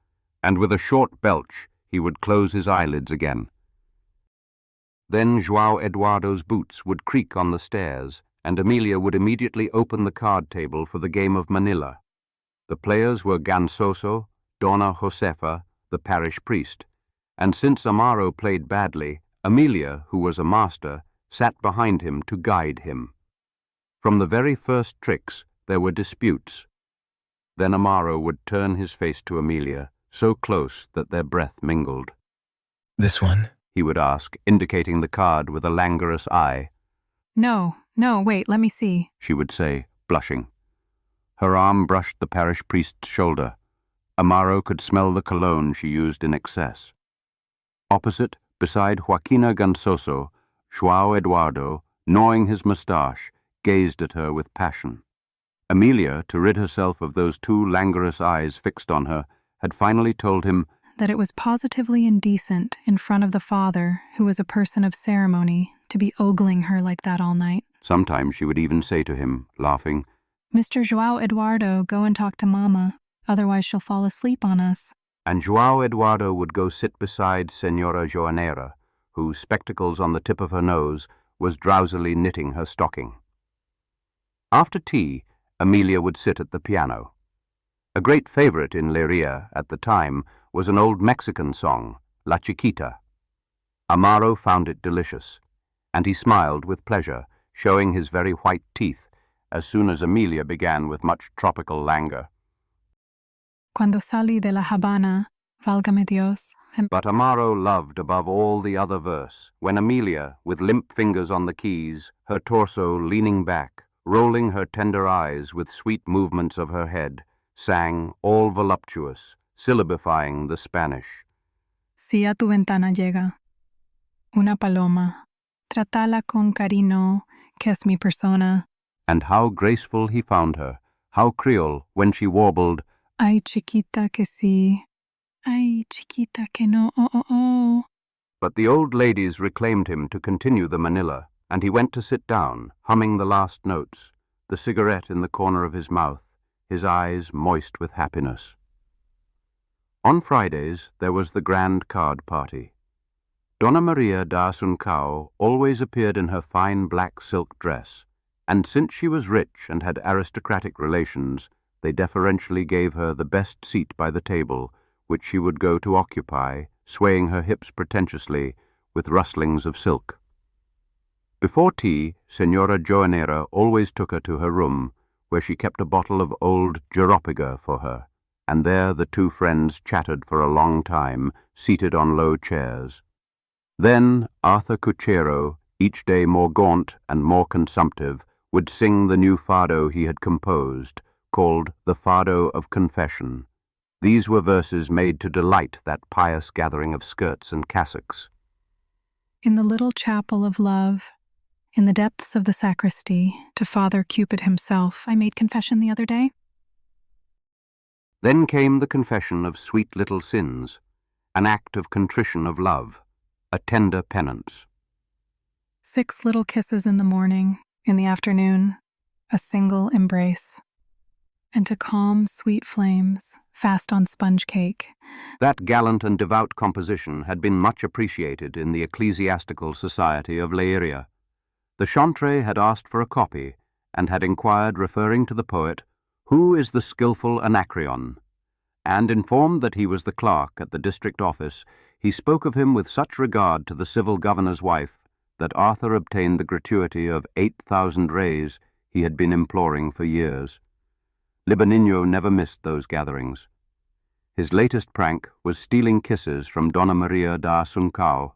and with a short belch he would close his eyelids again. Then João Eduardo's boots would creak on the stairs, and Amelia would immediately open the card table for the game of Manila. The players were Gansoso, Dona Josefa, the parish priest, and since Amaro played badly, Amelia, who was a master, sat behind him to guide him. From the very first tricks there were disputes. Then Amaro would turn his face to Amelia, so close that their breath mingled. This one? He would ask, indicating the card with a languorous eye. No, wait, let me see, she would say, blushing. Her arm brushed the parish priest's shoulder. Amaro could smell the cologne she used in excess. Opposite, beside Joaquina Gansoso, João Eduardo, gnawing his moustache, gazed at her with passion. Amelia, to rid herself of those two languorous eyes fixed on her, had finally told him that it was positively indecent in front of the father, who was a person of ceremony, to be ogling her like that all night. Sometimes she would even say to him, laughing, "Mr. João Eduardo, go and talk to Mama, otherwise she'll fall asleep on us." And João Eduardo would go sit beside Senora Joanera, who, spectacles on the tip of her nose, was drowsily knitting her stocking. After tea, Amelia would sit at the piano. A great favorite in Leiria at the time was an old Mexican song, La Chiquita. Amaro found it delicious, and he smiled with pleasure, showing his very white teeth, as soon as Amelia began with much tropical languor. Cuando salí de La Habana, válgame Dios. But Amaro loved above all the other verse, when Amelia, with limp fingers on the keys, her torso leaning back, rolling her tender eyes with sweet movements of her head, sang, all voluptuous, syllabifying the Spanish. Si a tu ventana llega una paloma, tratala con cariño, que es mi persona. And how graceful he found her, how Creole, when she warbled, Ay chiquita que sí, ay chiquita que no, oh, oh, oh. But the old ladies reclaimed him to continue the Manila, and he went to sit down, humming the last notes, the cigarette in the corner of his mouth, his eyes moist with happiness. On Fridays there was the grand card party. Donna Maria da Asuncao always appeared in her fine black silk dress, and since she was rich and had aristocratic relations, they deferentially gave her the best seat by the table, which she would go to occupy, swaying her hips pretentiously, with rustlings of silk. Before tea, Senora Joanera always took her to her room, where she kept a bottle of old Jeropiga for her, and there the two friends chattered for a long time, seated on low chairs. Then Arthur Cuchero, each day more gaunt and more consumptive, would sing the new fado he had composed, called the Fado of Confession. These were verses made to delight that pious gathering of skirts and cassocks. In the little chapel of love, in the depths of the sacristy, to Father Cupid himself, I made confession the other day. Then came the confession of sweet little sins, an act of contrition of love, a tender penance. 6 little kisses in the morning, in the afternoon, a single embrace. And to calm sweet flames, fast on sponge cake. That gallant and devout composition had been much appreciated in the ecclesiastical society of Leiria. The chantre had asked for a copy, and had inquired, referring to the poet, who is the skilful Anacreon? And informed that he was the clerk at the district office, he spoke of him with such regard to the civil governor's wife that Arthur obtained the gratuity of 8,000 reis he had been imploring for years. Libanino never missed those gatherings. His latest prank was stealing kisses from Donna Maria da Assuncao.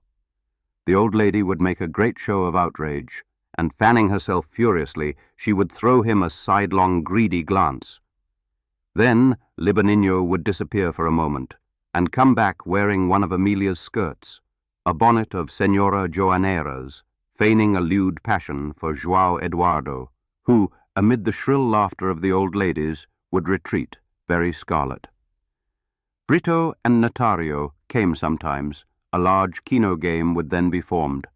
The old lady would make a great show of outrage, and fanning herself furiously, she would throw him a sidelong, greedy glance. Then Libanino would disappear for a moment, and come back wearing one of Amelia's skirts, a bonnet of Senora Joanera's, feigning a lewd passion for João Eduardo, who, amid the shrill laughter of the old ladies, would retreat, very scarlet. Brito and Notario came sometimes. A large keno game would then be formed.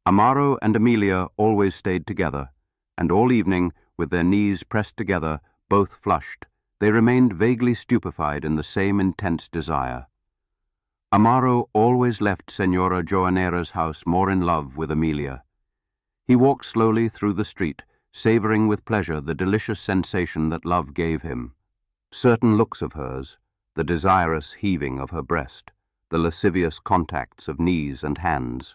Amaro and Amelia always stayed together, and all evening, with their knees pressed together, both flushed, they remained vaguely stupefied in the same intense desire. Amaro always left Senora Joanera's house more in love with Amelia. He walked slowly through the street, savoring with pleasure the delicious sensation that love gave him. Certain looks of hers, the desirous heaving of her breast, the lascivious contacts of knees and hands.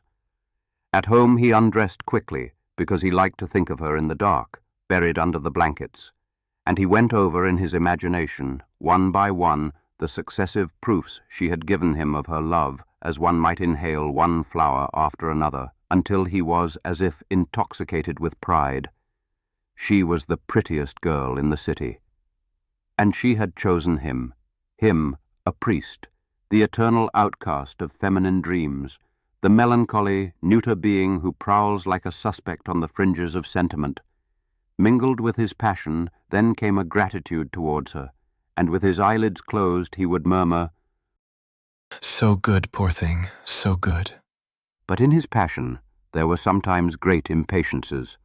At home he undressed quickly, because he liked to think of her in the dark, buried under the blankets, and he went over in his imagination, one by one, the successive proofs she had given him of her love, as one might inhale one flower after another, until he was as if intoxicated with pride. She was the prettiest girl in the city. And she had chosen him, a priest, the eternal outcast of feminine dreams, the melancholy, neuter being who prowls like a suspect on the fringes of sentiment. Mingled with his passion, then came a gratitude towards her, and with his eyelids closed he would murmur, "So good, poor thing, so good." But in his passion there were sometimes great impatiences.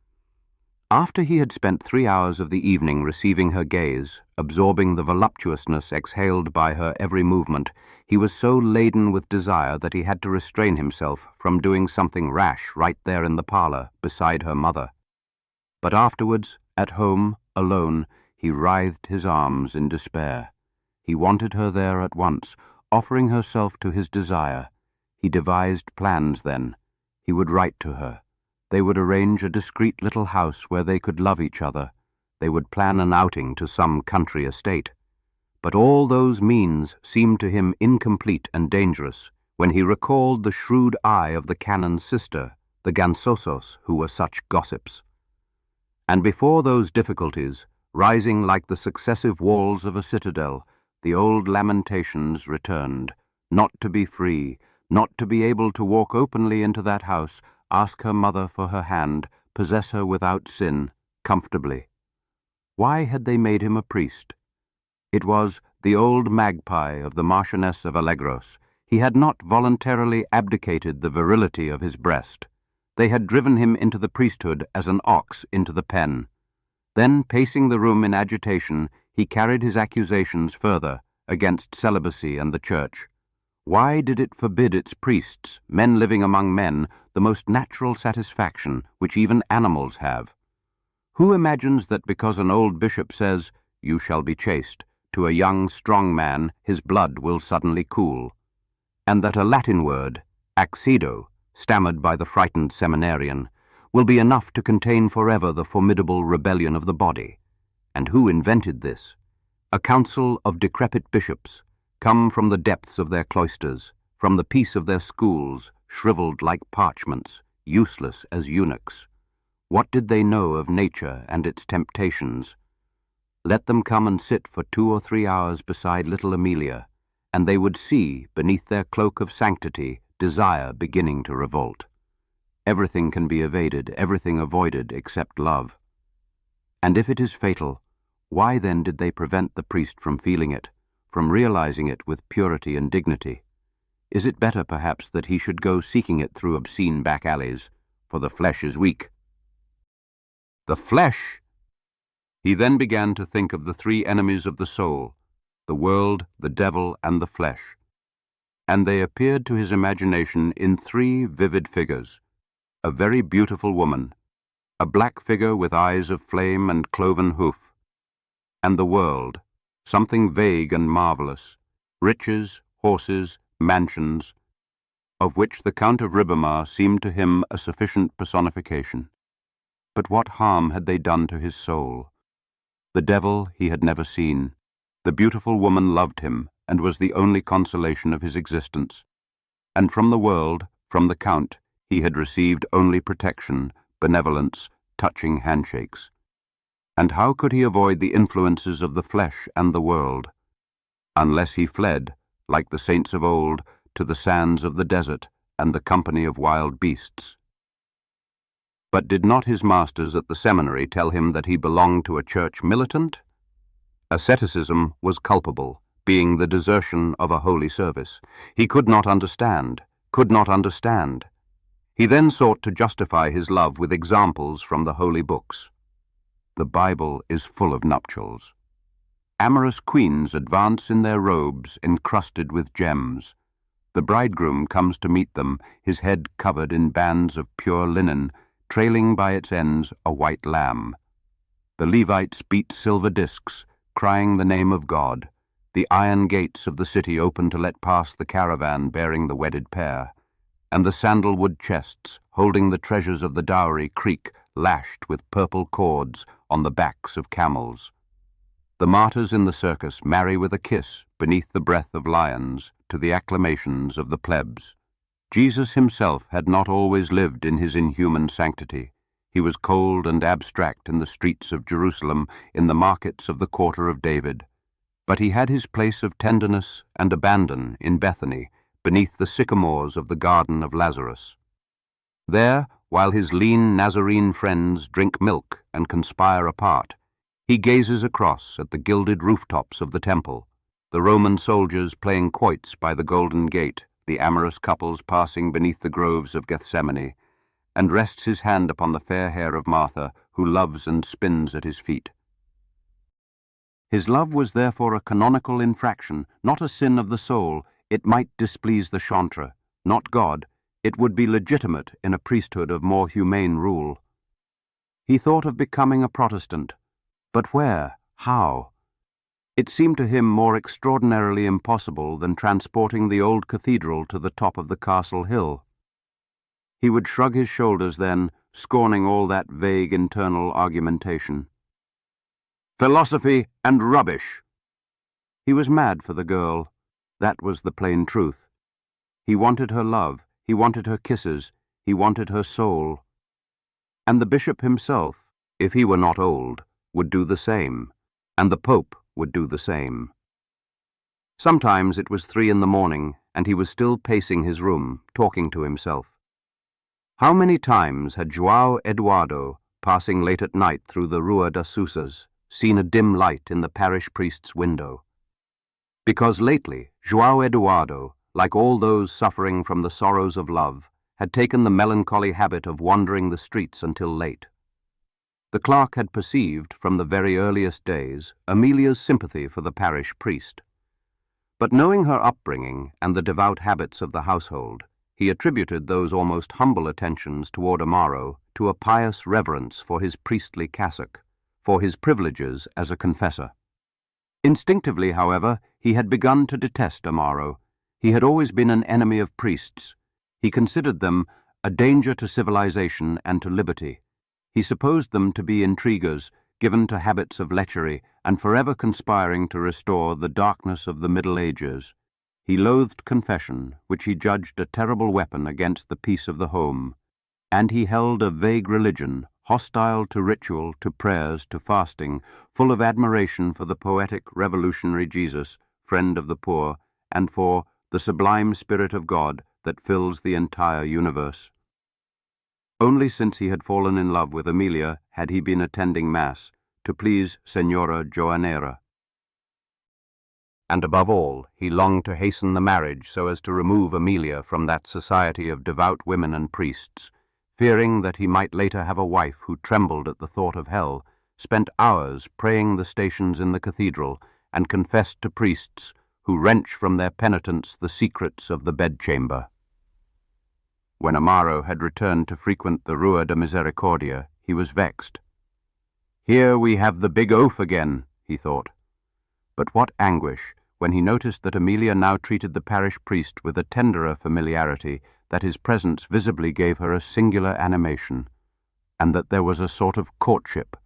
After he had spent 3 hours of the evening receiving her gaze, absorbing the voluptuousness exhaled by her every movement, he was so laden with desire that he had to restrain himself from doing something rash right there in the parlor, beside her mother. But afterwards, at home, alone, he writhed his arms in despair. He wanted her there at once, offering herself to his desire. He devised plans then. He would write to her. They would arrange a discreet little house where they could love each other. They would plan an outing to some country estate. But all those means seemed to him incomplete and dangerous when he recalled the shrewd eye of the canon's sister, the Gansosos, who were such gossips. And before those difficulties, rising like the successive walls of a citadel, the old lamentations returned, not to be free, not to be able to walk openly into that house, ask her mother for her hand, possess her without sin, comfortably. Why had they made him a priest? It was the old magpie of the Marchioness of Alegros. He had not voluntarily abdicated the virility of his breast. They had driven him into the priesthood as an ox into the pen. Then, pacing the room in agitation, he carried his accusations further against celibacy and the Church. Why did it forbid its priests, men living among men, the most natural satisfaction which even animals have? Who imagines that because an old bishop says, "You shall be chaste," to a young, strong man his blood will suddenly cool, and that a Latin word, accido, stammered by the frightened seminarian, will be enough to contain forever the formidable rebellion of the body? And who invented this? A council of decrepit bishops, come from the depths of their cloisters, from the peace of their schools, shriveled like parchments, useless as eunuchs. What did they know of nature and its temptations? Let them come and sit for 2 or 3 hours beside little Amelia, and they would see, beneath their cloak of sanctity, desire beginning to revolt. Everything can be evaded, everything avoided except love. And if it is fatal, why then did they prevent the priest from feeling it, from realizing it with purity and dignity? Is it better, perhaps, that he should go seeking it through obscene back alleys, for the flesh is weak? The flesh! He then began to think of the 3 enemies of the soul, the world, the devil, and the flesh. And they appeared to his imagination in 3 vivid figures: a very beautiful woman, a black figure with eyes of flame and cloven hoof, and the world, something vague and marvelous, riches, horses, mansions, of which the Count of Ribamar seemed to him a sufficient personification. But what harm had they done to his soul? The devil he had never seen. The beautiful woman loved him and was the only consolation of his existence. And from the world, from the Count, he had received only protection, benevolence, touching handshakes. And how could he avoid the influences of the flesh and the world? Unless he fled, like the saints of old, to the sands of the desert and the company of wild beasts. But did not his masters at the seminary tell him that he belonged to a church militant? Asceticism was culpable, being the desertion of a holy service. He could not understand. He then sought to justify his love with examples from the holy books. The Bible is full of nuptials. Amorous queens advance in their robes encrusted with gems. The bridegroom comes to meet them, his head covered in bands of pure linen, trailing by its ends a white lamb. The Levites beat silver discs, crying the name of God. The iron gates of the city open to let pass the caravan bearing the wedded pair, and the sandalwood chests holding the treasures of the dowry creak, lashed with purple cords on the backs of camels. The martyrs in the circus marry with a kiss beneath the breath of lions to the acclamations of the plebs. Jesus himself had not always lived in his inhuman sanctity. He was cold and abstract in the streets of Jerusalem, in the markets of the quarter of David. But he had his place of tenderness and abandon in Bethany, beneath the sycamores of the garden of Lazarus. There, while his lean Nazarene friends drink milk and conspire apart, he gazes across at the gilded rooftops of the temple, the Roman soldiers playing quoits by the Golden Gate, the amorous couples passing beneath the groves of Gethsemane, and rests his hand upon the fair hair of Martha, who loves and spins at his feet. His love was therefore a canonical infraction, not a sin of the soul. It might displease the chantre, not God. It would be legitimate in a priesthood of more humane rule. He thought of becoming a Protestant. But where? How? It seemed to him more extraordinarily impossible than transporting the old cathedral to the top of the castle hill. He would shrug his shoulders then, scorning all that vague internal argumentation. Philosophy and rubbish! He was mad for the girl. That was the plain truth. He wanted her love, he wanted her kisses, he wanted her soul. And the bishop himself, if he were not old, would do the same, and the Pope would do the same. Sometimes it was 3 in the morning, and he was still pacing his room, talking to himself. How many times had João Eduardo, passing late at night through the Rua das Susas, seen a dim light in the parish priest's window? Because lately, João Eduardo, like all those suffering from the sorrows of love, had taken the melancholy habit of wandering the streets until late. The clerk had perceived, from the very earliest days, Amelia's sympathy for the parish priest. But knowing her upbringing and the devout habits of the household, he attributed those almost humble attentions toward Amaro to a pious reverence for his priestly cassock, for his privileges as a confessor. Instinctively, however, he had begun to detest Amaro. He had always been an enemy of priests. He considered them a danger to civilization and to liberty. He supposed them to be intriguers, given to habits of lechery, and forever conspiring to restore the darkness of the Middle Ages. He loathed confession, which he judged a terrible weapon against the peace of the home, and he held a vague religion, hostile to ritual, to prayers, to fasting, full of admiration for the poetic revolutionary Jesus, friend of the poor, and for the sublime Spirit of God that fills the entire universe. Only since he had fallen in love with Amelia had he been attending Mass, to please Senora Joanera. And above all, he longed to hasten the marriage so as to remove Amelia from that society of devout women and priests, fearing that he might later have a wife who trembled at the thought of hell, spent hours praying the stations in the cathedral, and confessed to priests who wrench from their penitents the secrets of the bedchamber. When Amaro had returned to frequent the Rua da Misericordia, he was vexed. Here we have the big oaf again, he thought. But what anguish when he noticed that Amelia now treated the parish priest with a tenderer familiarity, that his presence visibly gave her a singular animation, and that there was a sort of courtship.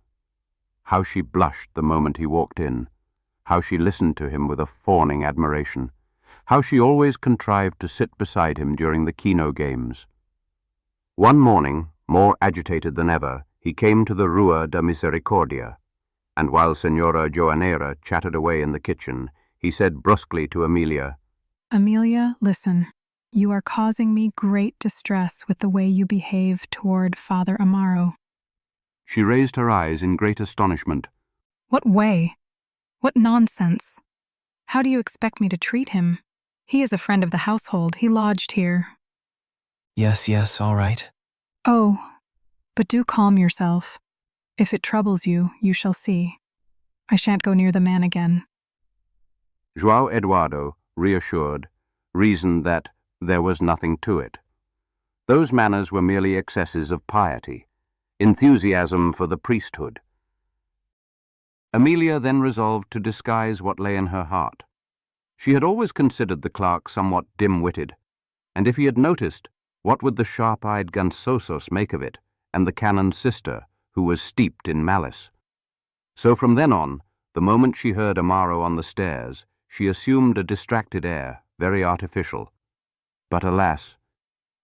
How she blushed the moment he walked in. How she listened to him with a fawning admiration. How she always contrived to sit beside him during the Keno games. One morning, more agitated than ever, he came to the Rua da Misericordia, and while Senora Joanera chattered away in the kitchen, he said brusquely to Amelia, Amelia, listen. You are causing me great distress with the way you behave toward Father Amaro. She raised her eyes in great astonishment. What way? What nonsense? How do you expect me to treat him? He is a friend of the household. He lodged here. Yes, all right. Oh, but do calm yourself. If it troubles you, you shall see. I shan't go near the man again. João Eduardo, reassured, reasoned that there was nothing to it. Those manners were merely excesses of piety, enthusiasm for the priesthood. Amelia then resolved to disguise what lay in her heart. She had always considered the clerk somewhat dim-witted, and if he had noticed, what would the sharp-eyed Gansosos make of it, and the canon's sister, who was steeped in malice? So from then on, the moment she heard Amaro on the stairs, she assumed a distracted air, very artificial. But alas,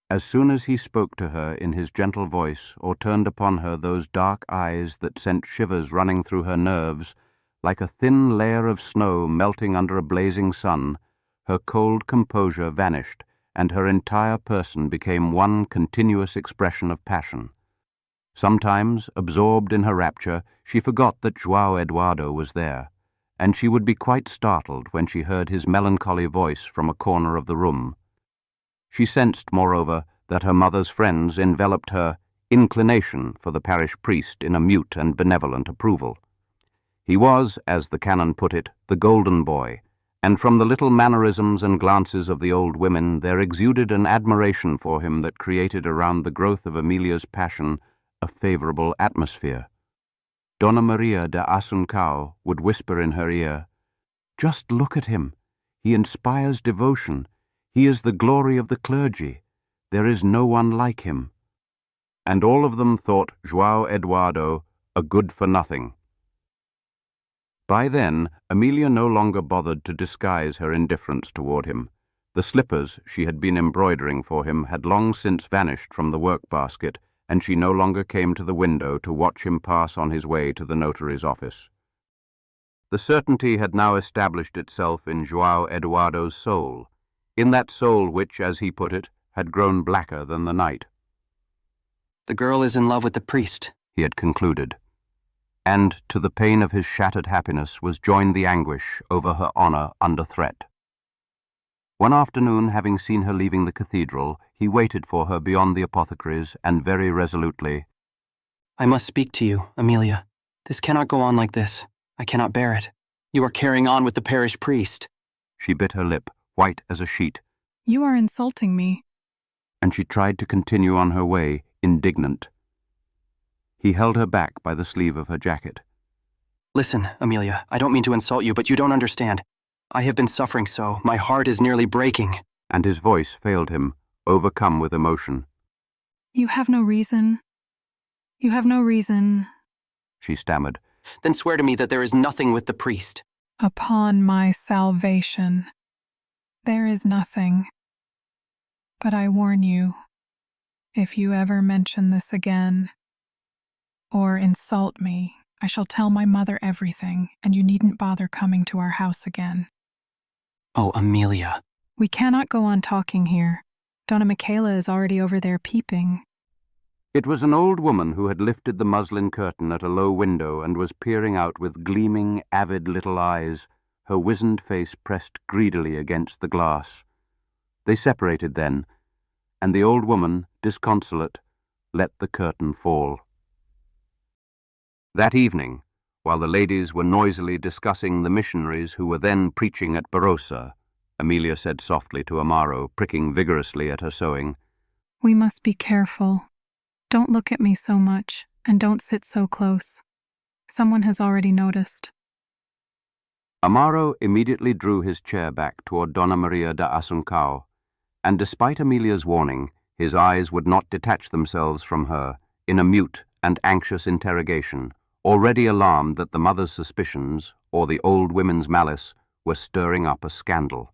as soon as he spoke to her in his gentle voice or turned upon her those dark eyes that sent shivers running through her nerves, like a thin layer of snow melting under a blazing sun, her cold composure vanished, and her entire person became one continuous expression of passion. Sometimes, absorbed in her rapture, she forgot that João Eduardo was there, and she would be quite startled when she heard his melancholy voice from a corner of the room. She sensed, moreover, that her mother's friends enveloped her inclination for the parish priest in a mute and benevolent approval. He was, as the canon put it, the golden boy, and from the little mannerisms and glances of the old women there exuded an admiration for him that created around the growth of Amelia's passion a favorable atmosphere. Dona Maria de Assuncao would whisper in her ear, "Just look at him. He inspires devotion. He is the glory of the clergy. There is no one like him." And all of them thought João Eduardo a good-for-nothing. By then, Amelia no longer bothered to disguise her indifference toward him. The slippers she had been embroidering for him had long since vanished from the work-basket, and she no longer came to the window to watch him pass on his way to the notary's office. The certainty had now established itself in João Eduardo's soul, in that soul which, as he put it, had grown blacker than the night. The girl is in love with the priest, he had concluded, and to the pain of his shattered happiness was joined the anguish over her honor under threat. One afternoon, having seen her leaving the cathedral, he waited for her beyond the apothecary's and very resolutely, I must speak to you, Amelia. This cannot go on like this. I cannot bear it. You are carrying on with the parish priest. She bit her lip, white as a sheet. You are insulting me. And she tried to continue on her way, indignant. He held her back by the sleeve of her jacket. Listen, Amelia, I don't mean to insult you, but you don't understand. I have been suffering so. My heart is nearly breaking. And his voice failed him, overcome with emotion. You have no reason. You have no reason. She stammered. Then swear to me that there is nothing with the priest. Upon my salvation, there is nothing. But I warn you, if you ever mention this again, or insult me, I shall tell my mother everything, and you needn't bother coming to our house again. Oh, Amelia. We cannot go on talking here. Donna Michaela is already over there peeping. It was an old woman who had lifted the muslin curtain at a low window and was peering out with gleaming, avid little eyes, her wizened face pressed greedily against the glass. They separated then, and the old woman, disconsolate, let the curtain fall. That evening, while the ladies were noisily discussing the missionaries who were then preaching at Barossa, Amelia said softly to Amaro, pricking vigorously at her sewing, We must be careful. Don't look at me so much, and don't sit so close. Someone has already noticed. Amaro immediately drew his chair back toward Donna Maria de Assuncao, and despite Amelia's warning, his eyes would not detach themselves from her in a mute and anxious interrogation, already alarmed that the mother's suspicions, or the old women's malice, were stirring up a scandal.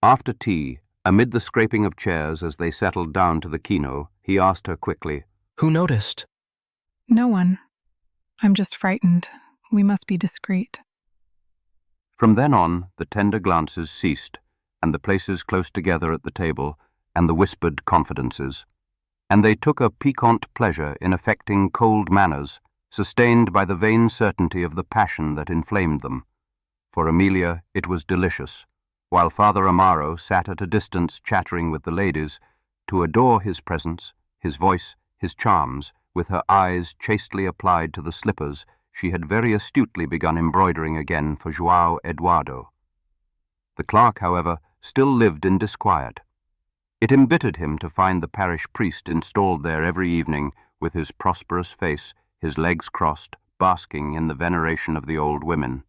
After tea, amid the scraping of chairs as they settled down to the kino, he asked her quickly, Who noticed? No one. I'm just frightened. We must be discreet. From then on, the tender glances ceased, and the places close together at the table, and the whispered confidences, and they took a piquant pleasure in affecting cold manners, sustained by the vain certainty of the passion that inflamed them. For Amelia it was delicious, while Father Amaro sat at a distance chattering with the ladies, to adore his presence, his voice, his charms, with her eyes chastely applied to the slippers she had very astutely begun embroidering again for João Eduardo. The clerk, however, still lived in disquiet. It embittered him to find the parish priest installed there every evening, with his prosperous face, his legs crossed, basking in the veneration of the old women.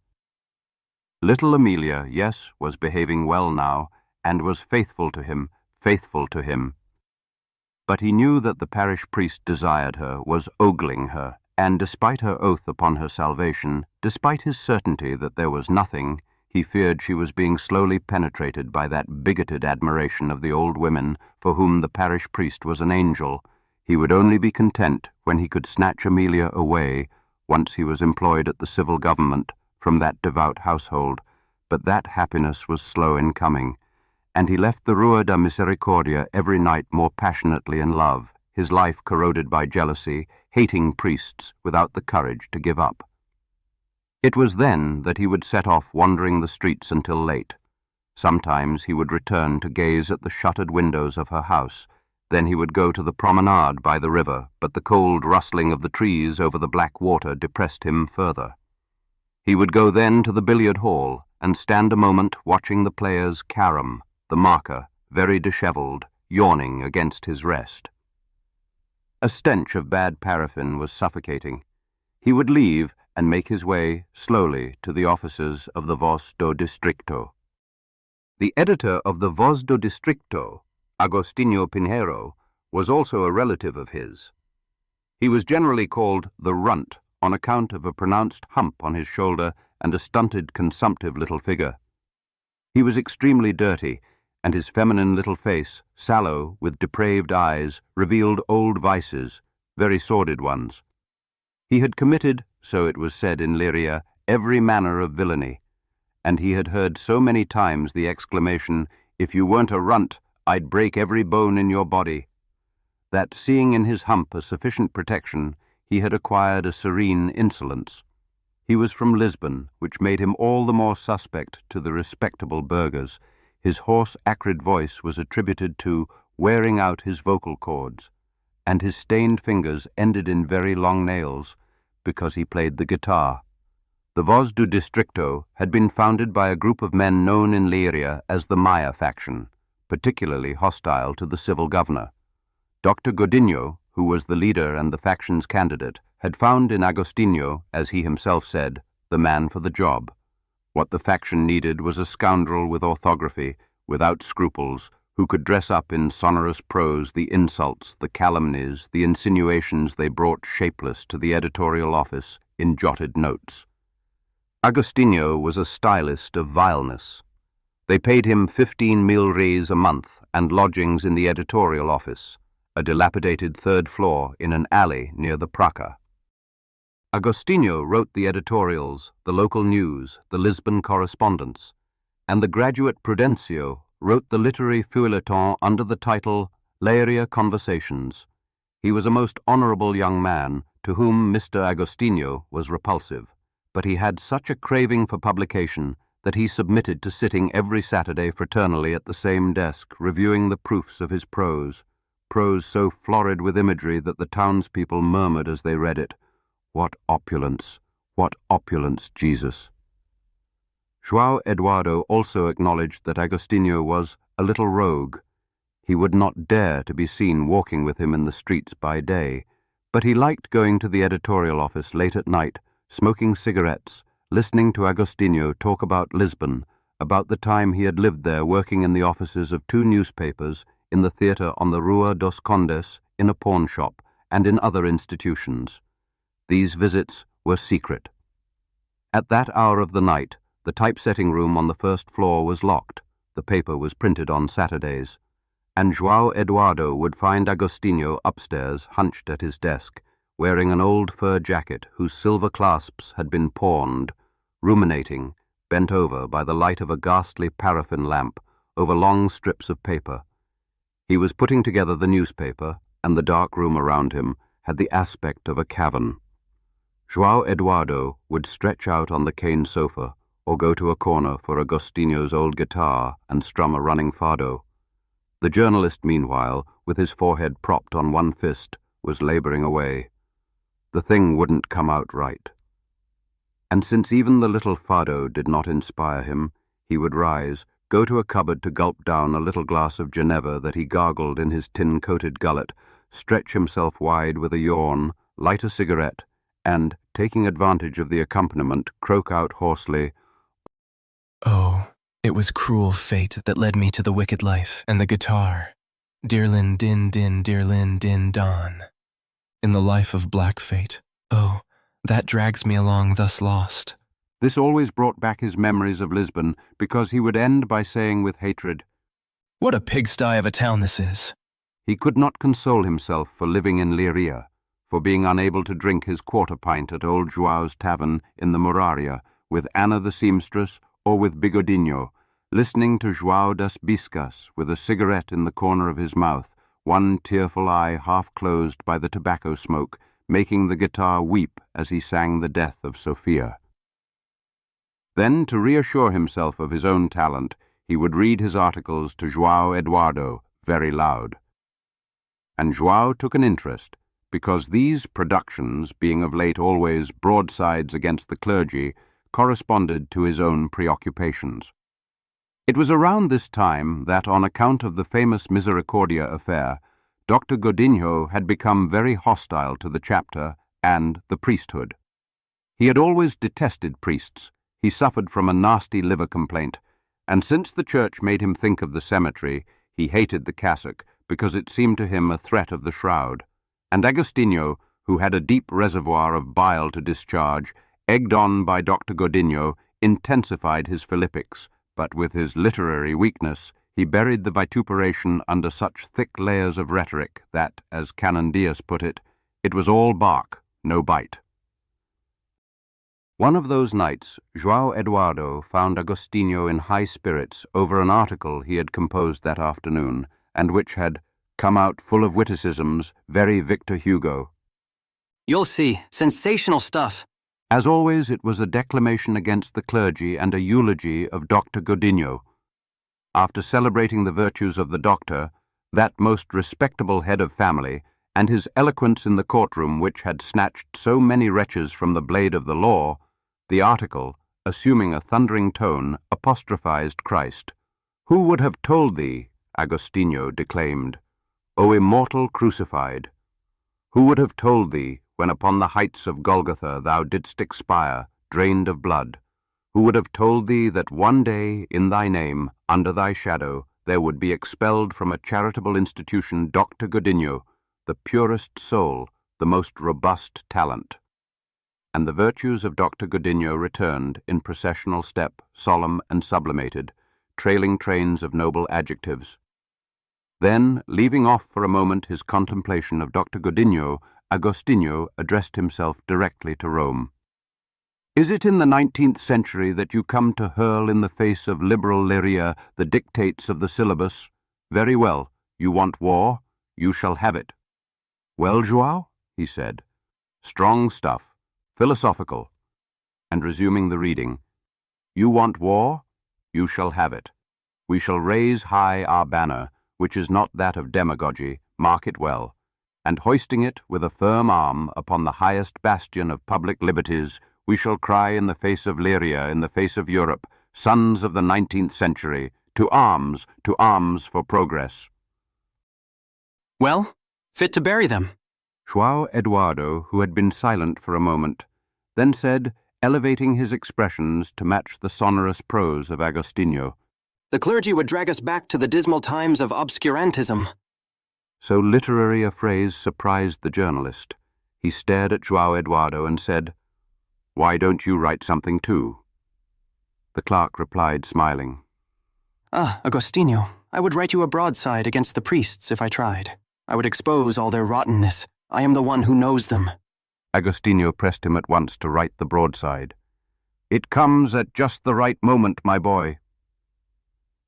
Little Amelia, yes, was behaving well now, and was faithful to him. But he knew that the parish priest desired her, was ogling her, and despite her oath upon her salvation, despite his certainty that there was nothing, he feared she was being slowly penetrated by that bigoted admiration of the old women for whom the parish priest was an angel. He would only be content when he could snatch Amelia away, once he was employed at the civil government, from that devout household, but that happiness was slow in coming, and he left the Rua da Misericordia every night more passionately in love, his life corroded by jealousy, hating priests without the courage to give up. It was then that he would set off wandering the streets until late. Sometimes he would return to gaze at the shuttered windows of her house. Then he would go to the promenade by the river, but the cold rustling of the trees over the black water depressed him further. He would go then to the billiard hall and stand a moment watching the players carom, the marker, very dishevelled, yawning against his rest. A stench of bad paraffin was suffocating. He would leave and make his way slowly to the offices of the Voz do Distrito. The editor of the Voz do Distrito, Agostinho Pinheiro, was also a relative of his. He was generally called the Runt on account of a pronounced hump on his shoulder and a stunted, consumptive little figure. He was extremely dirty, and his feminine little face, sallow, with depraved eyes, revealed old vices, very sordid ones. He had committed, so it was said in Liria, every manner of villainy, and he had heard so many times the exclamation, "If you weren't a runt, I'd break every bone in your body," that, seeing in his hump a sufficient protection, he had acquired a serene insolence. He was from Lisbon, which made him all the more suspect to the respectable burghers. His hoarse, acrid voice was attributed to wearing out his vocal cords, and his stained fingers ended in very long nails, because he played the guitar. The Voz do Distrito had been founded by a group of men known in Leiria as the Maya faction, particularly hostile to the civil governor. Dr. Godinho, who was the leader and the faction's candidate, had found in Agostinho, as he himself said, the man for the job. What the faction needed was a scoundrel with orthography, without scruples, who could dress up in sonorous prose the insults, the calumnies, the insinuations they brought shapeless to the editorial office in jotted notes. Agostinho was a stylist of vileness. They paid him 15 milreis a month and lodgings in the editorial office, a dilapidated third floor in an alley near the Praca. Agostinho wrote the editorials, the local news, the Lisbon correspondence, and the graduate Prudencio wrote the literary feuilleton under the title Leiria Conversations. He was a most honourable young man, to whom Mr. Agostinho was repulsive, but he had such a craving for publication that he submitted to sitting every Saturday fraternally at the same desk, reviewing the proofs of his prose so florid with imagery that the townspeople murmured as they read it, what opulence, Jesus!" João Eduardo also acknowledged that Agostinho was a little rogue. He would not dare to be seen walking with him in the streets by day, but he liked going to the editorial office late at night, smoking cigarettes, listening to Agostinho talk about Lisbon, about the time he had lived there working in the offices of 2 newspapers, in the theatre on the Rua dos Condes, in a pawn shop, and in other institutions. These visits were secret. At that hour of the night, the typesetting room on the first floor was locked. The paper was printed on Saturdays, and João Eduardo would find Agostinho upstairs, hunched at his desk, wearing an old fur jacket whose silver clasps had been pawned, ruminating, bent over by the light of a ghastly paraffin lamp over long strips of paper. He was putting together the newspaper, and the dark room around him had the aspect of a cavern. João Eduardo would stretch out on the cane sofa or go to a corner for Agostinho's old guitar and strum a running fado. The journalist, meanwhile, with his forehead propped on one fist, was laboring away. The thing wouldn't come out right. And since even the little fado did not inspire him, he would rise, go to a cupboard to gulp down a little glass of Geneva that he gargled in his tin-coated gullet, stretch himself wide with a yawn, light a cigarette, and, taking advantage of the accompaniment, croak out hoarsely, Oh, it was cruel fate that led me to the wicked life and the guitar. Dearlin din din, dearlin din don. In the life of black fate, oh, that drags me along thus lost. This always brought back his memories of Lisbon, because he would end by saying with hatred, What a pigsty of a town this is. He could not console himself for living in Leiria, for being unable to drink his quarter pint at old João's tavern in the Muraria with Anna the seamstress or with Bigodinho, listening to João das Biscas with a cigarette in the corner of his mouth, one tearful eye half closed by the tobacco smoke, making the guitar weep as he sang the death of Sophia. Then, to reassure himself of his own talent, he would read his articles to João Eduardo very loud. And João took an interest, because these productions, being of late always broadsides against the clergy, corresponded to his own preoccupations. It was around this time that, on account of the famous Misericordia affair, Dr. Godinho had become very hostile to the chapter and the priesthood. He had always detested priests. He suffered from a nasty liver complaint, and since the church made him think of the cemetery, he hated the cassock because it seemed to him a threat of the shroud. And Agostinho, who had a deep reservoir of bile to discharge, egged on by Dr. Godinho, intensified his philippics, but with his literary weakness, he buried the vituperation under such thick layers of rhetoric that, as Canon Diaz put it was all bark, no bite. One of those nights, João Eduardo found Agostinho in high spirits over an article he had composed that afternoon, and which had come out full of witticisms, very Victor Hugo. You'll see. Sensational stuff. As always, it was a declamation against the clergy and a eulogy of Dr. Godinho. After celebrating the virtues of the doctor, that most respectable head of family, and his eloquence in the courtroom which had snatched so many wretches from the blade of the law, the article, assuming a thundering tone, apostrophized Christ. Who would have told thee, Agostinho declaimed, O immortal crucified? Who would have told thee, when upon the heights of Golgotha thou didst expire, drained of blood? Who would have told thee that one day, in thy name, under thy shadow, there would be expelled from a charitable institution Dr. Godinho, the purest soul, the most robust talent? And the virtues of Dr. Godinho returned in processional step, solemn and sublimated, trailing trains of noble adjectives. Then, leaving off for a moment his contemplation of Dr. Godinho, Agostinho addressed himself directly to Rome. Is it in the 19th century that you come to hurl in the face of liberal Leiria the dictates of the syllabus? Very well, you want war, you shall have it. Well, João, he said, strong stuff, philosophical. And resuming the reading, you want war, you shall have it. We shall raise high our banner, which is not that of demagogy, mark it well, and hoisting it with a firm arm upon the highest bastion of public liberties, we shall cry in the face of Leiria, in the face of Europe, sons of the 19th century, to arms for progress. Well, fit to bury them. João Eduardo, who had been silent for a moment, then said, elevating his expressions to match the sonorous prose of Agostinho, The clergy would drag us back to the dismal times of obscurantism. So literary a phrase surprised the journalist. He stared at João Eduardo and said, Why don't you write something too? The clerk replied, smiling. Ah, Agostinho, I would write you a broadside against the priests if I tried. I would expose all their rottenness. I am the one who knows them. Agostinho pressed him at once to write the broadside. It comes at just the right moment, my boy.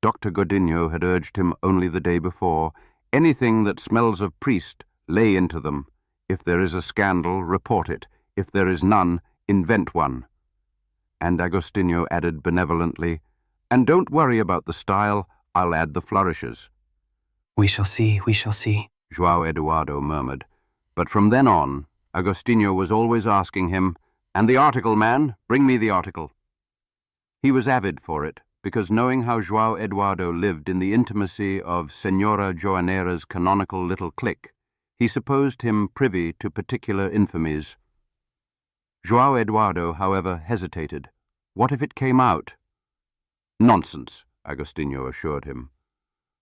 Dr. Godinho had urged him only the day before, anything that smells of priest, lay into them. If there is a scandal, report it. If there is none, invent one. And Agostinho added benevolently, and don't worry about the style, I'll add the flourishes. We shall see, João Eduardo murmured. But from then on, Agostinho was always asking him, and the article, man, bring me the article. He was avid for it, because knowing how João Eduardo lived in the intimacy of Senhora Joaneira's canonical little clique, he supposed him privy to particular infamies. João Eduardo, however, hesitated. What if it came out? Nonsense, Agostinho assured him.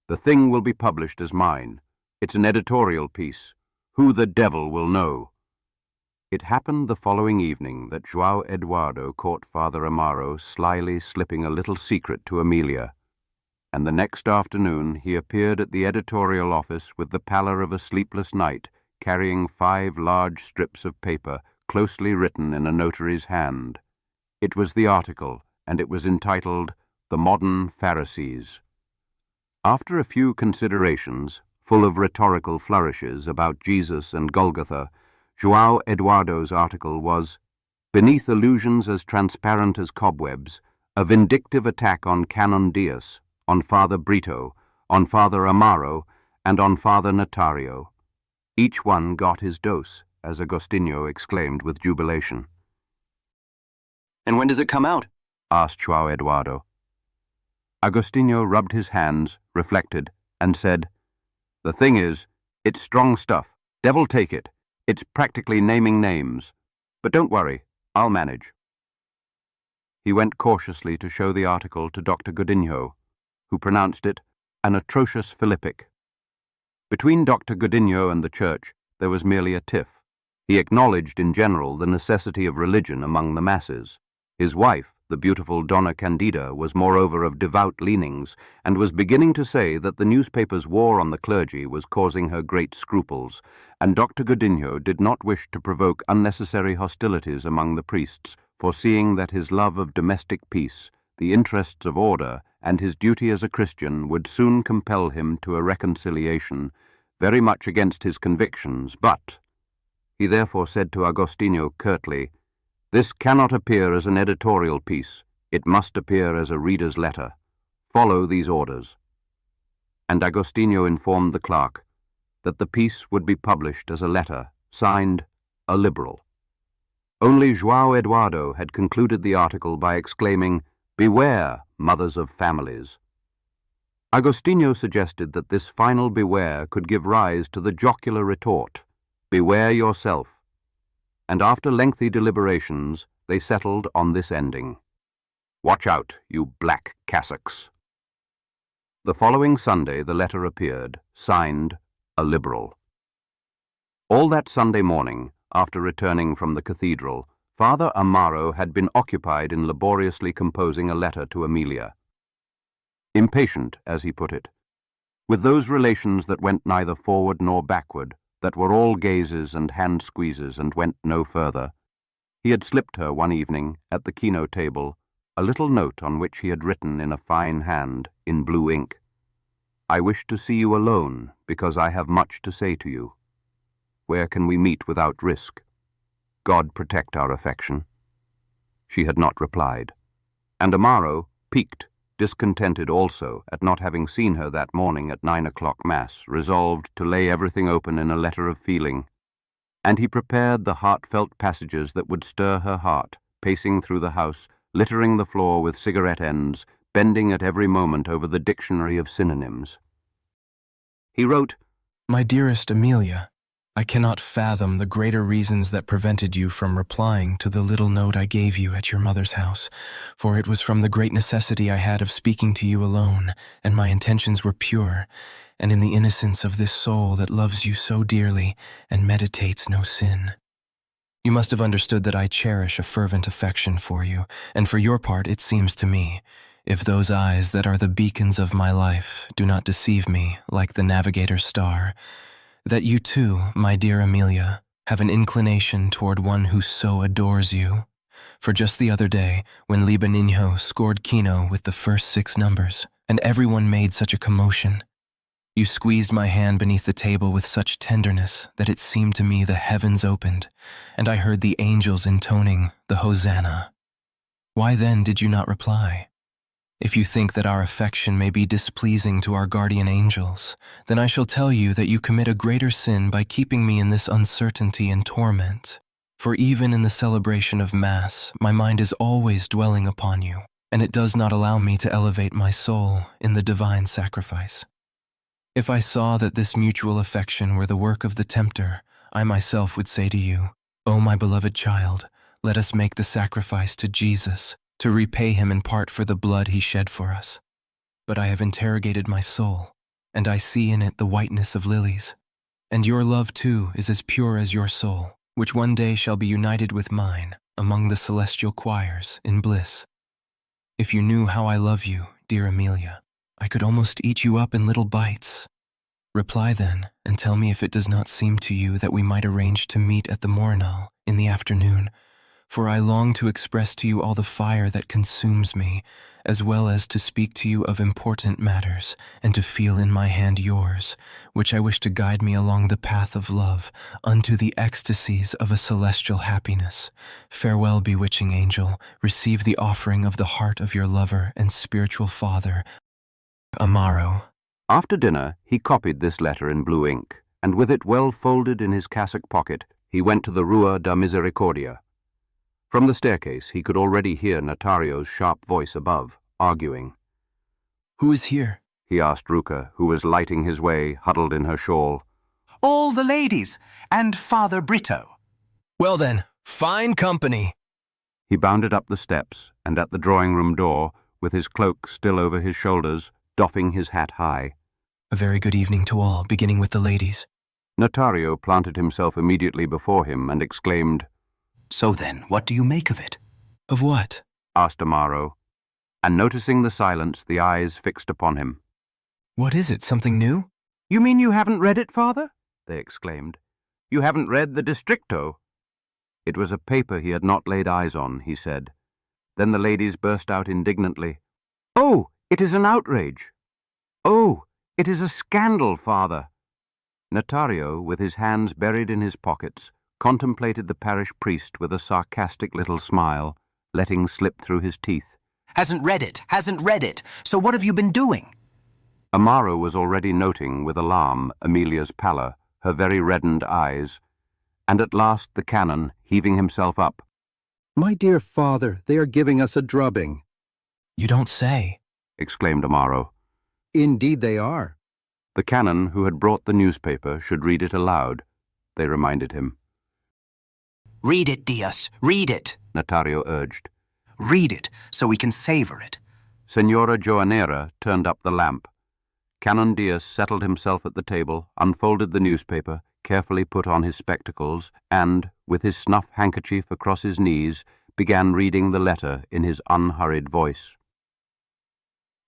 The thing will be published as mine. It's an editorial piece. Who the devil will know? It happened the following evening that João Eduardo caught Father Amaro slyly slipping a little secret to Amelia, and the next afternoon he appeared at the editorial office with the pallor of a sleepless night, carrying 5 large strips of paper closely written in a notary's hand. It was the article, and it was entitled The Modern Pharisees. After a few considerations, full of rhetorical flourishes about Jesus and Golgotha, João Eduardo's article was, Beneath illusions as transparent as cobwebs, a vindictive attack on Canon Dias, on Father Brito, on Father Amaro, and on Father Notario. Each one got his dose, as Agostinho exclaimed with jubilation. And when does it come out? Asked João Eduardo. Agostinho rubbed his hands, reflected, and said, The thing is, it's strong stuff. Devil take it. It's practically naming names. But don't worry, I'll manage. He went cautiously to show the article to Dr. Godinho, who pronounced it an atrocious Philippic. Between Dr. Godinho and the church there was merely a tiff. He acknowledged in general the necessity of religion among the masses. His wife, the beautiful Donna Candida, was moreover of devout leanings, and was beginning to say that the newspaper's war on the clergy was causing her great scruples, and Dr. Godinho did not wish to provoke unnecessary hostilities among the priests, foreseeing that his love of domestic peace, the interests of order, and his duty as a Christian would soon compel him to a reconciliation, very much against his convictions, but he therefore said to Agostinho curtly, This cannot appear as an editorial piece. It must appear as a reader's letter. Follow these orders. And Agostinho informed the clerk that the piece would be published as a letter, signed, A Liberal. Only João Eduardo had concluded the article by exclaiming, Beware, mothers of families. Agostinho suggested that this final beware could give rise to the jocular retort, Beware yourself. And after lengthy deliberations, they settled on this ending. Watch out, you black cassocks. The following Sunday the letter appeared, signed, A Liberal. All that Sunday morning, after returning from the cathedral, Father Amaro had been occupied in laboriously composing a letter to Amelia. Impatient, as he put it, with those relations that went neither forward nor backward, that were all gazes and hand-squeezes and went no further, he had slipped her one evening, at the keno table, a little note on which he had written in a fine hand, in blue ink, I wish to see you alone, because I have much to say to you. Where can we meet without risk? God protect our affection. She had not replied, and Amaro, piqued, discontented also at not having seen her that morning at 9 o'clock Mass, resolved to lay everything open in a letter of feeling, and he prepared the heartfelt passages that would stir her heart, pacing through the house, littering the floor with cigarette ends, bending at every moment over the dictionary of synonyms. He wrote, My dearest Amelia, I cannot fathom the greater reasons that prevented you from replying to the little note I gave you at your mother's house, for it was from the great necessity I had of speaking to you alone, and my intentions were pure, and in the innocence of this soul that loves you so dearly and meditates no sin. You must have understood that I cherish a fervent affection for you, and for your part it seems to me, if those eyes that are the beacons of my life do not deceive me like the navigator's star, that you too, my dear Amelia, have an inclination toward one who so adores you. For just the other day, when Libanino scored Kino with the first 6 numbers, and everyone made such a commotion, you squeezed my hand beneath the table with such tenderness that it seemed to me the heavens opened, and I heard the angels intoning the Hosanna. Why then did you not reply? If you think that our affection may be displeasing to our guardian angels, then I shall tell you that you commit a greater sin by keeping me in this uncertainty and torment. For even in the celebration of Mass, my mind is always dwelling upon you, and it does not allow me to elevate my soul in the divine sacrifice. If I saw that this mutual affection were the work of the tempter, I myself would say to you, O my beloved child, let us make the sacrifice to Jesus, to repay him in part for the blood he shed for us. But I have interrogated my soul, and I see in it the whiteness of lilies. And your love too is as pure as your soul, which one day shall be united with mine among the celestial choirs in bliss. If you knew how I love you, dear Amelia, I could almost eat you up in little bites. Reply then, and tell me if it does not seem to you that we might arrange to meet at the Morinal in the afternoon, for I long to express to you all the fire that consumes me, as well as to speak to you of important matters, and to feel in my hand yours, which I wish to guide me along the path of love, unto the ecstasies of a celestial happiness. Farewell, bewitching angel, receive the offering of the heart of your lover and spiritual father, Amaro. After dinner, he copied this letter in blue ink, and with it well folded in his cassock pocket, he went to the Rua da Misericordia. From the staircase, he could already hear Notario's sharp voice above, arguing. Who is here? He asked Ruca, who was lighting his way, huddled in her shawl. All the ladies, and Father Brito. Well then, fine company. He bounded up the steps, and at the drawing-room door, with his cloak still over his shoulders, doffing his hat high. A very good evening to all, beginning with the ladies. Notario planted himself immediately before him and exclaimed, So then, what do you make of it? Of what? Asked Amaro, and noticing the silence, the eyes fixed upon him. What is it, something new? You mean you haven't read it, Father? They exclaimed. You haven't read the Districto? It was a paper he had not laid eyes on, he said. Then the ladies burst out indignantly. Oh, it is an outrage. Oh, it is a scandal, Father. Notario, with his hands buried in his pockets, contemplated the parish priest with a sarcastic little smile, letting slip through his teeth. Hasn't read it. So what have you been doing? Amaro was already noting with alarm Amelia's pallor, her very reddened eyes, and at last the canon, heaving himself up. My dear father, they are giving us a drubbing. You don't say, exclaimed Amaro. Indeed they are. The canon who had brought the newspaper should read it aloud, they reminded him. Read it, Diaz, read it, Notario urged. Read it, so we can savor it. Senora Joanera turned up the lamp. Canon Diaz settled himself at the table, unfolded the newspaper, carefully put on his spectacles, and, with his snuff handkerchief across his knees, began reading the letter in his unhurried voice.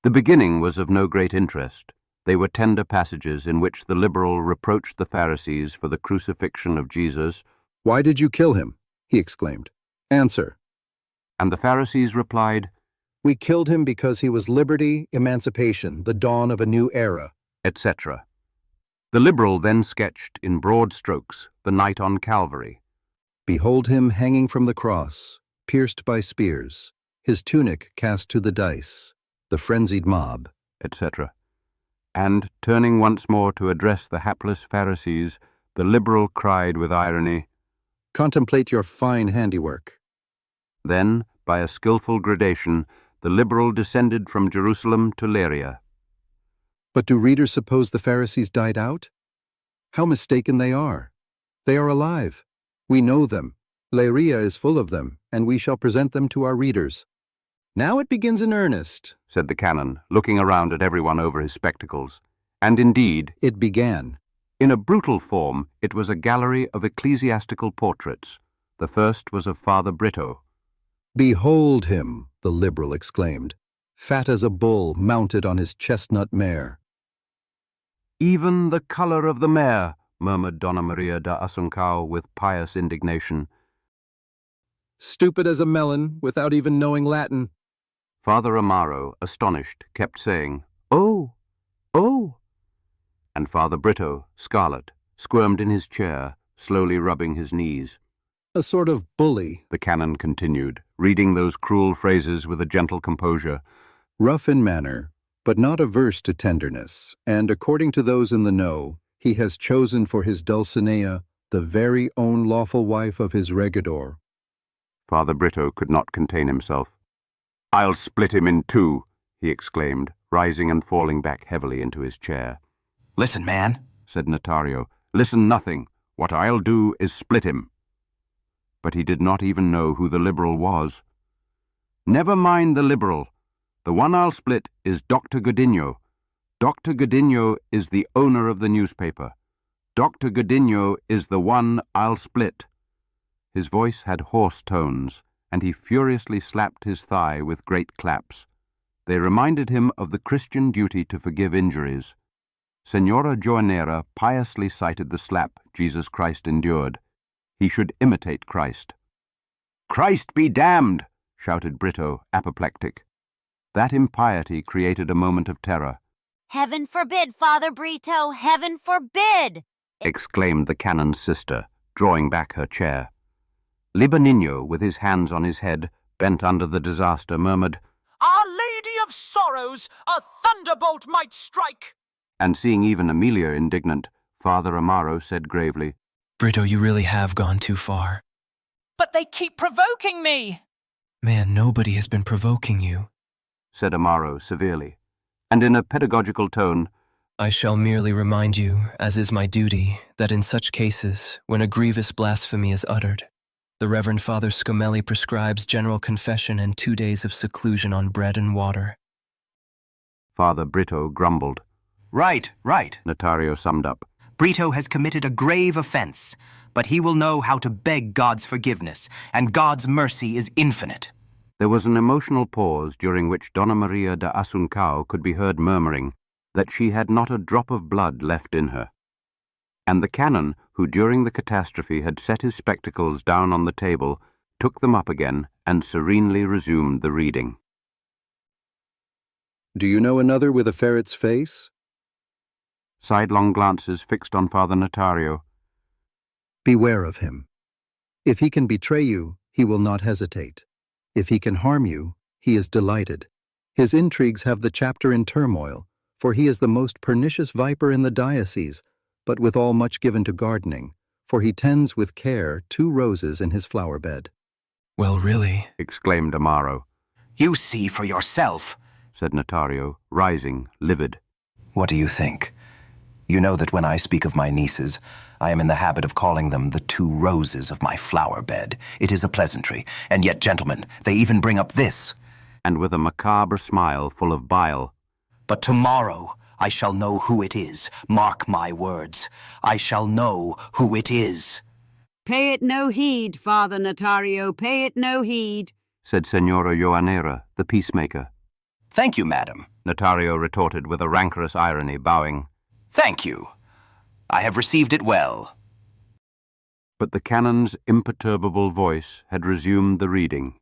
The beginning was of no great interest. They were tender passages in which the liberal reproached the Pharisees for the crucifixion of Jesus. Why did you kill him? He exclaimed. Answer. And the Pharisees replied, We killed him because he was liberty, emancipation, the dawn of a new era, etc. The liberal then sketched in broad strokes the night on Calvary. Behold him hanging from the cross, pierced by spears, his tunic cast to the dice, the frenzied mob, etc. And, turning once more to address the hapless Pharisees, the liberal cried with irony, Contemplate your fine handiwork. Then, by a skillful gradation, the liberal descended from Jerusalem to Leiria. But do readers suppose the Pharisees died out? How mistaken they are. They are alive. We know them. Leiria is full of them, and we shall present them to our readers. Now it begins in earnest, said the canon, looking around at everyone over his spectacles. And indeed, it began. In a brutal form, it was a gallery of ecclesiastical portraits, The first was of Father Brito. "Behold him," the Liberal exclaimed, "fat as a bull mounted on his chestnut mare." "Even the colour of the mare," murmured Donna Maria da Assuncao with pious indignation. "Stupid as a melon, without even knowing Latin." Father Amaro, astonished, kept saying, "Oh, oh." And Father Brito, scarlet, squirmed in his chair, slowly rubbing his knees. "A sort of bully," the canon continued, reading those cruel phrases with a gentle composure. "rough in manner, but not averse to tenderness, and according to those in the know, he has chosen for his Dulcinea the very own lawful wife of his regador." Father Brito could not contain himself. "I'll split him in two," he exclaimed, rising and falling back heavily into his chair. Listen, man, said Notario. "Listen nothing. What I'll do is split him." But he did not even know who the Liberal was. "Never mind the Liberal. The one I'll split is Dr. Godinho. Dr. Godinho is the owner of the newspaper. Dr. Godinho is the one I'll split." His voice had hoarse tones, and he furiously slapped his thigh with great claps. They reminded him of the Christian duty to forgive injuries. Senora Joanera piously cited the slap Jesus Christ endured. He should imitate Christ. "Christ be damned!" shouted Brito, apoplectic. That impiety created a moment of terror. "Heaven forbid, Father Brito, heaven forbid!" exclaimed the canon's sister, drawing back her chair. Libanino, with his hands on his head, bent under the disaster, murmured, "Our Lady of Sorrows, a thunderbolt might strike!" And seeing even Amelia indignant, Father Amaro said gravely, Brito, you really have gone too far. "But they keep provoking me!" Man, nobody has been provoking you, said Amaro severely, and in a pedagogical tone, I shall merely remind you, as is my duty, that in such cases, when a grievous blasphemy is uttered, the Reverend Father Scomelli prescribes general confession and 2 days of seclusion on bread and water. Father Brito grumbled. Right, Notario summed up. Brito has committed a grave offense, but he will know how to beg God's forgiveness, and God's mercy is infinite. There was an emotional pause during which Donna Maria da Assuncao could be heard murmuring that she had not a drop of blood left in her. And the canon, who during the catastrophe had set his spectacles down on the table, took them up again and serenely resumed the reading. "Do you know another with a ferret's face?" Sidelong glances fixed on Father Notario. "Beware of him. If he can betray you, he will not hesitate. If he can harm you, he is delighted. His intrigues have the chapter in turmoil, for he is the most pernicious viper in the diocese, but withal much given to gardening, for he tends with care 2 roses in his flower bed." Well, really, exclaimed Amaro. You see for yourself, said Notario, rising, livid. What do you think? You know that when I speak of my nieces, I am in the habit of calling them the 2 roses of my flower bed. It is a pleasantry, and yet, gentlemen, they even bring up this. And with a macabre smile full of bile. But tomorrow I shall know who it is. Mark my words. I shall know who it is. Pay it no heed, Father Notario, pay it no heed, said Senora Joanera, the peacemaker. Thank you, madam, Notario retorted with a rancorous irony, bowing. Thank you. I have received it well. But the canon's imperturbable voice had resumed the reading.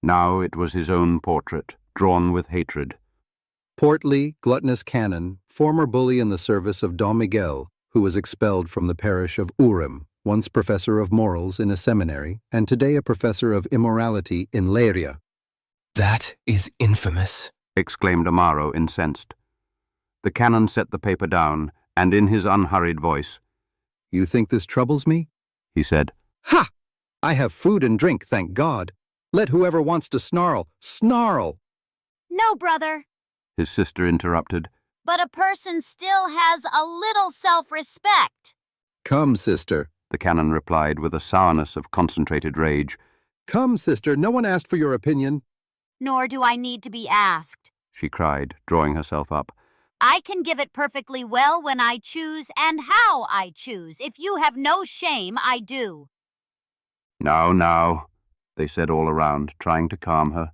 Now it was his own portrait, drawn with hatred. Portly, gluttonous canon, former bully in the service of Dom Miguel, who was expelled from the parish of Urim, once professor of morals in a seminary, and today a professor of immorality in Leiria. That is infamous, exclaimed Amaro, incensed. The canon set the paper down, and in his unhurried voice, You think this troubles me? He said. Ha! I have food and drink, thank God. Let whoever wants to snarl, snarl! No, brother. His sister interrupted. But a person still has a little self-respect. Come, sister, the canon replied with a sourness of concentrated rage. Come, sister, no one asked for your opinion. Nor do I need to be asked, she cried, drawing herself up. I can give it perfectly well when I choose and how I choose. If you have no shame, I do. Now, now, they said all around, trying to calm her.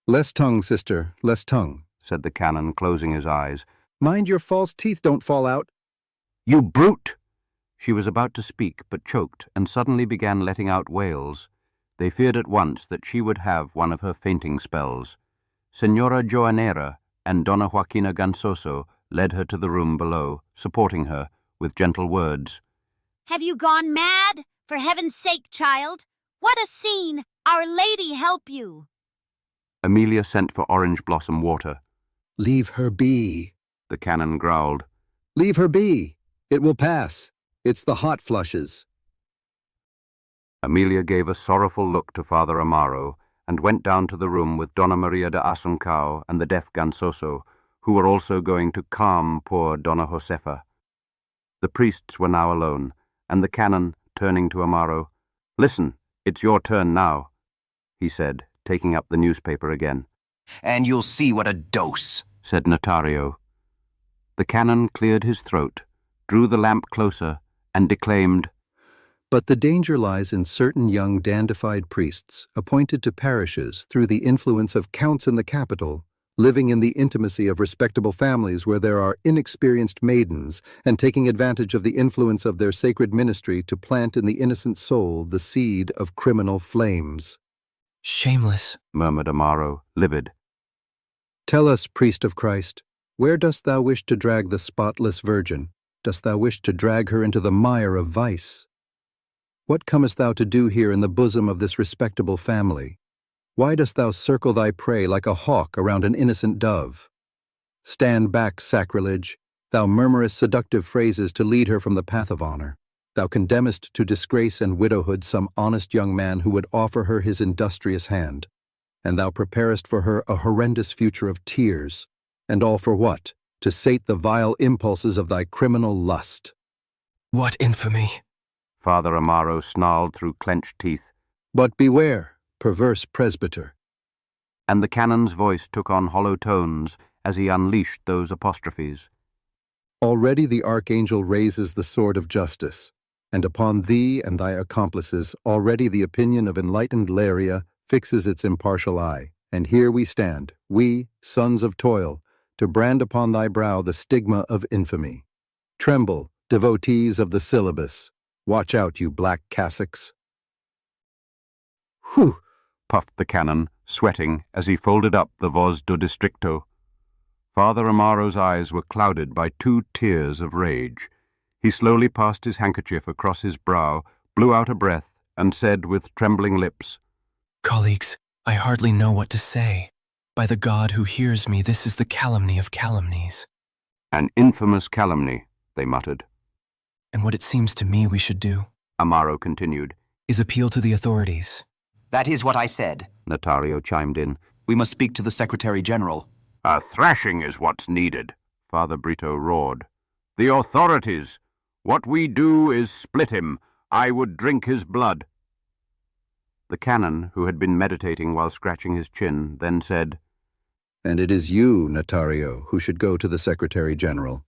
Less tongue, sister, less tongue, said the canon, closing his eyes. Mind your false teeth don't fall out. You brute! She was about to speak, but choked, and suddenly began letting out wails. They feared at once that she would have one of her fainting spells. Senora Joanera and Donna Joaquina Gansoso led her to the room below, supporting her with gentle words. Have you gone mad? For heaven's sake, child! What a scene! Our Lady help you! Amelia sent for orange blossom water. Leave her be, the canon growled. Leave her be. It will pass. It's the hot flushes. Amelia gave a sorrowful look to Father Amaro and went down to the room with Donna Maria de Asuncao and the deaf Gansoso, who were also going to calm poor Donna Josefa. The priests were now alone, and the canon, turning to Amaro, "Listen, it's your turn now," he said, taking up the newspaper again. "And you'll see what a dose," said Notario. The canon cleared his throat, drew the lamp closer, and declaimed, "But the danger lies in certain young dandified priests appointed to parishes through the influence of counts in the capital, living in the intimacy of respectable families where there are inexperienced maidens, and taking advantage of the influence of their sacred ministry to plant in the innocent soul the seed of criminal flames." Shameless, murmured Amaro, livid. "Tell us, priest of Christ, where dost thou wish to drag the spotless virgin? Dost thou wish to drag her into the mire of vice? What comest thou to do here in the bosom of this respectable family? Why dost thou circle thy prey like a hawk around an innocent dove? Stand back, sacrilege. Thou murmurest seductive phrases to lead her from the path of honor. Thou condemnest to disgrace and widowhood some honest young man who would offer her his industrious hand. And thou preparest for her a horrendous future of tears. And all for what? To sate the vile impulses of thy criminal lust." What infamy! Father Amaro snarled through clenched teeth. "But beware, perverse presbyter." And the canon's voice took on hollow tones as he unleashed those apostrophes. "Already the archangel raises the sword of justice, and upon thee and thy accomplices already the opinion of enlightened Laria fixes its impartial eye, and here we stand, we, sons of toil, to brand upon thy brow the stigma of infamy. Tremble, devotees of the syllabus. Watch out, you black cassocks." "Whew!" puffed the canon, sweating as he folded up the voz do districto. Father Amaro's eyes were clouded by 2 tears of rage. He slowly passed his handkerchief across his brow, blew out a breath, and said with trembling lips, "Colleagues, I hardly know what to say. By the God who hears me, this is the calumny of calumnies." "An infamous calumny," they muttered. "And what it seems to me we should do," Amaro continued, "is appeal to the authorities." "That is what I said," Notario chimed in. "We must speak to the Secretary General." "A thrashing is what's needed," Father Brito roared. "The authorities! What we do is split him. I would drink his blood." The canon, who had been meditating while scratching his chin, then said, "And it is you, Notario, who should go to the Secretary General.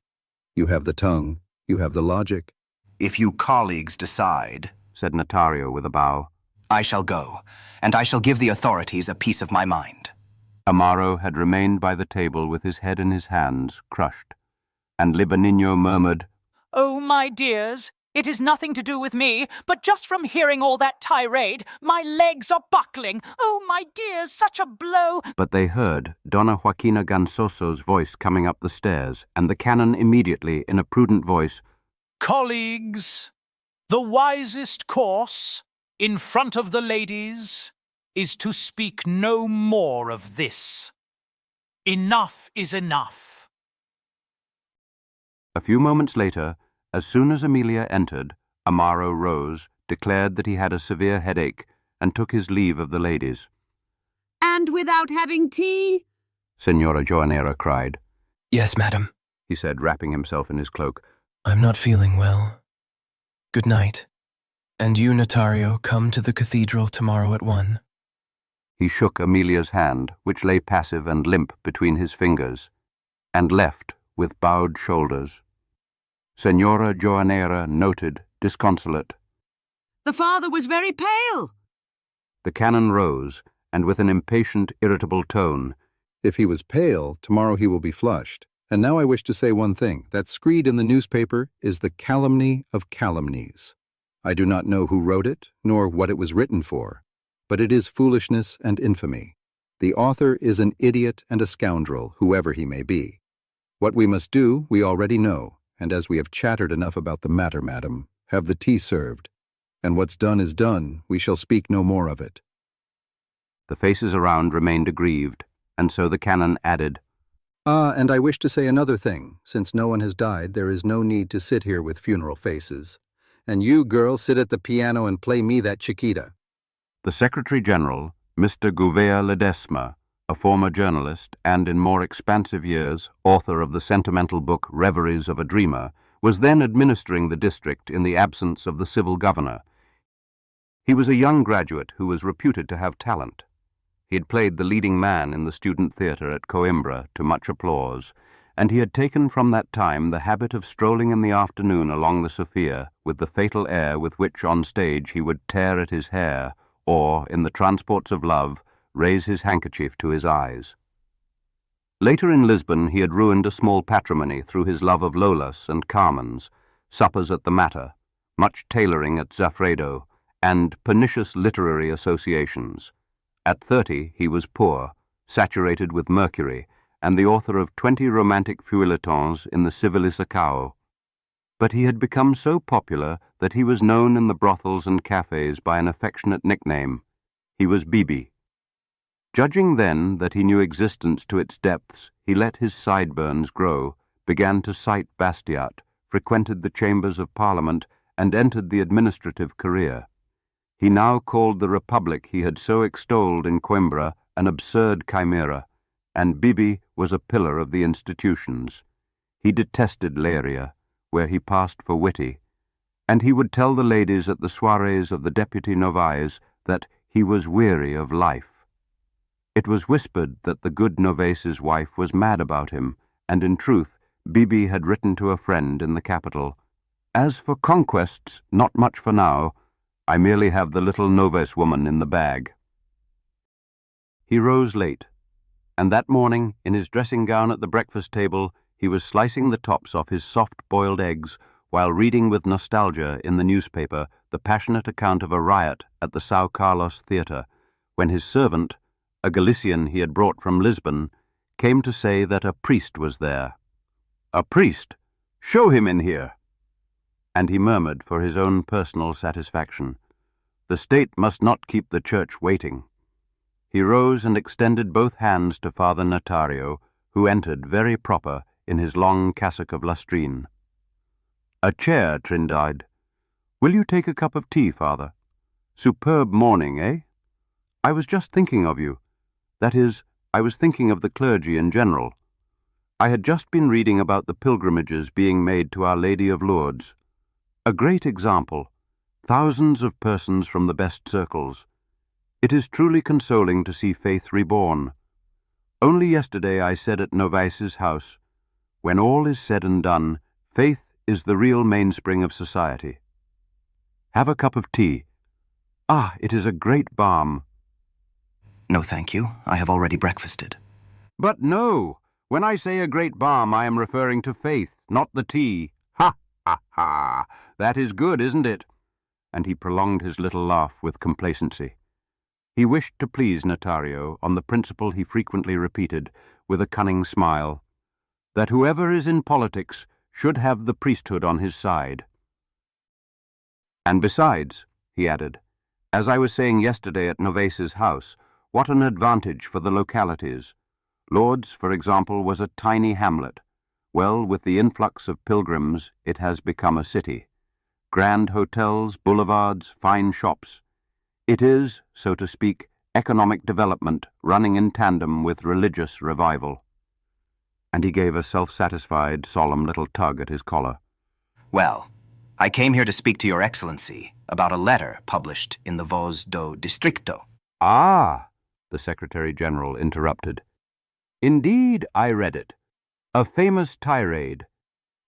You have the tongue, you have the logic." "If you colleagues decide," said Notario with a bow, "I shall go, and I shall give the authorities a piece of my mind." Amaro had remained by the table with his head in his hands, crushed, and Libanino murmured, "Oh, my dears, it is nothing to do with me, but just from hearing all that tirade, my legs are buckling. Oh, my dears, such a blow." But they heard Donna Joaquina Gansoso's voice coming up the stairs, and the canon immediately, in a prudent voice, "Colleagues, the wisest course, in front of the ladies, is to speak no more of this. Enough is enough." A few moments later, as soon as Amelia entered, Amaro rose, declared that he had a severe headache, and took his leave of the ladies. "And without having tea?" Senora Joanera cried. "Yes, madam," he said, wrapping himself in his cloak. "I'm not feeling well. Good night. And you, Notario, come to the cathedral tomorrow at 1. He shook Amelia's hand, which lay passive and limp between his fingers, and left with bowed shoulders. Senora Joanera noted, disconsolate, The father was very pale. The canon rose, and with an impatient, irritable tone, If he was pale, tomorrow he will be flushed. And now I wish to say one thing. That screed in the newspaper is the calumny of calumnies. I do not know who wrote it, nor what it was written for, but it is foolishness and infamy. The author is an idiot and a scoundrel, whoever he may be. What we must do, we already know, and as we have chattered enough about the matter, madam, have the tea served. And what's done is done, we shall speak no more of it. The faces around remained aggrieved, and so the canon added, And I wish to say another thing. Since no one has died, there is no need to sit here with funeral faces. And you, girl, sit at the piano and play me that Chiquita. The Secretary-General, Mr. Gouveia Ledesma, a former journalist and, in more expansive years, author of the sentimental book Reveries of a Dreamer, was then administering the district in the absence of the civil governor. He was a young graduate who was reputed to have talent. He had played the leading man in the student theatre at Coimbra to much applause, and he had taken from that time the habit of strolling in the afternoon along the Sophia with the fatal air with which on stage he would tear at his hair or, in the transports of love, raise his handkerchief to his eyes. Later in Lisbon he had ruined a small patrimony through his love of Lolas and Carmens, suppers at the Matter, much tailoring at Zafredo, and pernicious literary associations. At 30 he was poor, saturated with mercury, and the author of 20 romantic feuilletons in the Civilisacao. But he had become so popular that he was known in the brothels and cafes by an affectionate nickname. He was Bibi. Judging then that he knew existence to its depths, he let his sideburns grow, began to cite Bastiat, frequented the chambers of Parliament, and entered the administrative career. He now called the republic he had so extolled in Coimbra an absurd chimera, and Bibi was a pillar of the institutions. He detested Leiria, where he passed for witty, and he would tell the ladies at the soirees of the deputy novais that he was weary of life. It was whispered that the good novice's wife was mad about him, and in truth Bibi had written to a friend in the capital, "As for conquests, not much for now. I merely have the little novice woman in the bag." He rose late, and that morning, in his dressing gown at the breakfast table, he was slicing the tops off his soft-boiled eggs while reading with nostalgia in the newspaper the passionate account of a riot at the São Carlos Theatre, when his servant, a Galician he had brought from Lisbon, came to say that a priest was there. "A priest? Show him in here." And he murmured for his own personal satisfaction, "The state must not keep the church waiting." He rose and extended both hands to Father Notario, who entered very proper in his long cassock of lustrine. "A chair, Trindide. Will you take a cup of tea, Father? Superb morning, eh? I was just thinking of you. That is, I was thinking of the clergy in general. I had just been reading about the pilgrimages being made to Our Lady of Lourdes. A great example. Thousands of persons from the best circles. It is truly consoling to see faith reborn. Only yesterday I said at Novice's house, when all is said and done, faith is the real mainspring of society. Have a cup of tea. Ah, it is a great balm." No, thank you. I have already breakfasted. "But no, when I say a great balm, I am referring to faith, not the tea. Ha, ha, ha! That is good, isn't it?" And he prolonged his little laugh with complacency. He wished to please Notario on the principle he frequently repeated, with a cunning smile, that whoever is in politics should have the priesthood on his side. "And besides," he added, "as I was saying yesterday at Novace's house, what an advantage for the localities. Lourdes, for example, was a tiny hamlet. Well, with the influx of pilgrims, it has become a city. Grand hotels, boulevards, fine shops. It is, so to speak, economic development running in tandem with religious revival." And he gave a self-satisfied, solemn little tug at his collar. Well, I came here to speak to Your Excellency about a letter published in the Voz do Distrito. "Ah," the Secretary-General interrupted. "Indeed, I read it. A famous tirade.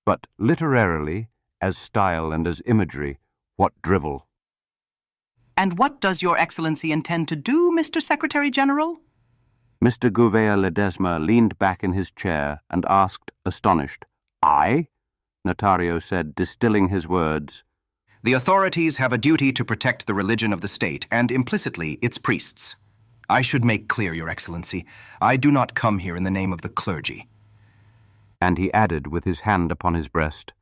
But literarily, as style and as imagery, what drivel." And what does Your Excellency intend to do, Mr. Secretary General? Mr. Gouveia Ledesma leaned back in his chair and asked, astonished, "I?" Notario said, distilling his words. The authorities have a duty to protect the religion of the state, and implicitly its priests. I should make clear, Your Excellency, I do not come here in the name of the clergy. And he added with his hand upon his breast,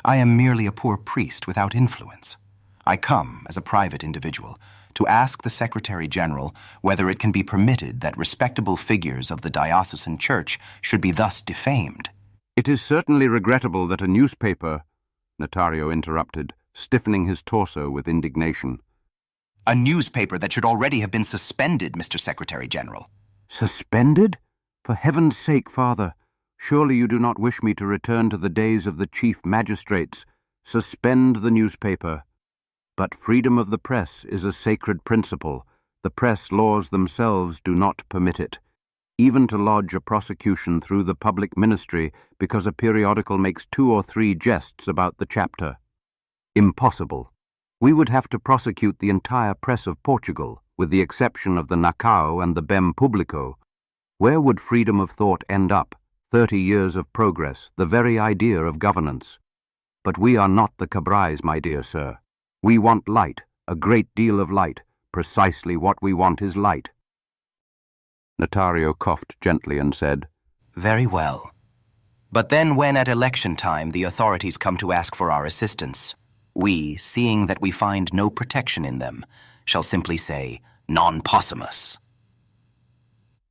I am merely a poor priest without influence. I come, as a private individual, to ask the Secretary General whether it can be permitted that respectable figures of the diocesan church should be thus defamed. "It is certainly regrettable that a newspaper," Notario interrupted, stiffening his torso with indignation. A newspaper that should already have been suspended, Mr. Secretary General. Suspended? For heaven's sake, Father, surely you do not wish me to return to the days of the chief magistrates. Suspend the newspaper. But freedom of the press is a sacred principle. The press laws themselves do not permit it. Even to lodge a prosecution through the public ministry because a periodical makes 2 or 3 jests about the chapter. Impossible. We would have to prosecute the entire press of Portugal, with the exception of the Nacao and the Bem Publico. Where would freedom of thought end up? 30 years of progress, the very idea of governance. But we are not the Cabrais, my dear sir. We want light, a great deal of light. Precisely what we want is light. Notario coughed gently and said, Very well. But then when at election time the authorities come to ask for our assistance, we, seeing that we find no protection in them, shall simply say, non possumus.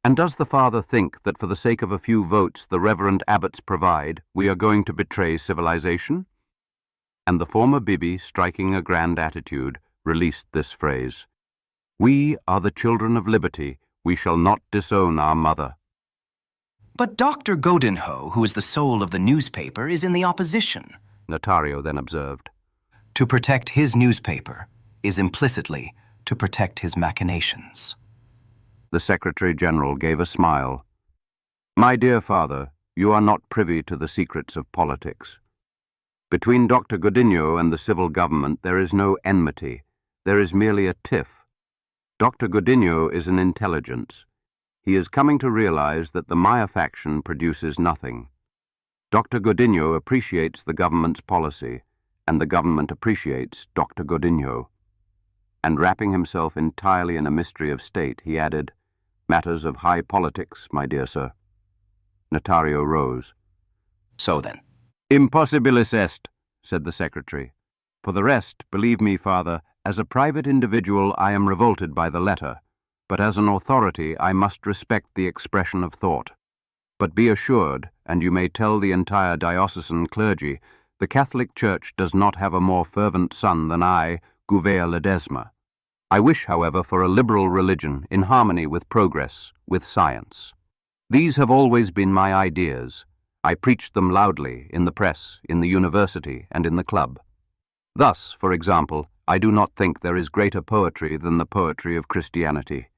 And does the Father think that for the sake of a few votes the reverend abbots provide, we are going to betray civilization? And the former Bibi, striking a grand attitude, released this phrase, We are the children of liberty, we shall not disown our mother. But Dr. Godinho, who is the soul of the newspaper, is in the opposition, Notario then observed. To protect his newspaper is implicitly to protect his machinations. The Secretary General gave a smile. My dear Father, you are not privy to the secrets of politics. Between Dr. Godinho and the civil government there is no enmity. There is merely a tiff. Dr. Godinho is an intelligence. He is coming to realize that the Maya faction produces nothing. Dr. Godinho appreciates the government's policy, and the government appreciates Dr. Godinho. And wrapping himself entirely in a mystery of state, he added, Matters of high politics, my dear sir. Notario rose. So then. Impossibilis est, said the secretary. For the rest, believe me, Father, as a private individual I am revolted by the letter, but as an authority I must respect the expression of thought. But be assured, and you may tell the entire diocesan clergy, the Catholic Church does not have a more fervent son than I, Gouveia Ledesma. I wish, however, for a liberal religion in harmony with progress, with science. These have always been my ideas. I preached them loudly in the press, in the university, and in the club. Thus, for example, I do not think there is greater poetry than the poetry of Christianity.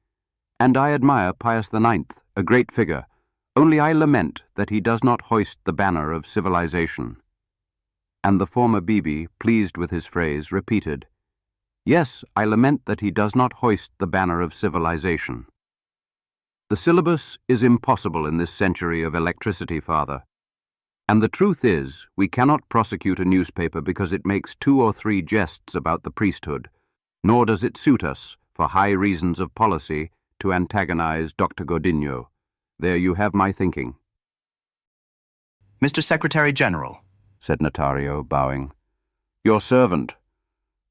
And I admire Pius IX, a great figure, only I lament that he does not hoist the banner of civilization. And the former Bibi, pleased with his phrase, repeated, Yes, I lament that he does not hoist the banner of civilization. The syllabus is impossible in this century of electricity, Father. And the truth is, we cannot prosecute a newspaper because it makes 2 or 3 jests about the priesthood, nor does it suit us, for high reasons of policy, to antagonize Dr. Godinho. There you have my thinking. Mr. Secretary General, said Notario, bowing. Your servant.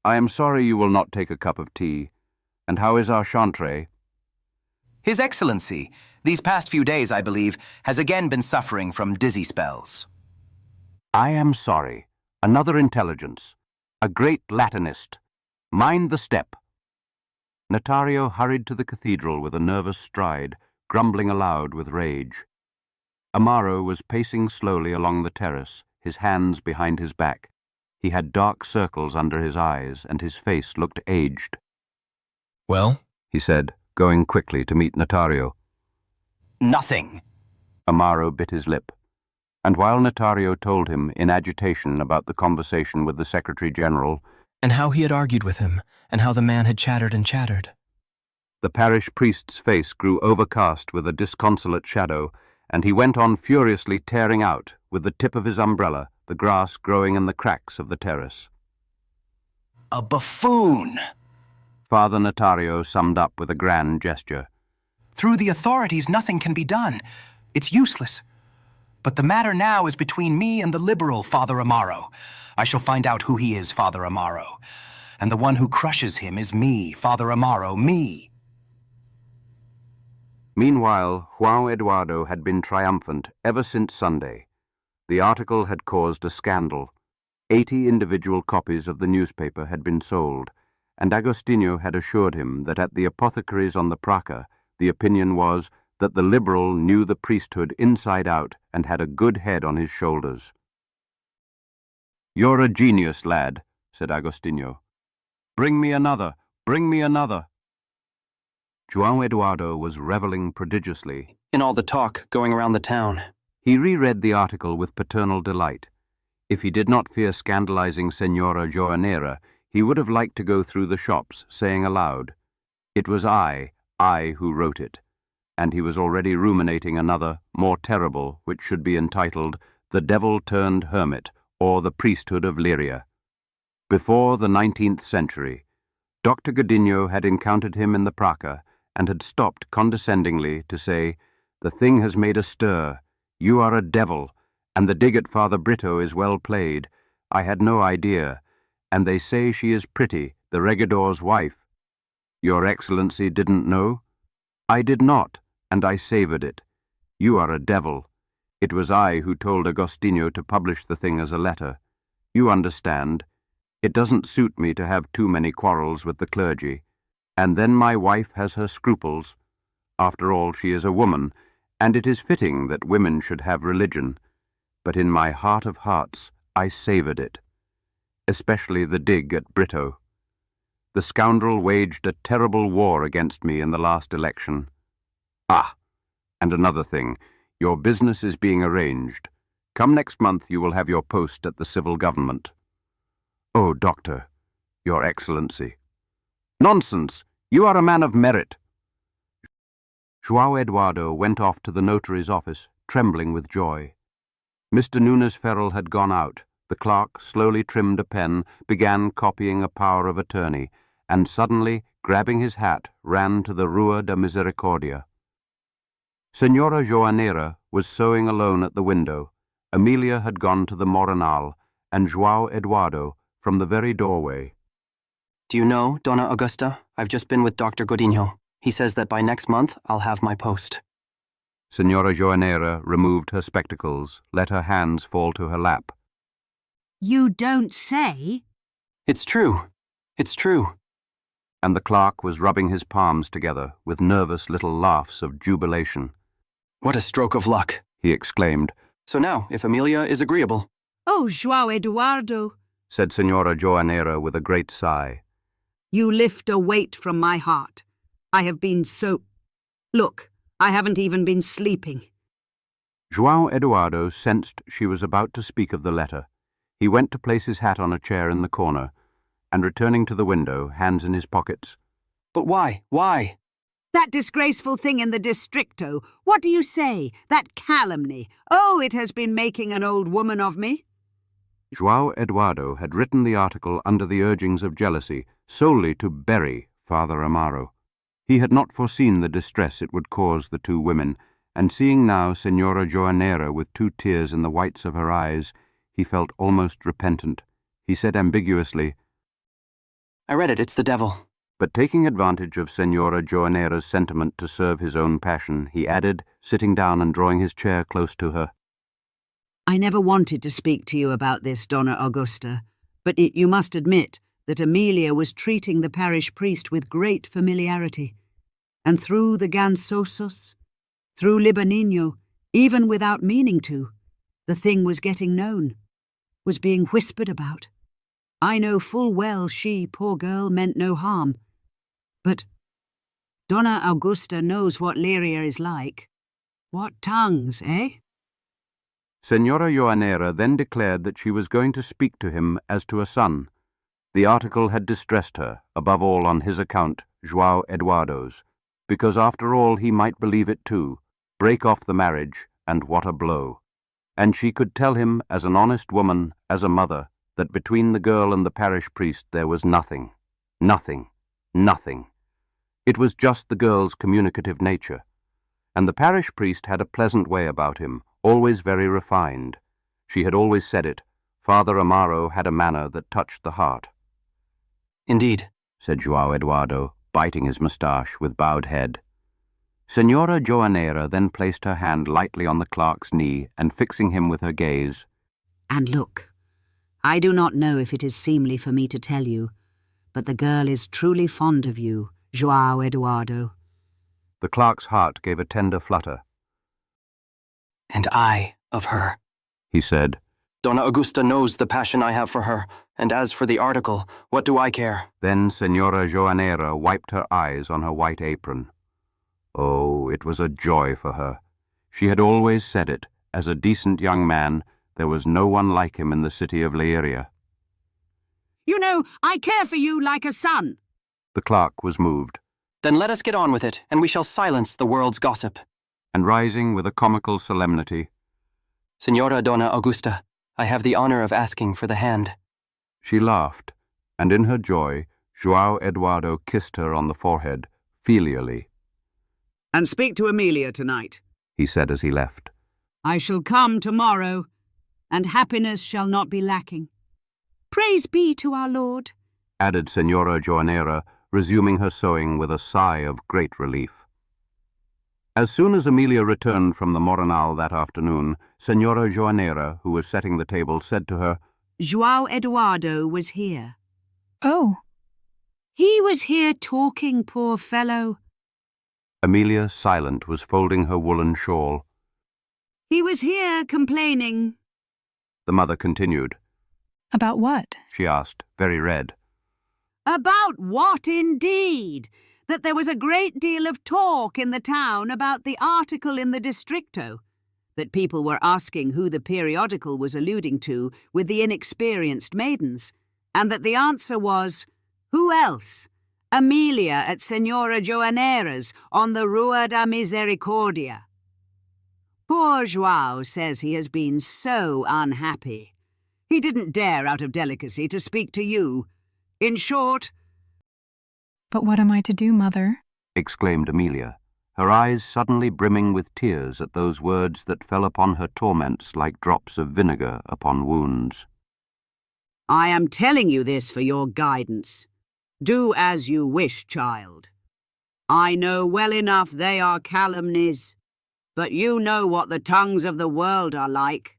I am sorry you will not take a cup of tea. And how is our chantre? His Excellency, these past few days, I believe, has again been suffering from dizzy spells. I am sorry. Another intelligence. A great Latinist. Mind the step. Notario hurried to the cathedral with a nervous stride, grumbling aloud with rage. Amaro was pacing slowly along the terrace, his hands behind his back. He had dark circles under his eyes, and his face looked aged. Well? He said, going quickly to meet Notario. Nothing. Amaro bit his lip, and while Notario told him in agitation about the conversation with the Secretary General and how he had argued with him, and how the man had chattered and chattered. The parish priest's face grew overcast with a disconsolate shadow, and he went on furiously tearing out, with the tip of his umbrella, the grass growing in the cracks of the terrace. A buffoon! Father Notario summed up with a grand gesture. Through the authorities, nothing can be done. It's useless. But the matter now is between me and the liberal Father Amaro. I shall find out who he is, Father Amaro. And the one who crushes him is me, Father Amaro, me. Meanwhile, João Eduardo had been triumphant ever since Sunday. The article had caused a scandal. 80 individual copies of the newspaper had been sold, and Agostinho had assured him that at the apothecaries on the Praca, the opinion was that the liberal knew the priesthood inside out and had a good head on his shoulders. "You're a genius, lad," said Agostinho. "Bring me another, bring me another." João Eduardo was reveling prodigiously in all the talk going around the town. He reread the article with paternal delight. If he did not fear scandalizing Senora Joanera, he would have liked to go through the shops, saying aloud, "It was I who wrote it," and he was already ruminating another, more terrible, which should be entitled The Devil Turned Hermit, or The Priesthood of Liria. Before the 19th century, Dr. Godinho had encountered him in the Praca and had stopped condescendingly to say, "The thing has made a stir. You are a devil, and the dig at Father Brito is well played. I had no idea, and they say she is pretty, the regidor's wife. Your Excellency didn't know? I did not, and I savoured it. You are a devil. It was I who told Agostinho to publish the thing as a letter. You understand. It doesn't suit me to have too many quarrels with the clergy. And then my wife has her scruples. After all, she is a woman, and it is fitting that women should have religion. But in my heart of hearts, I savoured it. Especially the dig at Brito. The scoundrel waged a terrible war against me in the last election. Ah, and another thing. Your business is being arranged. Come next month you will have your post at the civil government." "Oh, Doctor, Your Excellency." "Nonsense! You are a man of merit." João Eduardo went off to the notary's office, trembling with joy. Mr. Nunes Ferrell had gone out. The clerk slowly trimmed a pen, began copying a power of attorney, and suddenly, grabbing his hat, ran to the Rua da Misericordia. Senora Joanera was sewing alone at the window. Amelia had gone to the Moronal, and João Eduardo from the very doorway. "Do you know, Dona Augusta, I've just been with Dr. Godinho. He says that by next month I'll have my post." Senora Joanera removed her spectacles, let her hands fall to her lap. You don't say? "It's true. It's true." And the clerk was rubbing his palms together with nervous little laughs of jubilation. "What a stroke of luck," he exclaimed. "So now, if Amelia is agreeable—" "Oh, João Eduardo," said Senora Joanera with a great sigh. "You lift a weight from my heart. I have been so... Look, I haven't even been sleeping." João Eduardo sensed she was about to speak of the letter. He went to place his hat on a chair in the corner, and returning to the window, hands in his pockets. "But why? Why?" "That disgraceful thing in the districto. What do you say? That calumny. Oh, it has been making an old woman of me." João Eduardo had written the article under the urgings of jealousy, solely to bury Father Amaro. He had not foreseen the distress it would cause the two women, and seeing now Senora Joanera with 2 tears in the whites of her eyes, he felt almost repentant. He said ambiguously, "I read it, it's the devil." But taking advantage of Senora Joanera's sentiment to serve his own passion, he added, sitting down and drawing his chair close to her, "I never wanted to speak to you about this, Dona Augusta, but you must admit that Amelia was treating the parish priest with great familiarity, and through the Gansosos, through Libanino, even without meaning to, the thing was getting known, was being whispered about. I know full well she, poor girl, meant no harm. But Dona Augusta knows what Liria is like. What tongues, eh?" Senora Joanera then declared that she was going to speak to him as to a son. The article had distressed her, above all on his account, João Eduardo's, because after all he might believe it too, break off the marriage, and what a blow. And she could tell him, as an honest woman, as a mother, that between the girl and the parish priest there was nothing. Nothing. Nothing. It was just the girl's communicative nature. And the parish priest had a pleasant way about him, always very refined. She had always said it. Father Amaro had a manner that touched the heart. Indeed, said João Eduardo, biting his moustache with bowed head. Senora Joanera then placed her hand lightly on the clerk's knee and fixing him with her gaze. And look, I do not know if it is seemly for me to tell you, but the girl is truly fond of you, João Eduardo. The clerk's heart gave a tender flutter. And I of her, he said. Dona Augusta knows the passion I have for her, and as for the article, what do I care? Then Senora Joanera wiped her eyes on her white apron. Oh, it was a joy for her. She had always said it. As a decent young man, there was no one like him in the city of Leiria. You know, I care for you like a son. The clerk was moved. Then let us get on with it, and we shall silence the world's gossip. And rising with a comical solemnity, Senora Dona Augusta, I have the honor of asking for the hand. She laughed, and in her joy, João Eduardo kissed her on the forehead, filially. And speak to Amelia tonight, he said as he left. I shall come tomorrow, and happiness shall not be lacking. Praise be to our Lord, added Senora Joanera, resuming her sewing with a sigh of great relief. As soon as Amelia returned from the Moronal that afternoon, Senora Joanera, who was setting the table, said to her, João Eduardo was here. Oh. He was here talking, poor fellow. Amelia, silent, was folding her woolen shawl. He was here complaining. The mother continued. About what? She asked, very red. About what, indeed? That there was a great deal of talk in the town about the article in the Districto, that people were asking who the periodical was alluding to with the inexperienced maidens, and that the answer was, who else? Amelia at Senora Joanera's on the Rua da Misericordia. Poor João says he has been so unhappy. He didn't dare out of delicacy to speak to you. In short... But what am I to do, Mother? Exclaimed Amelia, her eyes suddenly brimming with tears at those words that fell upon her torments like drops of vinegar upon wounds. I am telling you this for your guidance. Do as you wish, child. I know well enough they are calumnies, but you know what the tongues of the world are like.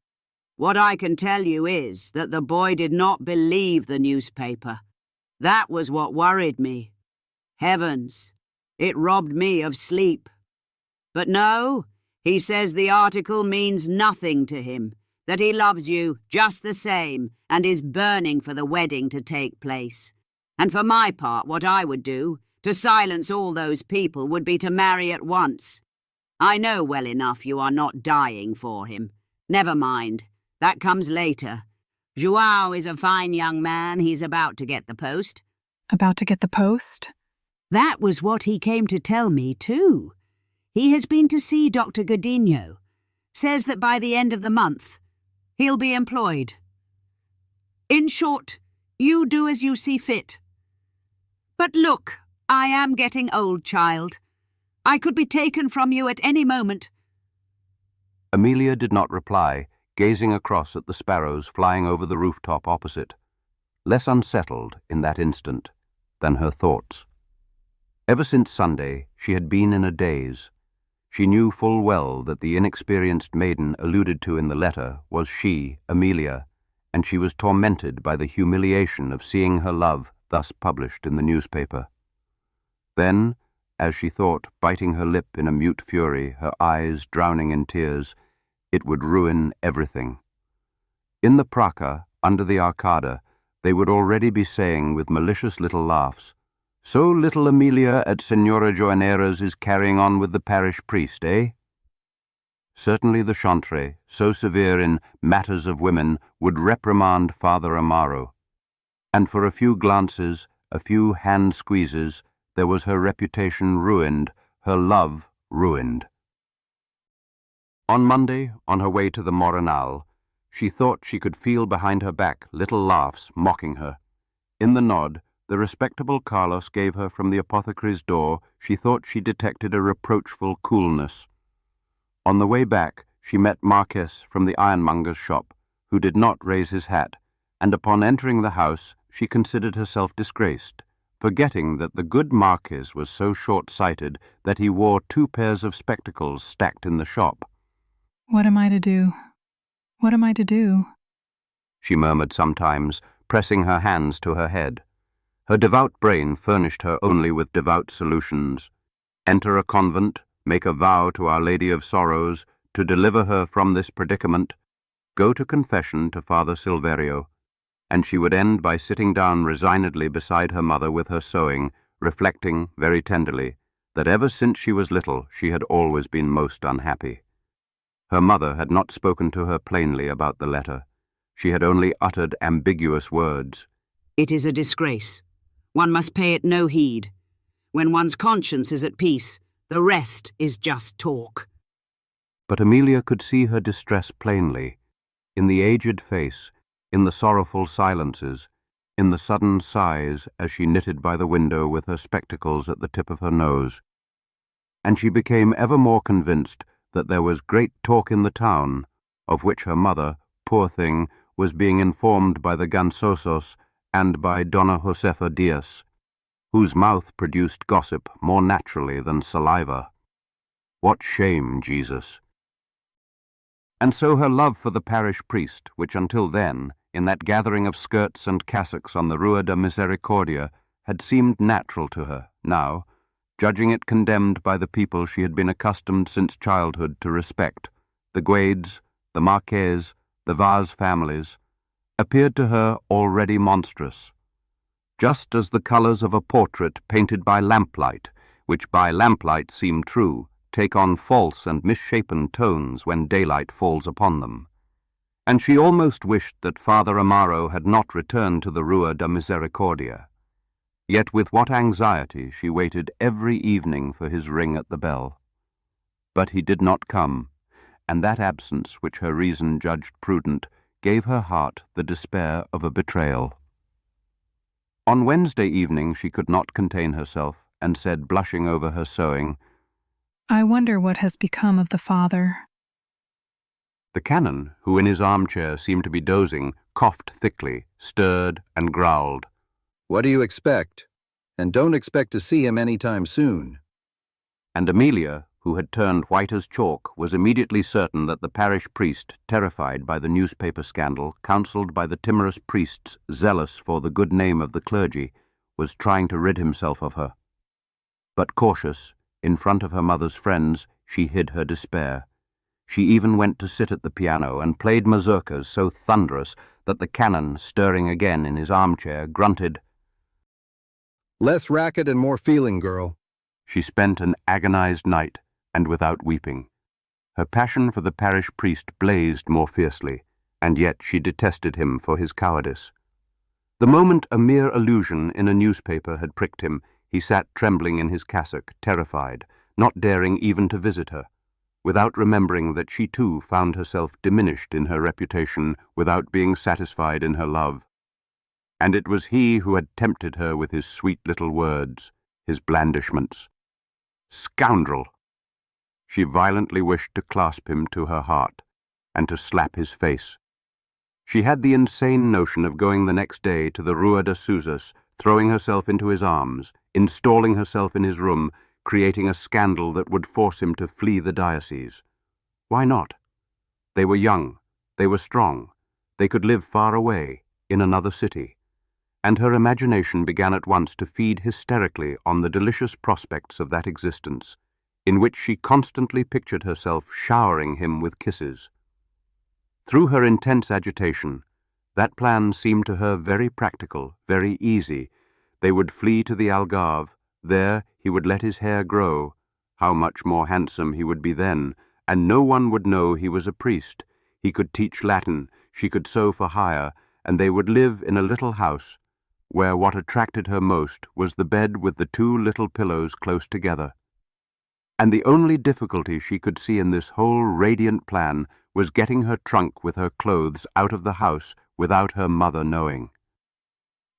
What I can tell you is that the boy did not believe the newspaper. That was what worried me. Heavens, it robbed me of sleep. But no, he says the article means nothing to him, that he loves you just the same and is burning for the wedding to take place. And for my part, what I would do, to silence all those people, would be to marry at once. I know well enough you are not dying for him. Never mind, that comes later. João is a fine young man. He's about to get the post. About to get the post? That was what he came to tell me, too. He has been to see Dr. Godinho. Says that by the end of the month, he'll be employed. In short, you do as you see fit. But look, I am getting old, child. I could be taken from you at any moment. Amelia did not reply, gazing across at the sparrows flying over the rooftop opposite, less unsettled in that instant than her thoughts. Ever since Sunday, she had been in a daze. She knew full well that the inexperienced maiden alluded to in the letter was she, Amelia, and she was tormented by the humiliation of seeing her love thus published in the newspaper. Then, as she thought, biting her lip in a mute fury, her eyes drowning in tears, it would ruin everything. In the Praca, under the Arcada, they would already be saying with malicious little laughs, "So little Amelia at Senora Joanera's is carrying on with the parish priest, eh?" Certainly the chantre, so severe in matters of women, would reprimand Father Amaro. and for a few glances, a few hand squeezes, there was her reputation ruined, her love ruined. On Monday, on her way to the Morinal, she thought she could feel behind her back little laughs mocking her. In the nod the respectable Carlos gave her from the apothecary's door, she thought she detected a reproachful coolness. On the way back she met Marquez from the ironmonger's shop, who did not raise his hat, and upon entering the house she considered herself disgraced, forgetting that the good Marquez was so short-sighted that he wore 2 pairs of spectacles stacked in the shop. "What am I to do? What am I to do?" she murmured sometimes, pressing her hands to her head. Her devout brain furnished her only with devout solutions. Enter a convent, make a vow to Our Lady of Sorrows to deliver her from this predicament, go to confession to Father Silverio, and she would end by sitting down resignedly beside her mother with her sewing, reflecting very tenderly that ever since she was little she had always been most unhappy. Her mother had not spoken to her plainly about the letter. She had only uttered ambiguous words. It is a disgrace. One must pay it no heed. When one's conscience is at peace, the rest is just talk. But Amelia could see her distress plainly, in the aged face, in the sorrowful silences, in the sudden sighs as she knitted by the window with her spectacles at the tip of her nose. And she became ever more convinced that there was great talk in the town, of which her mother, poor thing, was being informed by the Gansosos and by Donna Josefa Diaz, whose mouth produced gossip more naturally than saliva. What shame, Jesus! And so her love for the parish priest, which until then, in that gathering of skirts and cassocks on the Rua da Misericordia, had seemed natural to her, now, judging it condemned by the people she had been accustomed since childhood to respect, the Guades, the Marquez, the Vaz families, appeared to her already monstrous, just as the colours of a portrait painted by lamplight, which by lamplight seem true, take on false and misshapen tones when daylight falls upon them. And she almost wished that Father Amaro had not returned to the Rua da Misericordia. Yet with what anxiety she waited every evening for his ring at the bell. But he did not come, and that absence which her reason judged prudent gave her heart the despair of a betrayal. On Wednesday evening she could not contain herself, and said, blushing over her sewing, "I wonder what has become of the father." The canon, who in his armchair seemed to be dozing, coughed thickly, stirred, and growled. "What do you expect? And don't expect to see him any time soon." And Amelia, who had turned white as chalk, was immediately certain that the parish priest, terrified by the newspaper scandal, counselled by the timorous priests zealous for the good name of the clergy, was trying to rid himself of her. But cautious, in front of her mother's friends, she hid her despair. She even went to sit at the piano and played mazurkas so thunderous that the canon, stirring again in his armchair, grunted, "Less racket and more feeling, girl." She spent an agonized night, and without weeping. Her passion for the parish priest blazed more fiercely, and yet she detested him for his cowardice. The moment a mere allusion in a newspaper had pricked him, he sat trembling in his cassock, terrified, not daring even to visit her, without remembering that she too found herself diminished in her reputation without being satisfied in her love. And it was he who had tempted her with his sweet little words, his blandishments. Scoundrel! She violently wished to clasp him to her heart, and to slap his face. She had the insane notion of going the next day to the Rua de Suzas, throwing herself into his arms, installing herself in his room, creating a scandal that would force him to flee the diocese. Why not? They were young, they were strong, they could live far away, in another city. And her imagination began at once to feed hysterically on the delicious prospects of that existence, in which she constantly pictured herself showering him with kisses. Through her intense agitation, that plan seemed to her very practical, very easy. They would flee to the Algarve. There he would let his hair grow. How much more handsome he would be then, and no one would know he was a priest. He could teach Latin, she could sew for hire, and they would live in a little house, where what attracted her most was the bed with the two little pillows close together. And the only difficulty she could see in this whole radiant plan was getting her trunk with her clothes out of the house without her mother knowing.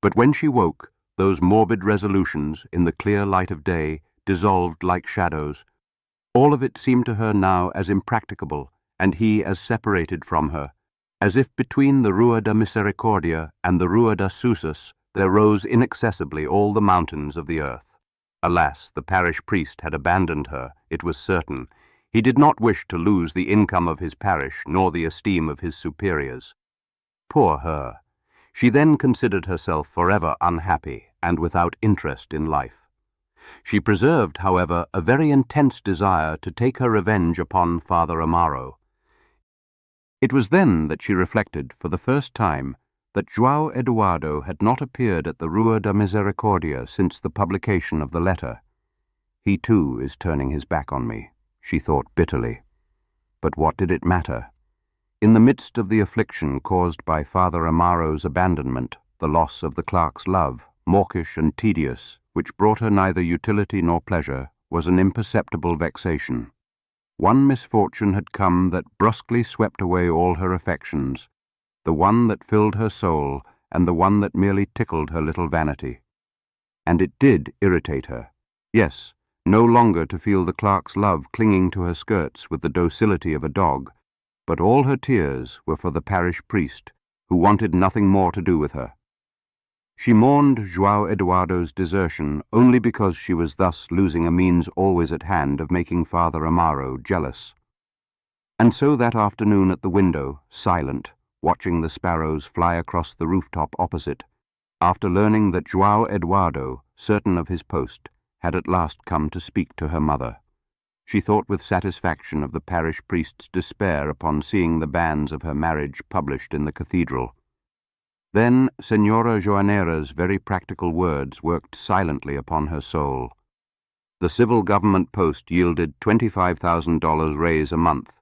But when she woke, those morbid resolutions, in the clear light of day, dissolved like shadows. All of it seemed to her now as impracticable, and he as separated from her, as if between the Rua da Misericordia and the Rua da Susas there rose inaccessibly all the mountains of the earth. Alas, the parish priest had abandoned her, it was certain. He did not wish to lose the income of his parish, nor the esteem of his superiors. Poor her! She then considered herself forever unhappy and without interest in life. She preserved, however, a very intense desire to take her revenge upon Father Amaro. It was then that she reflected, for the first time, that João Eduardo had not appeared at the Rua da Misericordia since the publication of the letter. He too is turning his back on me, she thought bitterly. But what did it matter? In the midst of the affliction caused by Father Amaro's abandonment, the loss of the clerk's love, mawkish and tedious, which brought her neither utility nor pleasure, was an imperceptible vexation. One misfortune had come that brusquely swept away all her affections, the one that filled her soul and the one that merely tickled her little vanity. And it did irritate her. Yes, no longer to feel the clerk's love clinging to her skirts with the docility of a dog, but all her tears were for the parish priest, who wanted nothing more to do with her. She mourned João Eduardo's desertion only because she was thus losing a means always at hand of making Father Amaro jealous. And so that afternoon at the window, silent, watching the sparrows fly across the rooftop opposite, after learning that João Eduardo, certain of his post, had at last come to speak to her mother, she thought with satisfaction of the parish priest's despair upon seeing the banns of her marriage published in the cathedral. Then Senora Joanera's very practical words worked silently upon her soul. The civil government post yielded $25,000 raise a month.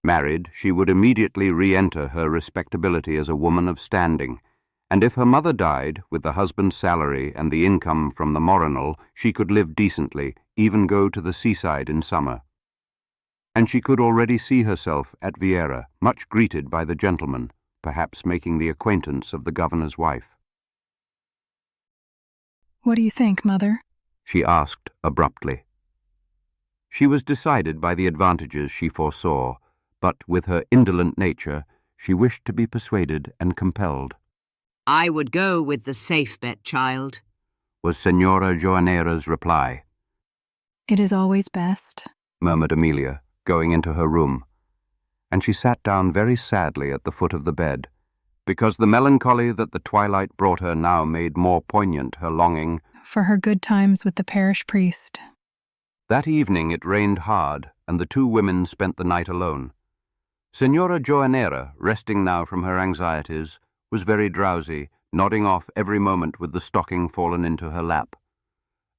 Married, she would immediately re-enter her respectability as a woman of standing, and if her mother died, with the husband's salary and the income from the moronal, she could live decently, even go to the seaside in summer. And she could already see herself at Vieira, much greeted by the gentlemen, perhaps making the acquaintance of the governor's wife. What do you think, Mother? She asked abruptly. She was decided by the advantages she foresaw, but with her indolent nature, she wished to be persuaded and compelled. I would go with the safe bet, child, was Senora Joanera's reply. It is always best, murmured Amelia, going into her room, and she sat down very sadly at the foot of the bed, because the melancholy that the twilight brought her now made more poignant her longing for her good times with the parish priest. That evening it rained hard, and the two women spent the night alone. Senora Joanera, resting now from her anxieties, was very drowsy, nodding off every moment with the stocking fallen into her lap.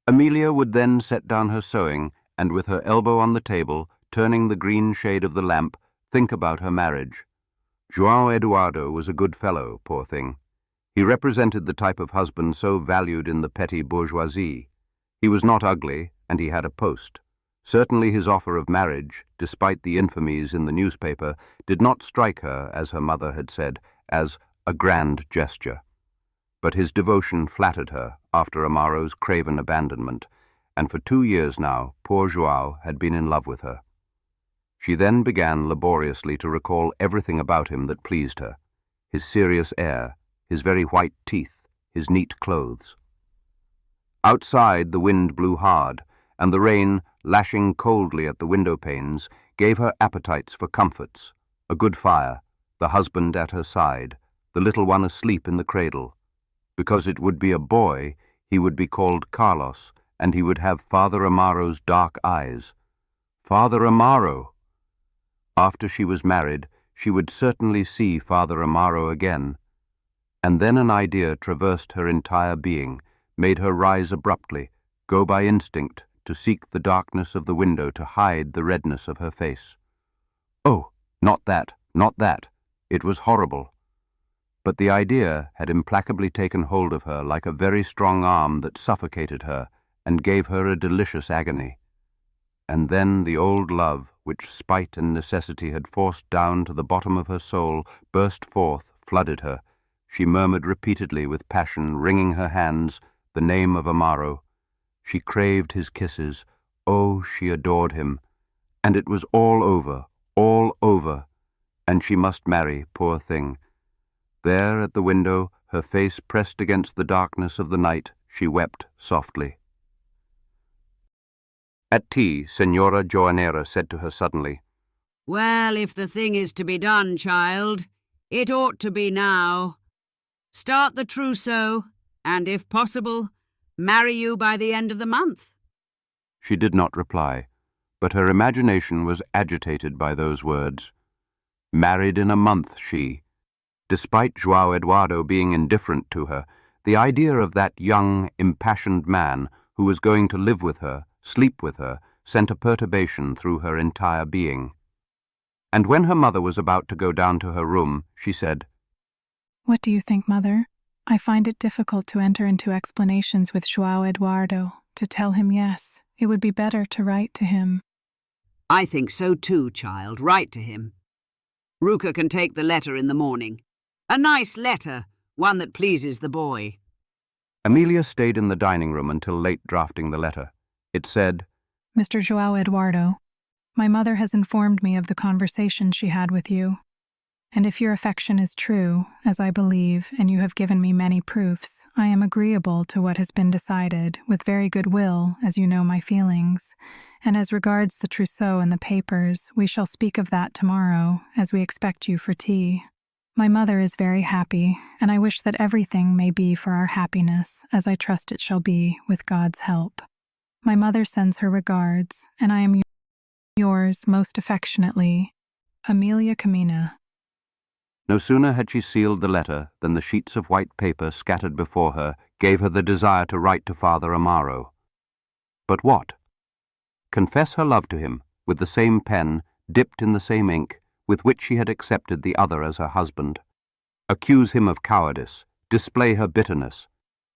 Amelia would then set down her sewing, and with her elbow on the table, turning the green shade of the lamp, think about her marriage. João Eduardo was a good fellow, poor thing. He represented the type of husband so valued in the petty bourgeoisie. He was not ugly, and he had a post. Certainly his offer of marriage, despite the infamies in the newspaper, did not strike her, as her mother had said, as a grand gesture. But his devotion flattered her after Amaro's craven abandonment, and for 2 years now poor João had been in love with her. She then began laboriously to recall everything about him that pleased her, his serious air, his very white teeth, his neat clothes. Outside the wind blew hard, and the rain, lashing coldly at the window panes, gave her appetites for comforts, a good fire, the husband at her side, the little one asleep in the cradle. Because it would be a boy, he would be called Carlos, and he would have Father Amaro's dark eyes. Father Amaro! After she was married, she would certainly see Father Amaro again. And then an idea traversed her entire being, made her rise abruptly, go by instinct, to seek the darkness of the window to hide the redness of her face. Oh, not that, not that. It was horrible. But the idea had implacably taken hold of her like a very strong arm that suffocated her and gave her a delicious agony. And then the old love, which spite and necessity had forced down to the bottom of her soul, burst forth, flooded her. She murmured repeatedly with passion, wringing her hands, the name of Amaro. She craved his kisses. Oh, she adored him. And it was all over, and she must marry, poor thing. There at the window, her face pressed against the darkness of the night, she wept softly. At tea, Senora Joanera said to her suddenly, "Well, if the thing is to be done, child, it ought to be now. Start the trousseau, and if possible, marry you by the end of the month." She did not reply, but her imagination was agitated by those words. Married in a month, she. Despite João Eduardo being indifferent to her, the idea of that young, impassioned man who was going to live with her, sleep with her, sent a perturbation through her entire being. And when her mother was about to go down to her room, she said, "What do you think, Mother? I find it difficult to enter into explanations with João Eduardo, to tell him yes. It would be better to write to him." "I think so too, child. Write to him. Ruka can take the letter in the morning. A nice letter, one that pleases the boy." Amelia stayed in the dining room until late drafting the letter. It said, "Mr. João Eduardo, my mother has informed me of the conversation she had with you. And if your affection is true, as I believe, and you have given me many proofs, I am agreeable to what has been decided, with very good will, as you know my feelings. And as regards the trousseau and the papers, we shall speak of that tomorrow, as we expect you for tea. My mother is very happy, and I wish that everything may be for our happiness, as I trust it shall be, with God's help. My mother sends her regards, and I am yours most affectionately, Amelia Camina." No sooner had she sealed the letter than the sheets of white paper scattered before her gave her the desire to write to Father Amaro. But what? Confess her love to him, with the same pen, dipped in the same ink, with which she had accepted the other as her husband. Accuse him of cowardice, display her bitterness.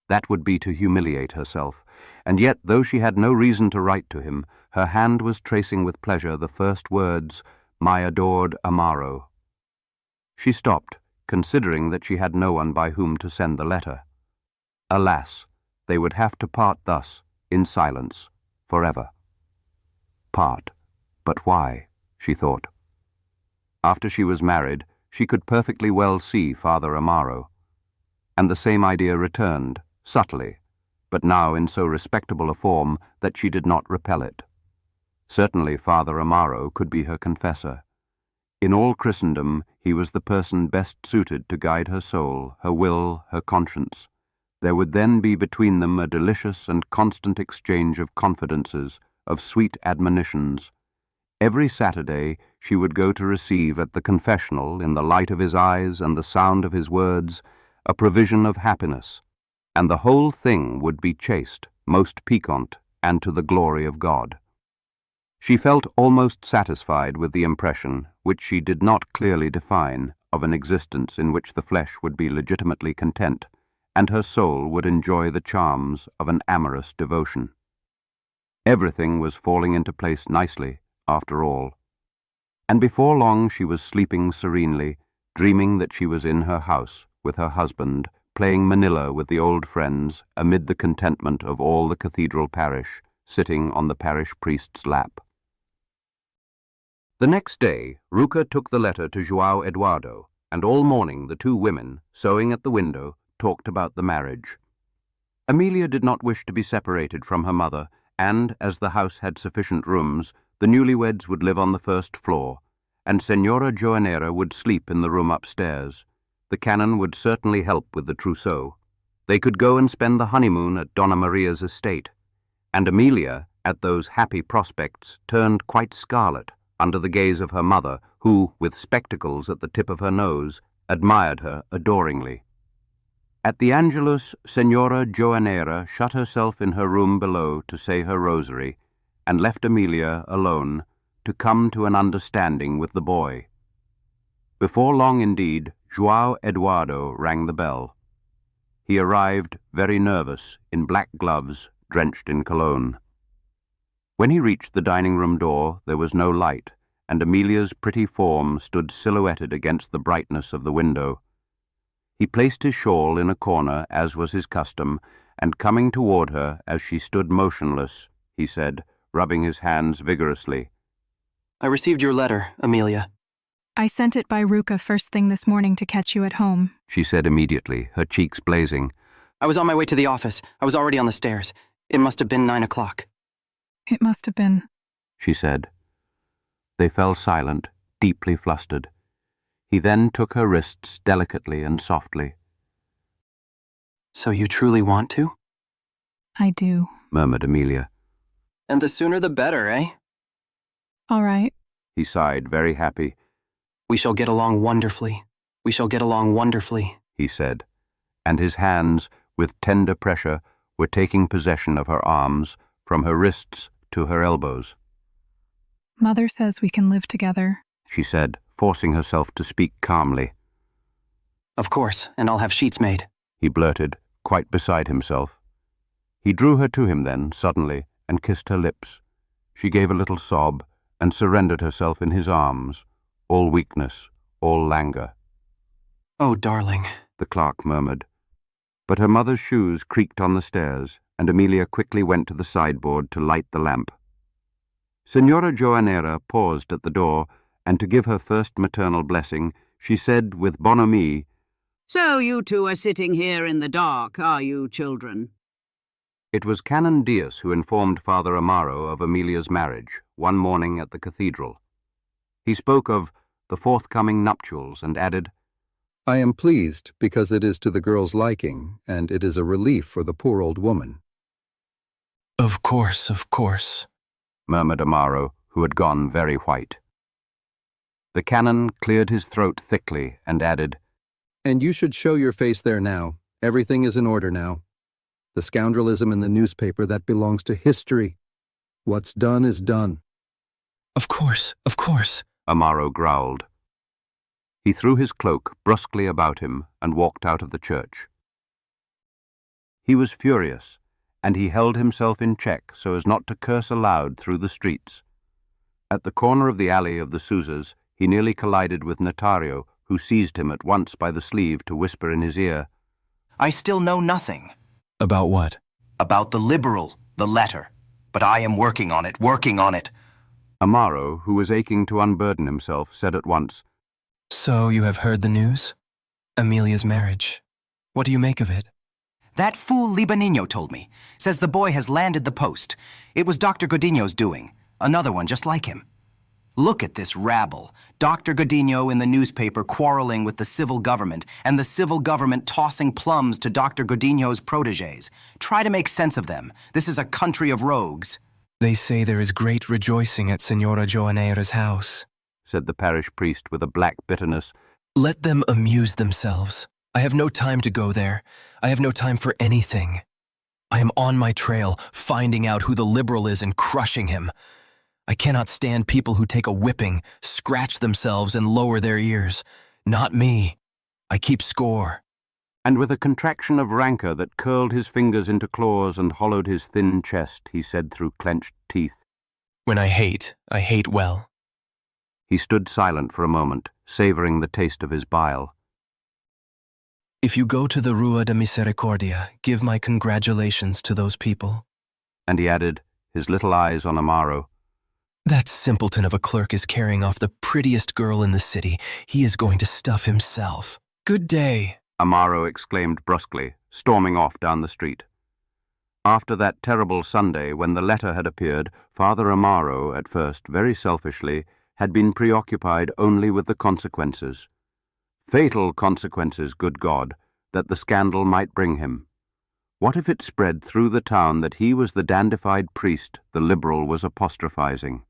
That would be to humiliate herself, and yet, though she had no reason to write to him, her hand was tracing with pleasure the first words, "My adored Amaro." She stopped, considering that she had no one by whom to send the letter. Alas, they would have to part thus, in silence, forever. Part. But why? She thought. After she was married, she could perfectly well see Father Amaro. And the same idea returned, subtly, but now in so respectable a form that she did not repel it. Certainly Father Amaro could be her confessor. In all Christendom, he was the person best suited to guide her soul, her will, her conscience. There would then be between them a delicious and constant exchange of confidences, of sweet admonitions. Every Saturday she would go to receive at the confessional, in the light of his eyes and the sound of his words, a provision of happiness, and the whole thing would be chaste, most piquant, and to the glory of God. She felt almost satisfied with the impression, which she did not clearly define, of an existence in which the flesh would be legitimately content, and her soul would enjoy the charms of an amorous devotion. Everything was falling into place nicely, after all. And before long she was sleeping serenely, dreaming that she was in her house, with her husband, playing Manila with the old friends, amid the contentment of all the cathedral parish, sitting on the parish priest's lap. The next day, Ruka took the letter to João Eduardo, and all morning the two women, sewing at the window, talked about the marriage. Amelia did not wish to be separated from her mother, and, as the house had sufficient rooms, the newlyweds would live on the first floor, and Senora Joanera would sleep in the room upstairs. The canon would certainly help with the trousseau. They could go and spend the honeymoon at Donna Maria's estate, and Amelia, at those happy prospects, turned quite scarlet under the gaze of her mother, who, with spectacles at the tip of her nose, admired her adoringly. At the Angelus, Senora Joanera shut herself in her room below to say her rosary, and left Amelia alone to come to an understanding with the boy. Before long, indeed, João Eduardo rang the bell. He arrived very nervous, in black gloves, drenched in cologne. When he reached the dining-room door, there was no light, and Amelia's pretty form stood silhouetted against the brightness of the window. He placed his shawl in a corner, as was his custom, and coming toward her as she stood motionless, he said, rubbing his hands vigorously, I received your letter, Amelia. I sent it by Ruka first thing this morning to catch you at home. She said immediately, her cheeks blazing. I was on my way to the office. I was already on the stairs. It must have been 9 o'clock. It must have been, she said. They fell silent, deeply flustered. He then took her wrists delicately and softly. So you truly want to? I do, murmured Amelia. And the sooner the better, eh? All right. He sighed, very happy. We shall get along wonderfully. We shall get along wonderfully, he said, and his hands, with tender pressure, were taking possession of her arms, from her wrists to her elbows. Mother says we can live together, she said, forcing herself to speak calmly. Of course, and I'll have sheets made, he blurted, quite beside himself. He drew her to him then, suddenly, and kissed her lips. She gave a little sob, and surrendered herself in his arms, all weakness, all languor. Oh, darling, the clerk murmured. But her mother's shoes creaked on the stairs, and Amelia quickly went to the sideboard to light the lamp. Senora Joanera paused at the door, and to give her first maternal blessing, she said with bonhomie, So you two are sitting here in the dark, are you, children? It was Canon Diaz who informed Father Amaro of Amelia's marriage, one morning at the cathedral. He spoke of the forthcoming nuptials and added, I am pleased because it is to the girl's liking, and it is a relief for the poor old woman. Of course, murmured Amaro, who had gone very white. The canon cleared his throat thickly and added, And you should show your face there now. Everything is in order now. The scoundrelism in the newspaper, that belongs to history. What's done is done. Of course, Amaro growled. He threw his cloak brusquely about him and walked out of the church. He was furious, and he held himself in check so as not to curse aloud through the streets. At the corner of the alley of the Sousas, he nearly collided with Notario, who seized him at once by the sleeve to whisper in his ear, I still know nothing. About what? About the liberal, the letter. But I am working on it. Amaro, who was aching to unburden himself, said at once, So you have heard the news? Amelia's marriage. What do you make of it? That fool Libanino told me. Says the boy has landed the post. It was Dr. Godinho's doing. Another one just like him. Look at this rabble. Dr. Godinho in the newspaper quarreling with the civil government, and the civil government tossing plums to Dr. Godinho's protégés. Try to make sense of them. This is a country of rogues. They say there is great rejoicing at Senora Joanera's house, said the parish priest with a black bitterness. Let them amuse themselves. I have no time to go there. I have no time for anything. I am on my trail, finding out who the liberal is and crushing him. I cannot stand people who take a whipping, scratch themselves, and lower their ears. Not me. I keep score. And with a contraction of rancor that curled his fingers into claws and hollowed his thin chest, he said through clenched teeth, When I hate well. He stood silent for a moment, savoring the taste of his bile. If you go to the Rua de Misericordia, give my congratulations to those people. And he added, his little eyes on Amaro, That simpleton of a clerk is carrying off the prettiest girl in the city. He is going to stuff himself. Good day, Amaro exclaimed brusquely, storming off down the street. After that terrible Sunday when the letter had appeared, Father Amaro, at first very selfishly, had been preoccupied only with the consequences. Fatal consequences, good God, that the scandal might bring him. What if it spread through the town that he was the dandified priest the liberal was apostrophizing?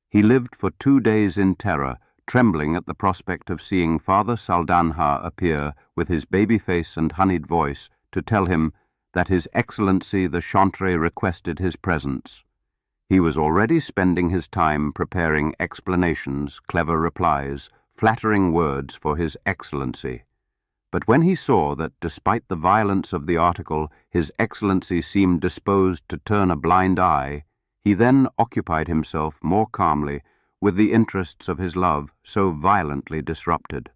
He lived for 2 days in terror, trembling at the prospect of seeing Father Saldanha appear with his baby face and honeyed voice to tell him that His Excellency the Chantre requested his presence. He was already spending his time preparing explanations, clever replies, flattering words for His Excellency. But when he saw that, despite the violence of the article, His Excellency seemed disposed to turn a blind eye, he then occupied himself more calmly with the interests of his love so violently disrupted.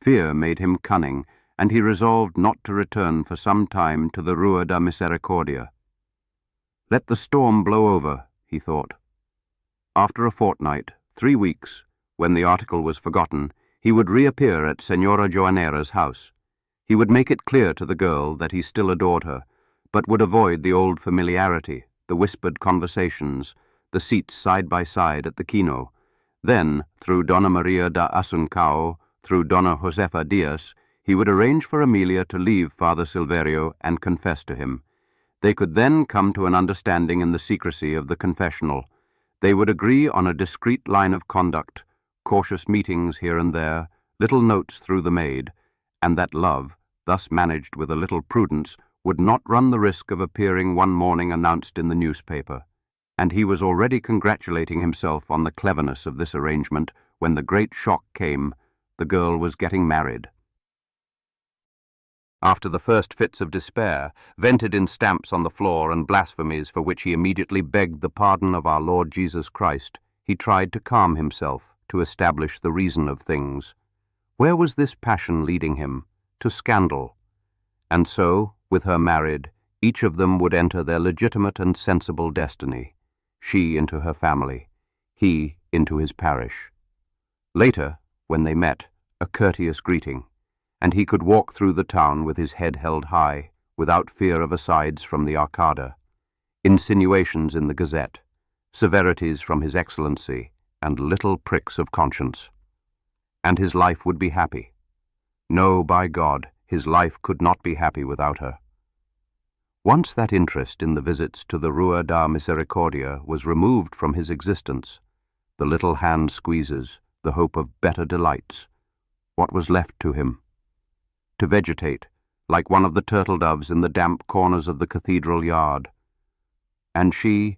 Fear made him cunning, and he resolved not to return for some time to the Rua da Misericordia. Let the storm blow over, he thought. After a fortnight, 3 weeks, when the article was forgotten, he would reappear at Senora Joanera's house. He would make it clear to the girl that he still adored her, but would avoid the old familiarity, the whispered conversations, the seats side by side at the kino. Then, through Donna Maria da Asuncao, through Donna Josefa Diaz, he would arrange for Amelia to leave Father Silverio and confess to him. They could then come to an understanding in the secrecy of the confessional. They would agree on a discreet line of conduct, cautious meetings here and there, little notes through the maid, and that love, thus managed with a little prudence, would not run the risk of appearing one morning announced in the newspaper. And he was already congratulating himself on the cleverness of this arrangement when the great shock came. The girl was getting married. After the first fits of despair, vented in stamps on the floor and blasphemies for which he immediately begged the pardon of our Lord Jesus Christ, he tried to calm himself, to establish the reason of things. Where was this passion leading him? To scandal. And so, with her married, each of them would enter their legitimate and sensible destiny, she into her family, he into his parish. Later, when they met, a courteous greeting, and he could walk through the town with his head held high, without fear of asides from the Arcada, insinuations in the Gazette, severities from His Excellency, and little pricks of conscience. And his life would be happy. No, by God, his life could not be happy without her. Once that interest in the visits to the Rua da Misericordia was removed from his existence, the little hand squeezes, the hope of better delights, what was left to him? To vegetate, like one of the turtle doves in the damp corners of the cathedral yard. And she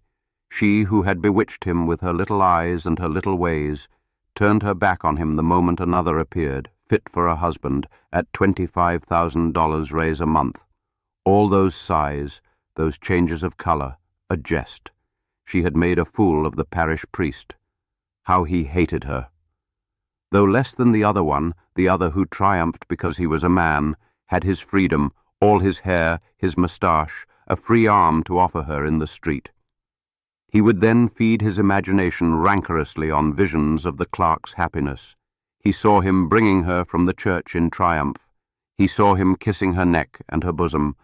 who had bewitched him with her little eyes and her little ways, turned her back on him the moment another appeared, fit for a husband, at $25,000 raise a month. All those sighs, those changes of color, a jest. She had made a fool of the parish priest. How he hated her. Though less than the other one, the other who triumphed because he was a man, had his freedom, all his hair, his moustache, a free arm to offer her in the street. He would then feed his imagination rancorously on visions of the clerk's happiness. He saw him bringing her from the church in triumph. He saw him kissing her neck and her bosom,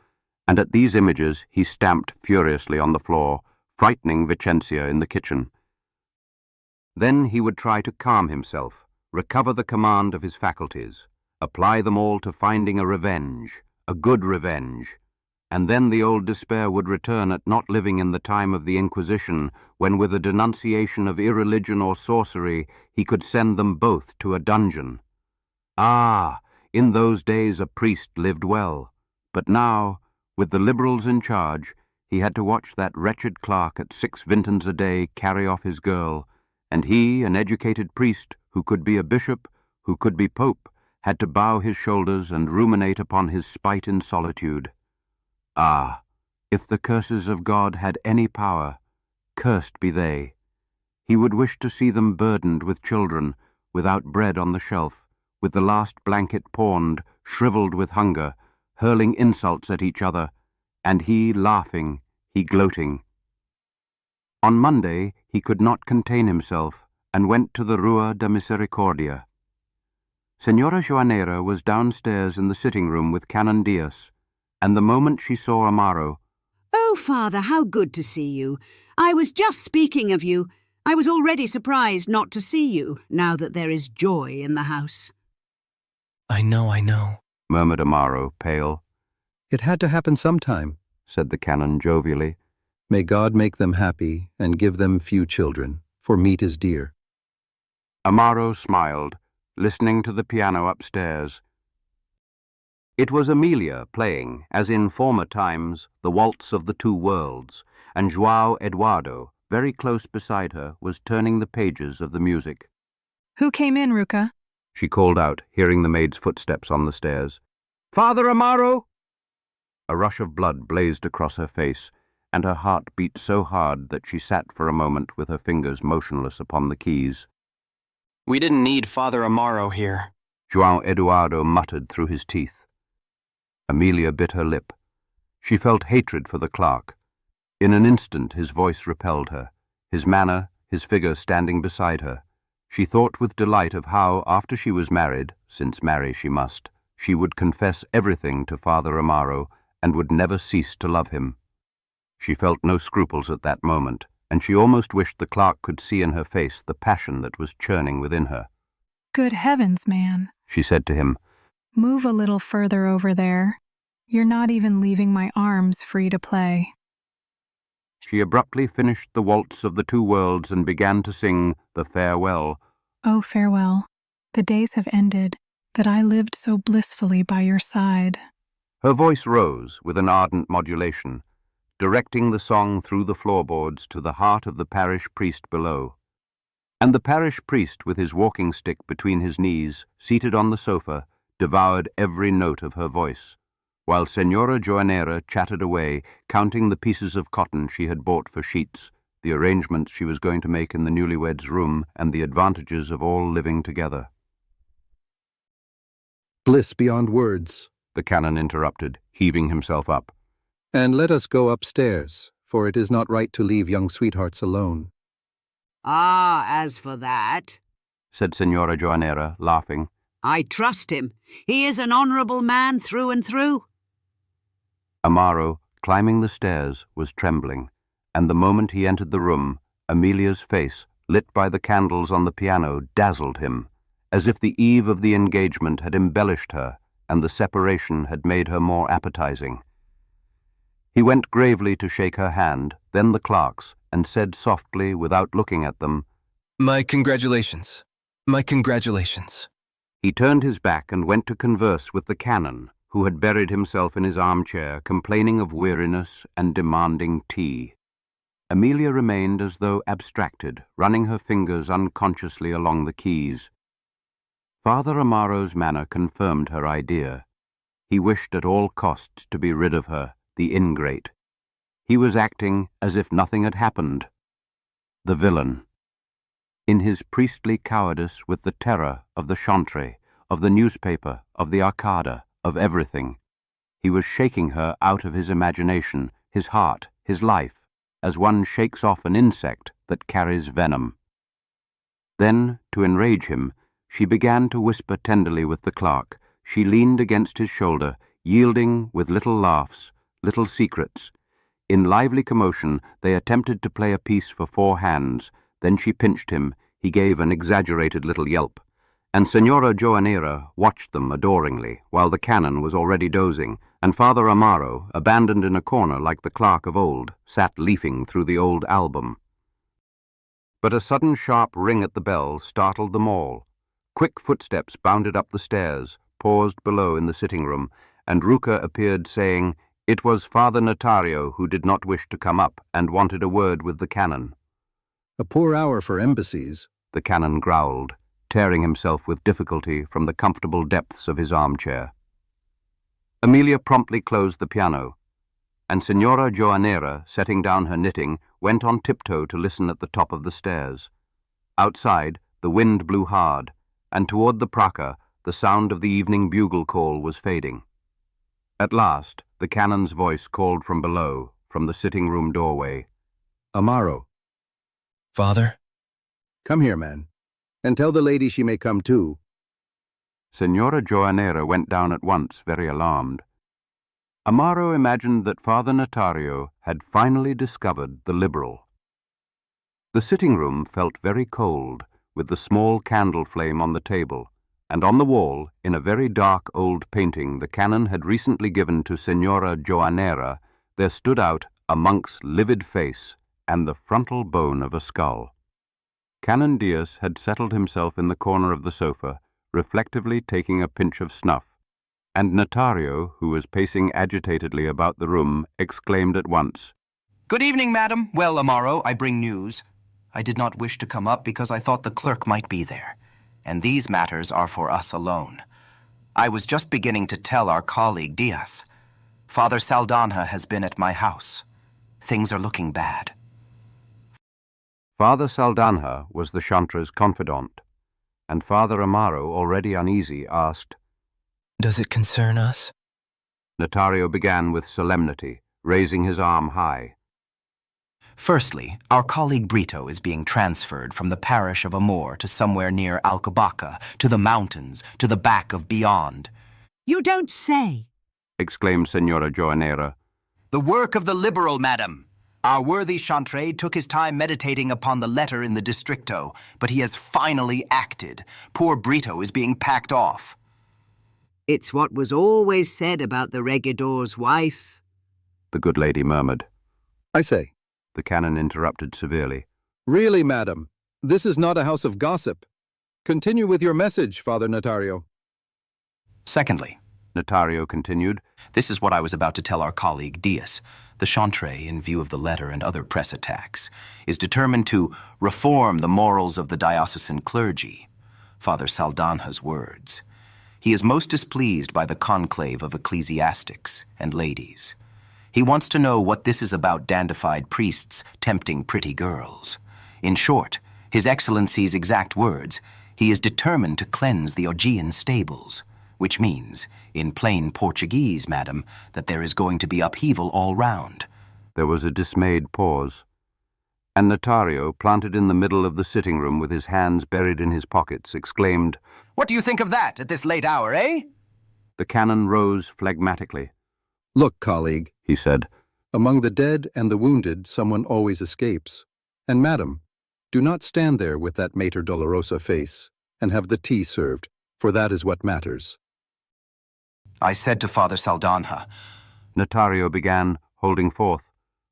and at these images he stamped furiously on the floor, frightening Vicentia in the kitchen. Then he would try to calm himself, recover the command of his faculties, apply them all to finding a revenge, a good revenge, and then the old despair would return at not living in the time of the Inquisition, when with a denunciation of irreligion or sorcery he could send them both to a dungeon. Ah, in those days a priest lived well, but now, with the liberals in charge, he had to watch that wretched clerk at 6 vintens a day carry off his girl, and he, an educated priest, who could be a bishop, who could be pope, had to bow his shoulders and ruminate upon his spite in solitude. Ah, if the curses of God had any power, cursed be they. He would wish to see them burdened with children, without bread on the shelf, with the last blanket pawned, shriveled with hunger, hurling insults at each other, and he laughing, he gloating. On Monday he could not contain himself, and went to the Rua da Misericordia. Senora Joanera was downstairs in the sitting room with Canon Diaz, and the moment she saw Amaro, "Oh, Father, how good to see you. I was just speaking of you. I was already surprised not to see you, now that there is joy in the house." I know, murmured Amaro, pale. It had to happen sometime, said the canon jovially. May God make them happy and give them few children, for meat is dear. Amaro smiled, listening to the piano upstairs. It was Amelia playing, as in former times, the waltz of the two worlds, and João Eduardo, very close beside her, was turning the pages of the music. Who came in, Ruka? She called out, hearing the maid's footsteps on the stairs. Father Amaro! A rush of blood blazed across her face, and her heart beat so hard that she sat for a moment with her fingers motionless upon the keys. We didn't need Father Amaro here, João Eduardo muttered through his teeth. Amelia bit her lip. She felt hatred for the clerk. In an instant his voice repelled her, his manner, his figure standing beside her. She thought with delight of how, after she was married, since marry she must, she would confess everything to Father Amaro and would never cease to love him. She felt no scruples at that moment, and she almost wished the clerk could see in her face the passion that was churning within her. Good heavens, man, she said to him. Move a little further over there. You're not even leaving my arms free to play. She abruptly finished the waltz of the two worlds and began to sing the farewell. Oh, farewell. The days have ended, that I lived so blissfully by your side. Her voice rose with an ardent modulation, directing the song through the floorboards to the heart of the parish priest below. And the parish priest, with his walking stick between his knees, seated on the sofa, devoured every note of her voice, while Senora Joanera chattered away, counting the pieces of cotton she had bought for sheets, the arrangements she was going to make in the newlyweds' room, and the advantages of all living together. Bliss beyond words, the canon interrupted, heaving himself up. And let us go upstairs, for it is not right to leave young sweethearts alone. Ah, as for that, said Senora Joanera, laughing, I trust him. He is an honourable man through and through. Amaro, climbing the stairs, was trembling, and the moment he entered the room, Amelia's face, lit by the candles on the piano, dazzled him, as if the eve of the engagement had embellished her, and the separation had made her more appetizing. He went gravely to shake her hand, then the clerk's, and said softly, without looking at them, My congratulations. My congratulations. He turned his back and went to converse with the canon, who had buried himself in his armchair, complaining of weariness and demanding tea. Amelia remained as though abstracted, running her fingers unconsciously along the keys. Father Amaro's manner confirmed her idea. He wished at all costs to be rid of her, the ingrate. He was acting as if nothing had happened. The villain. In his priestly cowardice, with the terror of the chantre, of the newspaper, of the arcada, of everything, he was shaking her out of his imagination, his heart, his life, as one shakes off an insect that carries venom. Then, to enrage him, she began to whisper tenderly with the clerk. She leaned against his shoulder, yielding with little laughs, little secrets. In lively commotion, they attempted to play a piece for 4 hands. Then she pinched him. He gave an exaggerated little yelp, and Senora Joanera watched them adoringly, while the canon was already dozing, and Father Amaro, abandoned in a corner like the clerk of old, sat leafing through the old album. But a sudden sharp ring at the bell startled them all. Quick footsteps bounded up the stairs, paused below in the sitting-room, and Ruka appeared saying, it was Father Notario who did not wish to come up and wanted a word with the canon. A poor hour for embassies, the canon growled, tearing himself with difficulty from the comfortable depths of his armchair. Amelia promptly closed the piano, and Senora Joanera, setting down her knitting, went on tiptoe to listen at the top of the stairs. Outside, the wind blew hard, and toward the Praca, the sound of the evening bugle call was fading. At last, the canon's voice called from below, from the sitting-room doorway. Amaro. Father? Come here, man, and tell the lady she may come too. Senora Joanera went down at once, very alarmed. Amaro imagined that Father Notario had finally discovered the liberal. The sitting-room felt very cold, with the small candle flame on the table, and on the wall, in a very dark old painting the canon had recently given to Senora Joanera, there stood out a monk's livid face and the frontal bone of a skull. Canon Diaz had settled himself in the corner of the sofa, reflectively taking a pinch of snuff, and Notario, who was pacing agitatedly about the room, exclaimed at once, Good evening, madam. Well, Amaro, I bring news. I did not wish to come up because I thought the clerk might be there. and these matters are for us alone. I was just beginning to tell our colleague Diaz. Father Saldanha has been at my house. Things are looking bad. Father Saldanha was the Chantre's confidant, and Father Amaro, already uneasy, asked, Does it concern us? Notario began with solemnity, raising his arm high. Firstly, our colleague Brito is being transferred from the parish of Amor to somewhere near Alcobaça, to the mountains, to the back of beyond. You don't say, exclaimed Senora Joanera. The work of the liberal, madam. Our worthy Chantre took his time meditating upon the letter in the districto, but he has finally acted. Poor Brito is being packed off. It's what was always said about the regidor's wife, the good lady murmured. I say, the canon interrupted severely. Really, madam, this is not a house of gossip. Continue with your message, Father Notario. Secondly, Notario continued, this is what I was about to tell our colleague Diaz. The Chantre, in view of the letter and other press attacks, is determined to reform the morals of the diocesan clergy. Father Saldanha's words. He is most displeased by the conclave of ecclesiastics and ladies. He wants to know what this is about dandified priests tempting pretty girls. In short, His Excellency's exact words, he is determined to cleanse the Augean stables, which means, in plain Portuguese, madam, that there is going to be upheaval all round. There was a dismayed pause, and Notario, planted in the middle of the sitting room with his hands buried in his pockets, exclaimed, What do you think of that at this late hour, eh? The canon rose phlegmatically. Look, colleague, he said, among the dead and the wounded, someone always escapes. And madam, do not stand there with that Mater Dolorosa face, and have the tea served, for that is what matters. I said to Father Saldanha. Notario began, holding forth,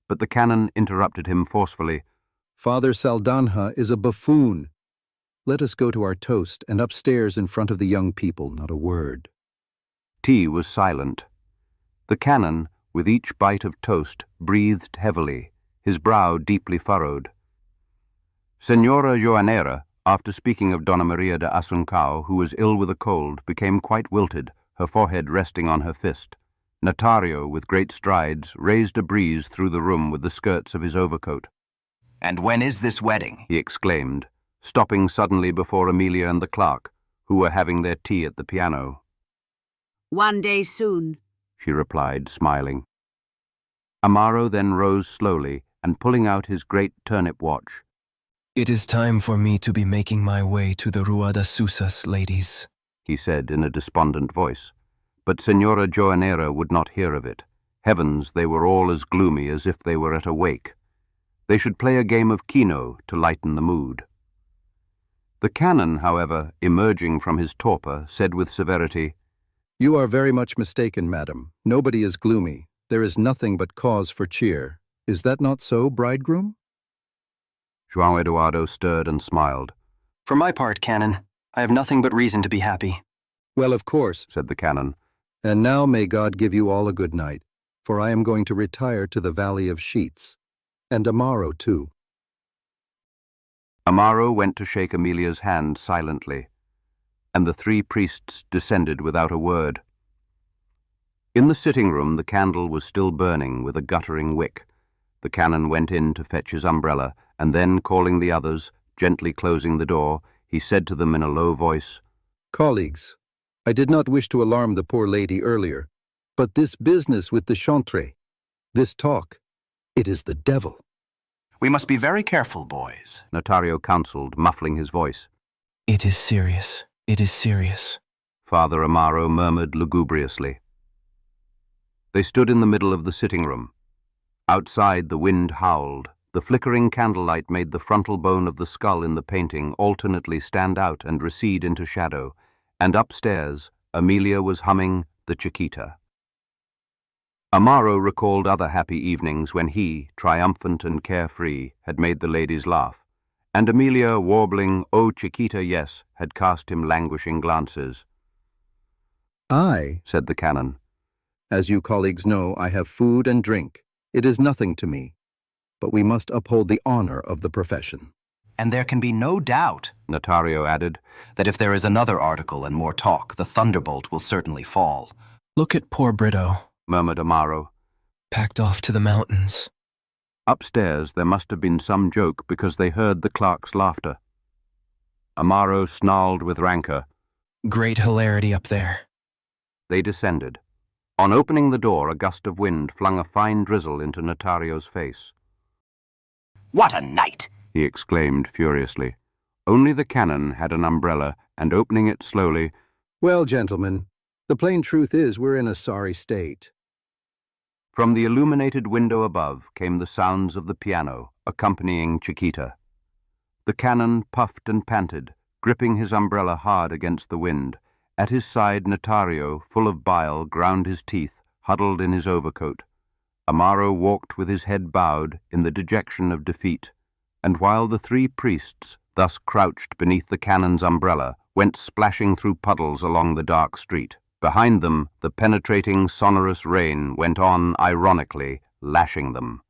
but the canon interrupted him forcefully. Father Saldanha is a buffoon. Let us go to our toast, and upstairs in front of the young people, not a word. Tea was silent. The canon, with each bite of toast, breathed heavily, his brow deeply furrowed. Senora Joanera, after speaking of Donna Maria de Asuncao, who was ill with a cold, became quite wilted, her forehead resting on her fist. Notario, with great strides, raised a breeze through the room with the skirts of his overcoat. And when is this wedding? He exclaimed, stopping suddenly before Amelia and the clerk, who were having their tea at the piano. One day soon, she replied, smiling. Amaro then rose slowly, and pulling out his great turnip watch. It is time for me to be making my way to the Rua das Susas, ladies, he said in a despondent voice. But Senora Joanera would not hear of it. Heavens, they were all as gloomy as if they were at a wake. They should play a game of keno to lighten the mood. The canon, however, emerging from his torpor, said with severity, You are very much mistaken, madam. Nobody is gloomy. There is nothing but cause for cheer. Is that not so, bridegroom? João Eduardo stirred and smiled. For my part, Canon, I have nothing but reason to be happy. Well, of course, said the canon. And now may God give you all a good night, for I am going to retire to the Valley of Sheets. And Amaro, too. Amaro went to shake Amelia's hand silently, and the three priests descended without a word. In the sitting room the candle was still burning with a guttering wick. The canon went in to fetch his umbrella, and then, calling the others, gently closing the door, he said to them in a low voice, Colleagues, I did not wish to alarm the poor lady earlier, but this business with the Chantre, this talk, it is the devil. We must be very careful, boys, Notario counseled, muffling his voice. It is serious. It is serious, Father Amaro murmured lugubriously. They stood in the middle of the sitting room. Outside the wind howled. The flickering candlelight made the frontal bone of the skull in the painting alternately stand out and recede into shadow, and upstairs Amelia was humming the Chiquita. Amaro recalled other happy evenings when he, triumphant and carefree, had made the ladies laugh, and Amelia, warbling, "Oh, Chiquita, yes," had cast him languishing glances. I, said the canon. As you colleagues know, I have food and drink. It is nothing to me. But we must uphold the honor of the profession. And there can be no doubt, Notario added, that if there is another article and more talk, the thunderbolt will certainly fall. Look at poor Brito, murmured Amaro. packed off to the mountains. Upstairs there must have been some joke because they heard the clerk's laughter. Amaro snarled with rancor. Great hilarity up there. They descended. On opening the door, a gust of wind flung a fine drizzle into Notario's face. What a night! He exclaimed furiously. Only the canon had an umbrella, and opening it slowly, Well, gentlemen, the plain truth is we're in a sorry state. From the illuminated window above came the sounds of the piano, accompanying Chiquita. The canon puffed and panted, gripping his umbrella hard against the wind. At his side, Notario, full of bile, ground his teeth, huddled in his overcoat. Amaro walked with his head bowed in the dejection of defeat, and while the three priests, thus crouched beneath the canon's umbrella, went splashing through puddles along the dark street. Behind them, the penetrating, sonorous rain went on ironically, lashing them.